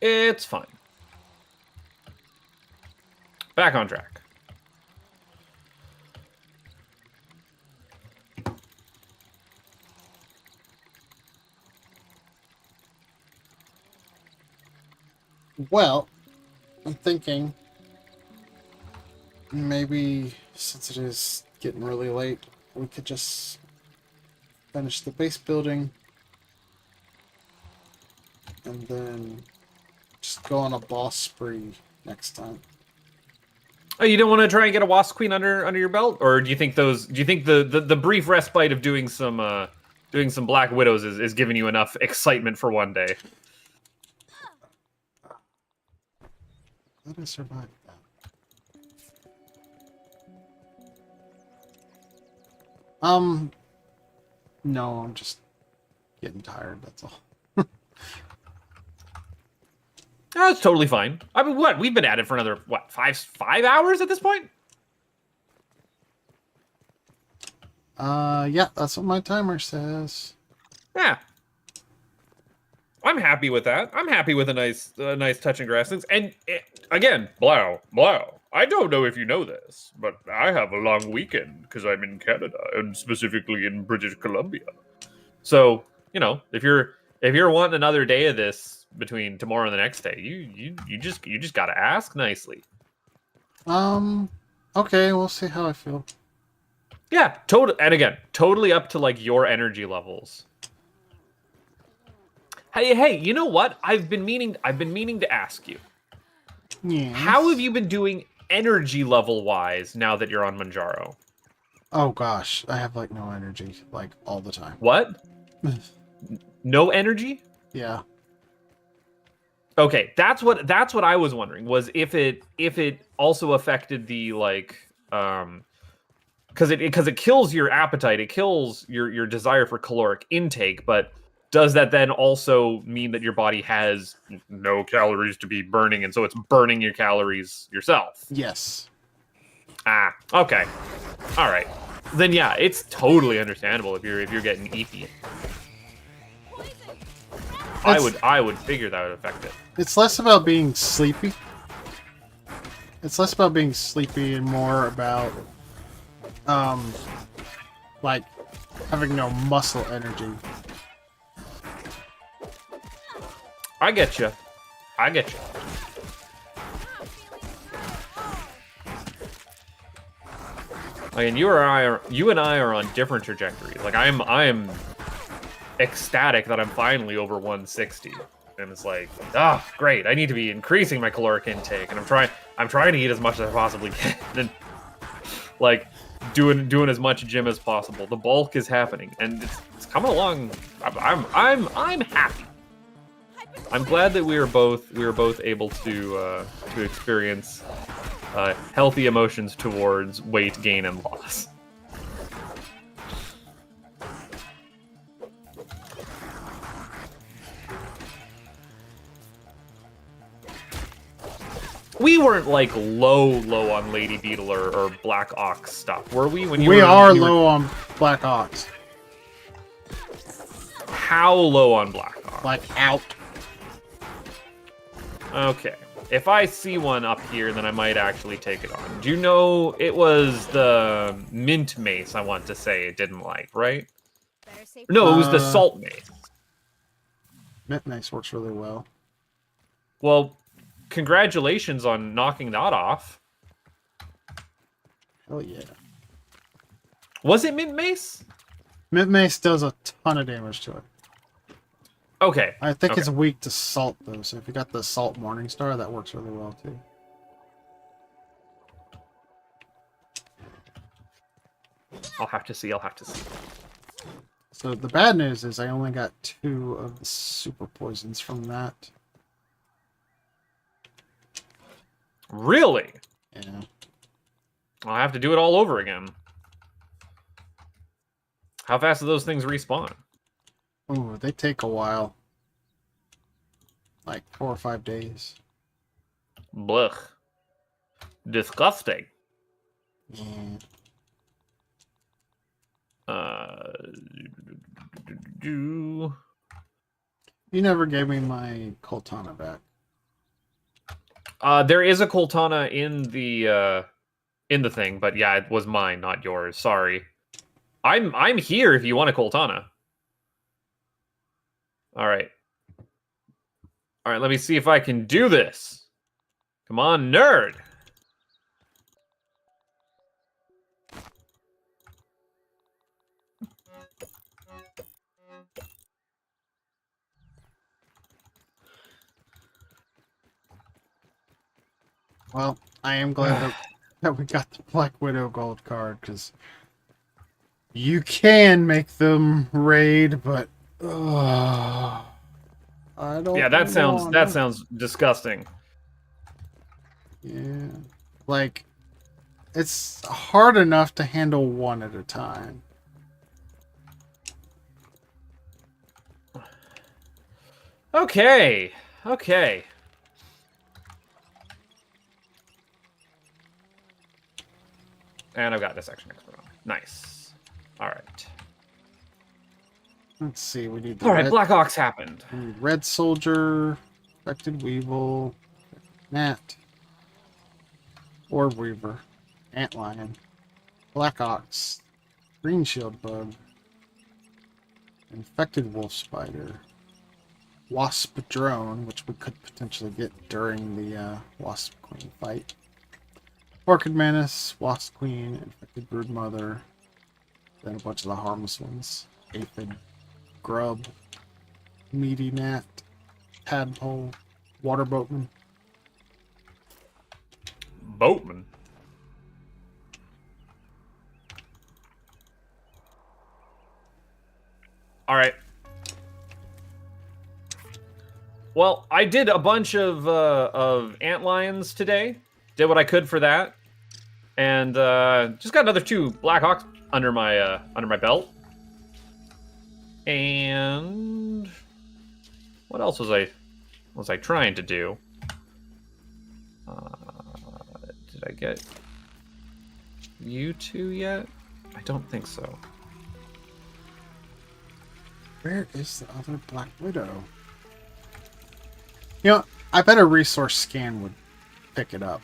It's fine. Back on track. Well, I'm thinking maybe since it is getting really late, we could just finish the base building and then just go on a boss spree next time. Oh, you don't want to try and get a Wasp Queen under your belt, or do you think the brief respite of doing some Black Widows is giving you enough excitement for one day? Let us survive that. No, I'm just getting tired, that's all. Oh, it's totally fine. I mean, what? We've been at it for another, what, five hours at this point? Yeah, that's what my timer says. Yeah. I'm happy with that. I'm happy with a nice touch and grass things. And again, Blau, I don't know if you know this, but I have a long weekend because I'm in Canada and specifically in British Columbia. So, you know, if you're wanting another day of this between tomorrow and the next day, you just gotta ask nicely. Okay, we'll see how I feel. Yeah, and again, totally up to like your energy levels. Hey, you know what? I've been meaning to ask you. Yes. How have you been doing energy level wise now that you're on Manjaro? Oh gosh, I have like no energy, like all the time. What? No energy? Yeah. Okay, that's what I was wondering, was if it also affected the like because it kills your appetite, it kills your desire for caloric intake, but does that then also mean that your body has no calories to be burning, and so it's burning your calories yourself? Yes. Ah, okay. All right. Then yeah, it's totally understandable if you're getting eepy. I would figure that would affect it. It's less about being sleepy. It's less about being sleepy and more about like having no muscle energy. I get you. I get you. Like, and you and I are on different trajectories. Like I am ecstatic that I'm finally over 160, and it's like, ah, great. I need to be increasing my caloric intake, and I'm trying to eat as much as I possibly can, and like doing as much gym as possible. The bulk is happening, and it's coming along. I'm happy. I'm glad that we were both able to experience healthy emotions towards weight gain and loss. We weren't like low on Lady Beetle or Black Ox stuff, were we? We are low on Black Ox. How low on Black Ox? Like out. Okay. If I see one up here, then I might actually take it on. Do you know it was the mint mace, I want to say, it didn't like, right? Better safe No, it was the salt mace. Mint Mace works really well. Well, congratulations on knocking that off. Hell yeah. Was it mint mace? Mint Mace does a ton of damage to it. Okay. I think okay. it's weak to salt though, so if you got the salt Morning Star, that works really well too. I'll have to see. So the bad news is I only got 2 of the super poisons from that. Really? Yeah. I'll have to do it all over again. How fast do those things respawn? Ooh, they take a while. Like 4 or 5 days. Blech. Disgusting. Yeah. You never gave me my Coltana back. There is a Coltana in the thing, but yeah, it was mine, not yours. Sorry. I'm here if you want a Coltana. All right, let me see if I can do this. Come on, nerd. Well, I am glad that we got the Black Widow gold card, because you can make them raid, but I don't. Yeah, that sounds disgusting. Yeah, like it's hard enough to handle one at a time. Okay. And I've got this action expert on. Nice. All right. Let's see. We need the All right. Black Ox happened. we need Red Soldier, Infected Weevil, Gnat, Orb Weaver, Antlion, Black Ox, Green Shield Bug, Infected Wolf Spider, Wasp Drone, which we could potentially get during the Wasp Queen fight, Orchid Menace, Wasp Queen, Infected Brood Mother, then a bunch of the harmless ones, Aphid, Grub, meaty gnat, tadpole, water boatman. Boatman. All right. Well, I did a bunch of antlions today. Did what I could for that, and just got another 2 Black Hawks under my belt. And what else was I trying to do? Did I get you 2 yet? I don't think so. Where is the other Black Widow? You know, I bet a resource scan would pick it up.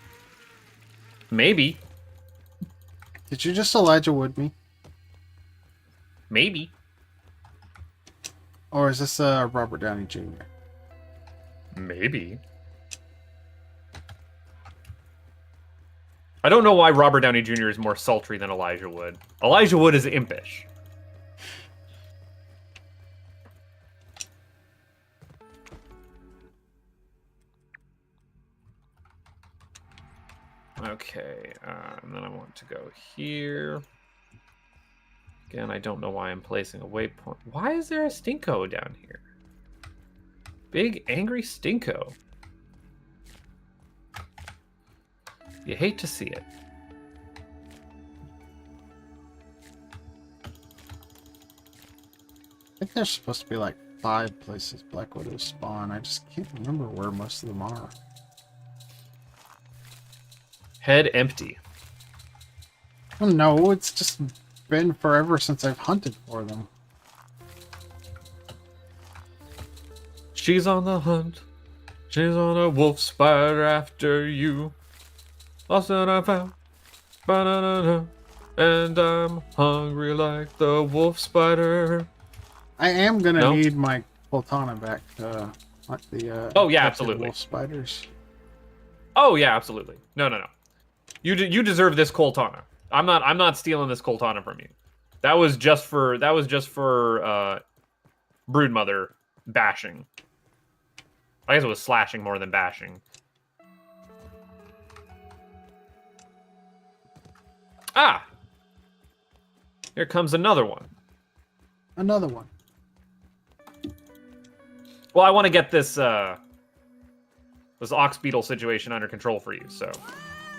Maybe. Did you just Elijah Wood me? Maybe. Or is this Robert Downey Jr.? Maybe. I don't know why Robert Downey Jr. is more sultry than Elijah Wood. Elijah Wood is impish. Okay, and then I want to go here. Again, I don't know why I'm placing a waypoint. Why is there a Stinko down here? Big, angry Stinko. You hate to see it. I think there's supposed to be like 5 places Black Widows spawn. I just can't remember where most of them are. Head empty. Oh no, it's just been forever since I've hunted for them. She's on the hunt. She's on a wolf spider after you. Lost and I found. Ba-da-da-da. And I'm hungry like the wolf spider. I am gonna need my Coltana back to like the oh yeah, captured absolutely. wolf spiders. Oh yeah, absolutely. No. You deserve this Coltana. I'm not stealing this Coltana from you. That was just for Broodmother bashing. I guess it was slashing more than bashing. Ah! Here comes another one. Another one. Well, I want to get this ox beetle situation under control for you, so.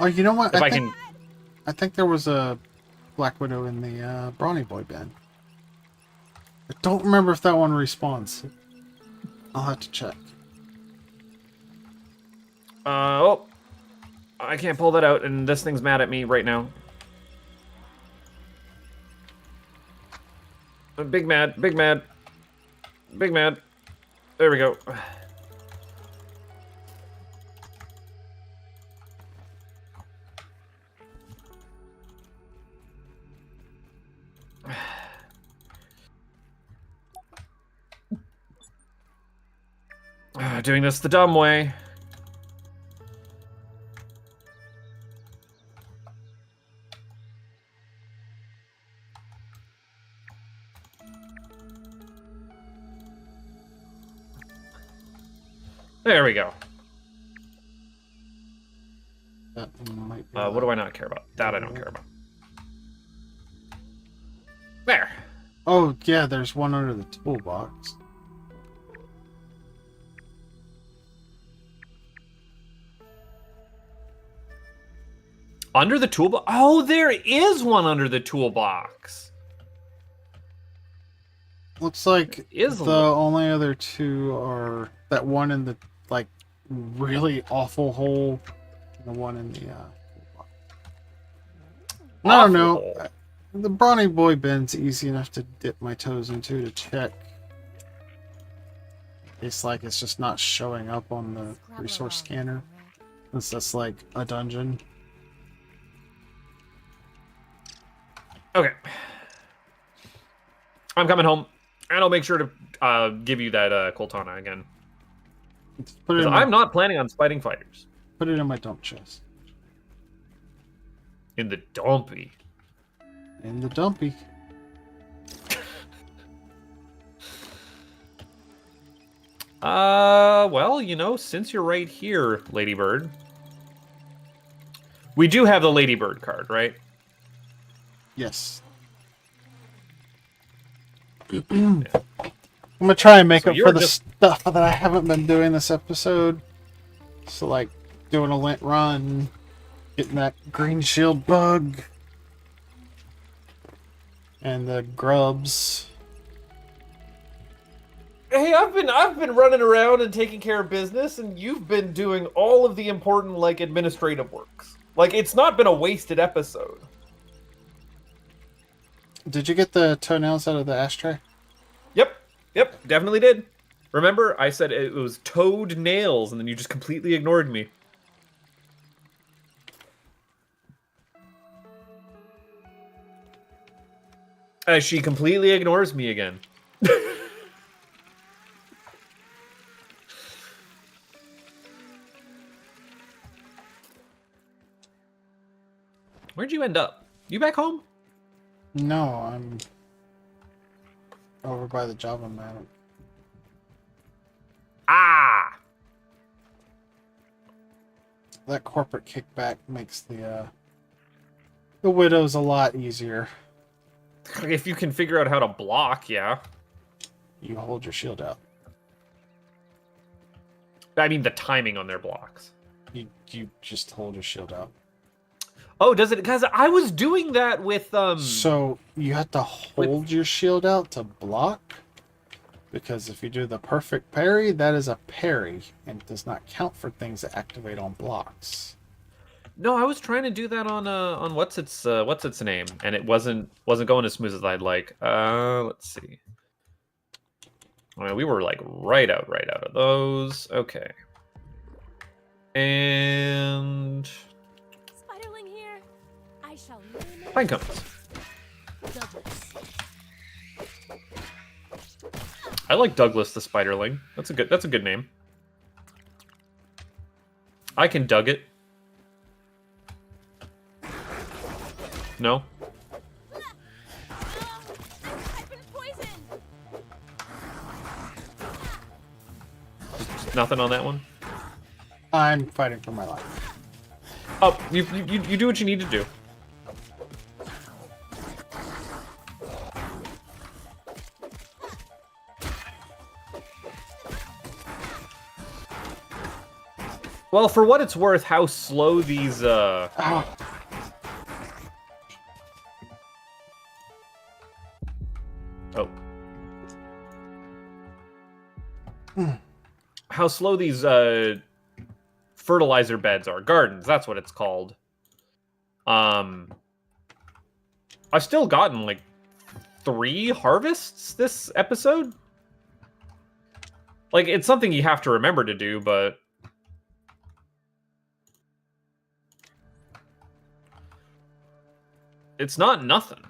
Oh, you know what? If I think there was a Black Widow in the Brawny Boy bin. I don't remember if that one respawns. I'll have to check. Oh. I can't pull that out, and this thing's mad at me right now. Big mad. There we go. Doing this the dumb way. There we go. That might be What do I not care about? That I don't care about. There. Oh, yeah, there's one under the toolbox. Under the toolbox? Oh, there is one under the toolbox. Looks like Is the only other 2 are that one in the like really awful hole, and the one in the toolbox. I don't know. The Brawny Boy bin's easy enough to dip my toes into to check. It's like it's just not showing up on the resource scanner. Since that's like a dungeon. Okay. I'm coming home, and I'll make sure to give you that Coltana again. Put it in I'm not planning on fighting fighters. Put it in my dump chest. In the dumpy. In the dumpy. Well, you know, since you're right here, Ladybird, we do have the Ladybird card, right? Yes. I'm gonna try and make So up for you're the just- stuff that I haven't been doing this episode. So, like, doing a lint run, getting that green shield bug, and the grubs. Hey, I've been running around and taking care of business, and you've been doing all of the important, like, administrative works. Like, it's not been a wasted episode. Did you get the toenails out of the ashtray? Yep, definitely did. Remember, I said it was toed nails, and then you just completely ignored me. As she completely ignores me again. Where'd you end up? You back home? No, I'm over by the Java man. Ah! That corporate kickback makes the widows a lot easier. If you can figure out how to block, yeah. You hold your shield out. I mean, the timing on their blocks. You just hold your shield out. Oh, does it? Because I was doing that with, So, you have to hold your shield out to block. Because if you do the perfect parry, that is a parry. And does not count for things that activate on blocks. No, I was trying to do that on what's its name, and it wasn't going as smooth as I'd like. Let's see. I mean, we were like right out of those. Okay. And Spiderling here. I shall name it pine cones. Douglas. I like Douglas the Spiderling. That's a good name. I can dug it. No. I've been poisoned. Nothing on that one. I'm fighting for my life. Oh, you do what you need to do. Well, for what it's worth, how slow these Ow. Oh. How slow these fertilizer beds are. Gardens, that's what it's called. I've still gotten like 3 harvests this episode. Like, it's something you have to remember to do, but it's not nothing.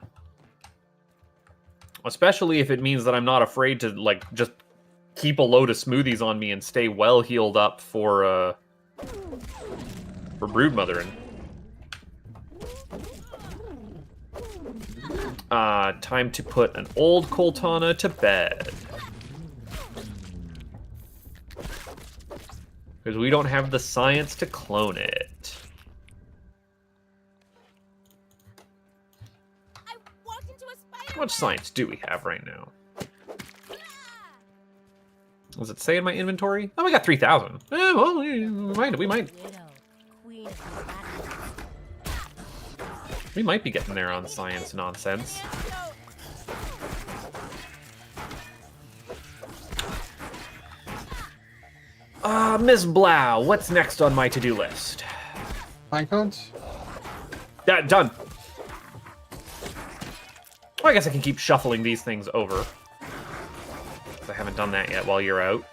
Especially if it means that I'm not afraid to, like, just keep a load of smoothies on me and stay well healed up for brood mothering. Time to put an old Coltana to bed. Because we don't have the science to clone it. I walked into a spider. How much science do we have right now? Does it say in my inventory? Oh, we got 3,000. Well, we might. Widow, queen of the Latin. We might be getting there on science nonsense. Miss Blau, what's next on my to-do list? Pine cones? Yeah, done. Well, I guess I can keep shuffling these things over. I haven't done that yet while you're out.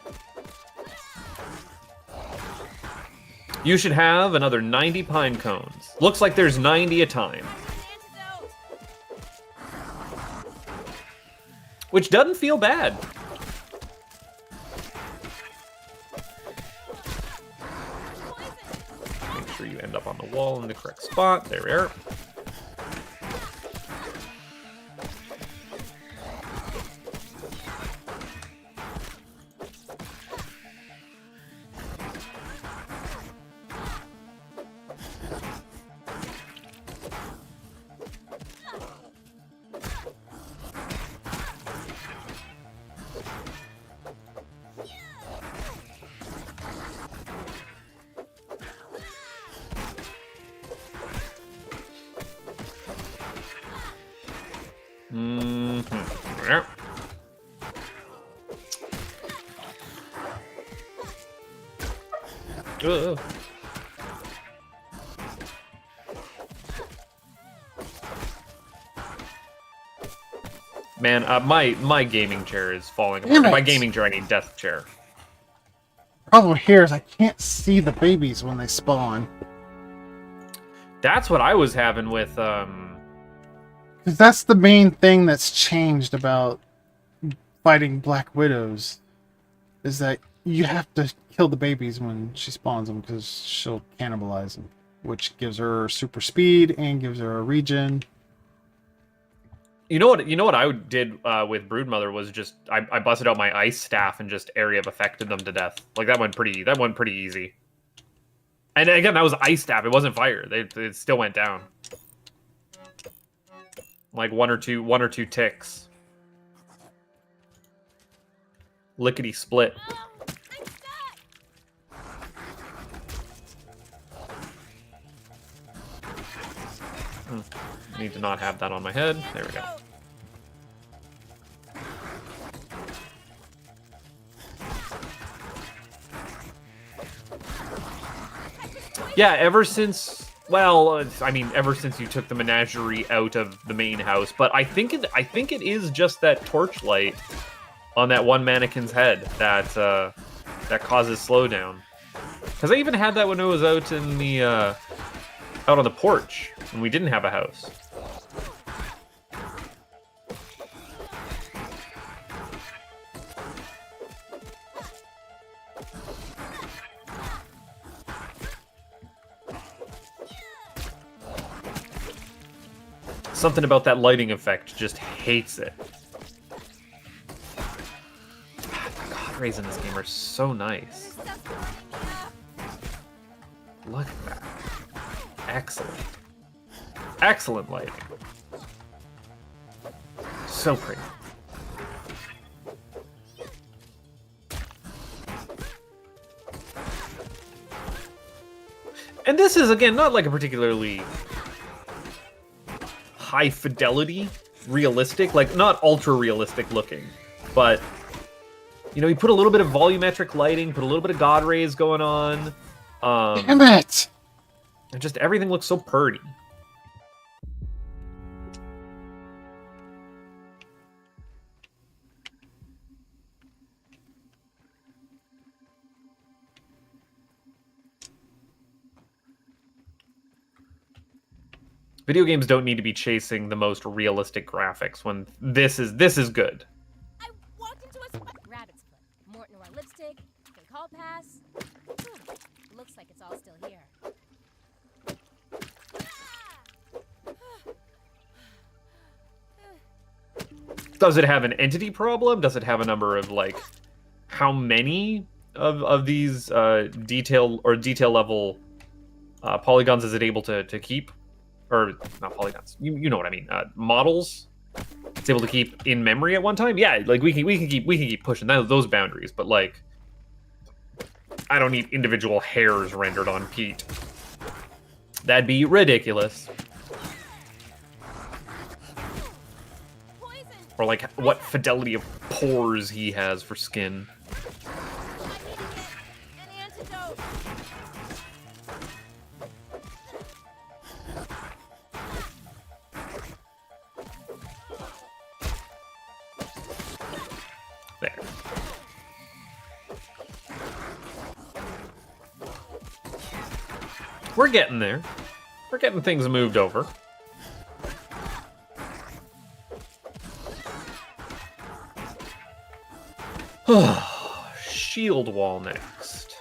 You should have another 90 pine cones. Looks like there's 90 a time. Antidote. Which doesn't feel bad. Make sure you end up on the wall in the correct spot. There we are. Yeah. Ugh. Man, my gaming chair is falling apart. Damn By it. gaming chair, I mean desk chair. Problem here is I can't see the babies when they spawn. That's what I was having with Because that's the main thing that's changed about fighting Black Widows. Is that you have to kill the babies when she spawns them because she'll cannibalize them. Which gives her super speed and gives her a regen. You know what I did with Broodmother was just I busted out my ice staff and just area of affected them to death. Like that went pretty easy. And again, that was ice staff. It wasn't fire. It still went down. Like one or two ticks. Lickety split. Need to not have that on my head. There we go. Yeah, ever since ever since you took the menagerie out of the main house, but I think it is just that torchlight on that one mannequin's head that causes slowdown. Because I even had that when it was out in the out on the porch when we didn't have a house. Something about that lighting effect just hates it. The god rays in this game are so nice. Look at that. Excellent. Excellent lighting. So pretty. And this is, again, not like a particularly high fidelity, realistic, like not ultra realistic looking, but you know, you put a little bit of volumetric lighting, put a little bit of god rays going on. Damn it! And just everything looks so pretty. Video games don't need to be chasing the most realistic graphics when this is good. I walked into a rabbit's foot. Morton Roy lipstick. Fake hall pass. Looks like it's all still here. Does it have an entity problem? Does it have a number of like how many of these detail level polygons is it able to keep? Or not polygons. You know what I mean. Models. It's able to keep in memory at one time. Yeah, like we can keep pushing those boundaries, but like I don't need individual hairs rendered on Pete. That'd be ridiculous. Poison. Or like what fidelity of pores he has for skin. I need to get an antidote. There. We're getting there. We're getting things moved over. Shield wall next.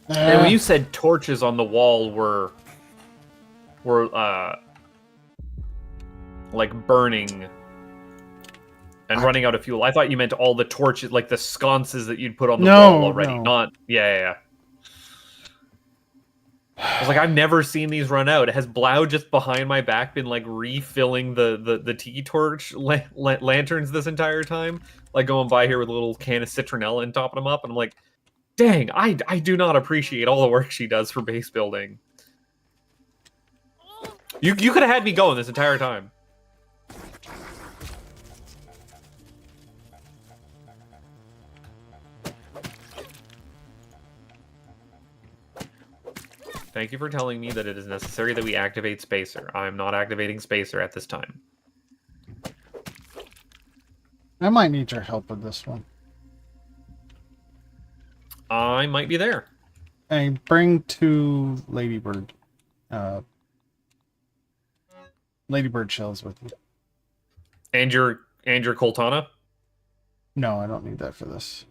And when you said torches on the wall were like burning and running out of fuel, I thought you meant all the torches, like the sconces that you'd put on the wall already. No. Not, yeah. I was like, I've never seen these run out. Has Blau just behind my back been like refilling the tiki torch lanterns this entire time? Like going by here with a little can of citronella and topping them up, and I'm like, dang, I do not appreciate all the work she does for base building. You could have had me going this entire time. Thank you for telling me that it is necessary that we activate Spacer. I'm not activating Spacer at this time. I might need your help with this one. I might be there. And bring 2 ladybird shells with you. And your Coltana? No, I don't need that for this.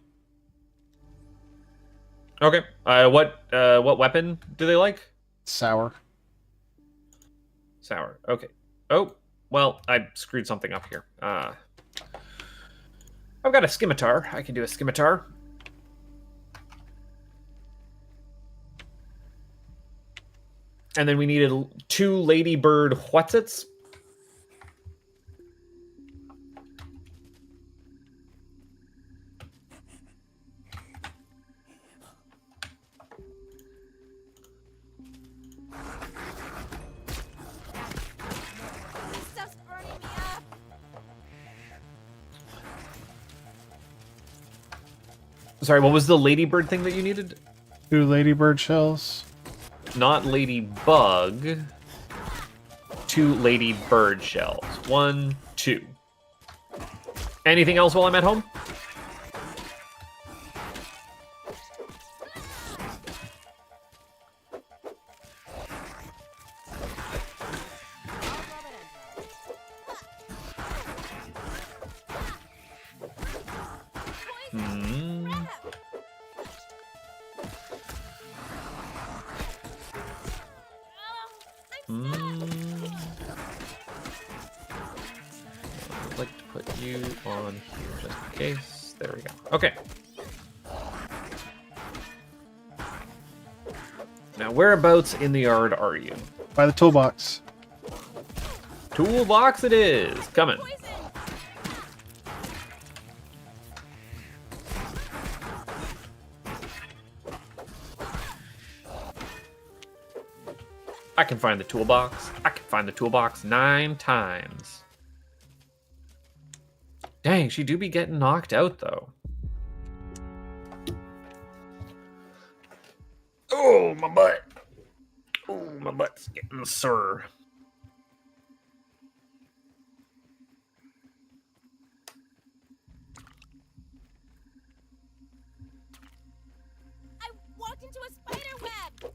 Okay. What weapon do they like? Sour. Sour. Okay. Oh, well, I screwed something up here. I've got a scimitar. I can do a scimitar. And then we needed 2 ladybird whatsits. This stuff's burning me up. Sorry, what was the ladybird thing that you needed? 2 ladybird shells. Not ladybug. 2 ladybird shells. 1, 2. Anything else while I'm at home? I'd like to put you on here just in case. There we go. Okay. Now, whereabouts in the yard are you? By the toolbox. Toolbox it is. Coming. I can find the toolbox. I can find the toolbox 9 times. Dang, she do be getting knocked out, though. Oh, my butt. Oh, my butt's getting sore. I walked into a spider web.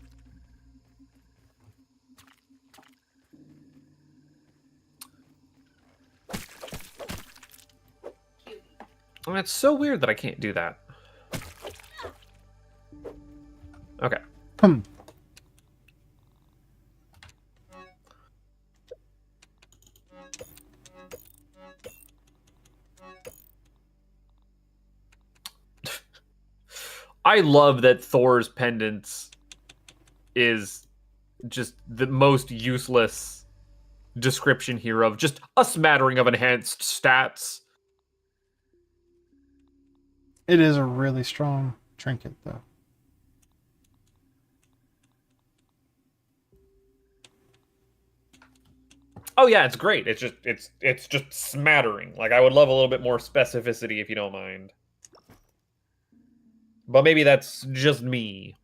Oh, it's so weird that I can't do that. Okay. I love that Thor's pendants is just the most useless description here of just a smattering of enhanced stats. It is a really strong trinket, though. Oh yeah, it's great. It's just smattering. Like, I would love a little bit more specificity if you don't mind. But maybe that's just me.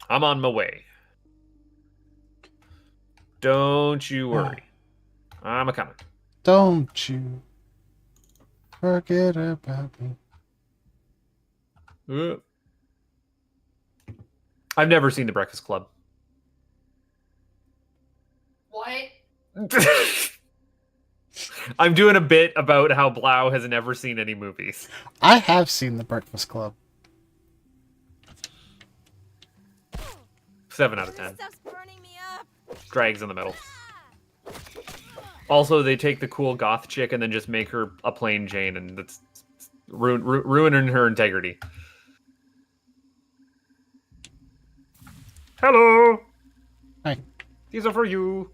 I'm on my way. Don't you worry. I'm a coming. Don't you forget about me. I've never seen The Breakfast Club. What? I'm doing a bit about how Blau has never seen any movies. I have seen The Breakfast Club. 7 out of 10. This stuff's burning me up. Drags in the middle. Also, they take the cool goth chick and then just make her a plain Jane, and that's ruining her integrity. Hello. Hi. These are for you.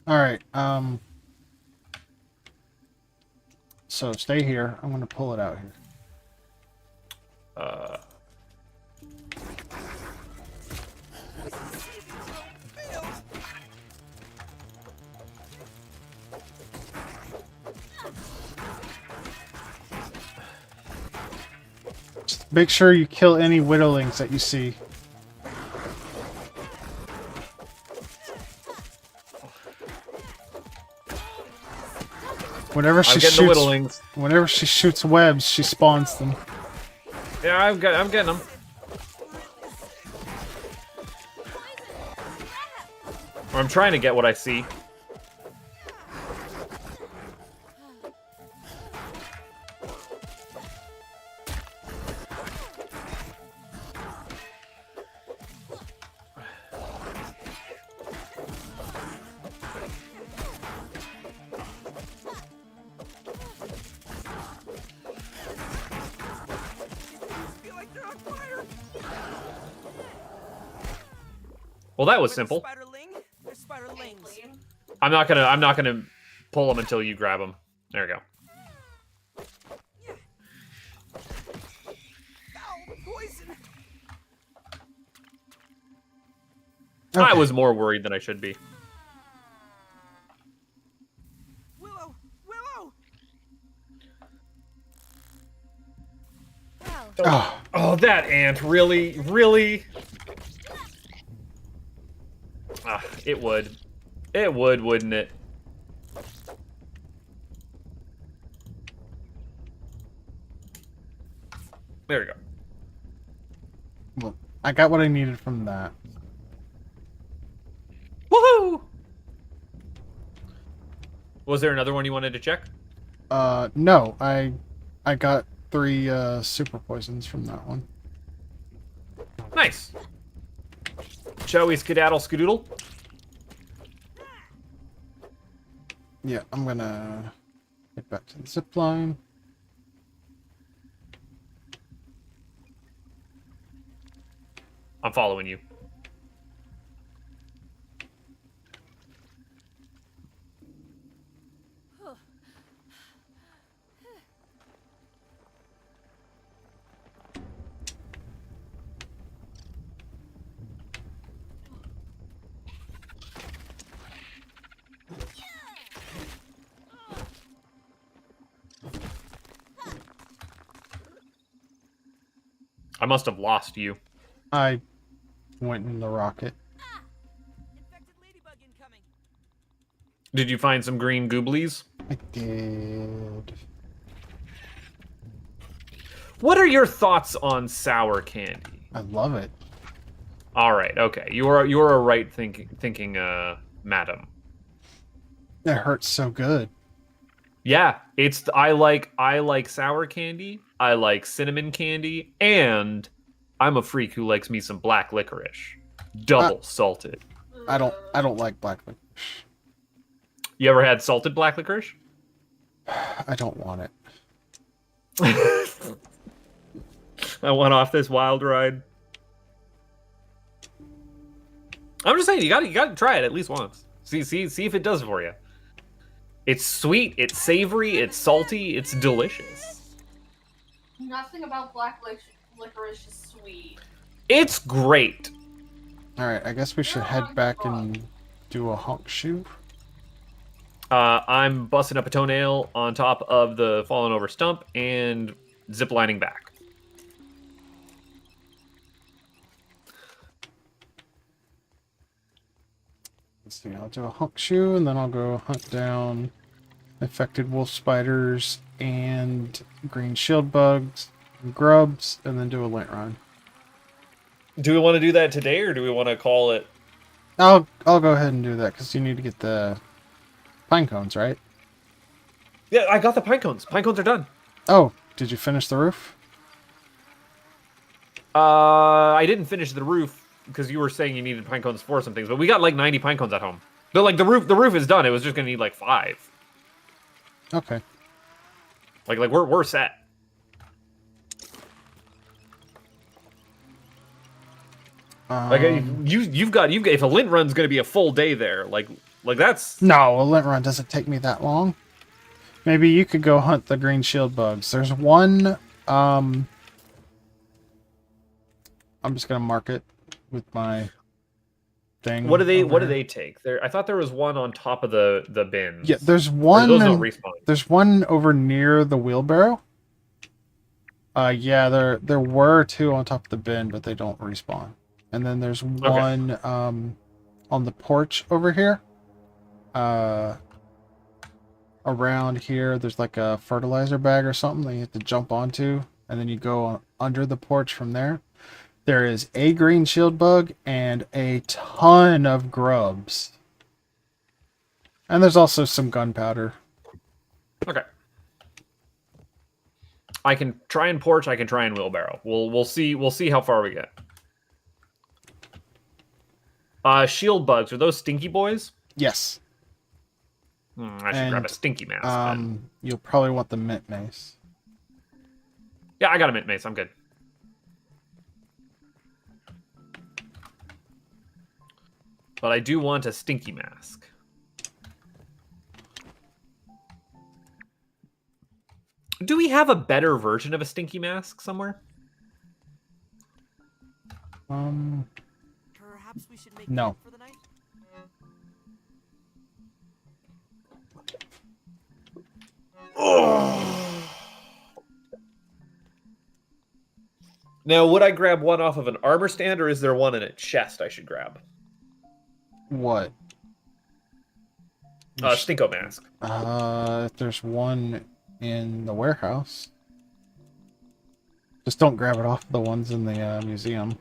All right. So stay here. I'm gonna pull it out here. Just make sure you kill any widowlings that you see. Whenever she getting the shoots, whittlings. whenever she shoots webs, she spawns them. Yeah, I'm getting them. Or I'm trying to get what I see. Well, that was simple. Spiderling? They're spiderlings. I'm not gonna pull them until you grab them. There we go. Ow, poison. I Okay. was more worried than I should be. Willow, Willow. Well, Oh, Oh, that ant, really? Really? Ah, it would. It would, wouldn't it? There we go. well, I got what I needed from that. Woohoo! Was there another one you wanted to check? No, I got 3 super poisons from that one. Nice. Shall we skedaddle skadoodle? Yeah, I'm gonna get back to the zip line. I'm following you. I must have lost you. I went in the rocket. Infected ladybug incoming. Did you find some green gooblies? I did. What are your thoughts on sour candy? I love it. All right, okay. You are a right thinking madam. It hurts so good. Yeah, I like sour candy. I like cinnamon candy, and I'm a freak who likes me some black licorice, double salted. I don't like black licorice. You ever had salted black licorice? I don't want it. I went off this wild ride. I'm just saying, you gotta try it at least once. See if it does for you. It's sweet, it's savory, it's salty, it's delicious. Nothing about black licorice is sweet. It's great. Alright, I guess we should head back and do a honk shoe. I'm busting up a toenail on top of the fallen over stump and ziplining back. Let's see, I'll do a honk shoe and then I'll go hunt down infected wolf spiders and green shield bugs and grubs and then do a lint run. Do we want to do that today, or do we want to call it? I'll go ahead and do that because you need to get the pine cones, right? Yeah, I got the pine cones. Pine cones are done. Oh, did you finish the roof? I didn't finish the roof because you were saying you needed pine cones for some things, but we got like 90 pine cones at home. But like the roof is done. It was just gonna need like 5. Okay. Like we're set. Like you've got if a lint run's gonna be a full day there, like that's No, a lint run doesn't take me that long. Maybe you could go hunt the green shield bugs. There's one. I'm just gonna mark it with my thing. What do they over here. take? There I thought there was one on top of the bins. Yeah, there's Or one. those don't respawn. There's one over near the wheelbarrow. Yeah, there were 2 on top of the bin, but they don't respawn. And then there's one on the porch over here. Around here, there's like a fertilizer bag or something that you have to jump onto, and then you go under the porch from there. There is a green shield bug and a ton of grubs. And there's also some gunpowder. Okay. I can try and porch. I can try and wheelbarrow. We'll see how far we get. Shield bugs, are those stinky boys? Yes. I should grab a stinky mask. Then. You'll probably want the mint mace. Yeah, I got a mint mace. I'm good. But I do want a stinky mask. Do we have a better version of a stinky mask somewhere? Perhaps we should make No. camp for the night. Now, would I grab one off of an armor stand, or is there one in a chest I should grab? What? Stinko mask. If there's one in the warehouse. Just don't grab it off the ones in the museum.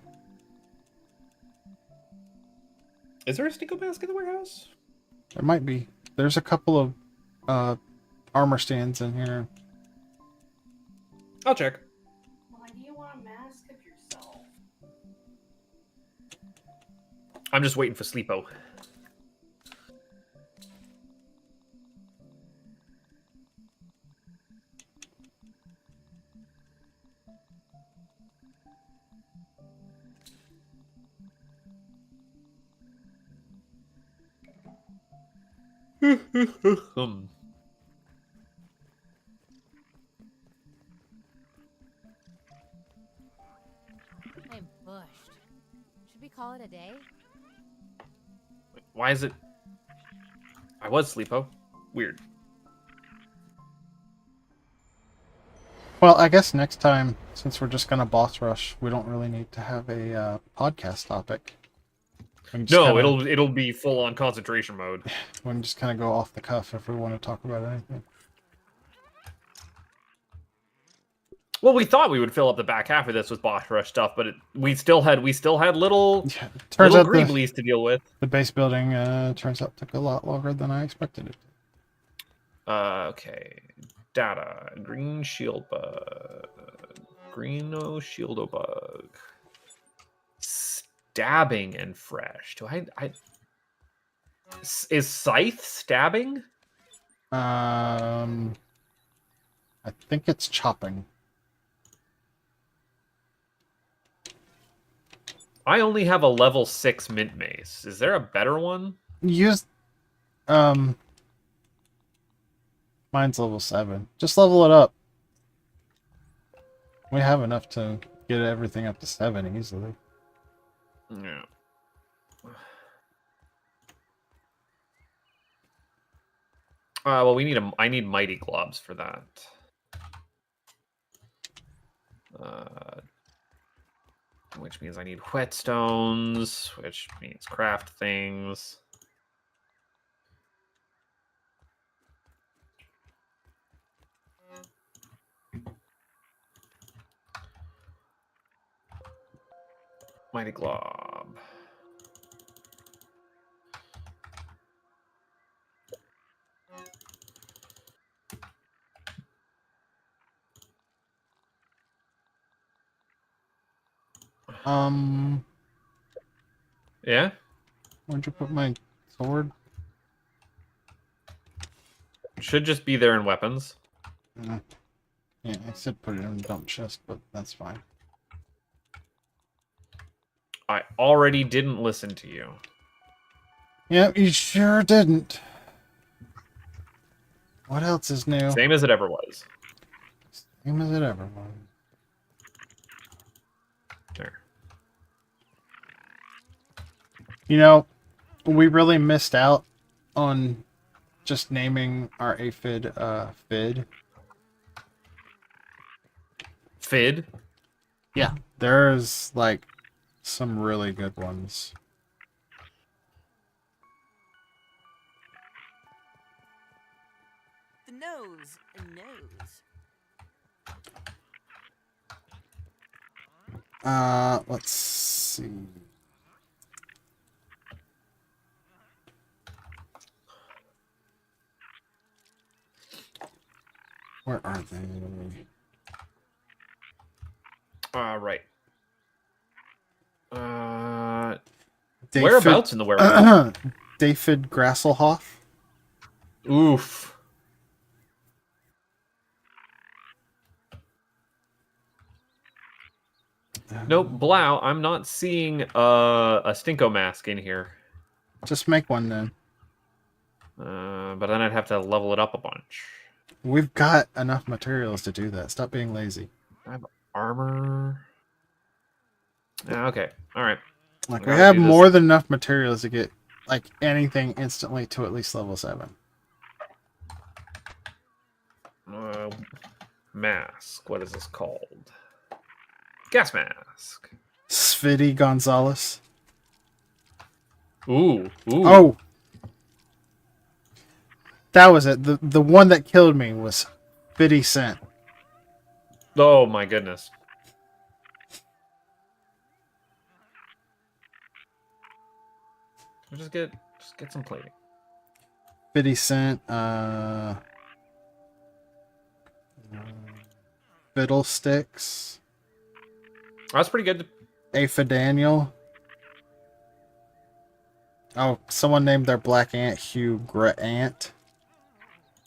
Is there a Stinko mask in the warehouse? There might be. There's a couple of armor stands in here. I'll check. Why do you want a mask of yourself? I'm just waiting for Sleepo. I'm bushed. Should we call it a day? Why is it? I was Sleepo. Weird. Well, I guess next time, since we're just gonna boss rush, we don't really need to have a podcast topic. We can just No, kinda, it'll be full on concentration mode. we can just kind of go off the cuff if we want to talk about anything. Well, we thought we would fill up the back half of this with boss rush stuff, but we still had little Yeah, turns out greeblies to deal with. the base building turns out took a lot longer than I expected it. Okay. Data. Green shield bug. Greeno shieldo bug. Stabbing and fresh. Is scythe stabbing? I think it's chopping. I only have a level 6 mint mace. Is there a better one? Use mine's level 7. Just level it up. We have enough to get everything up to 7 easily. Yeah. Well, I need mighty gloves for that. Which means I need whetstones, which means craft things. Mighty glob. Yeah? Yeah? Where'd you put my sword? Should just be there in weapons. Yeah, I said put it in the dump chest, but that's fine. I already didn't listen to you. Yep, you sure didn't. What else is new? Same as it ever was. Same as it ever was. There. You know, we really missed out on just naming our aphid Fid. Fid? Yeah, there's like some really good ones. The nose knows. Let's see. Where are they? Right. David, Whereabouts in the werewolf? David Grasselhoff. Oof. Nope, Blau, I'm not seeing a Stinko mask in here. Just make one then. But then I'd have to level it up a bunch. We've got enough materials to do that. Stop being lazy. I have armor. Yeah, okay. All right. Like, we Gotta have do this. more than enough materials to get, like, anything instantly to at least level 7. Mask. What is this called? Gas mask. Svidi Gonzalez. Ooh. Oh! That was it. The one that killed me was 50 Cent. Oh my goodness. Just get some plating. 50 Cent, Fiddlesticks, That's pretty good. Aphid Daniel. Oh, someone named their black ant Hugh Grant.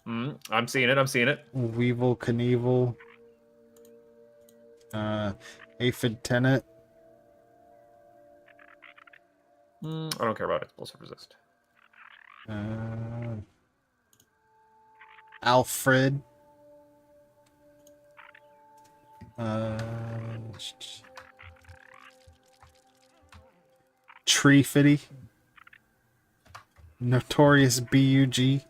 I'm seeing it. Weevil Knievel. Aphid Tenet. I don't care about explosive resist. Alfred. Tree Fitty. Notorious BUG.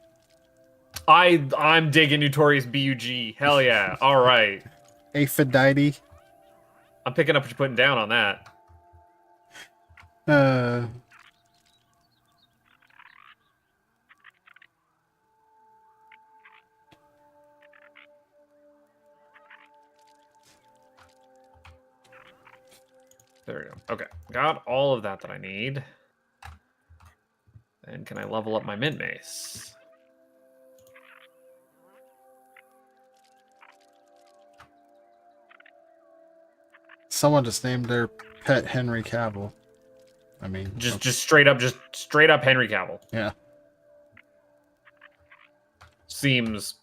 I'm digging Notorious BUG. Hell yeah. All right. Aphrodite. I'm picking up what you're putting down on that. There we go. Okay. Got all of that I need. And can I level up my mint mace? Someone just named their pet Henry Cavill. I mean, Just straight up Henry Cavill. yeah. Seems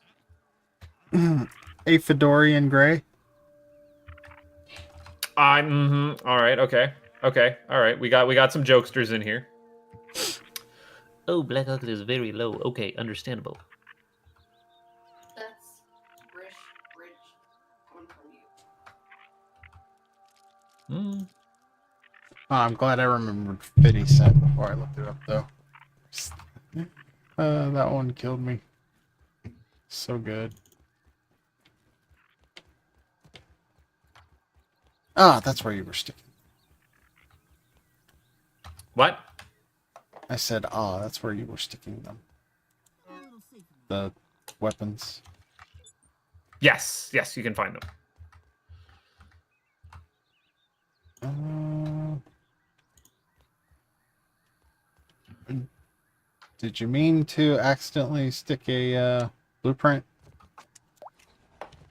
Aphidorian Gray. all right, okay. All right. We got some jokesters in here. Oh, Black Oak is very low. Okay, understandable. That's rich coming from you. Oh, I'm glad I remembered 50 Cent before I looked it up, though. That one killed me. So good. Ah, that's where you were sticking. What? I said, that's where you were sticking them. The weapons. Yes, you can find them. Did you mean to accidentally stick a blueprint?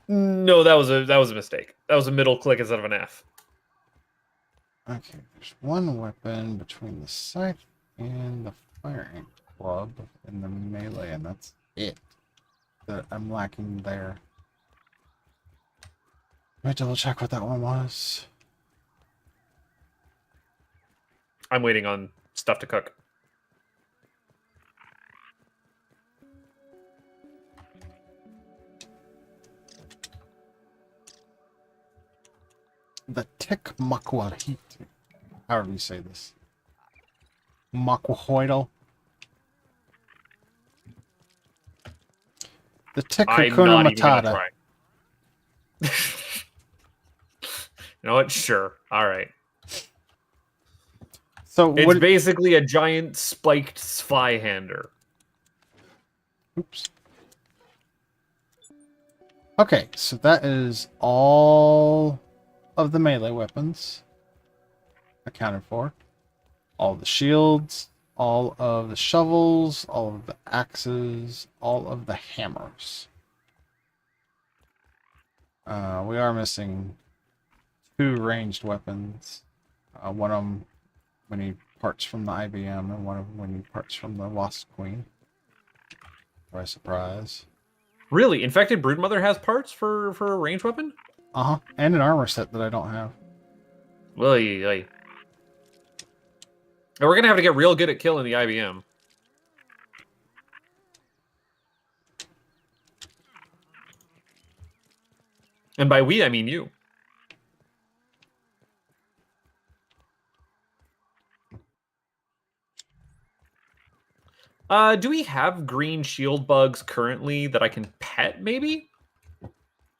No, that was a mistake. That was a middle click instead of an F. Okay, there's one weapon between the scythe and the firing club in the melee, and that's it. that I'm lacking there. Let me double check what that one was. I'm waiting on stuff to cook. The tick makwahit. However you say this. Makwahoidal. The tick I'm Hakuna not even gonna Matata. try. You know what? Sure. All right. So It's what? basically a giant spiked Zweihander. Oops. Okay, so that is all of the melee weapons accounted for. All the shields, all of the shovels, all of the axes, all of the hammers. We are missing 2 ranged weapons. One of them when he parts from the IBM, and one of them when he parts from the Wasp Queen. By surprise. Really? Infected Broodmother has parts for a ranged weapon? Uh-huh. And an armor set that I don't have. Well, we're gonna have to get real good at killing the IBM. And by we, I mean you. Do we have green shield bugs currently that I can pet, maybe?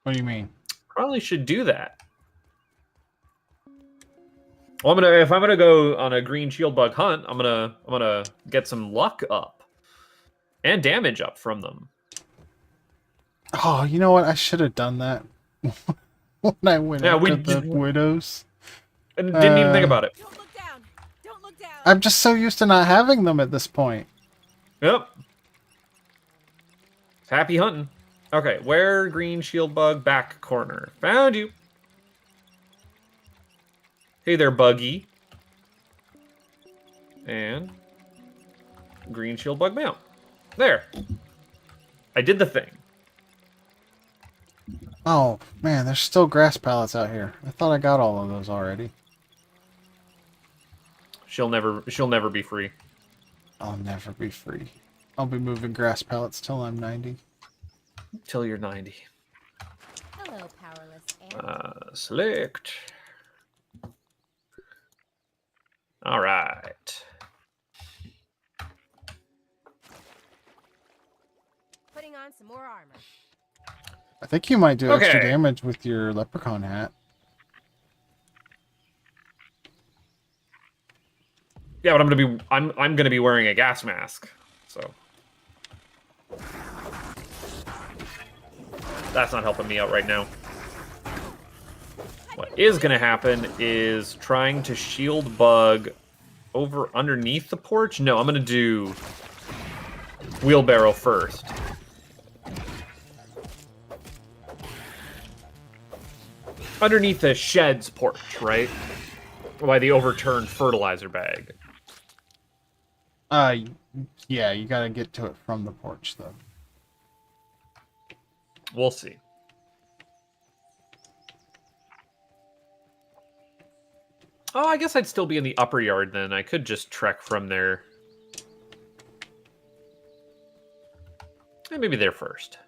What do you mean? Probably should do that. Well, if I'm gonna go on a green shield bug hunt, I'm gonna get some luck up. And damage up from them. Oh, you know what? I should have done that when I went after the widows. And didn't even think about it. Don't look down. Don't look down. I'm just so used to not having them at this point. Yep. Happy hunting. Okay, where green shield bug back corner? Found you. Hey there, Buggy. And green shield bug mount. There. I did the thing. Oh, man, there's still grass pallets out here. I thought I got all of those already. She'll never be free. I'll never be free. I'll be moving grass pallets till I'm 90. Till you're 90. Hello, powerless ant. Select. All right. Putting on some more armor. I think you might do extra Okay. damage with your leprechaun hat. Yeah, but I'm gonna be wearing a gas mask, so that's not helping me out right now. What is gonna happen is trying to shield bug over underneath the porch. No, I'm gonna do wheelbarrow first. Underneath the shed's porch, right? By the overturned fertilizer bag. Yeah, you gotta get to it from the porch, though. We'll see. Oh, I guess I'd still be in the upper yard then. I could just trek from there. Maybe there first.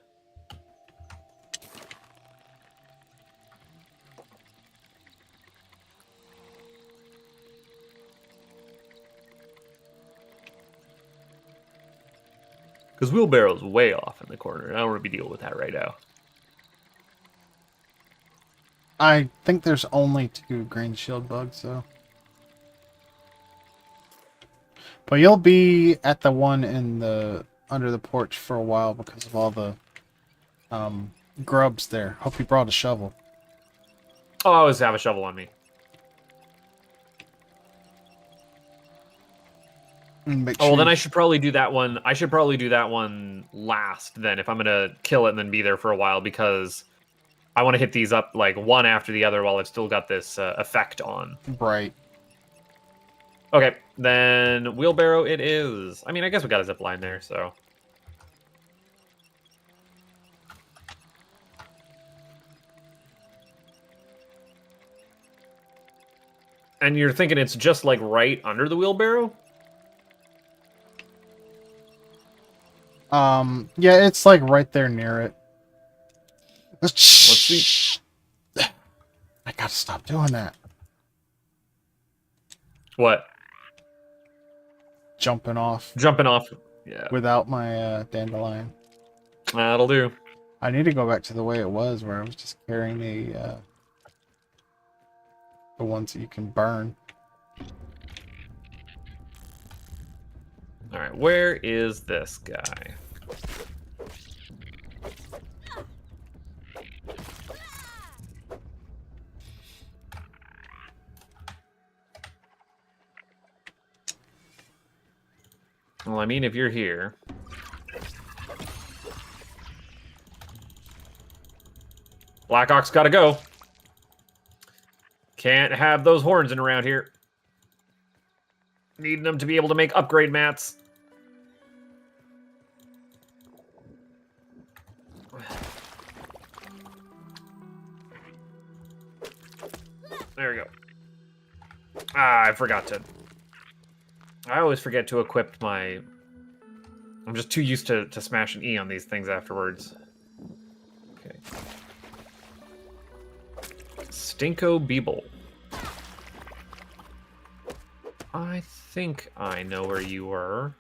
Because wheelbarrow's way off in the corner. And I don't want to be dealing with that right now. I think there's only 2 green shield bugs, though. But you'll be at the one in the under the porch for a while because of all the grubs there. Hope you brought a shovel. Oh, I always have a shovel on me. Make Oh, well, sure then you- I should probably do that one. I should probably do that one last then if I'm going to kill it and then be there for a while because I want to hit these up like one after the other while I've still got this effect on. Right. Okay, then wheelbarrow it is. I mean, I guess we got a zip line there, so. And you're thinking it's just like right under the wheelbarrow? Yeah, it's like right there near it. Let's see. I gotta stop doing that. What? Jumping off Jumping off. Yeah. without my dandelion. That'll do. I need to go back to the way it was, where I was just carrying the ones that you can burn. Alright, where is this guy? Well, I mean, if you're here... Black Ox gotta go. Can't have those horns in around here. Need them to be able to make upgrade mats. There we go. Ah, I forgot to... I always forget to equip my... I'm just too used to smashing E on these things afterwards. Okay. Stinko Beeble. I think I know where you were.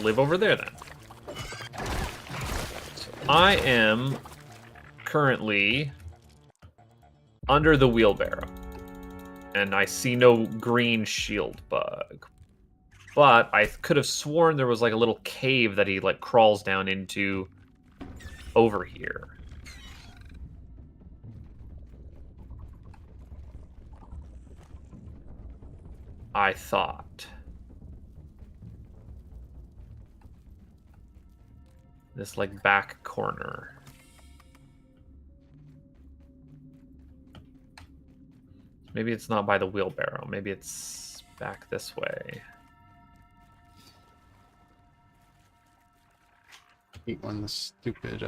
Live over there then. So I am currently under the wheelbarrow, and I see no green shield bug. But I could have sworn there was like a little cave that he like crawls down into over here. I thought. This, like, back corner. Maybe it's not by the wheelbarrow. Maybe it's back this way. I hate when the stupid,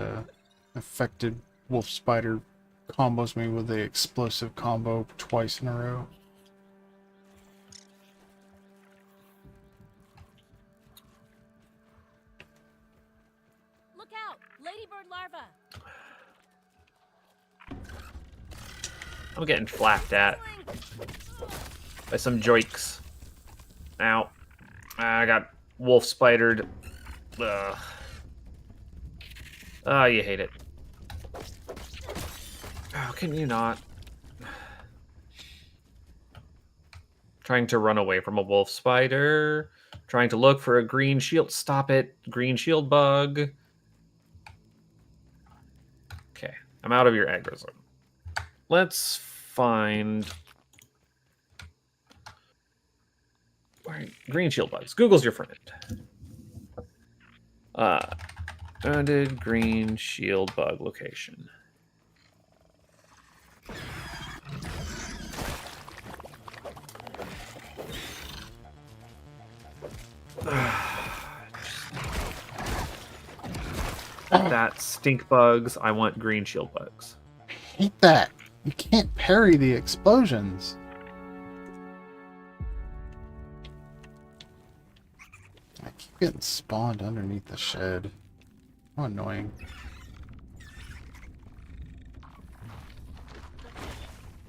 affected wolf spider combos me with the explosive combo twice in a row. Look out! Ladybird larva! I'm getting flapped at by some joiks. Ow. I got wolf spidered. Ugh. Oh, you hate it. Oh, can you not? Trying to run away from a wolf spider. Trying to look for a green shield. Stop it. Green shield bug. Okay. I'm out of your aggro zone. Let's find... Green shield bugs. Google's your friend. Founded green shield bug location. That stink bugs. I want green shield bugs. Hate that. You can't parry the explosions. I keep getting spawned underneath the shed. How annoying.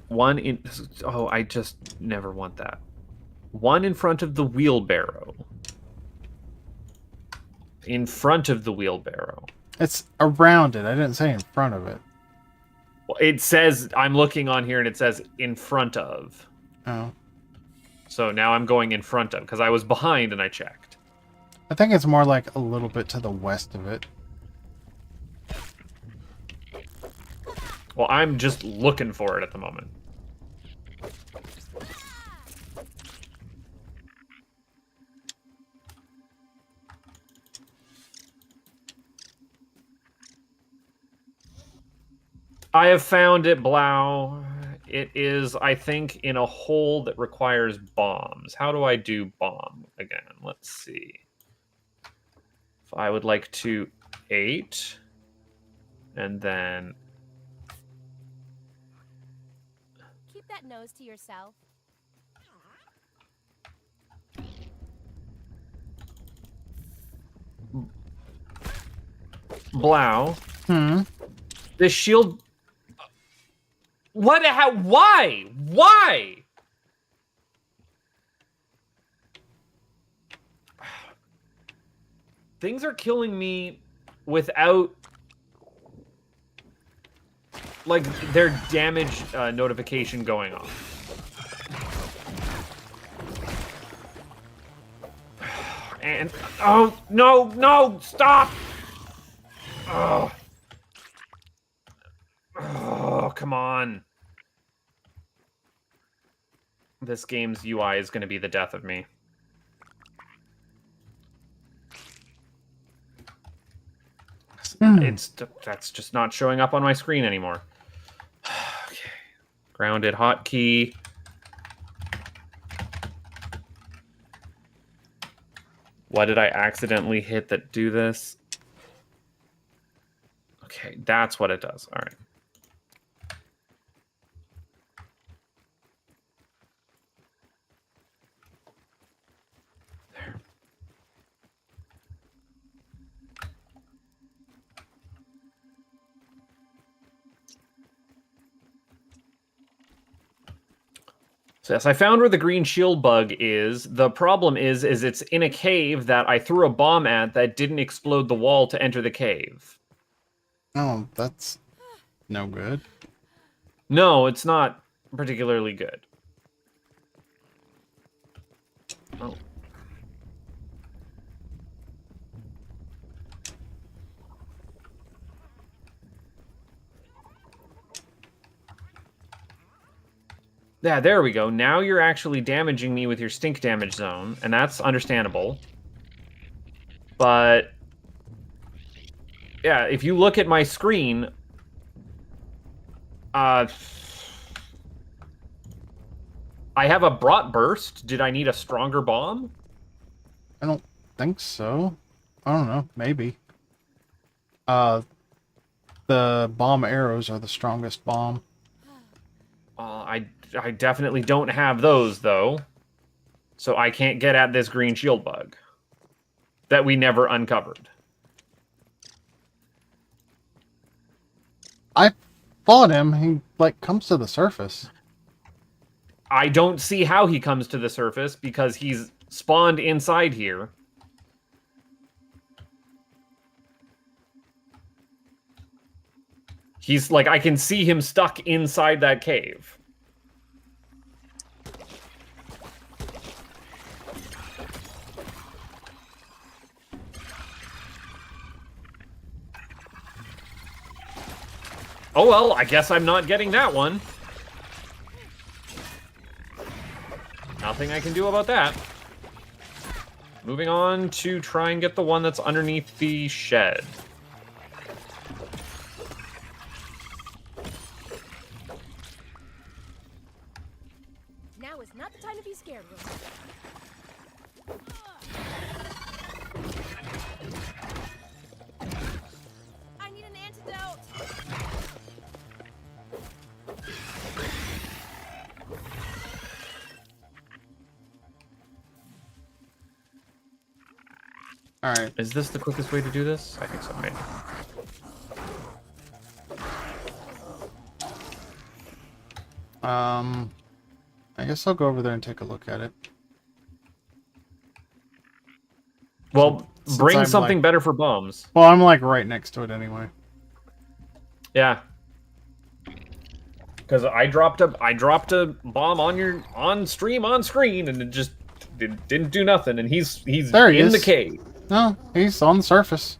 One in... Oh, I just never want that. One in front of the wheelbarrow. In front of the wheelbarrow. It's around it. I didn't say in front of it. Well, it says... I'm looking on here and it says in front of. Oh. So now I'm going in front of, because I was behind and I checked. I think it's more like a little bit to the west of it. Well, I'm just looking for it at the moment. I have found it, Blau. It is, I think, in a hole that requires bombs. How do I do bomb again? Let's see. If I would like to 8, and then Keep that nose to yourself. Blau. Hmm. The shield. What? How? Why? Why? Things are killing me without, like, their damage notification going off. And oh no, no, stop! Oh, oh, come on. This game's UI is going to be the death of me. That's just not showing up on my screen anymore. Okay. Grounded hotkey. What did I accidentally hit that do this? Okay, that's what it does. All right. There. So yes, I found where the green shield bug is. The problem is it's in a cave that I threw a bomb at that didn't explode the wall to enter the cave. Oh, that's no good. No, it's not particularly good. Oh. Yeah, there we go. Now you're actually damaging me with your stink damage zone, and that's understandable. But yeah, if you look at my screen, I have a brought burst. Did I need a stronger bomb? I don't think so. I don't know. Maybe. The bomb arrows are the strongest bomb. I definitely don't have those, though. So I can't get at this green shield bug that we never uncovered. I fought him. He, like, comes to the surface. I don't see how he comes to the surface because he's spawned inside here. He's like, I can see him stuck inside that cave. Oh well, I guess I'm not getting that one. Nothing I can do about that. Moving on to try and get the one that's underneath the shed. Now is not the time to be scared, Wilson. I need an antidote. Alright. Is this the quickest way to do this? I think so, right? I guess I'll go over there and take a look at it. Well, Since bring I'm, something like- better for bombs. Well, I'm like right next to it anyway. Yeah. Because I dropped a bomb on screen, and it just didn't do nothing. And he's There he in is. the cave. No, he's on the surface.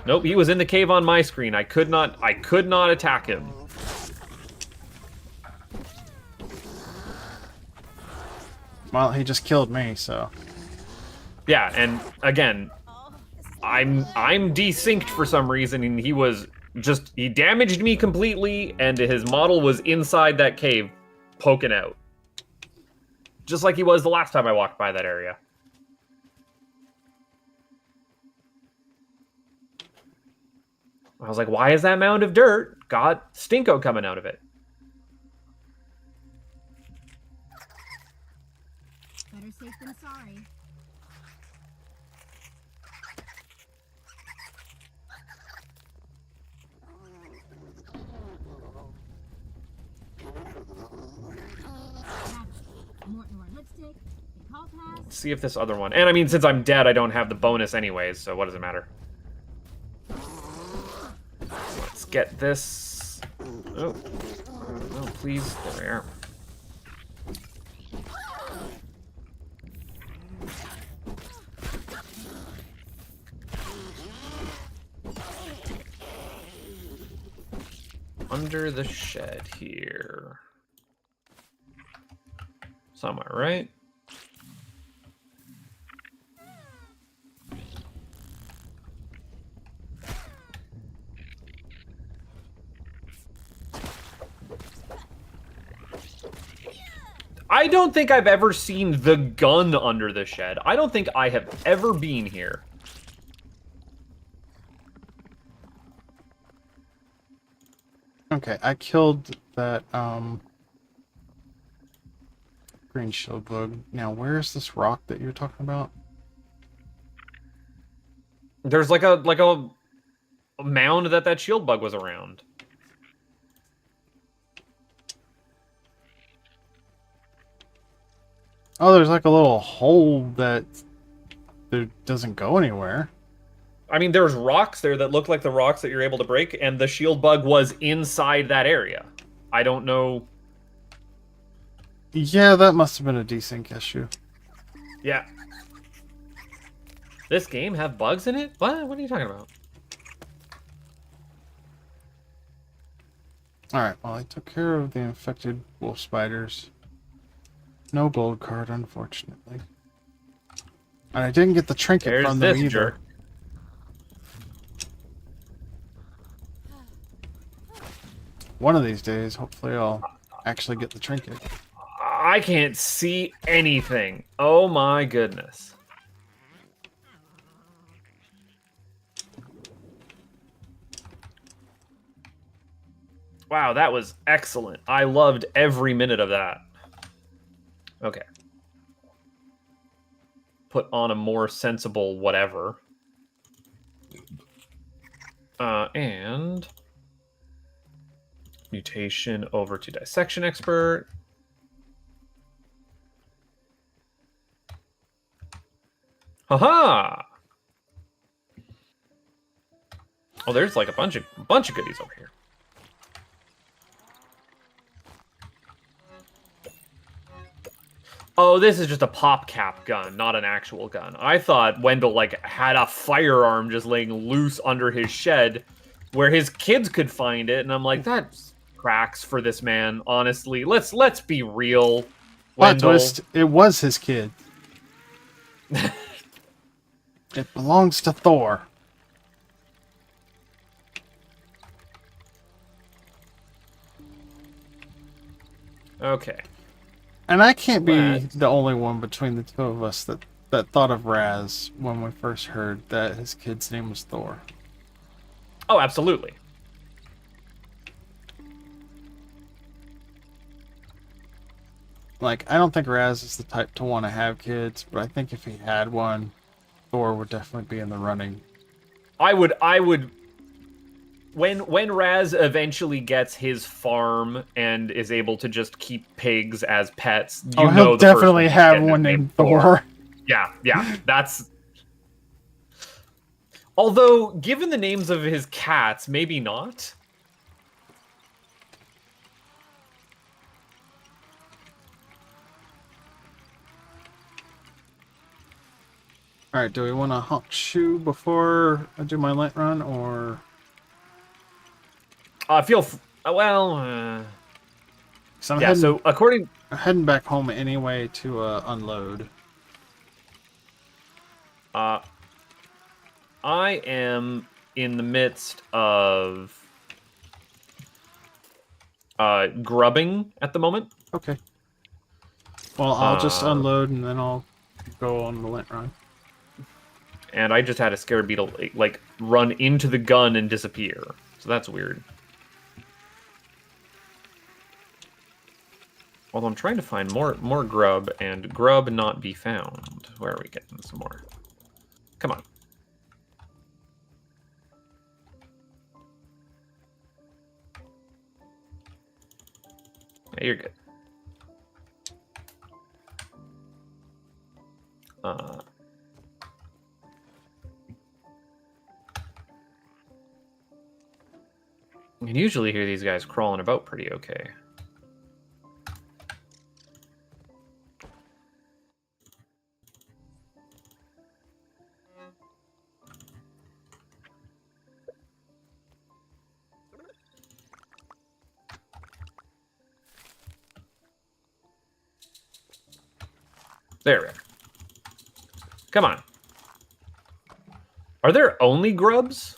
Nope, he was in the cave on my screen. I could not attack him. Well, he just killed me, so. Yeah, and again, I'm desynced for some reason, and he was Just, he damaged me completely, and his model was inside that cave, poking out. Just like he was the last time I walked by that area. I was like, why is that mound of dirt got stinko coming out of it? Better safe than sorry. Morton or lipstick, a call pass. Let's see if this other one... And I mean, since I'm dead, I don't have the bonus anyways, so what does it matter? Let's get this... Oh. Oh, please. There we are. Under the shed here. Somewhere, right? I don't think I've ever seen the gun under the shed. I don't think I have ever been here. Okay, I killed that green shield bug. Now, where is this rock that you're talking about? There's like a mound that shield bug was around. Oh, there's like a little hole that doesn't go anywhere. I mean, there's rocks there that look like the rocks that you're able to break, and the shield bug was inside that area. I don't know. Yeah, that must have been a desync issue. Yeah. This game have bugs in it? What? What are you talking about? Alright, well, I took care of the infected wolf spiders. No gold card, unfortunately. And I didn't get the trinket There's from them this either. jerk. One of these days, hopefully I'll actually get the trinket. I can't see anything. Oh my goodness. Wow, that was excellent. I loved every minute of that. Okay. Put on a more sensible whatever. And mutation over to dissection expert. Haha! Oh, there's like a bunch of goodies over here. Oh, this is just a pop cap gun, not an actual gun. I thought Wendell like had a firearm just laying loose under his shed where his kids could find it, and I'm like, that cracks for this man, honestly. Let's be real. Plot Wendell. twist, it was his kid. It belongs to Thor. Okay. And I can't be Let's- the only one between the two of us that thought of Raz when we first heard that his kid's name was Thor. Oh, absolutely. Like, I don't think Raz is the type to want to have kids, but I think if he had one, Thor would definitely be in the running. I would when Raz eventually gets his farm and is able to just keep pigs as pets, you know He'll the first definitely he's have getting one is named Thor. Yeah, that's... Although, given the names of his cats, maybe not. Alright, do we want to honk shoe before I do my light run, or... Well, So I'm yeah, so according... heading back home anyway to unload. I am in the midst of grubbing at the moment. Okay. Well, I'll just Uh, unload and then I'll go on the lint run. And I just had a scare beetle like run into the gun and disappear. So that's weird. Although I'm trying to find more grub and grub not be found. Where are we getting some more? Come on. Yeah, you're good. You can usually hear these guys crawling about pretty okay. There we are. Come on. Are there only grubs?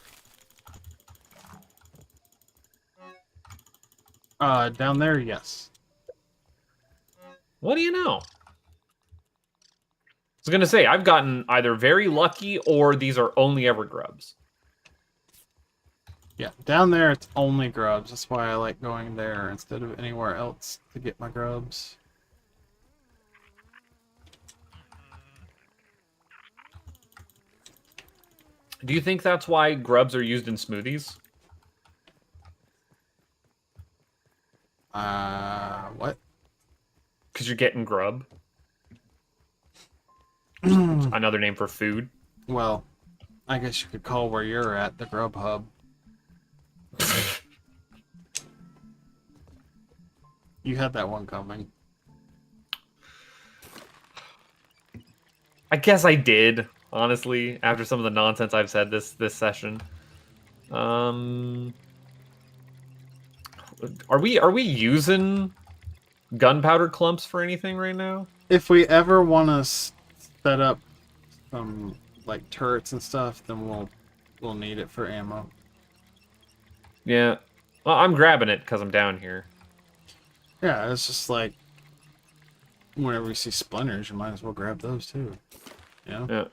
Down there, yes. What do you know? I was gonna say, I've gotten either very lucky or these are only ever grubs. Yeah, down there it's only grubs. That's why I like going there instead of anywhere else to get my grubs. Do you think that's why grubs are used in smoothies? What? Because you're getting grub. Another name for food. Well, I guess you could call where you're at the grub hub. You had that one coming. I guess I did, honestly, after some of the nonsense I've said this session. Are we using gunpowder clumps for anything right now? If we ever want to set up some like turrets and stuff, then we'll need it for ammo. Yeah. Well, I'm grabbing it because I'm down here. Yeah, it's just like whenever you see splinters, you might as well grab those too. You know? Yeah.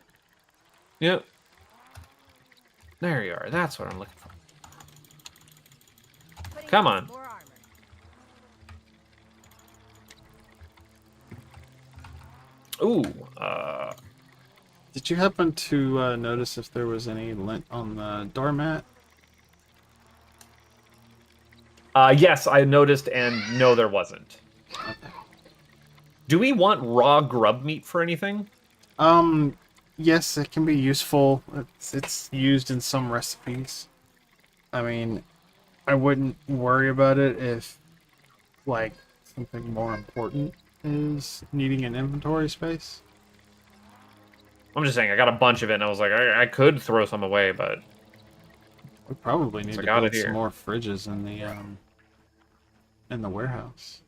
Yep. There you are. That's what I'm looking for. Putting Come on on. more armor. Ooh. Did you happen to notice if there was any lint on the doormat? Yes, I noticed, and no, there wasn't. Okay. Do we want raw grub meat for anything? Yes, it can be useful. It's used in some recipes. I mean, I wouldn't worry about it if, like, something more important is needing an inventory space. I'm just saying, I got a bunch of it, and I was like, I could throw some away, but We probably need So to got build it here. some more fridges in the warehouse.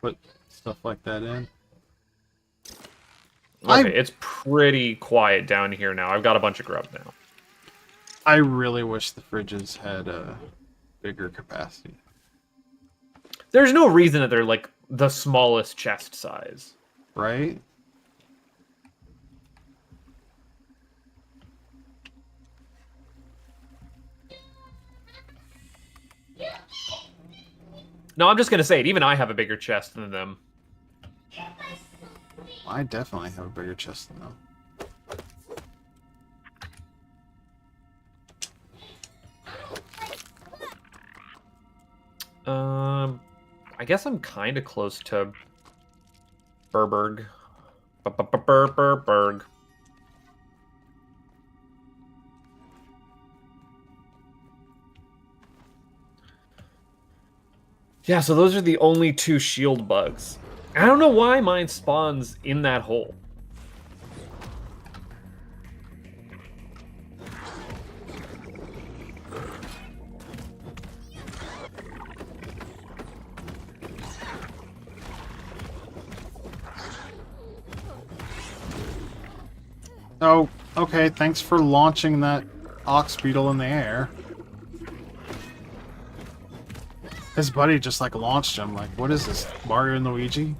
Put stuff like that in. okay, it's pretty quiet down here now. I've got a bunch of grub now. I really wish the fridges had a bigger capacity. There's no reason that they're like the smallest chest size. Right? No, I'm just gonna say it. Even I have a bigger chest than them. I definitely have a bigger chest than them. I guess I'm kind of close to Burberg. Burberg. Yeah, so those are the only two shield bugs. I don't know why mine spawns in that hole. Oh, okay, thanks for launching that ox beetle in the air. His buddy just like launched him. Like, what is this? Mario and Luigi?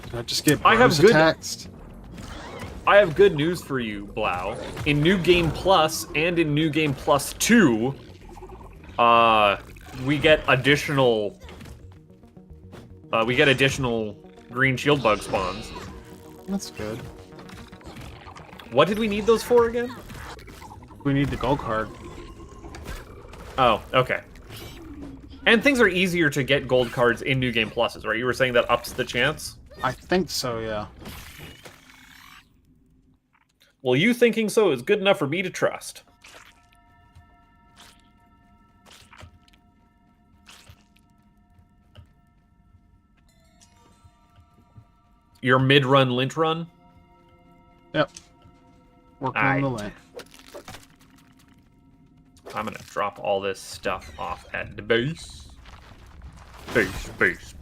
Did I just get I have bros good- attacked? I have good news for you, Blau. In New Game Plus and in New Game Plus 2, we get additional green shield bug spawns. That's good. What did we need those for again? We need the gold card. Oh, okay. And things are easier to get gold cards in New Game Pluses, right? You were saying that ups the chance? I think so, yeah. Well, you thinking so is good enough for me to trust. Your mid-run lint run? Yep. Working on the link. I'm gonna drop all this stuff off at the base. Base.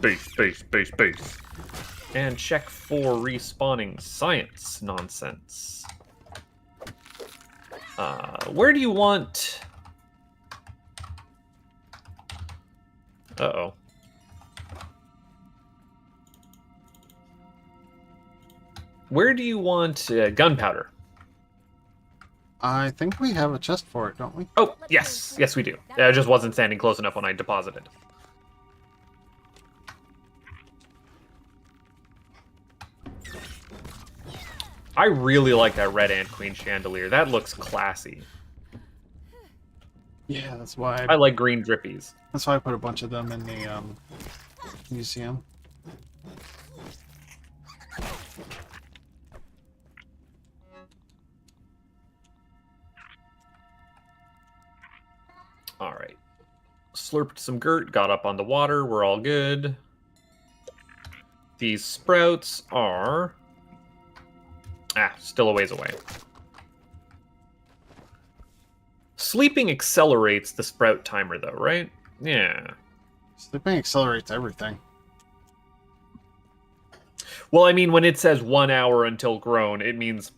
And check for respawning science nonsense. Where do you want... Uh-oh. Where do you want gunpowder? I think we have a chest for it, don't we? Oh, yes. Yes, we do. I just wasn't standing close enough when I deposited. I really like that red ant queen chandelier. That looks classy. Yeah, that's why I like green drippies. that's why I put a bunch of them in the museum. All right. Slurped some dirt, got up on the water. We're all good. These sprouts are... still a ways away. Sleeping accelerates the sprout timer, though, right? Yeah. Sleeping accelerates everything. Well, I mean, when it says 1 hour until grown, it means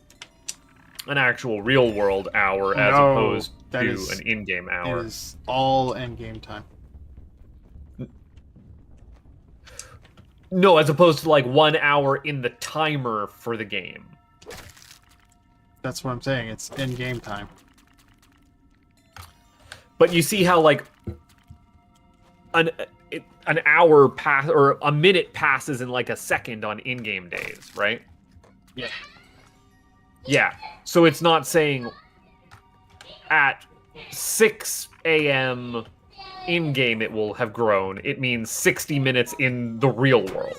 an actual real-world hour as opposed to an in-game hour. It is all end-game time. No, as opposed to, like, 1 hour in the timer for the game. That's what I'm saying. It's in-game time. But you see how, like, an hour pass or a minute passes in like a second on in-game days, right? Yeah. Yeah. So it's not saying at 6 a.m. in-game it will have grown. It means 60 minutes in the real world.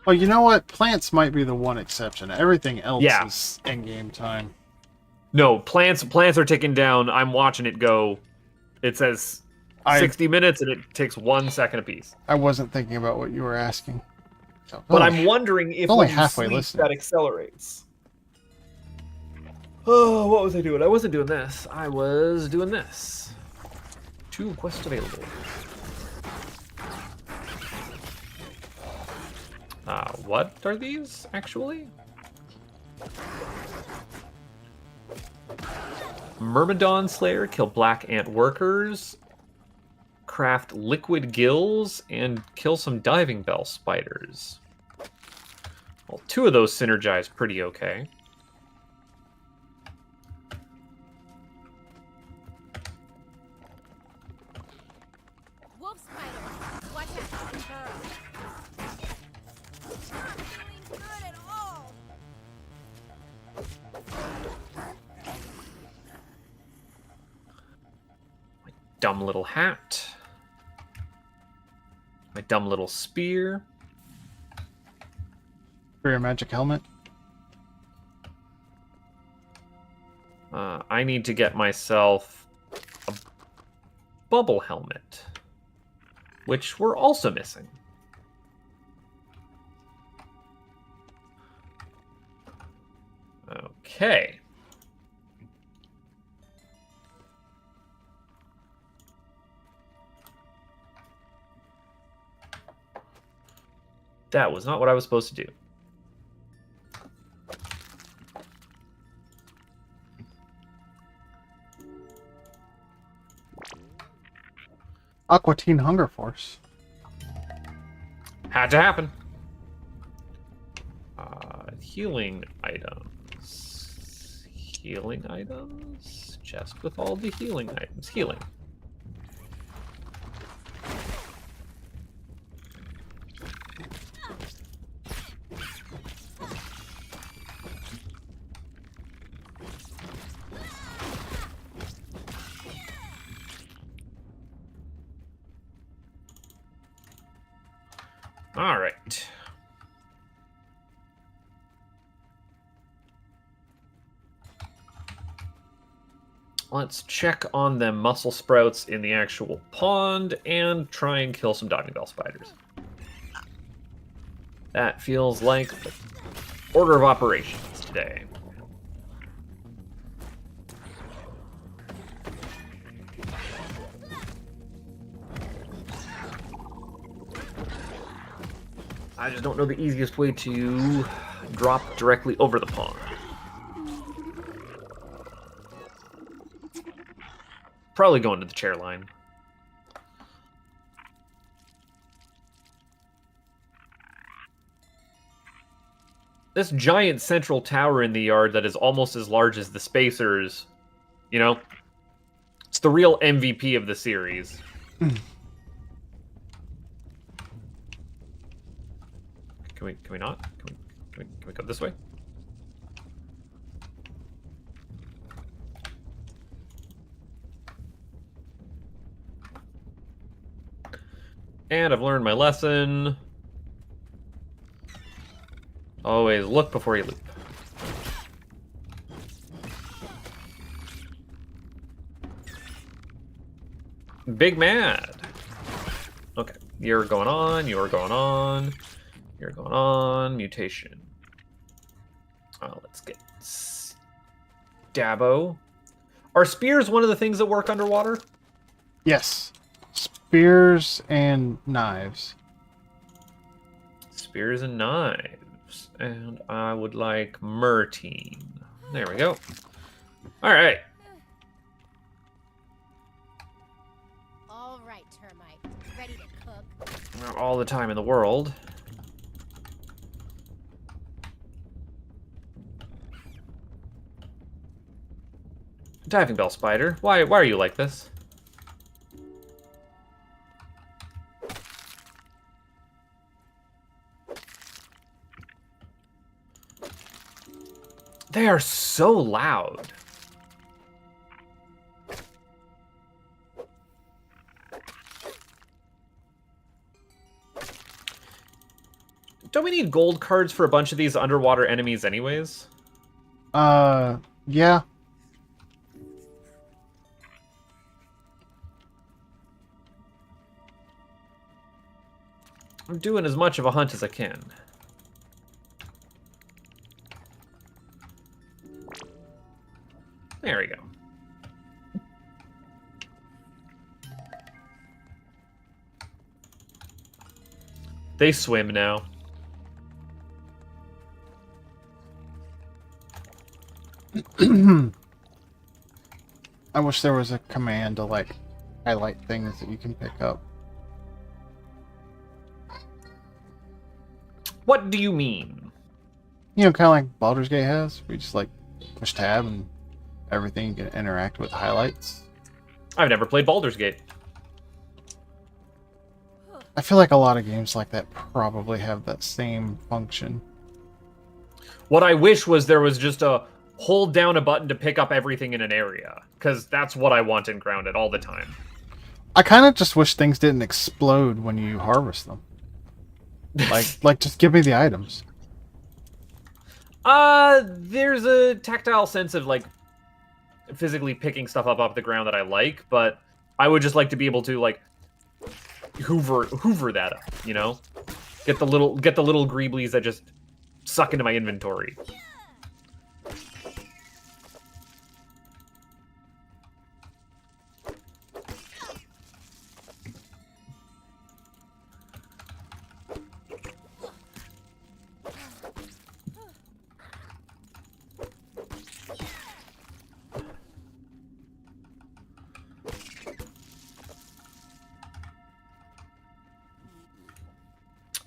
Well, you know what? Plants might be the one exception. Everything else Yeah. is in-game time. No, plants are ticking down. I'm watching it go. It says 60 minutes and it takes 1 second apiece. I wasn't thinking about what you were asking. So, But I'm wondering if only when you halfway sleep, listening. that accelerates. Oh, what was I doing? I wasn't doing this. I was doing this. 2 quests available. What are these, actually? Myrmidon Slayer, kill black ant workers, craft liquid gills, and kill some diving bell spiders. Well, 2 of those synergize pretty okay. Wolf spider. Watch out. Burrow. Not feeling good at all. Dumb little hat. My dumb little spear. For your magic helmet. I need to get myself a bubble helmet, which we're also missing. Okay. That was not what I was supposed to do. Aqua Teen Hunger Force. Had to happen. Healing items. Healing items? Chest with all the healing items. Healing. All right. Let's check on them muscle sprouts in the actual pond and try and kill some diving bell spiders. That feels like the order of operations today. I just don't know the easiest way to drop directly over the pond. Probably going to the chair line. This giant central tower in the yard that is almost as large as the spacers, you know, it's the real MVP of the series. Can we not? Can we go this way? And I've learned my lesson. Always look before you leap. Big mad. Okay, you're going on, you're going on. You're going on. Mutation. Let's get Dabo. Are spears one of the things that work underwater? Yes. Spears and knives. Spears and knives. And I would like Mertine. There we go. All right. All right, termite. Ready to cook. Not all the time in the world. Diving bell spider. Why are you like this? They are so loud. Don't we need gold cards for a bunch of these underwater enemies anyways? Yeah. I'm doing as much of a hunt as I can. There we go. They swim now. I wish there was a command to, like, highlight things that you can pick up. What do you mean? You know, kind of like Baldur's Gate has, where you just, like, push tab and everything you can interact with highlights. I've never played Baldur's Gate. I feel like a lot of games like that probably have that same function. What I wish was there was just a hold down a button to pick up everything in an area, because that's what I want in Grounded all the time. I kind of just wish things didn't explode when you harvest them. Like just give me the items. There's a tactile sense of, like, physically picking stuff up off the ground that I like, but I would just like to be able to, like, hoover that up, you know? Get the little greeblies that just suck into my inventory.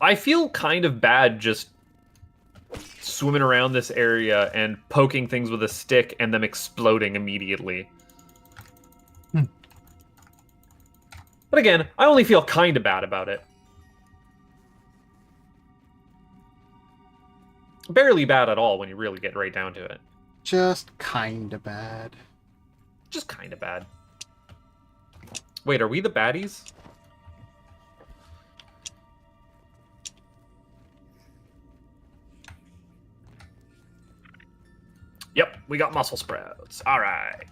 I feel kind of bad just swimming around this area and poking things with a stick and them exploding immediately. But again, I only feel kind of bad about it. Barely bad at all when you really get right down to it. Just kinda bad. Just kind of bad. Wait, are we the baddies? Yep, we got muscle sprouts. All right.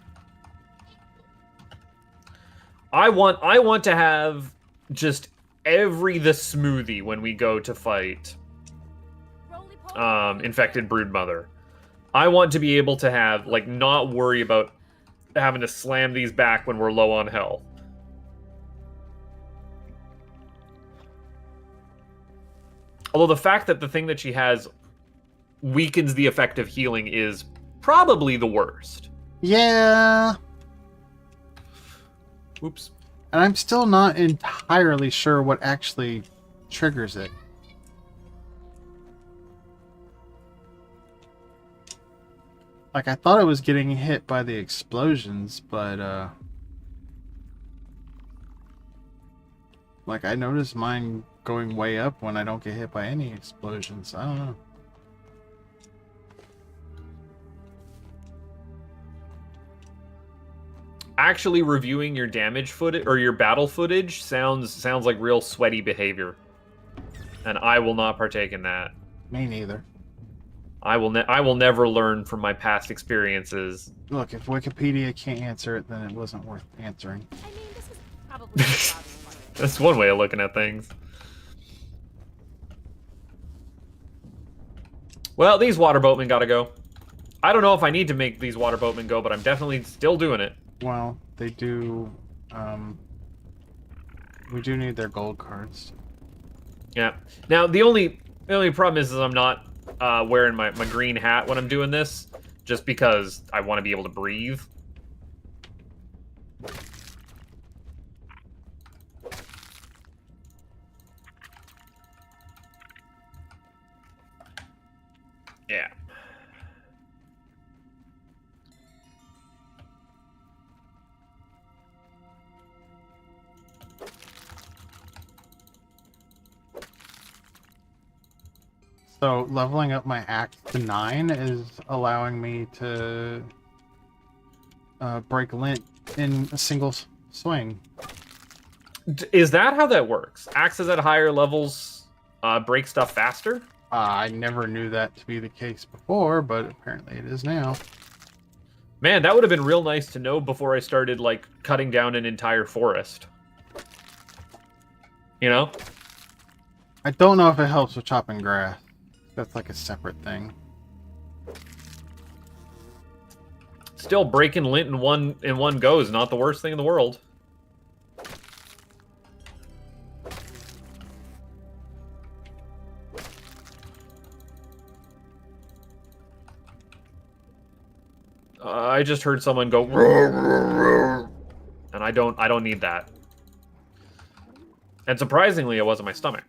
I want to have just the smoothie when we go to fight infected broodmother. I want to be able to have not worry about having to slam these back when we're low on health. Although the fact that the thing that she has weakens the effect of healing is probably the worst. Yeah. Oops. And I'm still not entirely sure what actually triggers it. Like, I thought it was getting hit by the explosions, but, like, I noticed mine going way up when I don't get hit by any explosions. I don't know. Actually reviewing your damage footage or your battle footage sounds like real sweaty behavior. And I will not partake in that. Me neither. I will never learn from my past experiences. Look, if Wikipedia can't answer it, then it wasn't worth answering. I mean, this is probably the loudest part. That's one way of looking at things. Well, these water boatmen gotta go. I don't know if I need to make these water boatmen go, but I'm definitely still doing it. Well, they do, we do need their gold cards. Yeah. Now, the only problem is I'm not wearing my green hat when I'm doing this, just because I want to be able to breathe. Yeah. So leveling up my axe to 9 is allowing me to break lint in a single swing. Is that how that works? Axes at higher levels break stuff faster? I never knew that to be the case before, but apparently it is now. Man, that would have been real nice to know before I started, cutting down an entire forest. You know? I don't know if it helps with chopping grass. That's like a separate thing. Still, breaking lint in one go is not the worst thing in the world. I just heard someone go, and I don't need that. And surprisingly, it wasn't my stomach.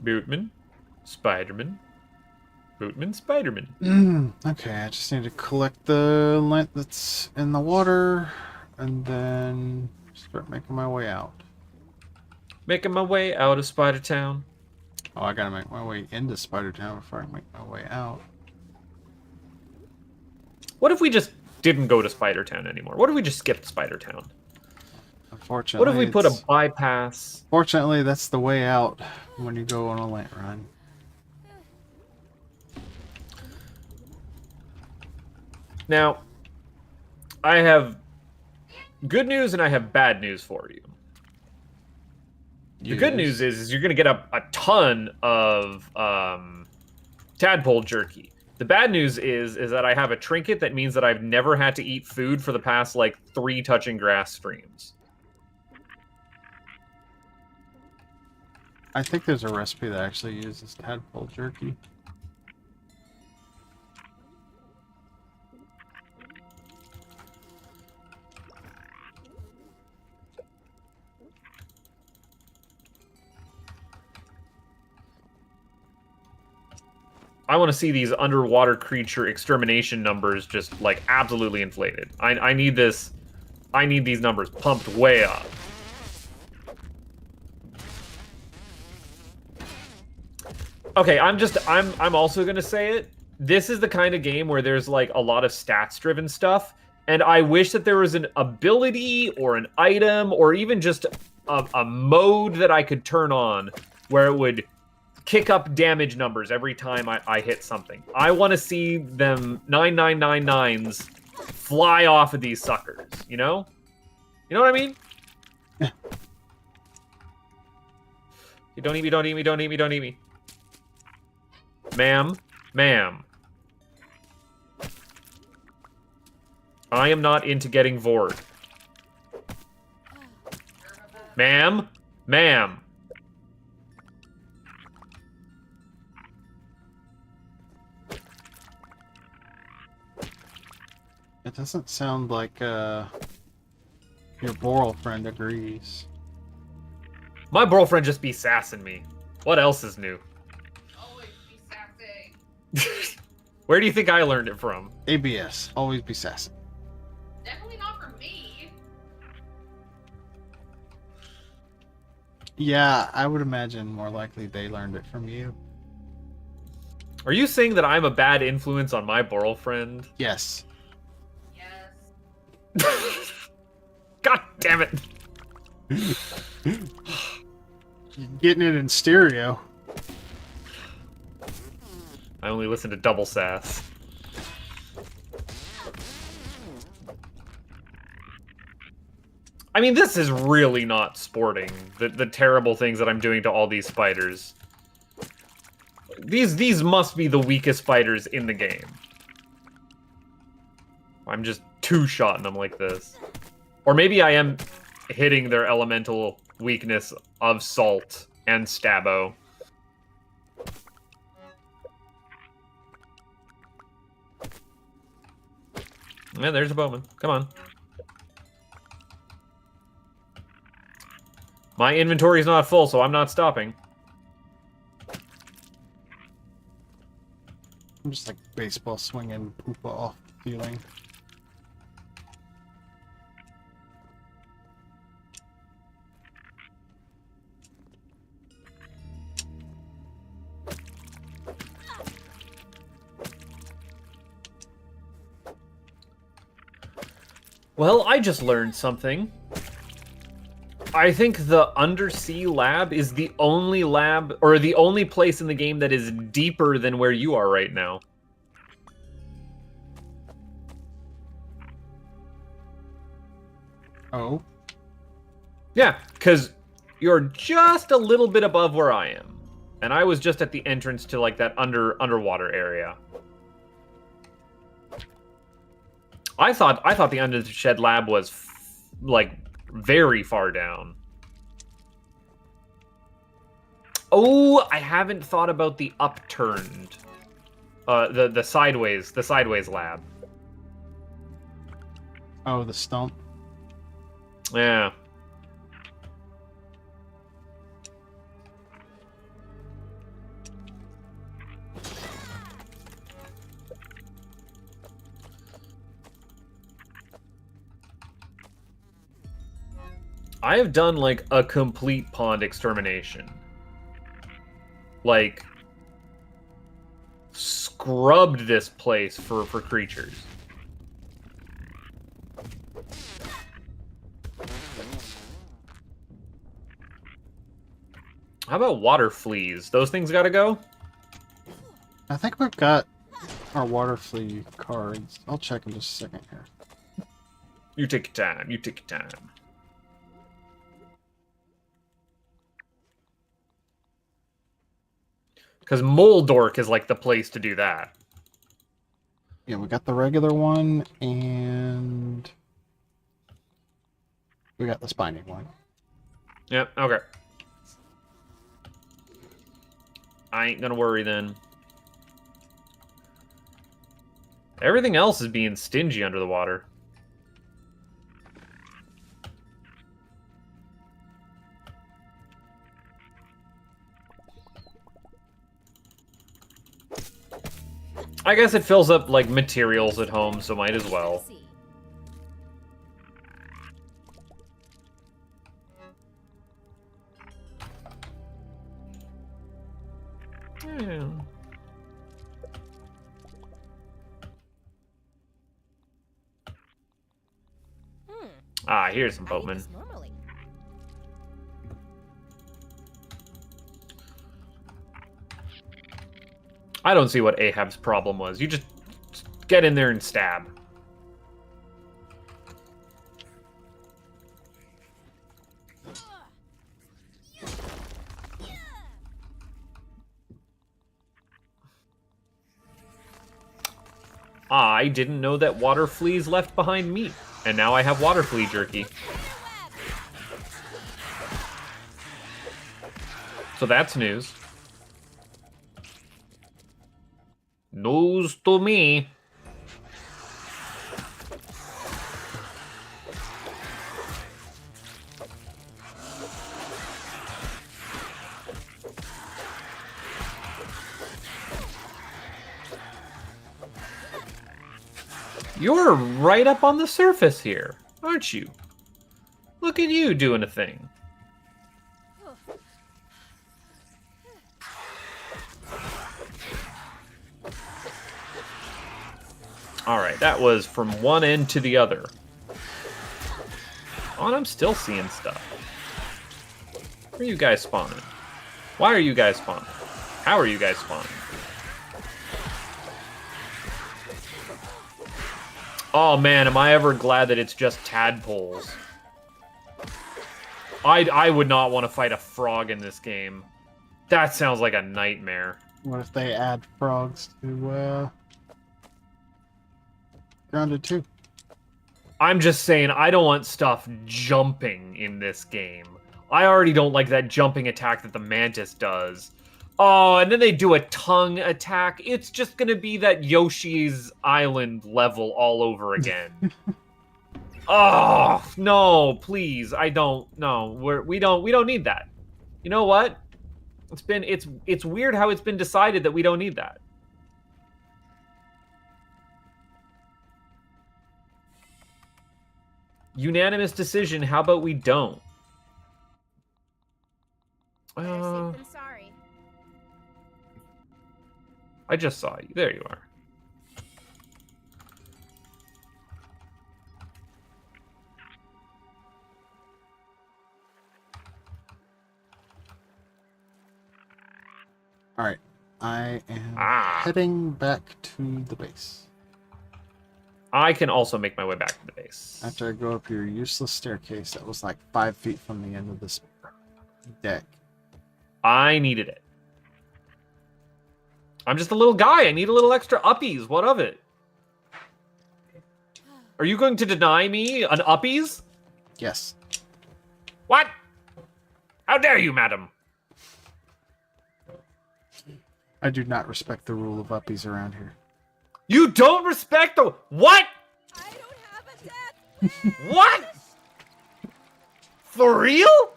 Bootman, Spiderman, Bootman, Spiderman. Okay, I just need to collect the lint that's in the water, and then start making my way out. Making my way out of Spider Town. Oh, I gotta make my way into Spider Town before I make my way out. What if we just didn't go to Spider Town anymore? What if we just skipped Spider Town? Unfortunately, What if we put a bypass? Fortunately, that's the way out when you go on a lint run. Now, I have good news and I have bad news for you. The good news is you're going to get a ton of tadpole jerky. The bad news is that I have a trinket that means that I've never had to eat food for the past 3 touching grass streams. I think there's a recipe that actually uses tadpole jerky. I want to see these underwater creature extermination numbers just like absolutely inflated. I need this. I need these numbers pumped way up. Okay, I'm also gonna say it. This is the kind of game where there's like a lot of stats driven stuff, and I wish that there was an ability or an item or even just a mode that I could turn on where it would kick up damage numbers every time I hit something. I want to see them 9999s fly off of these suckers, you know? You know what I mean? You don't eat me, don't eat me, don't eat me, don't eat me. Ma'am, ma'am. I am not into getting vored. Ma'am, ma'am. It doesn't sound like your Boral friend agrees. My girlfriend just be sassing me. What else is new? Always be sassy. Where do you think I learned it from? ABS, always be sassy. Definitely not for me. Yeah, I would imagine more likely they learned it from you. Are you saying that I'm a bad influence on my girlfriend? Yes. Yes. God damn it. You're getting it in stereo. I only listen to double sass. I mean, this is really not sporting. The terrible things that I'm doing to all these spiders. These must be the weakest spiders in the game. I'm just two-shotting them like this. Or maybe I am hitting their elemental weakness of salt and stabbo. Yeah, there's a bowman. Come on. My inventory is not full, so I'm not stopping. I'm just like baseball swinging poopa off feeling. Well, I just learned something. I think the undersea lab is the only lab, or the only place in the game that is deeper than where you are right now. Oh? Yeah, because you're just a little bit above where I am. And I was just at the entrance to, like, that underwater area. I thought the Undershed lab was, like, very far down. Oh, I haven't thought about the upturned, the sideways lab. Oh, the stump. Yeah. I have done, like, a complete pond extermination. Like, scrubbed this place for creatures. How about water fleas? Those things gotta go? I think we've got our water flea cards. I'll check in just a second here. You take your time, you take your time. Because Moldork is like the place to do that. Yeah, we got the regular one, and we got the spiny one. Yep, okay. I ain't gonna worry then. Everything else is being stingy under the water. I guess it fills up, like, materials at home, so might as well. See. Yeah. Ah, here's some I eat boatmen. this normally. I don't see what Ahab's problem was. You just get in there and stab. I didn't know that water fleas left behind meat, and now I have water flea jerky. So that's news. News to me. You're right up on the surface here, aren't you? Look at you doing a thing. Alright, that was from one end to the other. Oh, and I'm still seeing stuff. Where are you guys spawning? Why are you guys spawning? How are you guys spawning? Oh man, am I ever glad that it's just tadpoles. I would not want to fight a frog in this game. That sounds like a nightmare. What if they add frogs to Grounded 2? I'm just saying, I don't want stuff jumping in this game. I already don't like that jumping attack that the mantis does. Oh, and then they do a tongue attack. It's just gonna be that Yoshi's Island level all over again. Oh no, please! I don't. No, we don't need that. You know what? It's weird how it's been decided that we don't need that. Unanimous decision. How about we don't? Better safe than sorry. I just saw you. There you are. Alright. I am Ah. heading back to the base. I can also make my way back to the base. After I go up your useless staircase that was like 5 feet from the end of this deck. I needed it. I'm just a little guy. I need a little extra uppies. What of it? Are you going to deny me an uppies? Yes. What? How dare you, madam? I do not respect the rule of uppies around here. You don't respect the... What? I don't have a dad. What? For real?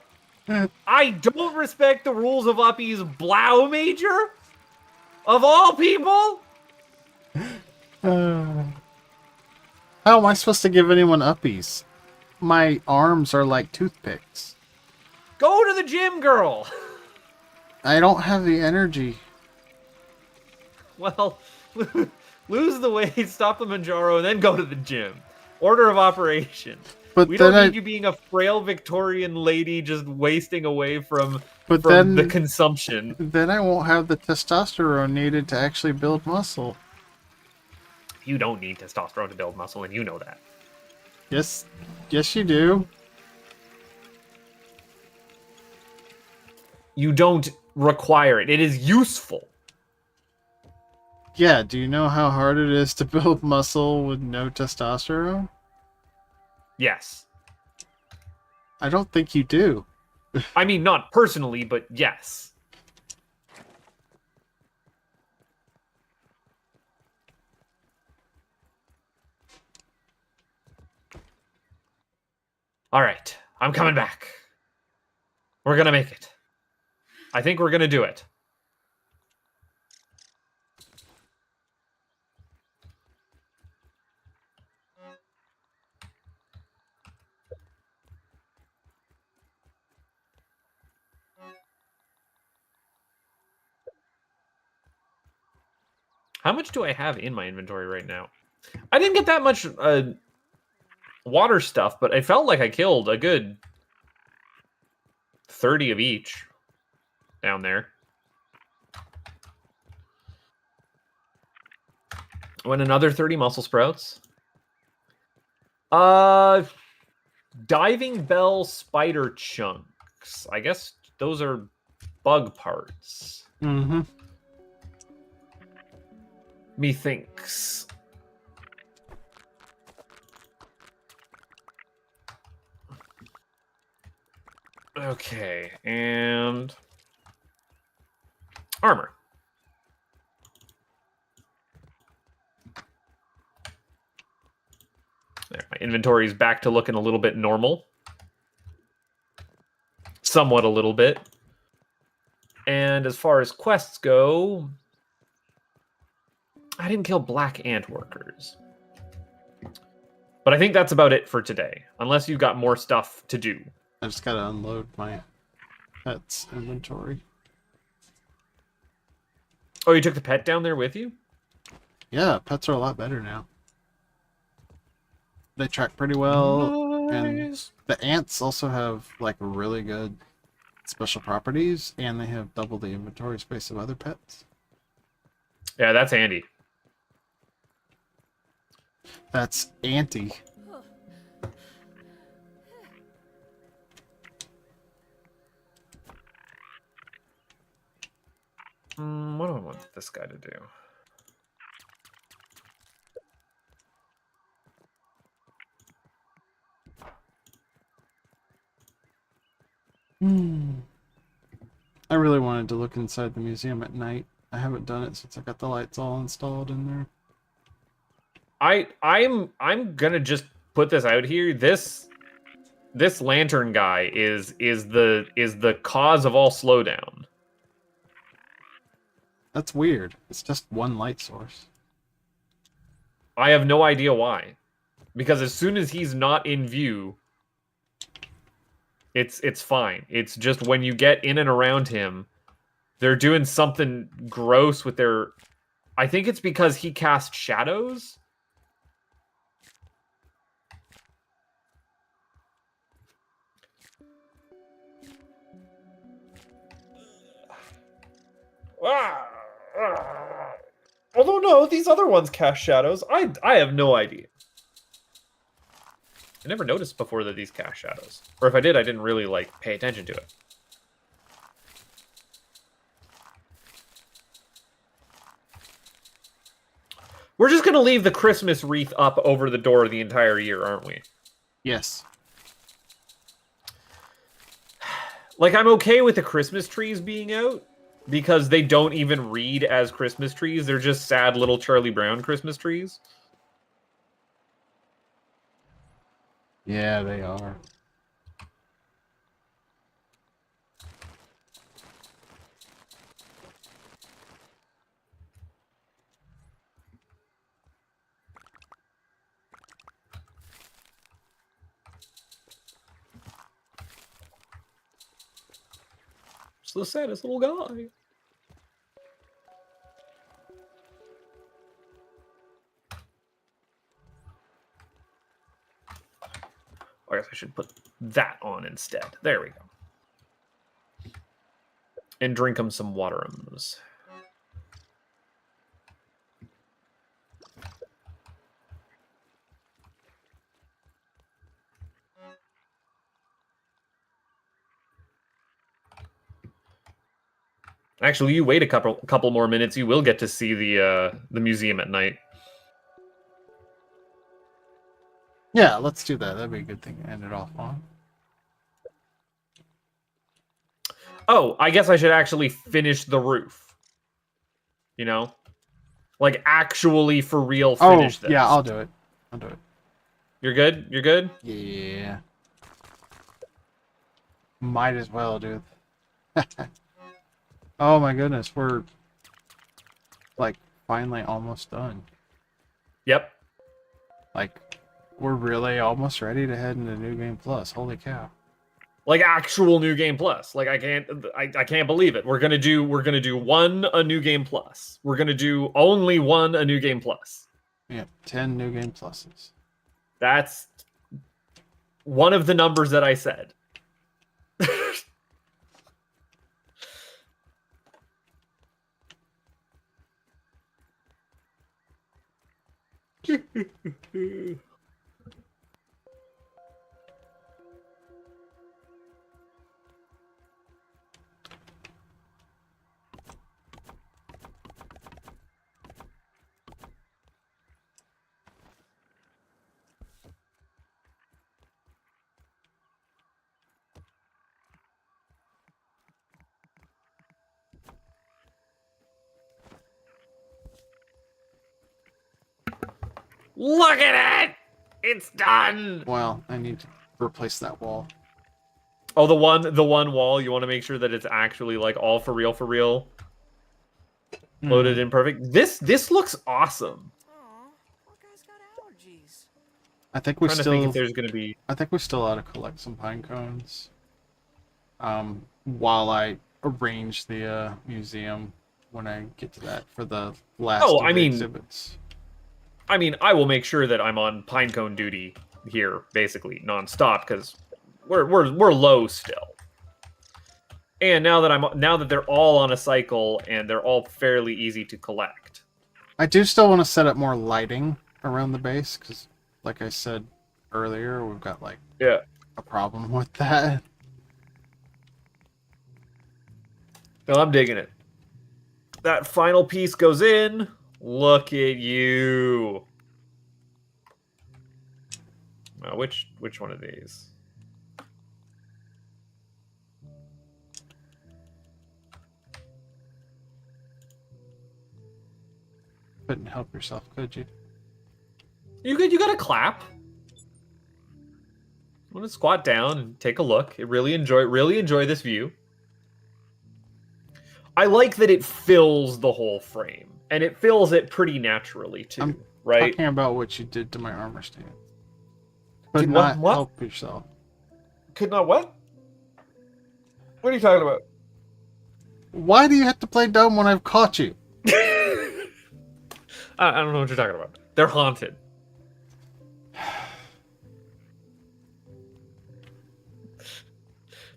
I don't respect the rules of uppies, Blaumagier? Of all people? How am I supposed to give anyone uppies? My arms are like toothpicks. Go to the gym, girl. I don't have the energy. Well, lose the weight, stop the Manjaro, and then go to the gym. Order of operation. But We then don't need you being a frail Victorian lady just wasting away from the consumption. Then I won't have the testosterone needed to actually build muscle. You don't need testosterone to build muscle, and you know that. Yes, you do. You don't require it. It is useful. Yeah, do you know how hard it is to build muscle with no testosterone? Yes. I don't think you do. I mean, not personally, but yes. All right, I'm coming back. We're gonna make it. I think we're gonna do it. How much do I have in my inventory right now? I didn't get that much water stuff, but I felt like I killed a good 30 of each down there. When another 30 muscle sprouts. Diving bell spider chunks. I guess those are bug parts. Mm-hmm. Methinks. Okay, and armor. There, my inventory is back to looking a little bit normal. Somewhat a little bit. And as far as quests go, I didn't kill black ant workers. But I think that's about it for today, unless you've got more stuff to do. I just gotta unload my pet's inventory. Oh, you took the pet down there with you? Yeah, pets are a lot better now. They track pretty well, and Nice. the ants also have like really good special properties, and they have double the inventory space of other pets. Yeah, that's Andy. That's Auntie. What do I want this guy to do? I really wanted to look inside the museum at night. I haven't done it since I got the lights all installed in there. I'm gonna just put this out here. This lantern guy is the cause of all slowdown. That's weird. It's just one light source. I have no idea why. Because as soon as he's not in view, it's fine. It's just when you get in and around him, they're doing something gross with their... I think it's because he casts shadows. Although no, these other ones cast shadows. I have no idea. I never noticed before that these cast shadows. Or if I did, I didn't really like pay attention to it. We're just gonna leave the Christmas wreath up over the door the entire year, aren't we? Yes. Like, I'm okay with the Christmas trees being out, because they don't even read as Christmas trees. They're just sad little Charlie Brown Christmas trees. Yeah, they are. It's the saddest little guy. I guess I should put that on instead. There we go. And drink him some waterums. Actually, you wait a couple more minutes, you will get to see the museum at night. Yeah, let's do that. That'd be a good thing to end it off on. Oh, I guess I should actually finish the roof. You know? Like, actually, for real, finish this. Yeah, I'll do it. I'll do it. You're good? You're good? Yeah. Might as well, dude. Oh my goodness, we're like finally almost done. Yep. Like, we're really almost ready to head into New Game Plus. Holy cow. Like actual New Game Plus. Like I can't believe it. We're gonna do one a New Game Plus. We're gonna do only one a New Game Plus. Yeah, 10 New Game Pluses. That's one of the numbers that I said. Look at it! It's done! Well, I need to replace that wall. Oh, the one wall, you want to make sure that it's actually like all for real, loaded in perfect. This looks awesome. Aw, poor guy's got allergies. I think we I'm trying to still. think if there's gonna be. I think we still ought to collect some pine cones. While I arrange the museum when I get to that for the last Oh, of I the mean- exhibits. I mean, I will make sure that I'm on pinecone duty here, basically nonstop, because we're low still. And now that they're all on a cycle and they're all fairly easy to collect. I do still want to set up more lighting around the base because, like I said earlier, we've got like Yeah. a problem with that. No, I'm digging it. That final piece goes in. Look at you. Which one of these? Couldn't help yourself, could you? You got to clap. I want to squat down and take a look. Really enjoy this view. I like that it fills the whole frame, and it fills it pretty naturally too. I'm right? Talking about what you did to my armor stand. Could Did not what? help yourself. Could not what? What are you talking about? Why do you have to play dumb when I've caught you? I don't know what you're talking about. They're haunted.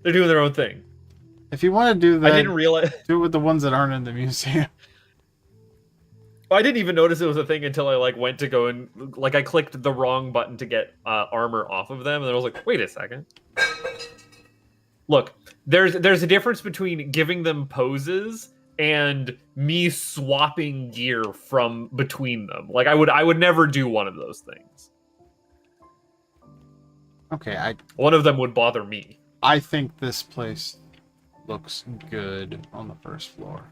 They're doing their own thing. If you want to do that, I didn't realize. do it with the ones that aren't in the museum. I didn't even notice it was a thing until I went to go and I clicked the wrong button to get armor off of them, and I was like, wait a second. Look, there's a difference between giving them poses and me swapping gear from between them. Like I would never do one of those things. Okay, One of them would bother me. I think this place looks good on the first floor.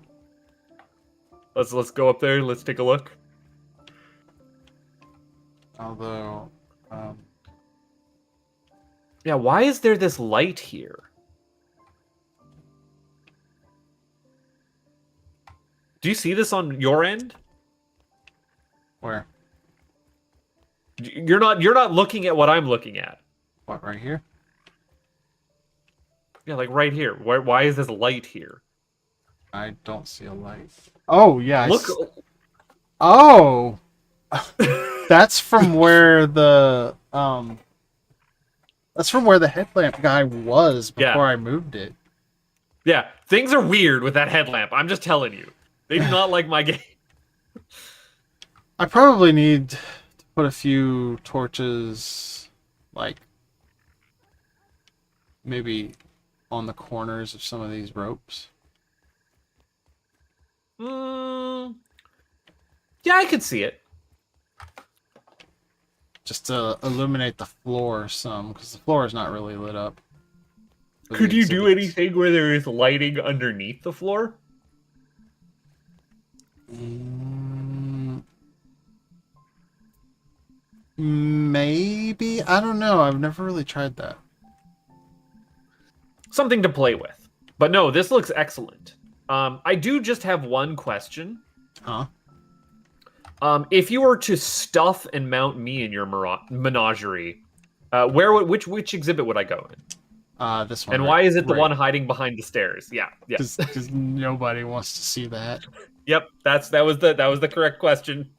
Let's go up there. Let's take a look. Although, Yeah, why is there this light here? Do you see this on your end? where? You're not looking at what I'm looking at. What, right here? Yeah, like right here. Why is this light here? I don't see a light. Oh, yeah. Look. Oh! That's from where the, that's from where the headlamp guy was before Yeah. I moved it. Yeah, things are weird with that headlamp. I'm just telling you. They do not like my game. I probably need to put a few torches, like, maybe on the corners of some of these ropes. Yeah, I could see it. Just to illuminate the floor some, because the floor is not really lit up. for the Could you do exhibits. anything where there is lighting underneath the floor? Maybe? I don't know. I've never really tried that. Something to play with. But no, this looks excellent. I do just have one question. Huh? If you were to stuff and mount me in your menagerie, which exhibit would I go in? This one. And right- why is it the right. one hiding behind the stairs? Yeah, yes. Because nobody wants to see that. Yep, that was the correct question.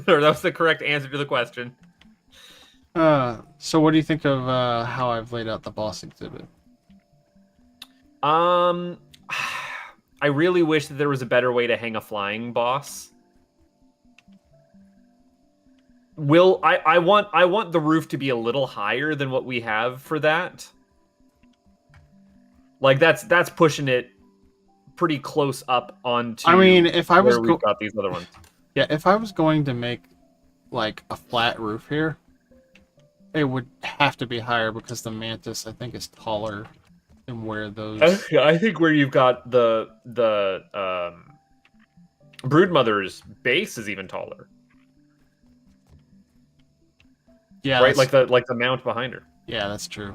Or that was the correct answer to the question. So what do you think of how I've laid out the boss exhibit? I really wish that there was a better way to hang a flying boss. I want the roof to be a little higher than what we have for that. Like that's pushing it pretty close up onto. I mean, if I was where we've got these other ones. Yeah, if I was going to make like a flat roof here, it would have to be higher because the mantis I think is taller than where those. I think where you've got the Broodmother's base is even taller. Yeah, right, like the mount behind her. Yeah, that's true.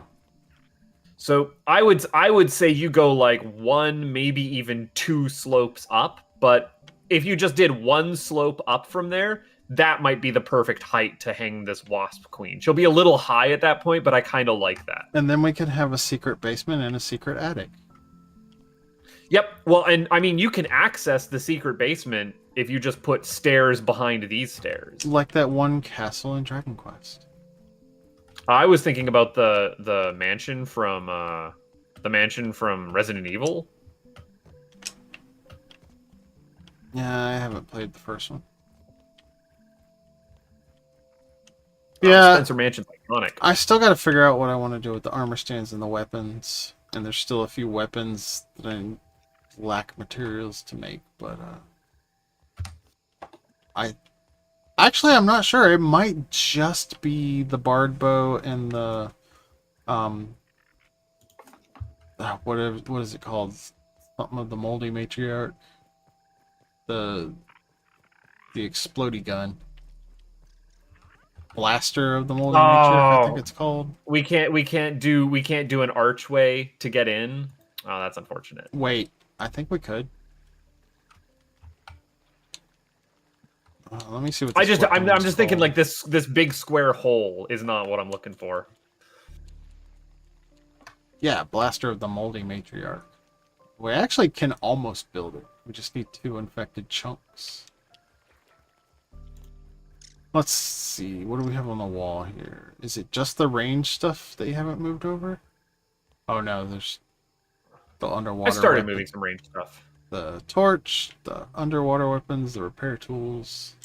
So I would say you go like 1, maybe even 2 slopes up, but if you just did 1 slope up from there, that might be the perfect height to hang this wasp queen. She'll be a little high at that point, but I kind of like that. And then we could have a secret basement and a secret attic. Yep. Well, and I mean, you can access the secret basement if you just put stairs behind these stairs. Like that one castle in Dragon Quest. I was thinking about the mansion from Resident Evil. Yeah, I haven't played the first one. Yeah, Spencer Mansion's iconic. I still got to figure out what I want to do with the armor stands and the weapons. And there's still a few weapons that I lack materials to make, but I'm not sure. It might just be the bard bow and the what is it called? Something of the moldy matriarch. The explodey gun. Blaster of the moldy matriarch, I think it's called. We can't do an archway to get in. Oh, that's unfortunate. Wait, I think we could. Let me see what this I'm weapon just is thinking called. like this big square hole is not what I'm looking for. Yeah, Blaster of the Moldy Matriarch. We actually can almost build it. We just need 2 infected chunks. Let's see. What do we have on the wall here? Is it just the range stuff that you haven't moved over? Oh no, there's the underwater I started weapon, moving some range stuff. the torch, the underwater weapons, the repair tools.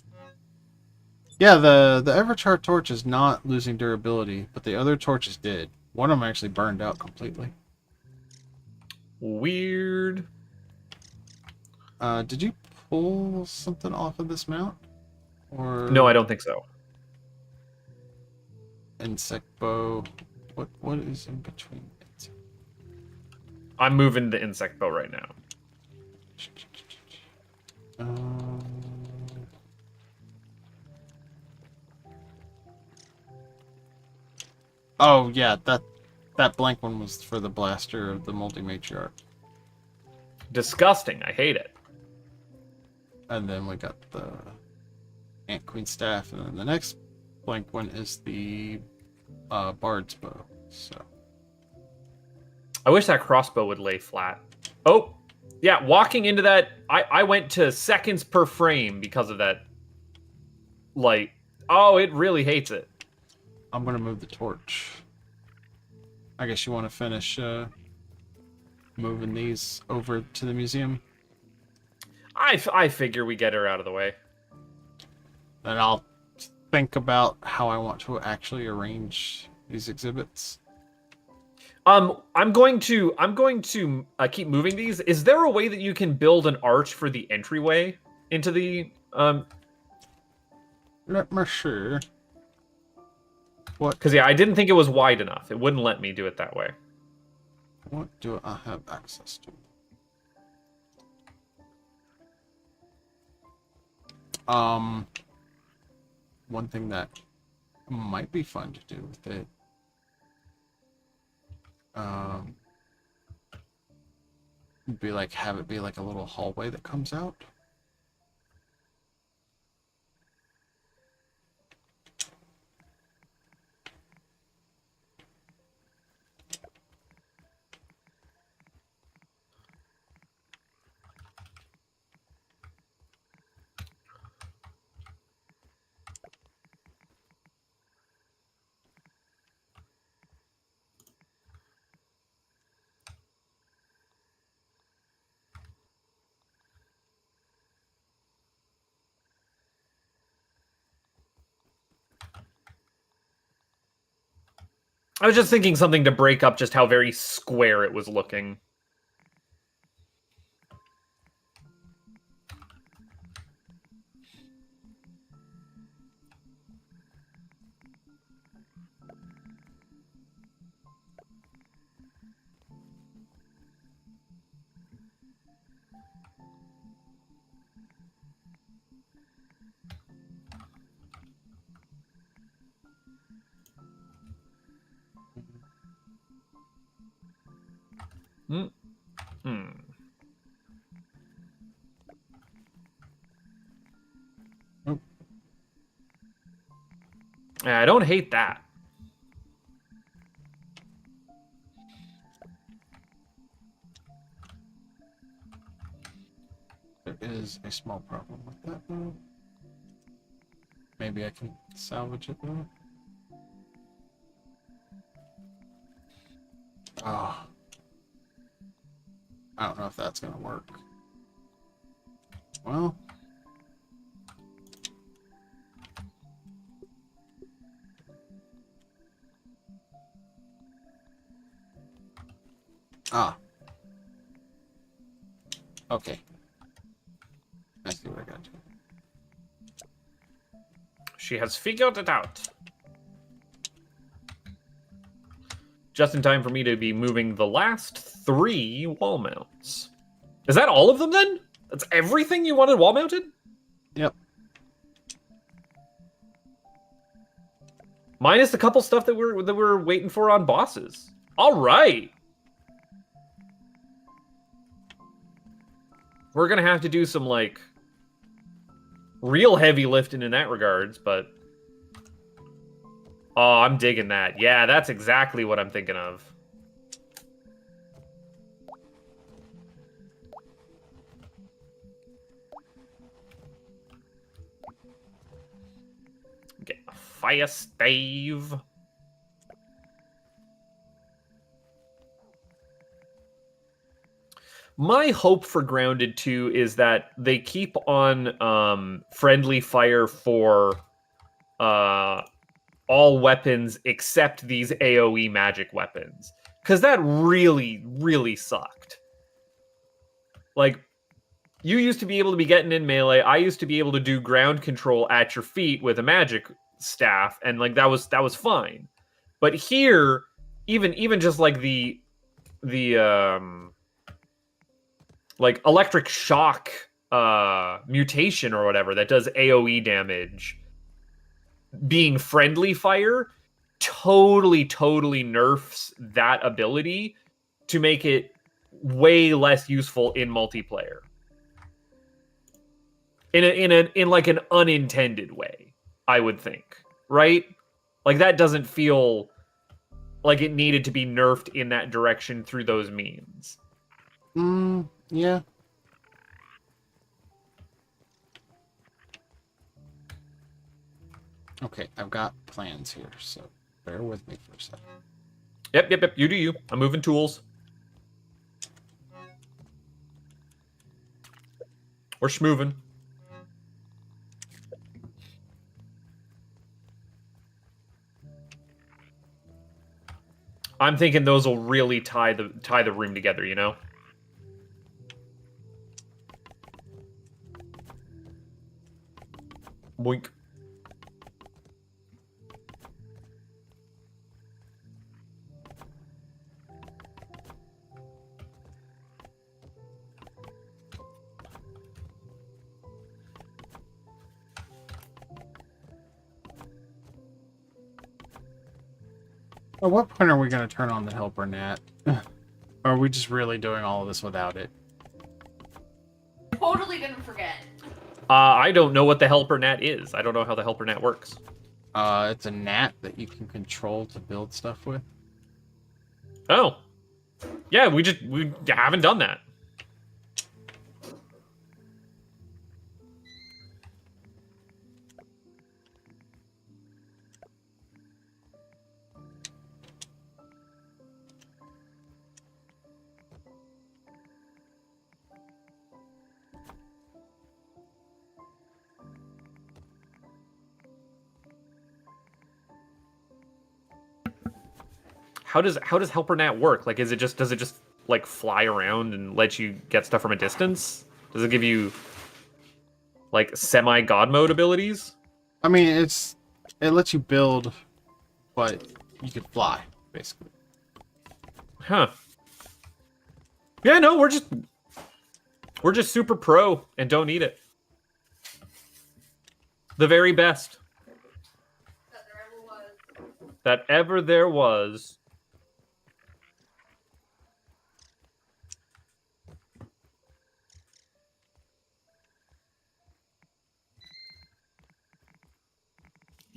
Yeah, the Everchar torch is not losing durability, but the other torches did. One of them actually burned out completely. Weird. Did you pull something off of this mount? Or No, I don't think so. insect bow? What is in between it? I'm moving the insect bow right now. Oh yeah, that blank one was for the blaster of the multi matriarch. Disgusting. I hate it. And then we got the Ant Queen staff, and then the next blank one is the bard's bow. So I wish that crossbow would lay flat. Oh, yeah. Walking into that, I went to seconds per frame because of that light. Oh, it really hates it. I'm gonna move the torch. I guess you want to finish moving these over to the museum. I figure we get her out of the way. Then I'll think about how I want to actually arrange these exhibits. I'm going to keep moving these. Is there a way that you can build an arch for the entryway into the Let me sure. What? Because yeah, I didn't think it was wide enough. It wouldn't let me do it that way. What do I have access to? One thing that might be fun to do with it. Would be like have it be like a little hallway that comes out. I was just thinking something to break up just how very square it was looking. Hmm. Oh. I don't hate that. There is a small problem with that though. Maybe I can salvage it though. Oh. I don't know if that's gonna work. Well. Ah. Okay. I see what I got to. She has figured it out. Just in time for me to be moving the last 3 wall mounts. Is that all of them then? That's everything you wanted wall mounted? Yep. Minus a couple stuff that we're waiting for on bosses. All right. We're gonna have to do some like real heavy lifting in that regards, but oh, I'm digging that. Yeah, that's exactly what I'm thinking of. Get a fire stave. My hope for Grounded 2 is that they keep on friendly fire for all weapons except these AoE magic weapons. Because that really, really sucked. Like, you used to be able to be getting in melee. I used to be able to do ground control at your feet with a magic staff, and like that was fine. But here, even just like the like electric shock mutation or whatever that does AoE damage, being friendly fire totally nerfs that ability to make it way less useful in multiplayer. In like an unintended way, I would think, right? Like that doesn't feel like it needed to be nerfed in that direction through those means. Yeah. Okay, I've got plans here, so bear with me for a second. Yep. You do you. I'm moving tools. We're schmoving. I'm thinking those will really tie the room together, you know? Boink. At what point are we going to turn on the helper nat? Or are we just really doing all of this without it? Totally didn't forget. I don't know what the helper nat is. I don't know how the helper nat works. It's a gnat that you can control to build stuff with. Oh. Yeah, we haven't done that. how does Helper Nat work? Like, does it just like fly around and let you get stuff from a distance? Does it give you like semi god mode abilities? I mean, it lets you build, but you can fly basically. Huh. Yeah, no, we're just super pro and don't need it. The very best that ever there was.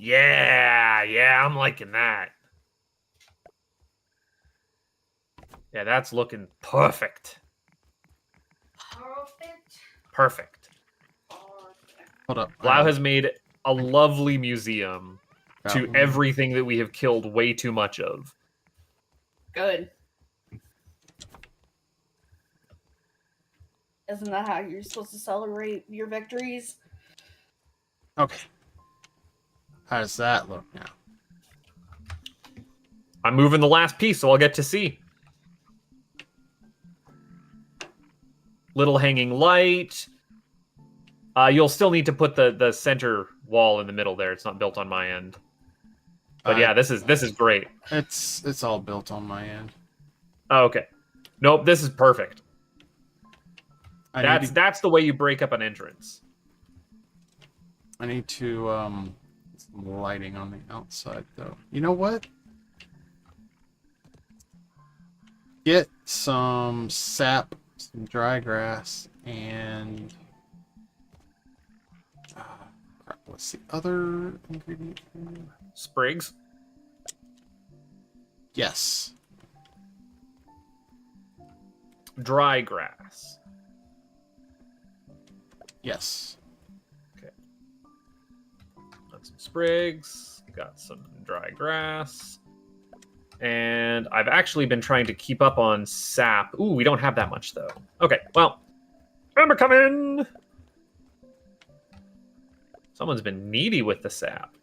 Yeah, I'm liking that. Yeah, that's looking perfect. Perfect. Hold up. Blau has made a lovely museum Got to one. everything that we have killed way too much of. Good. Isn't that how you're supposed to celebrate your victories? Okay. How does that look now? I'm moving the last piece, so I'll get to see. Little hanging light. You'll still need to put the center wall in the middle there. It's not built on my end. But yeah, this is great. It's all built on my end. Oh, okay. Nope, this is perfect. I That's the way you break up an entrance. need to some lighting on the outside though. You know what? Get some sap, some dry grass, and crap, what's the other ingredient here? Sprigs. Yes. Dry grass. Yes. Got some sprigs. Got some dry grass. And I've actually been trying to keep up on sap. Ooh, we don't have that much, though. Okay, well. Remember coming! Someone's been needy with the sap.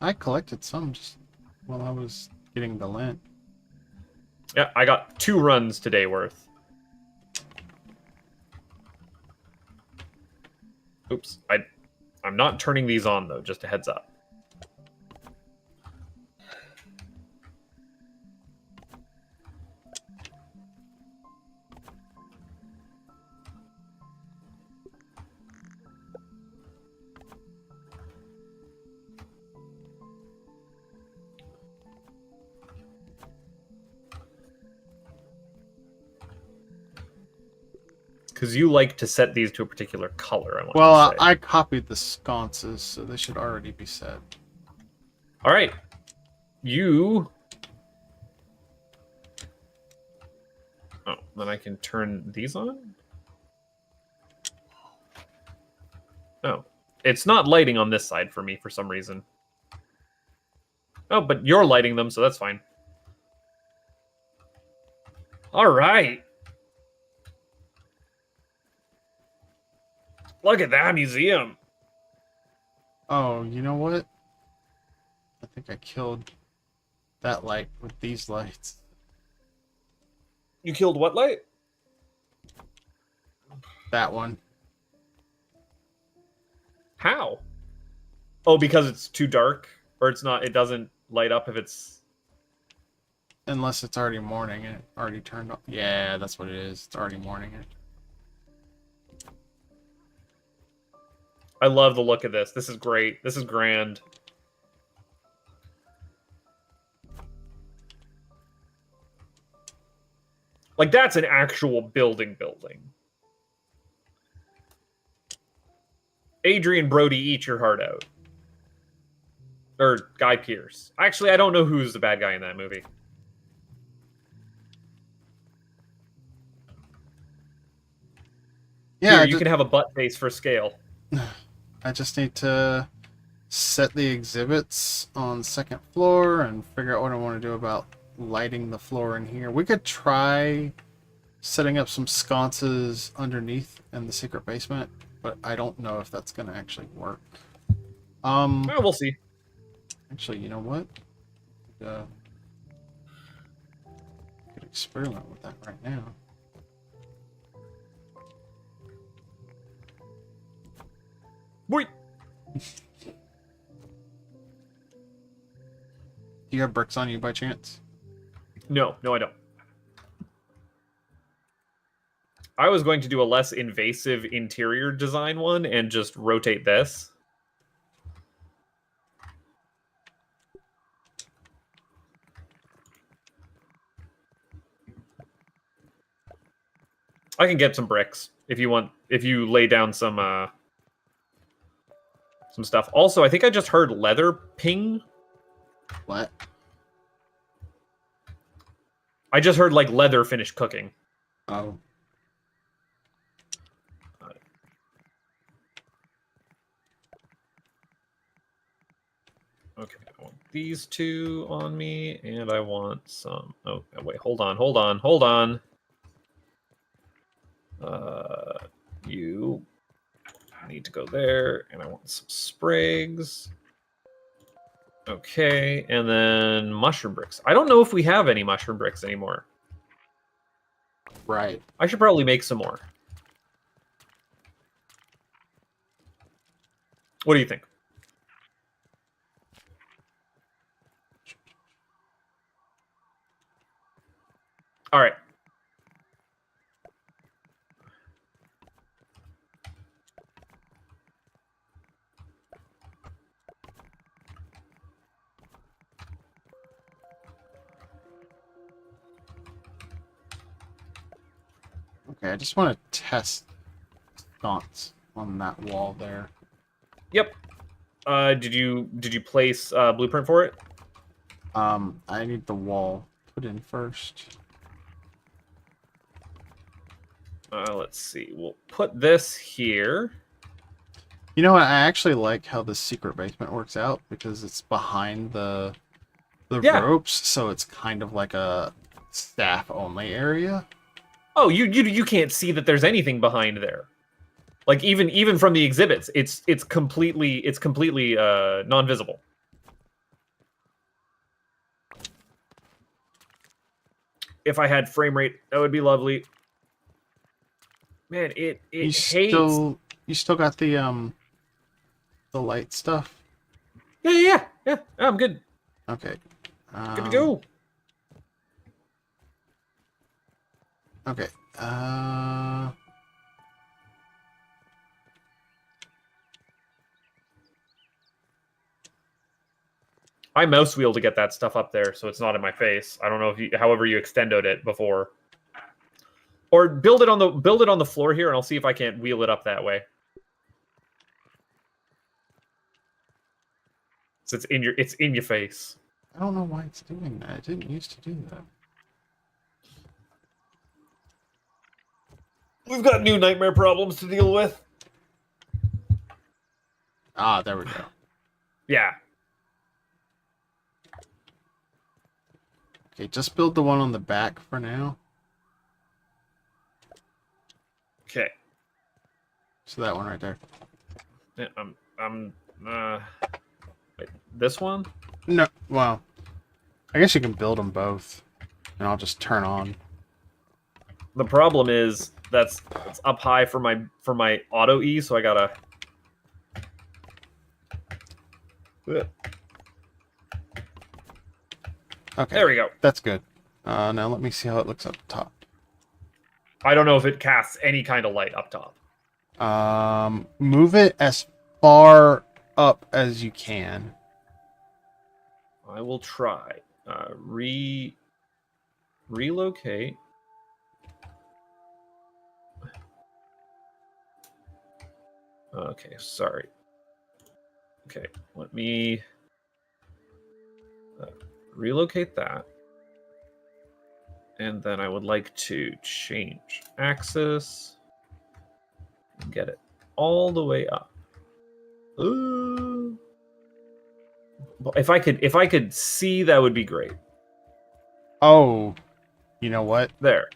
I collected some just while I was getting the lint. Yeah, I got 2 runs today worth. Oops, I'm not turning these on, though, just a heads up. Because you like to set these to a particular color, I want Well, to say. I copied the sconces, so they should already be set. All right. You... Oh, then I can turn these on? Oh. It's not lighting on this side for me for some reason. Oh, but you're lighting them, so that's fine. All right. Look at that museum. Oh, you know what? I think I killed that light with these lights. You killed what light? That one. How? Oh, because it's too dark? Or it's not, it doesn't light up if it's... Unless it's already morning and it already turned on. Yeah, that's what it is. It's already morning. I love the look of this. This is great. This is grand. Like, that's an actual building. Adrian Brody, eat your heart out. Or Guy Pearce. Actually, I don't know who's the bad guy in that movie. Yeah, Here, you can have a butt face for scale. I just need to set the exhibits on second floor and figure out what I want to do about lighting the floor in here. We could try setting up some sconces underneath in the secret basement, but I don't know if that's going to actually work. Well, we'll see. Actually, you know what? Could experiment with that right now. Wait. Do you have bricks on you by chance? No, I don't. I was going to do a less invasive interior design one and just rotate this. I can get some bricks if you want. If you lay down some stuff. Also, I think I just heard leather ping. What? I just heard like leather finish cooking. Oh. Okay, I want these two on me, and I want some. Oh, wait, hold on. You need to go there, and I want some sprigs. Okay, and then mushroom bricks. I don't know if we have any mushroom bricks anymore. Right. I should probably make some more. What do you think? All right. Okay, I just want to test sconce on that wall there. Yep. Did you place blueprint for it? I need the wall put in first. Let's see. We'll put this here. You know what? I actually like how the secret basement works out because it's behind the Yeah. ropes, so it's kind of like a staff only area. Oh, you can't see that there's anything behind there. Like even from the exhibits, it's completely non-visible. If I had frame rate, that would be lovely. Man, it hates. You still got the light stuff? Yeah. I'm good. Okay. Good to go. Okay. I mouse wheel to get that stuff up there, so it's not in my face. I don't know if however you extended it before, or build it on the floor here, and I'll see if I can't wheel it up that way. So it's in your face. I don't know why it's doing that. It didn't used to do that. We've got new nightmare problems to deal with. Ah, there we go. Yeah. Okay, just build the one on the back for now. Okay. So that one right there. Yeah, wait, this one? No, well, I guess you can build them both, and I'll just turn on. The problem is it's up high for my auto E, so I gotta. Okay, There we go. that's good. Now let me see how it looks up top. I don't know if it casts any kind of light up top. Move it as far up as you can. I will try. Relocate. Okay, sorry. Okay, let me relocate that. And then I would like to change axis and get it all the way up. Ooh. If I could see, that would be great. Oh, you know what? There.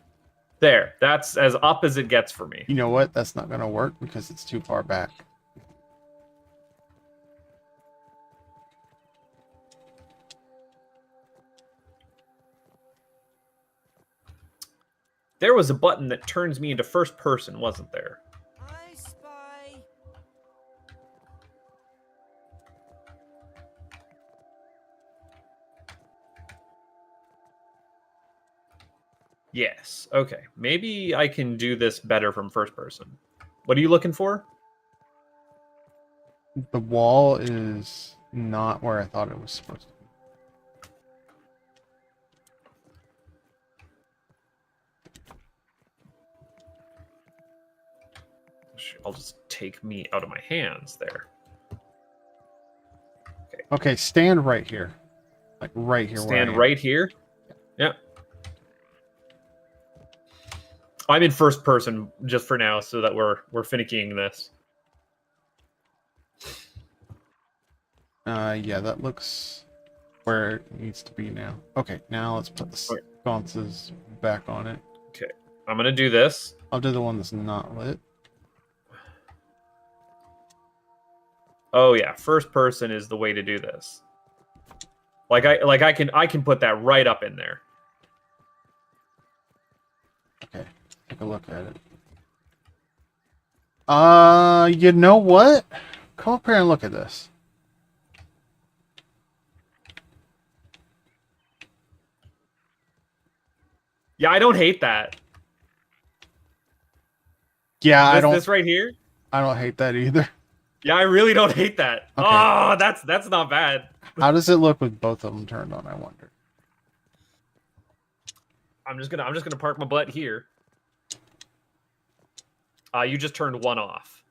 That's as up as it gets for me. You know what? That's not going to work because it's too far back. There was a button that turns me into first person, wasn't there? I spy. Yes. Okay. Maybe I can do this better from first person. What are you looking for? The wall is not where I thought it was supposed to be. I'll just take me out of my hands there. Okay, stand right here. Like right here. where I Stand am. right here. Yeah. I'm in first person just for now, so that we're finicking this. Yeah, that looks where it needs to be now. Okay, now let's put the sconces back on it. Okay, I'm gonna do this. I'll do the one that's not lit. Oh yeah, first person is the way to do this. I can put that right up in there. Okay, take a look at it. You know what? Come up here and look at this. Yeah, I don't hate that. Yeah, This right here. I don't hate that either. Yeah, I really don't hate that. Okay. Oh, that's not bad. How does it look with both of them turned on, I wonder? I'm just gonna park my butt here. You just turned one off.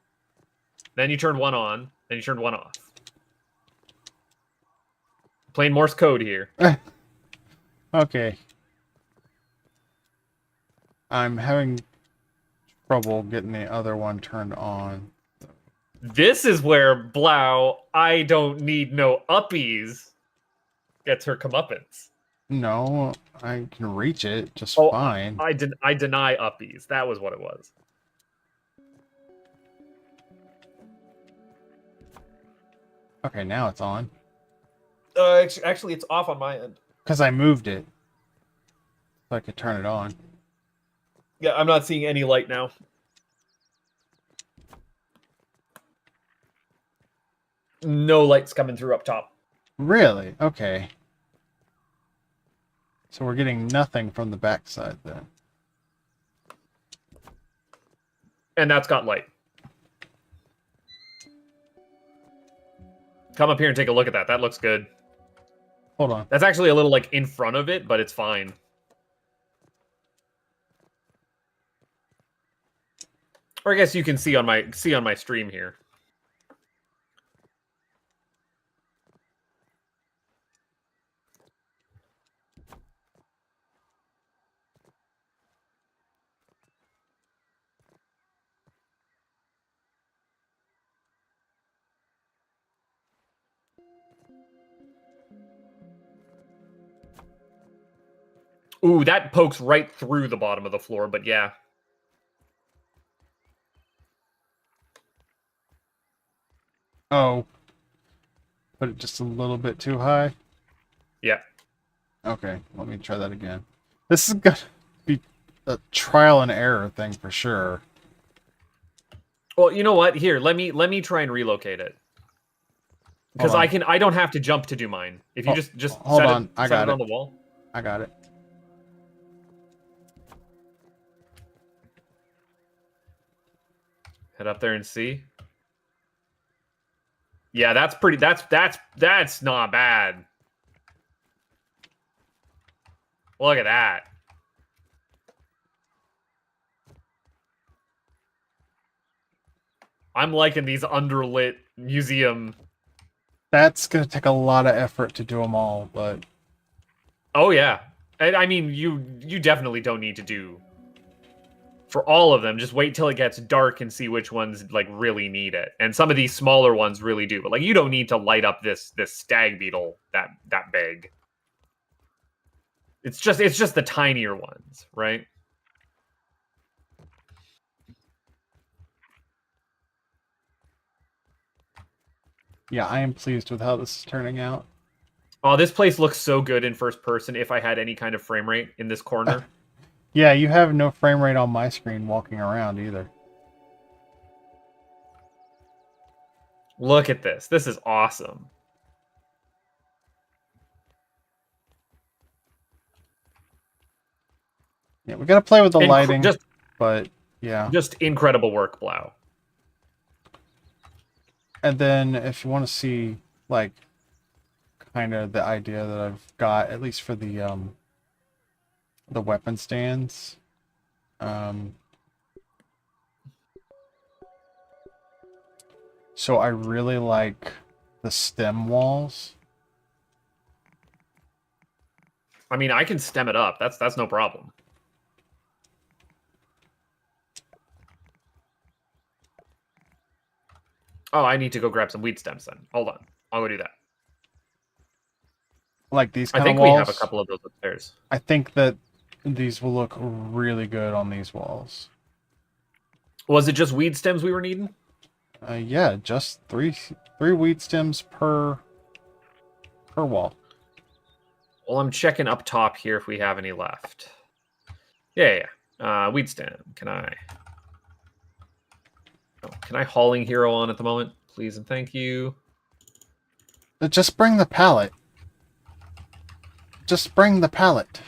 Then you turned one on. Then you turned one off. Plain Morse code here. Okay. I'm having trouble getting the other one turned on. This is where Blau, I don't need no uppies, gets her comeuppance. No, I can reach it just Oh, fine. I deny uppies. That was what it was. Okay, now it's on. Actually, it's off on my end. Because I moved it. So I could turn it on. Yeah, I'm not seeing any light now. No lights coming through up top. Really? Okay. So we're getting nothing from the backside then. And that's got light. Come up here and take a look at that. That looks good. Hold on. That's actually a little like in front of it, but it's fine. Or I guess you can see on my stream here. Ooh, that pokes right through the bottom of the floor, but yeah. Oh. Put it just a little bit too high? Yeah. Okay, let me try that again. This is gonna be a trial and error thing for sure. Well, you know what? Here, let me try and relocate it. Because Hold on. I don't have to jump to do mine. If you just hold set on, it, I set got it it. on the wall. I got it. Head up there and see. Yeah, that's pretty. That's not bad. Look at that. I'm liking these underlit museum. That's gonna take a lot of effort to do them all, but Oh yeah, I mean you definitely don't need to do for all of them. Just wait till it gets dark and see which ones like really need it. And some of these smaller ones really do. But like you don't need to light up this stag beetle that big. It's just the tinier ones, right? yeah, I am pleased with how this is turning out. Oh, this place looks so good in first person if I had any kind of frame rate in this corner. Yeah, you have no frame rate on my screen walking around either. Look at this. This is awesome. Yeah, we gotta play with the lighting, Just but yeah. incredible work, Blau. And then if you want to see like kind of the idea that I've got, at least for the weapon stands. So I really like the stem walls. I mean, I can stem it up. That's no problem. Oh, I need to go grab some weed stems then. Hold on. I'll go do that. Like these I kind of think walls. we have a couple of those upstairs. I think that these will look really good on these walls. Was it just weed stems we were needing? Yeah, just three weed stems per wall. Well, I'm checking up top here if we have any left. Yeah. Weed stem. Can I hauling hero on at the moment, please and thank you? Just bring the pallet. Just bring the pallet.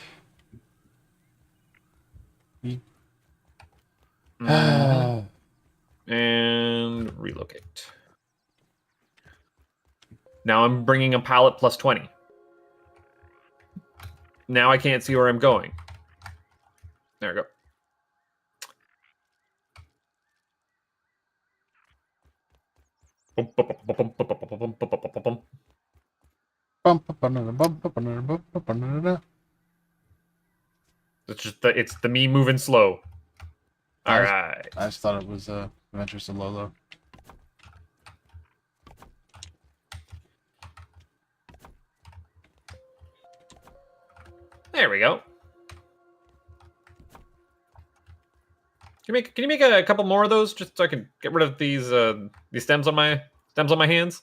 And relocate. Now I'm bringing a pallet plus 20. Now I can't see where I'm going. There we go. It's the me moving slow. All right. I just thought it was Adventures of Lolo. There we go. Can you make a couple more of those just so I can get rid of these stems on my hands?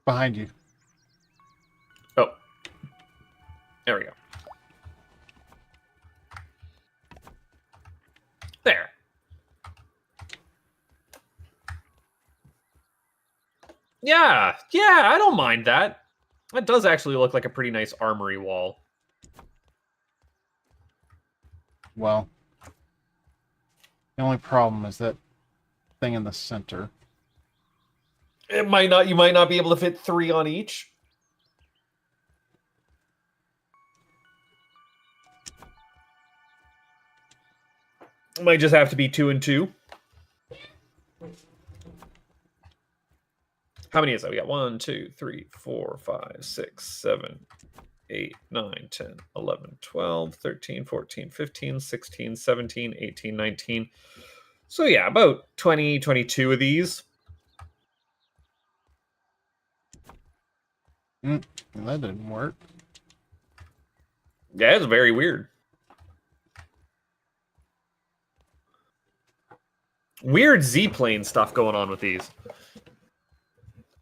Behind you. Oh. There we go. There. Yeah, I don't mind that. That does actually look like a pretty nice armory wall. Well, the only problem is that thing in the center. You might not be able to fit 3 on each. It might just have to be 2 and 2. How many is that? We got 1, 2, 3, 4, 5, 6, 7, 8, 9, 10, 11, 12, 13, 14, 15, 16, 17, 18, 19. So yeah, about 20, 22 of these. That didn't work. Yeah, it's very weird. Weird Z-plane stuff going on with these.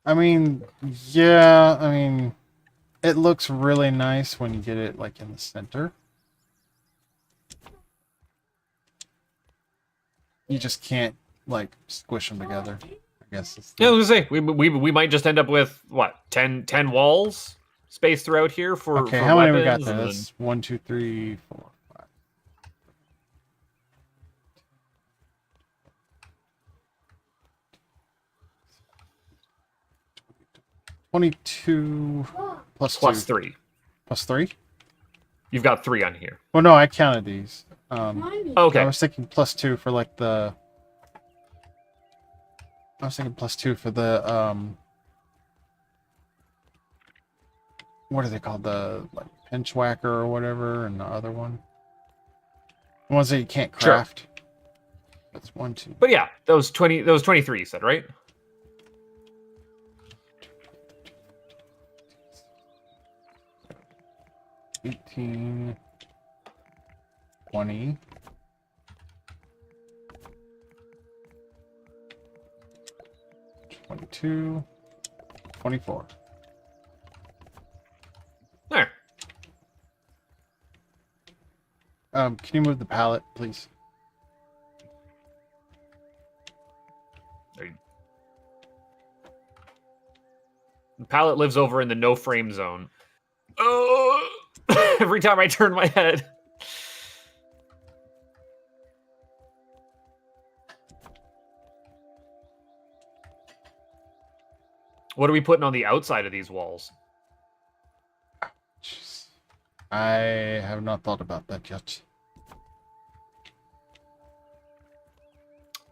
I mean, yeah, I mean, it looks really nice when you get it, like, in the center. You just can't, like, squish them together, I guess. Yeah, I was gonna say, we might just end up with, what, 10 walls spaced throughout here for Okay, for how many we got weapons, there? and That's 1, 2, 3, 4, 5. 22 plus plus 2. 3. Plus 3? You've got 3 on here. Well, no, I counted these. Okay. I was thinking plus 2 for like the. I was thinking plus 2 for the What are they called? The like pinch whacker or whatever, and the other one. The ones that you can't craft. Sure. That's 1, 2. But yeah, those 23 you said, right? 18, 20. 22, 24. There. Can you move the pallet, please? There you- The pallet lives over in the no frame zone. Oh! Every time I turn my head. What are we putting on the outside of these walls? Jeez. I have not thought about that yet.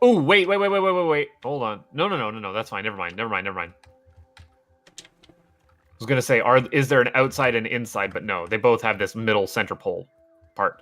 Oh, wait. Hold on. No. That's fine. Never mind. I was gonna say, is there an outside and inside? But no, they both have this middle center pole part.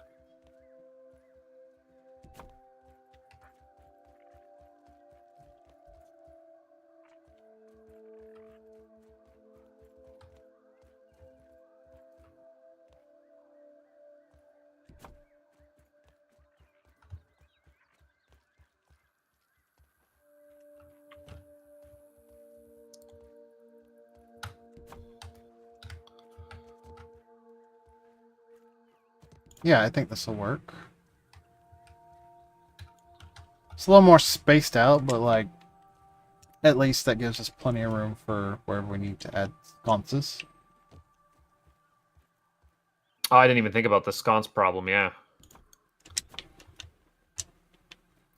Yeah, I think this will work. It's a little more spaced out, but like, at least that gives us plenty of room for wherever we need to add sconces. Oh, I didn't even think about the sconce problem. Yeah.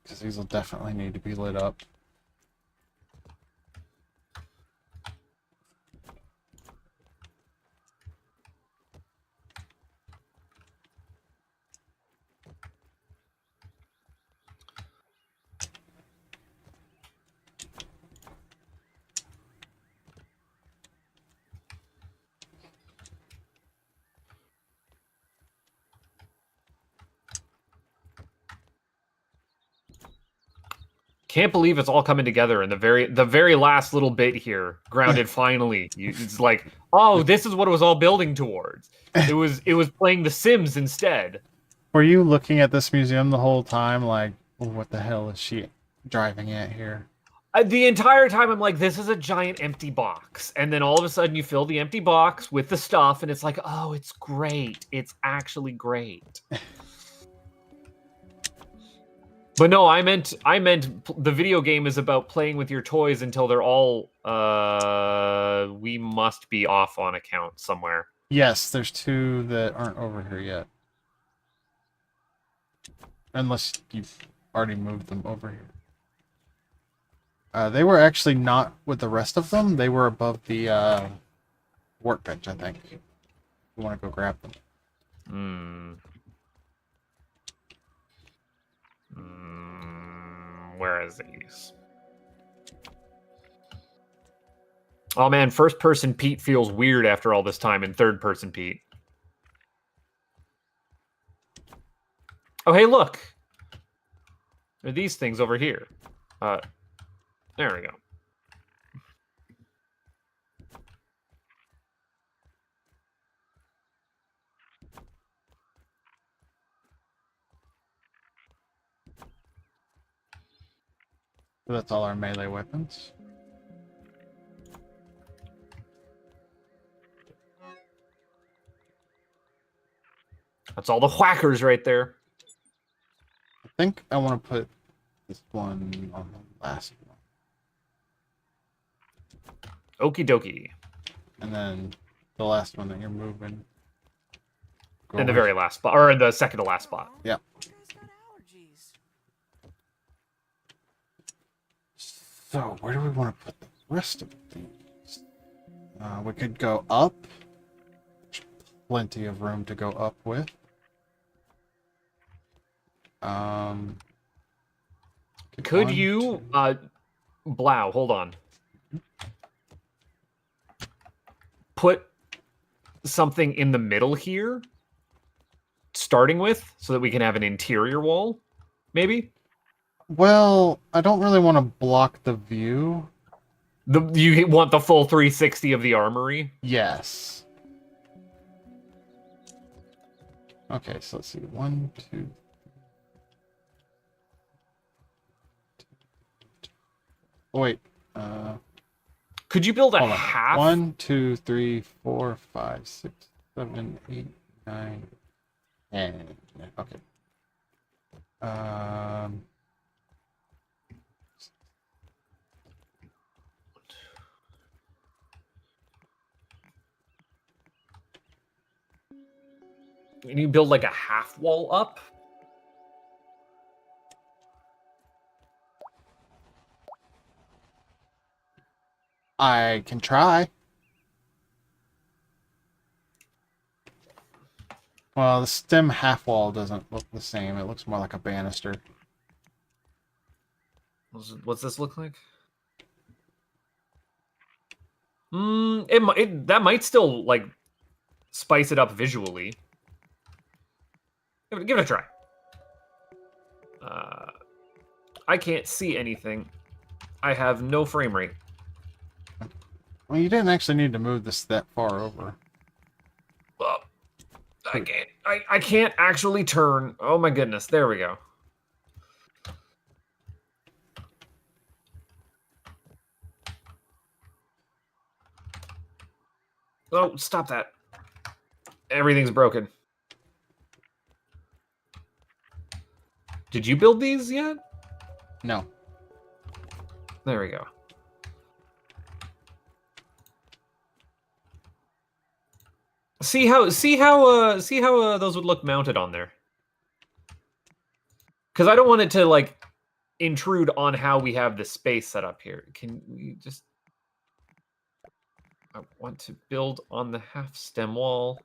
Because these will definitely need to be lit up. Can't believe it's all coming together in the very last little bit here. Grounded finally. It's like, oh, this is what it was all building towards. It was playing The Sims instead. Were you looking at this museum the whole time like, oh, what the hell is she driving at here? The entire time I'm like, this is a giant empty box. And then all of a sudden you fill the empty box with the stuff and it's like, oh, it's great. It's actually great. But no, I meant the video game is about playing with your toys until they're all we must be off on account somewhere. Yes, there's 2 that aren't over here yet. Unless you've already moved them over here. They were actually not with the rest of them. They were above the workbench, I think. You want to go grab them. Where is these? Oh man, first person Pete feels weird after all this time in third person Pete. Oh hey, look. There are these things over here. There we go. So that's all our melee weapons. That's all the whackers right there. I think I want to put this one on the last one. Okie dokie. And then the last one that you're moving. In the very last spot, or the second to last spot. Yeah. You guys got allergies. So, where do we want to put the rest of these? We could go up. There's plenty of room to go up with. Could one, you, two- Blau, hold on. Put something in the middle here, starting with, so that we can have an interior wall, maybe? Well, I don't really want to block the view. You want the full 360 of the armory? Yes. Okay, so let's see. 1, 2. Oh, wait. Could you build a Hold on. half? 1, 2, 3, 4, 5, 6, 7, 8, 9, 10. Okay. Can you build like a half wall up? I can try. Well, the stem half wall doesn't look the same. It looks more like a banister. What's this look like? That might still like spice it up visually. Give it a try. I can't see anything. I have no frame rate. Well, you didn't actually need to move this that far over. Well, I can't. I can't actually turn. Oh my goodness! There we go. Oh, stop that! Everything's broken. Did you build these yet? No. There we go. See how those would look mounted on there. Because I don't want it to like intrude on how we have the space set up here. Can we just? I want to build on the half stem wall.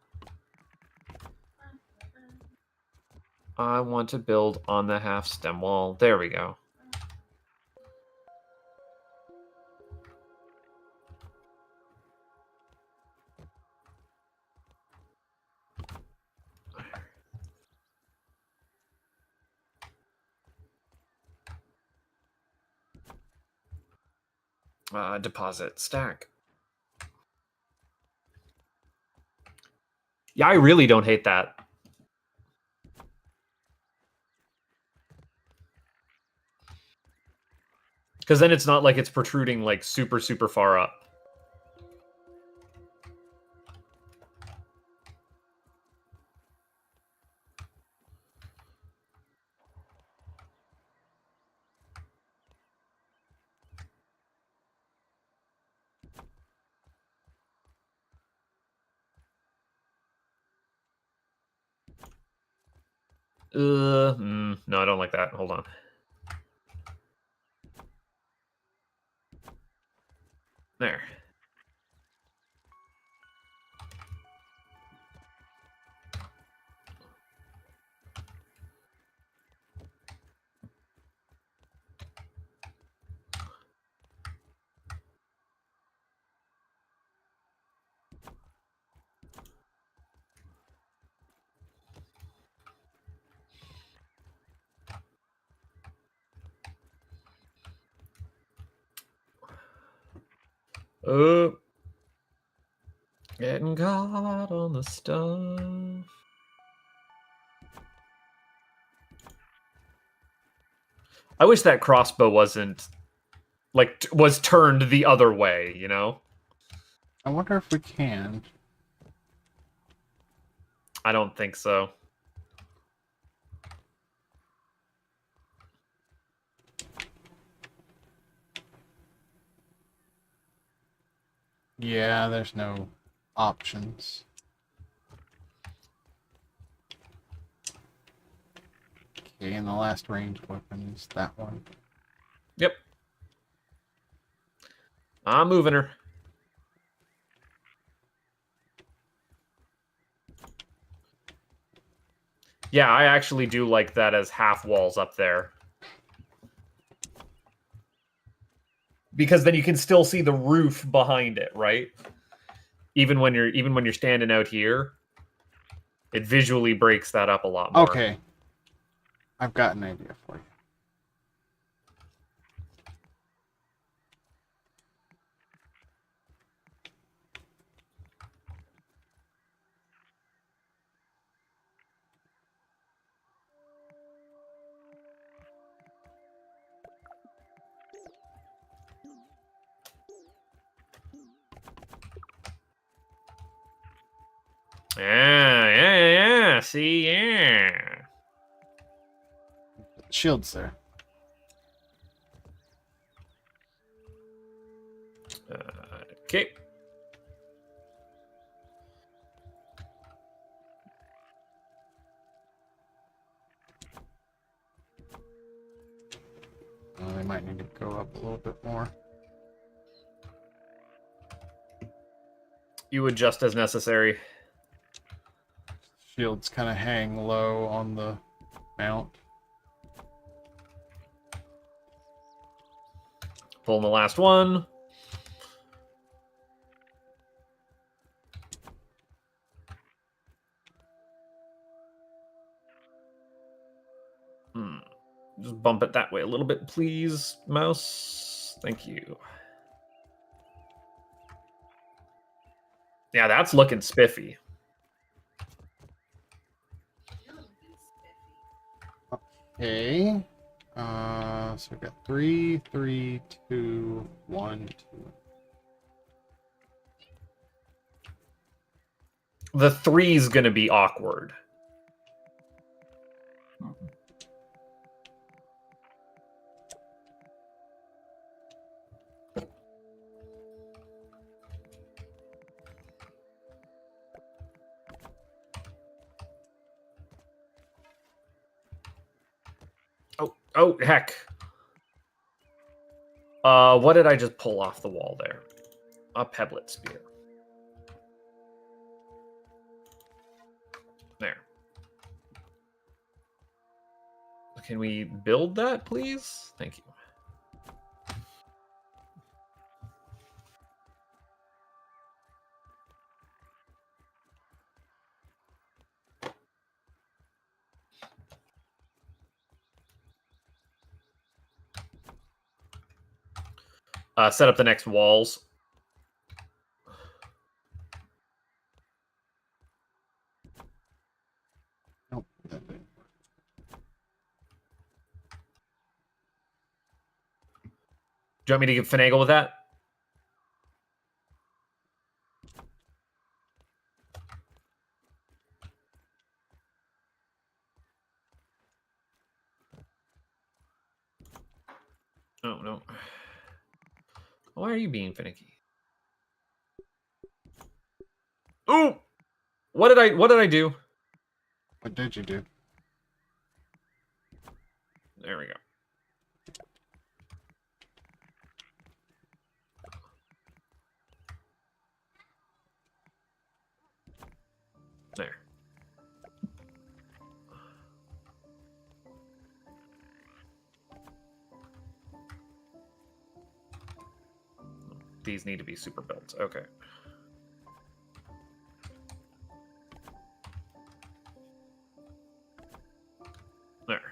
I want to build on the half stem wall. There we go. Deposit stack. Yeah, I really don't hate that. Because then it's not like it's protruding like super, super far up. No, I don't like that. Hold on. There. Oh. Getting caught on the stuff. I wish that crossbow wasn't like was turned the other way, you know? I wonder if we can. I don't think so. Yeah, there's no options. Okay, and the last ranged weapon is that one. Yep. I'm moving her. Yeah, I actually do like that as half walls up there. Because then you can still see the roof behind it, right? Even when you're standing out here, it visually breaks that up a lot more. Okay. I've got an idea for you. Yeah. See, yeah. Shields there. Okay. They might need to go up a little bit more. You adjust as necessary. Shields kind of hang low on the mount. Pulling the last one. Just bump it that way a little bit, please, mouse. Thank you. Yeah, that's looking spiffy. Okay. So we got 3, 3, 2, 1, 2. The 3's gonna be awkward. Oh, heck. What did I just pull off the wall there? A pebblet spear. There. Can we build that, please? Thank you. Set up the next walls. Nope, that didn't work. Do you want me to finagle with that? Oh, no. Why are you being finicky? Ooh! What did I do? What did you do? There we go. There. These need to be super built. Okay. There.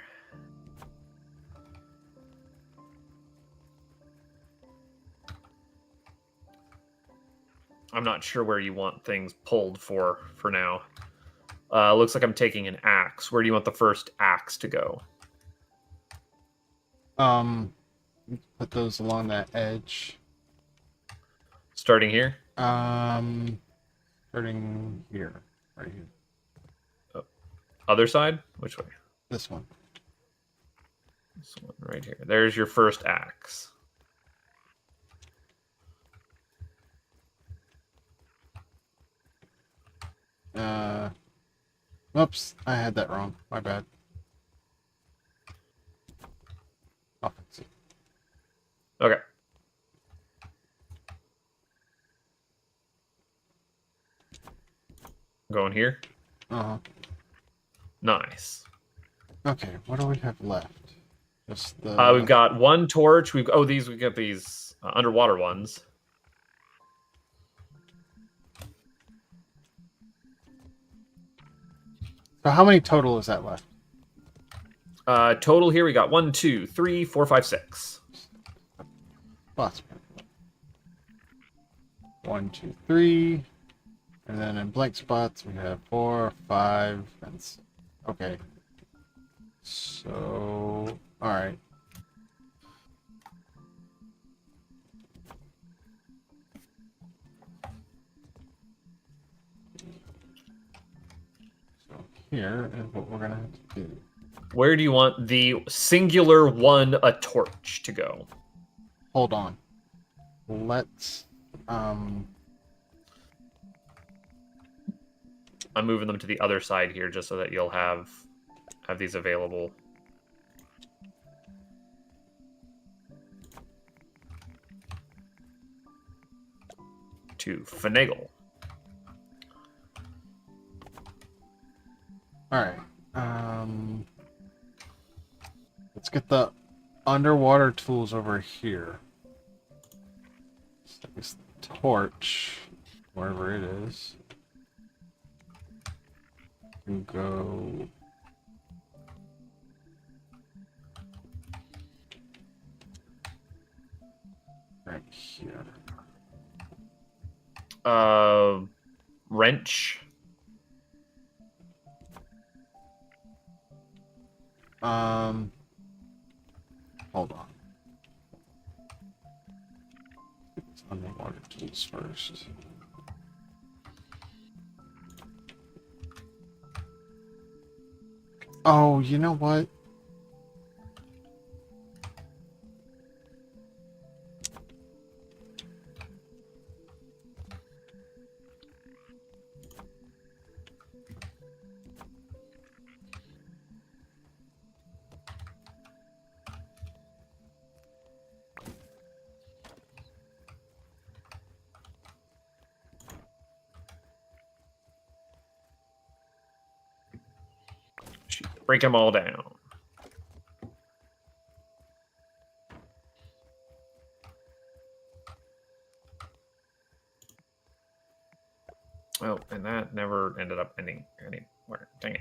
I'm not sure where you want things pulled for now. Looks like I'm taking an axe. Where do you want the first axe to go? Put those along that edge. Starting here? Starting here, right here. Oh. Other side? Which way? This one. This one right here. There's your first axe. Oops, I had that wrong. My bad. I'll fix it. Okay. Going here? Uh-huh. Nice. Okay, what do we have left? Just the... We've got one torch. We've got these underwater ones. So how many total is that left? Total here we got 1, 2, 3, 4, 5, 6. Lots. 1, 2, 3. And then in blank spots we have 4, 5, and okay. So alright. here is what we're gonna have to do. Where do you want the singular one a torch to go? Hold on. Let's I'm moving them to the other side here just so that you'll have these available. To finagle. Alright. Let's get the underwater tools over here. Stick this torch wherever it is. And go right here. Wrench. Hold on. It's underwater tools first. Oh, you know what? Break them all down. Oh, and that never ended up ending anywhere. Dang it.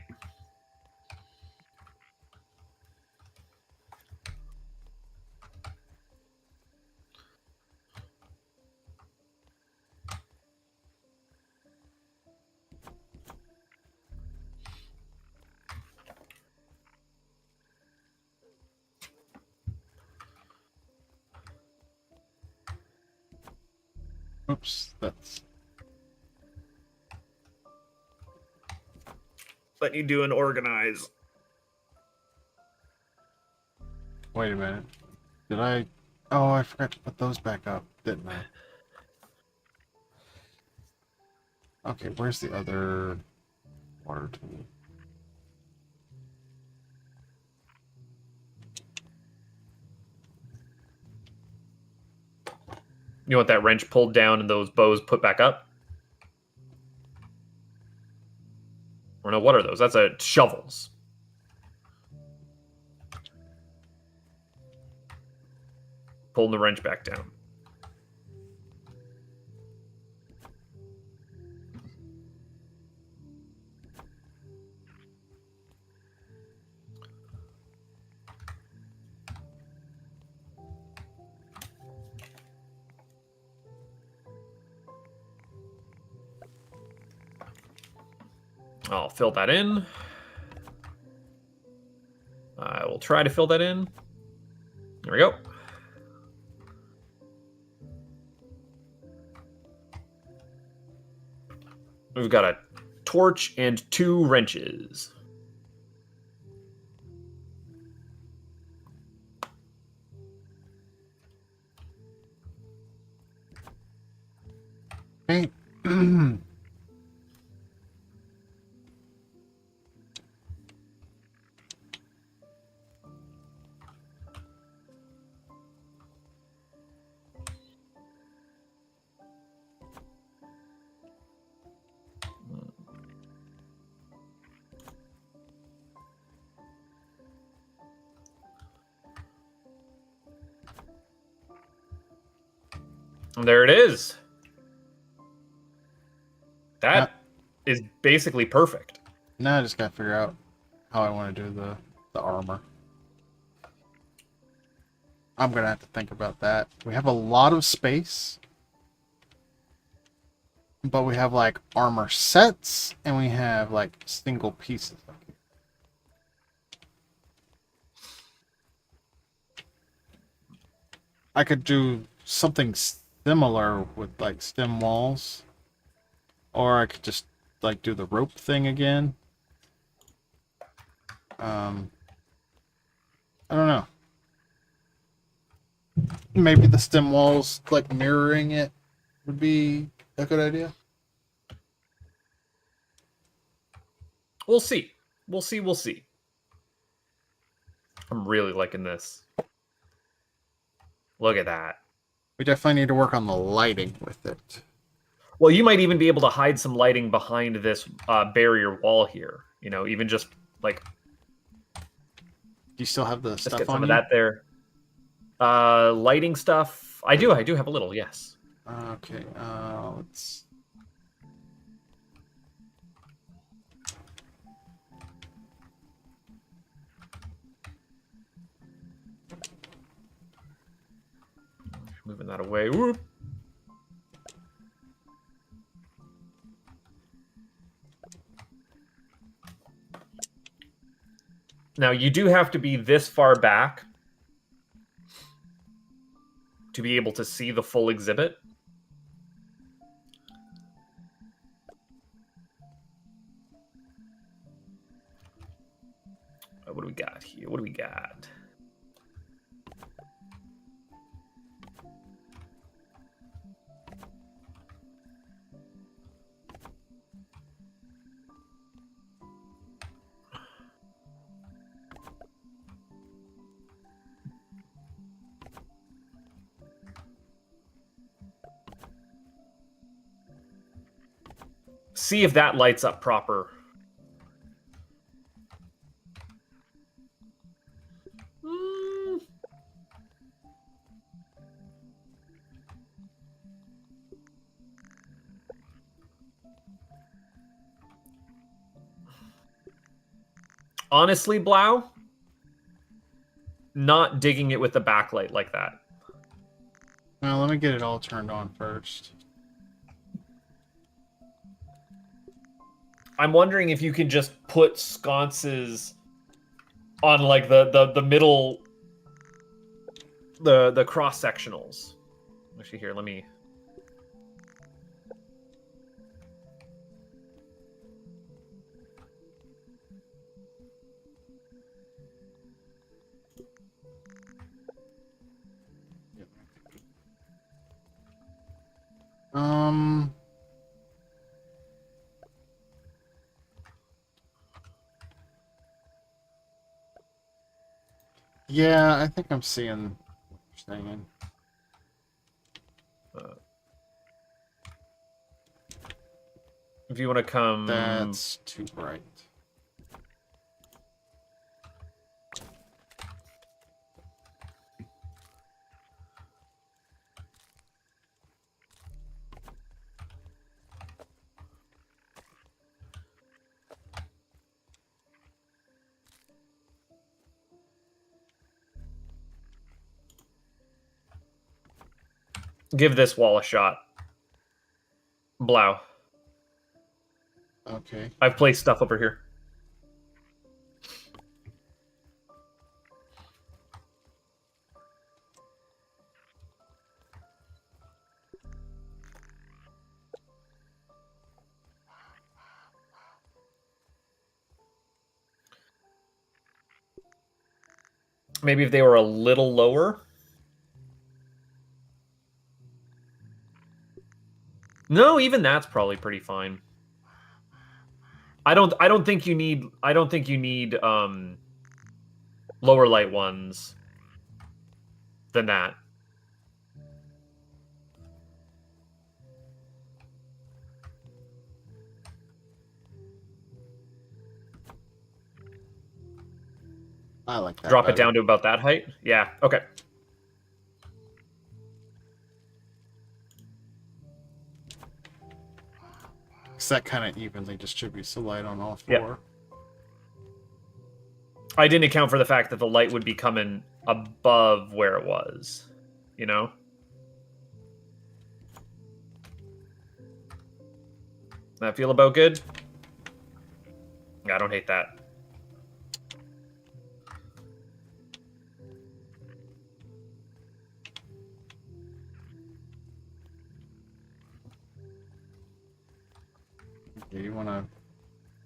Oops, that's Let you do an organize. Wait a minute. Did I? Oh, I forgot to put those back up, didn't I? Okay, where's the other water tool? You want that wrench pulled down and those bows put back up? Or no, what are those? That's shovels. Pulling the wrench back down. I'll fill that in. I will try to fill that in. There we go. We've got a torch and 2 wrenches. Hey. And there it is. That is basically perfect. Now I just gotta figure out how I want to do the armor. I'm gonna have to think about that. We have a lot of space, but we have like armor sets and we have like single pieces. I could do something similar with like stem walls, or I could just like do the rope thing again. I don't know. Maybe the stem walls, like mirroring it, would be a good idea. We'll see. We'll see. We'll see. I'm really liking this. Look at that. We definitely need to work on the lighting with it. Well, you might even be able to hide some lighting behind this barrier wall here. You know, even just like Do you still have the let's stuff get on some of you? that there. Lighting stuff. I do have a little. Yes. Okay. Let's. Moving that away. Whoop. Now, you do have to be this far back to be able to see the full exhibit. What do we got here? What do we got? See if that lights up proper. Honestly, Blau, not digging it with the backlight like that. Well, let me get it all turned on first. I'm wondering if you can just put sconces on like the middle, the cross sectionals. Actually, here, let me. Um. Yeah, I think I'm seeing what you're saying. If you want to come, That's too bright. give this wall a shot. Blau. Okay. I've placed stuff over here. Maybe if they were a little lower. No, even that's probably pretty fine. I don't think you need lower light ones than that. I like that. Drop better. it down to about that height. Yeah. Okay. Because that kind of evenly distributes the light on all Yeah. four. I didn't account for the fact that the light would be coming above where it was. You know? That feel about good? I don't hate that. Okay, you want to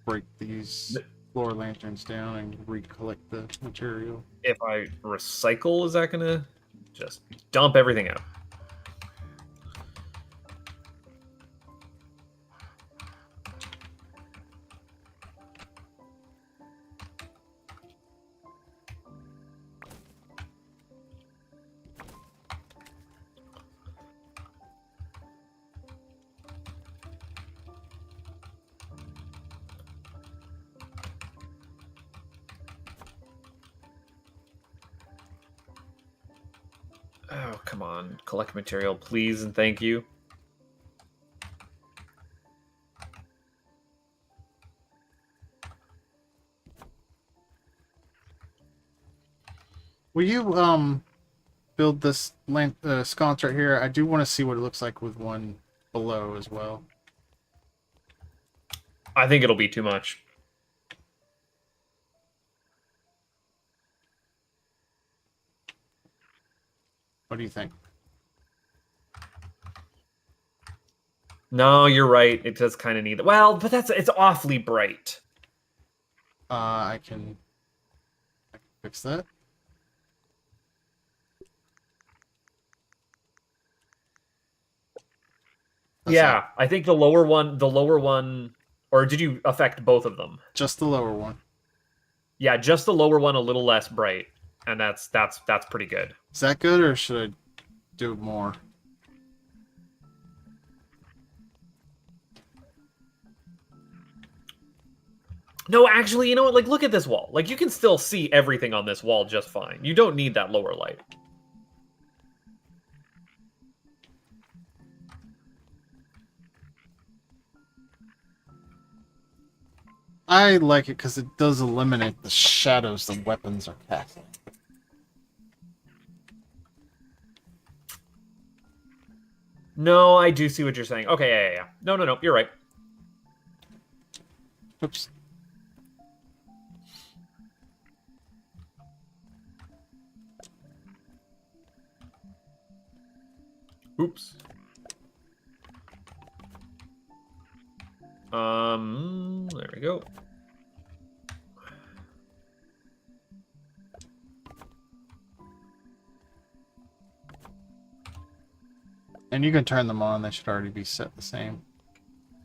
break these floor lanterns down and recollect the material. If I recycle, is that gonna just dump everything out? Oh, come on. Collect material, please, and thank you. Will you build this sconce right here? I do want to see what it looks like with one below as well. I think it'll be too much. What do you think? No, you're right. It does kind of need. Well, but it's awfully bright. I can fix that. Yeah, I think the lower one, or did you affect both of them? Just the lower one. Yeah, just the lower one a little less bright, and that's pretty good. Is that good, or should I do more? No, actually, you know what? Like, look at this wall. Like, you can still see everything on this wall just fine. You don't need that lower light. I like it because it does eliminate the shadows the weapons are casting. No, I do see what you're saying. Okay, yeah. No, you're right. Oops. Oops. There we go. And you can turn them on, they should already be set the same.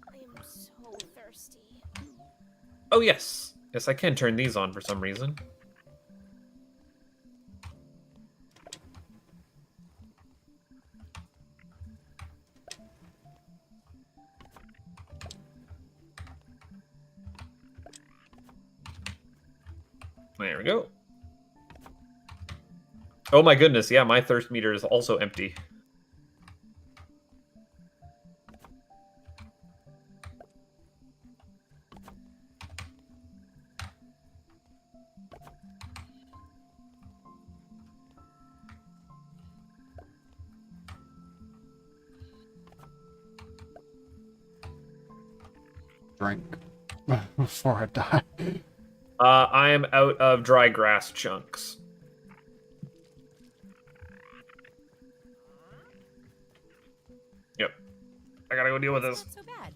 I am so thirsty. Oh, yes. Yes, I can turn these on for some reason. There we go. Oh my goodness, yeah, my thirst meter is also empty. Drink before I die. I am out of dry grass chunks. Yep. I gotta go deal with It's this. not so bad.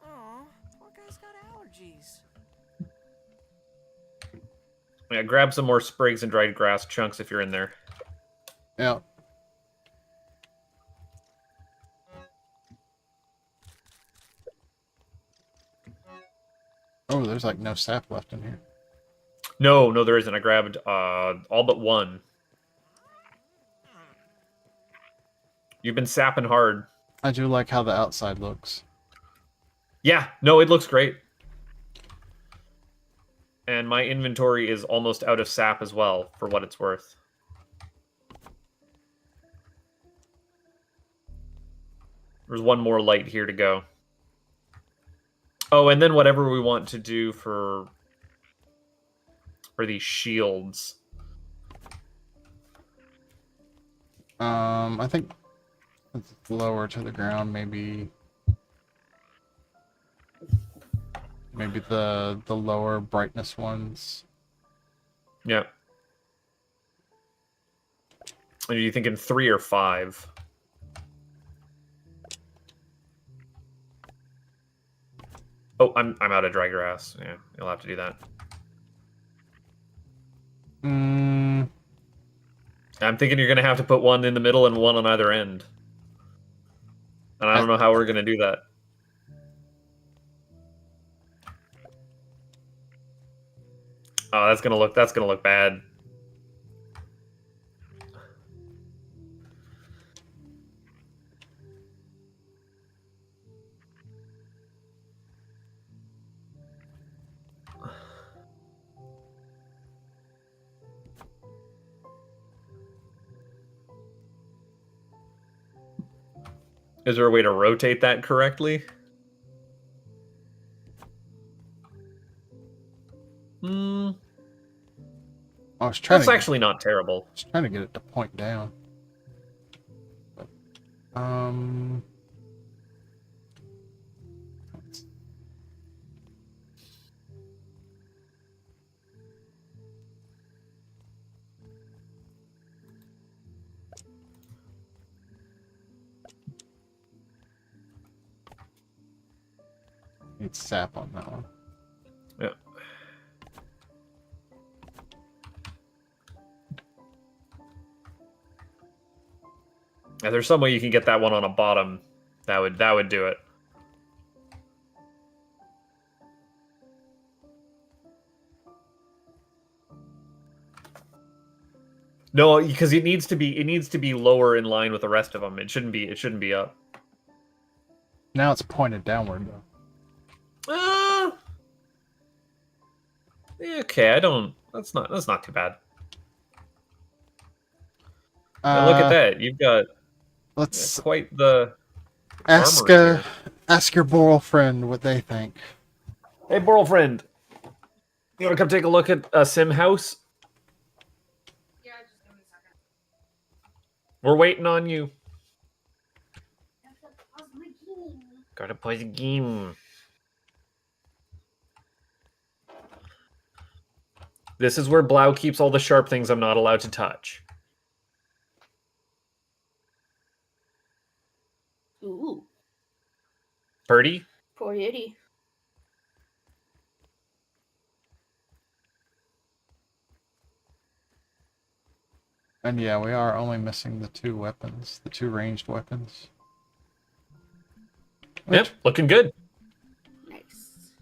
Aw, poor guy's got allergies. Yeah, grab some more sprigs and dried grass chunks if you're in there. Yeah. Oh, there's like no sap left in here. No, there isn't. I grabbed all but one. You've been sapping hard. I do like how the outside looks. Yeah, no, it looks great. And my inventory is almost out of sap as well, for what it's worth. There's one more light here to go. Oh, and then whatever we want to do for these shields. I think it's lower to the ground, maybe the lower brightness ones. Yeah. Are you thinking 3 or 5? Oh, I'm out of dry grass. Yeah, you'll have to do that. Mm, I'm thinking you're gonna have to put one in the middle and one on either end. And I don't know how we're gonna do that. Oh, that's gonna look bad. Is there a way to rotate that correctly? Hmm. I was trying That's to actually not terrible. I was trying to get it to point down. But, need sap on that one. Yeah. If there's some way you can get that one on a bottom, that would do it. No, because it needs to be lower in line with the rest of them. It shouldn't be up. Now it's pointed downward though. Okay, that's not too bad. Now look at that. You've got Let's quite the ask armory here. ask your Boral friend what they think. Hey, Boral friend. You want to come take a look at a sim house? Yeah, just give me a second. We're waiting on you. I have to pause my game. Gotta play the game. This is where Blau keeps all the sharp things I'm not allowed to touch. Ooh, Purdy? poor Yeti. And yeah, we are only missing the two weapons, the two ranged weapons. Yep, looking good. Nice.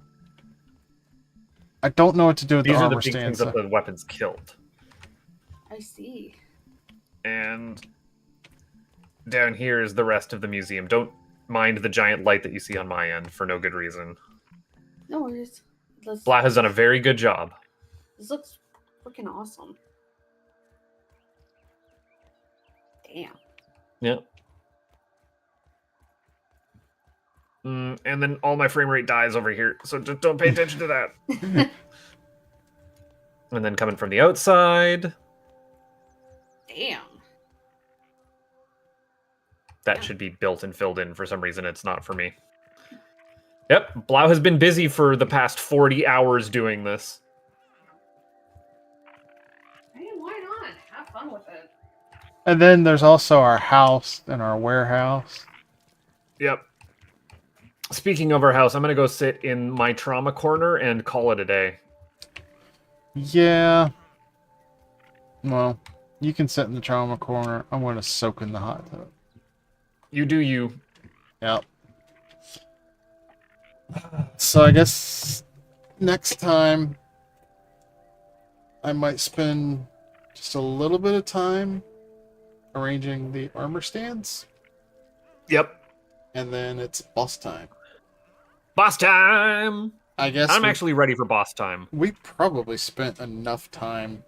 I don't know what to do with These the are the armor big stands. things that the weapons killed. I see. And down here is the rest of the museum. Don't mind the giant light that you see on my end for no good reason. No worries. Blau has done a very good job. This looks freaking awesome. Damn. Yep. And then all my frame rate dies over here, so just don't pay attention to that. And then coming from the outside, Damn. that should be built and filled in. For some reason, it's not for me. Yep, Blau has been busy for the past 40 hours doing this. Hey, why not? Have fun with it. And then there's also our house and our warehouse. Yep. Speaking of our house, I'm going to go sit in my trauma corner and call it a day. Yeah. Well, you can sit in the trauma corner. I'm going to soak in the hot tub. You do you. Yep. So I guess next time I might spend just a little bit of time arranging the armor stands. Yep. And then it's boss time. Boss time! I guess I'm actually ready for boss time. we probably spent enough time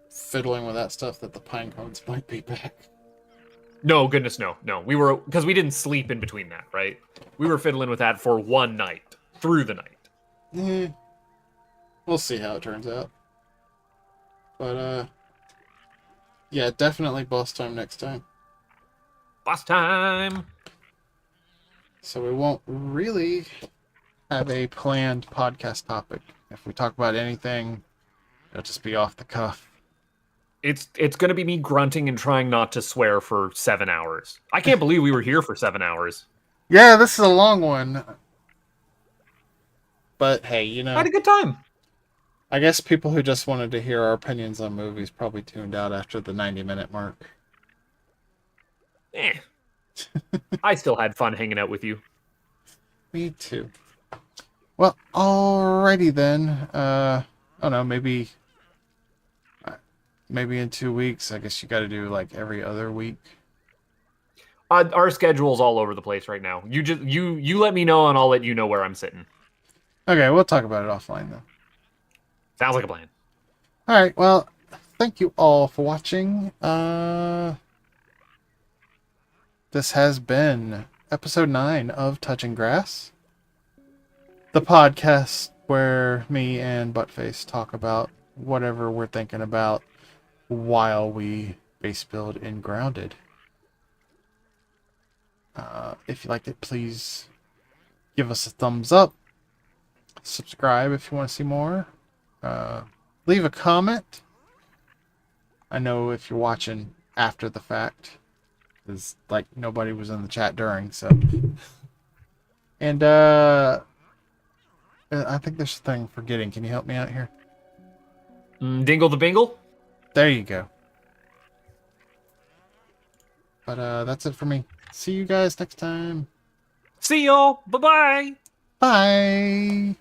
fiddling with that stuff that the pine cones might be back. No, goodness, no. We were, because we didn't sleep in between that, right? We were fiddling with that for one night, through the night. We'll see how it turns out. But, yeah, definitely boss time next time. Boss time! So we won't really have a planned podcast topic. If we talk about anything, it'll just be off the cuff. It's going to be me grunting and trying not to swear for 7 hours. I can't believe we were here for 7 hours. Yeah, this is a long one. But hey, you I had know, a good time. I guess people who just wanted to hear our opinions on movies probably tuned out after the 90-minute mark. Eh. I still had fun hanging out with you. Me too. Well, alrighty then. Oh no, maybe in 2 weeks. I guess you got to do like every other week. Our schedule's all over the place right now. You let me know, and I'll let you know where I'm sitting. Okay, we'll talk about it offline then. Sounds like a plan. All right. Well, thank you all for watching. This has been episode 9 of Touching Grass, the podcast where me and Buttface talk about whatever we're thinking about while we base build in Grounded. If you liked it, please give us a thumbs up. Subscribe if you want to see more. Leave a comment. I know if you're watching after the fact, because like nobody was in the chat during, so. And I think there's a thing I'm forgetting. Can you help me out here? Dingle the Bingle? There you go. But that's it for me. See you guys next time. See y'all. Bye-bye. Bye.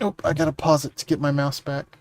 Oh, I gotta pause it to get my mouse back.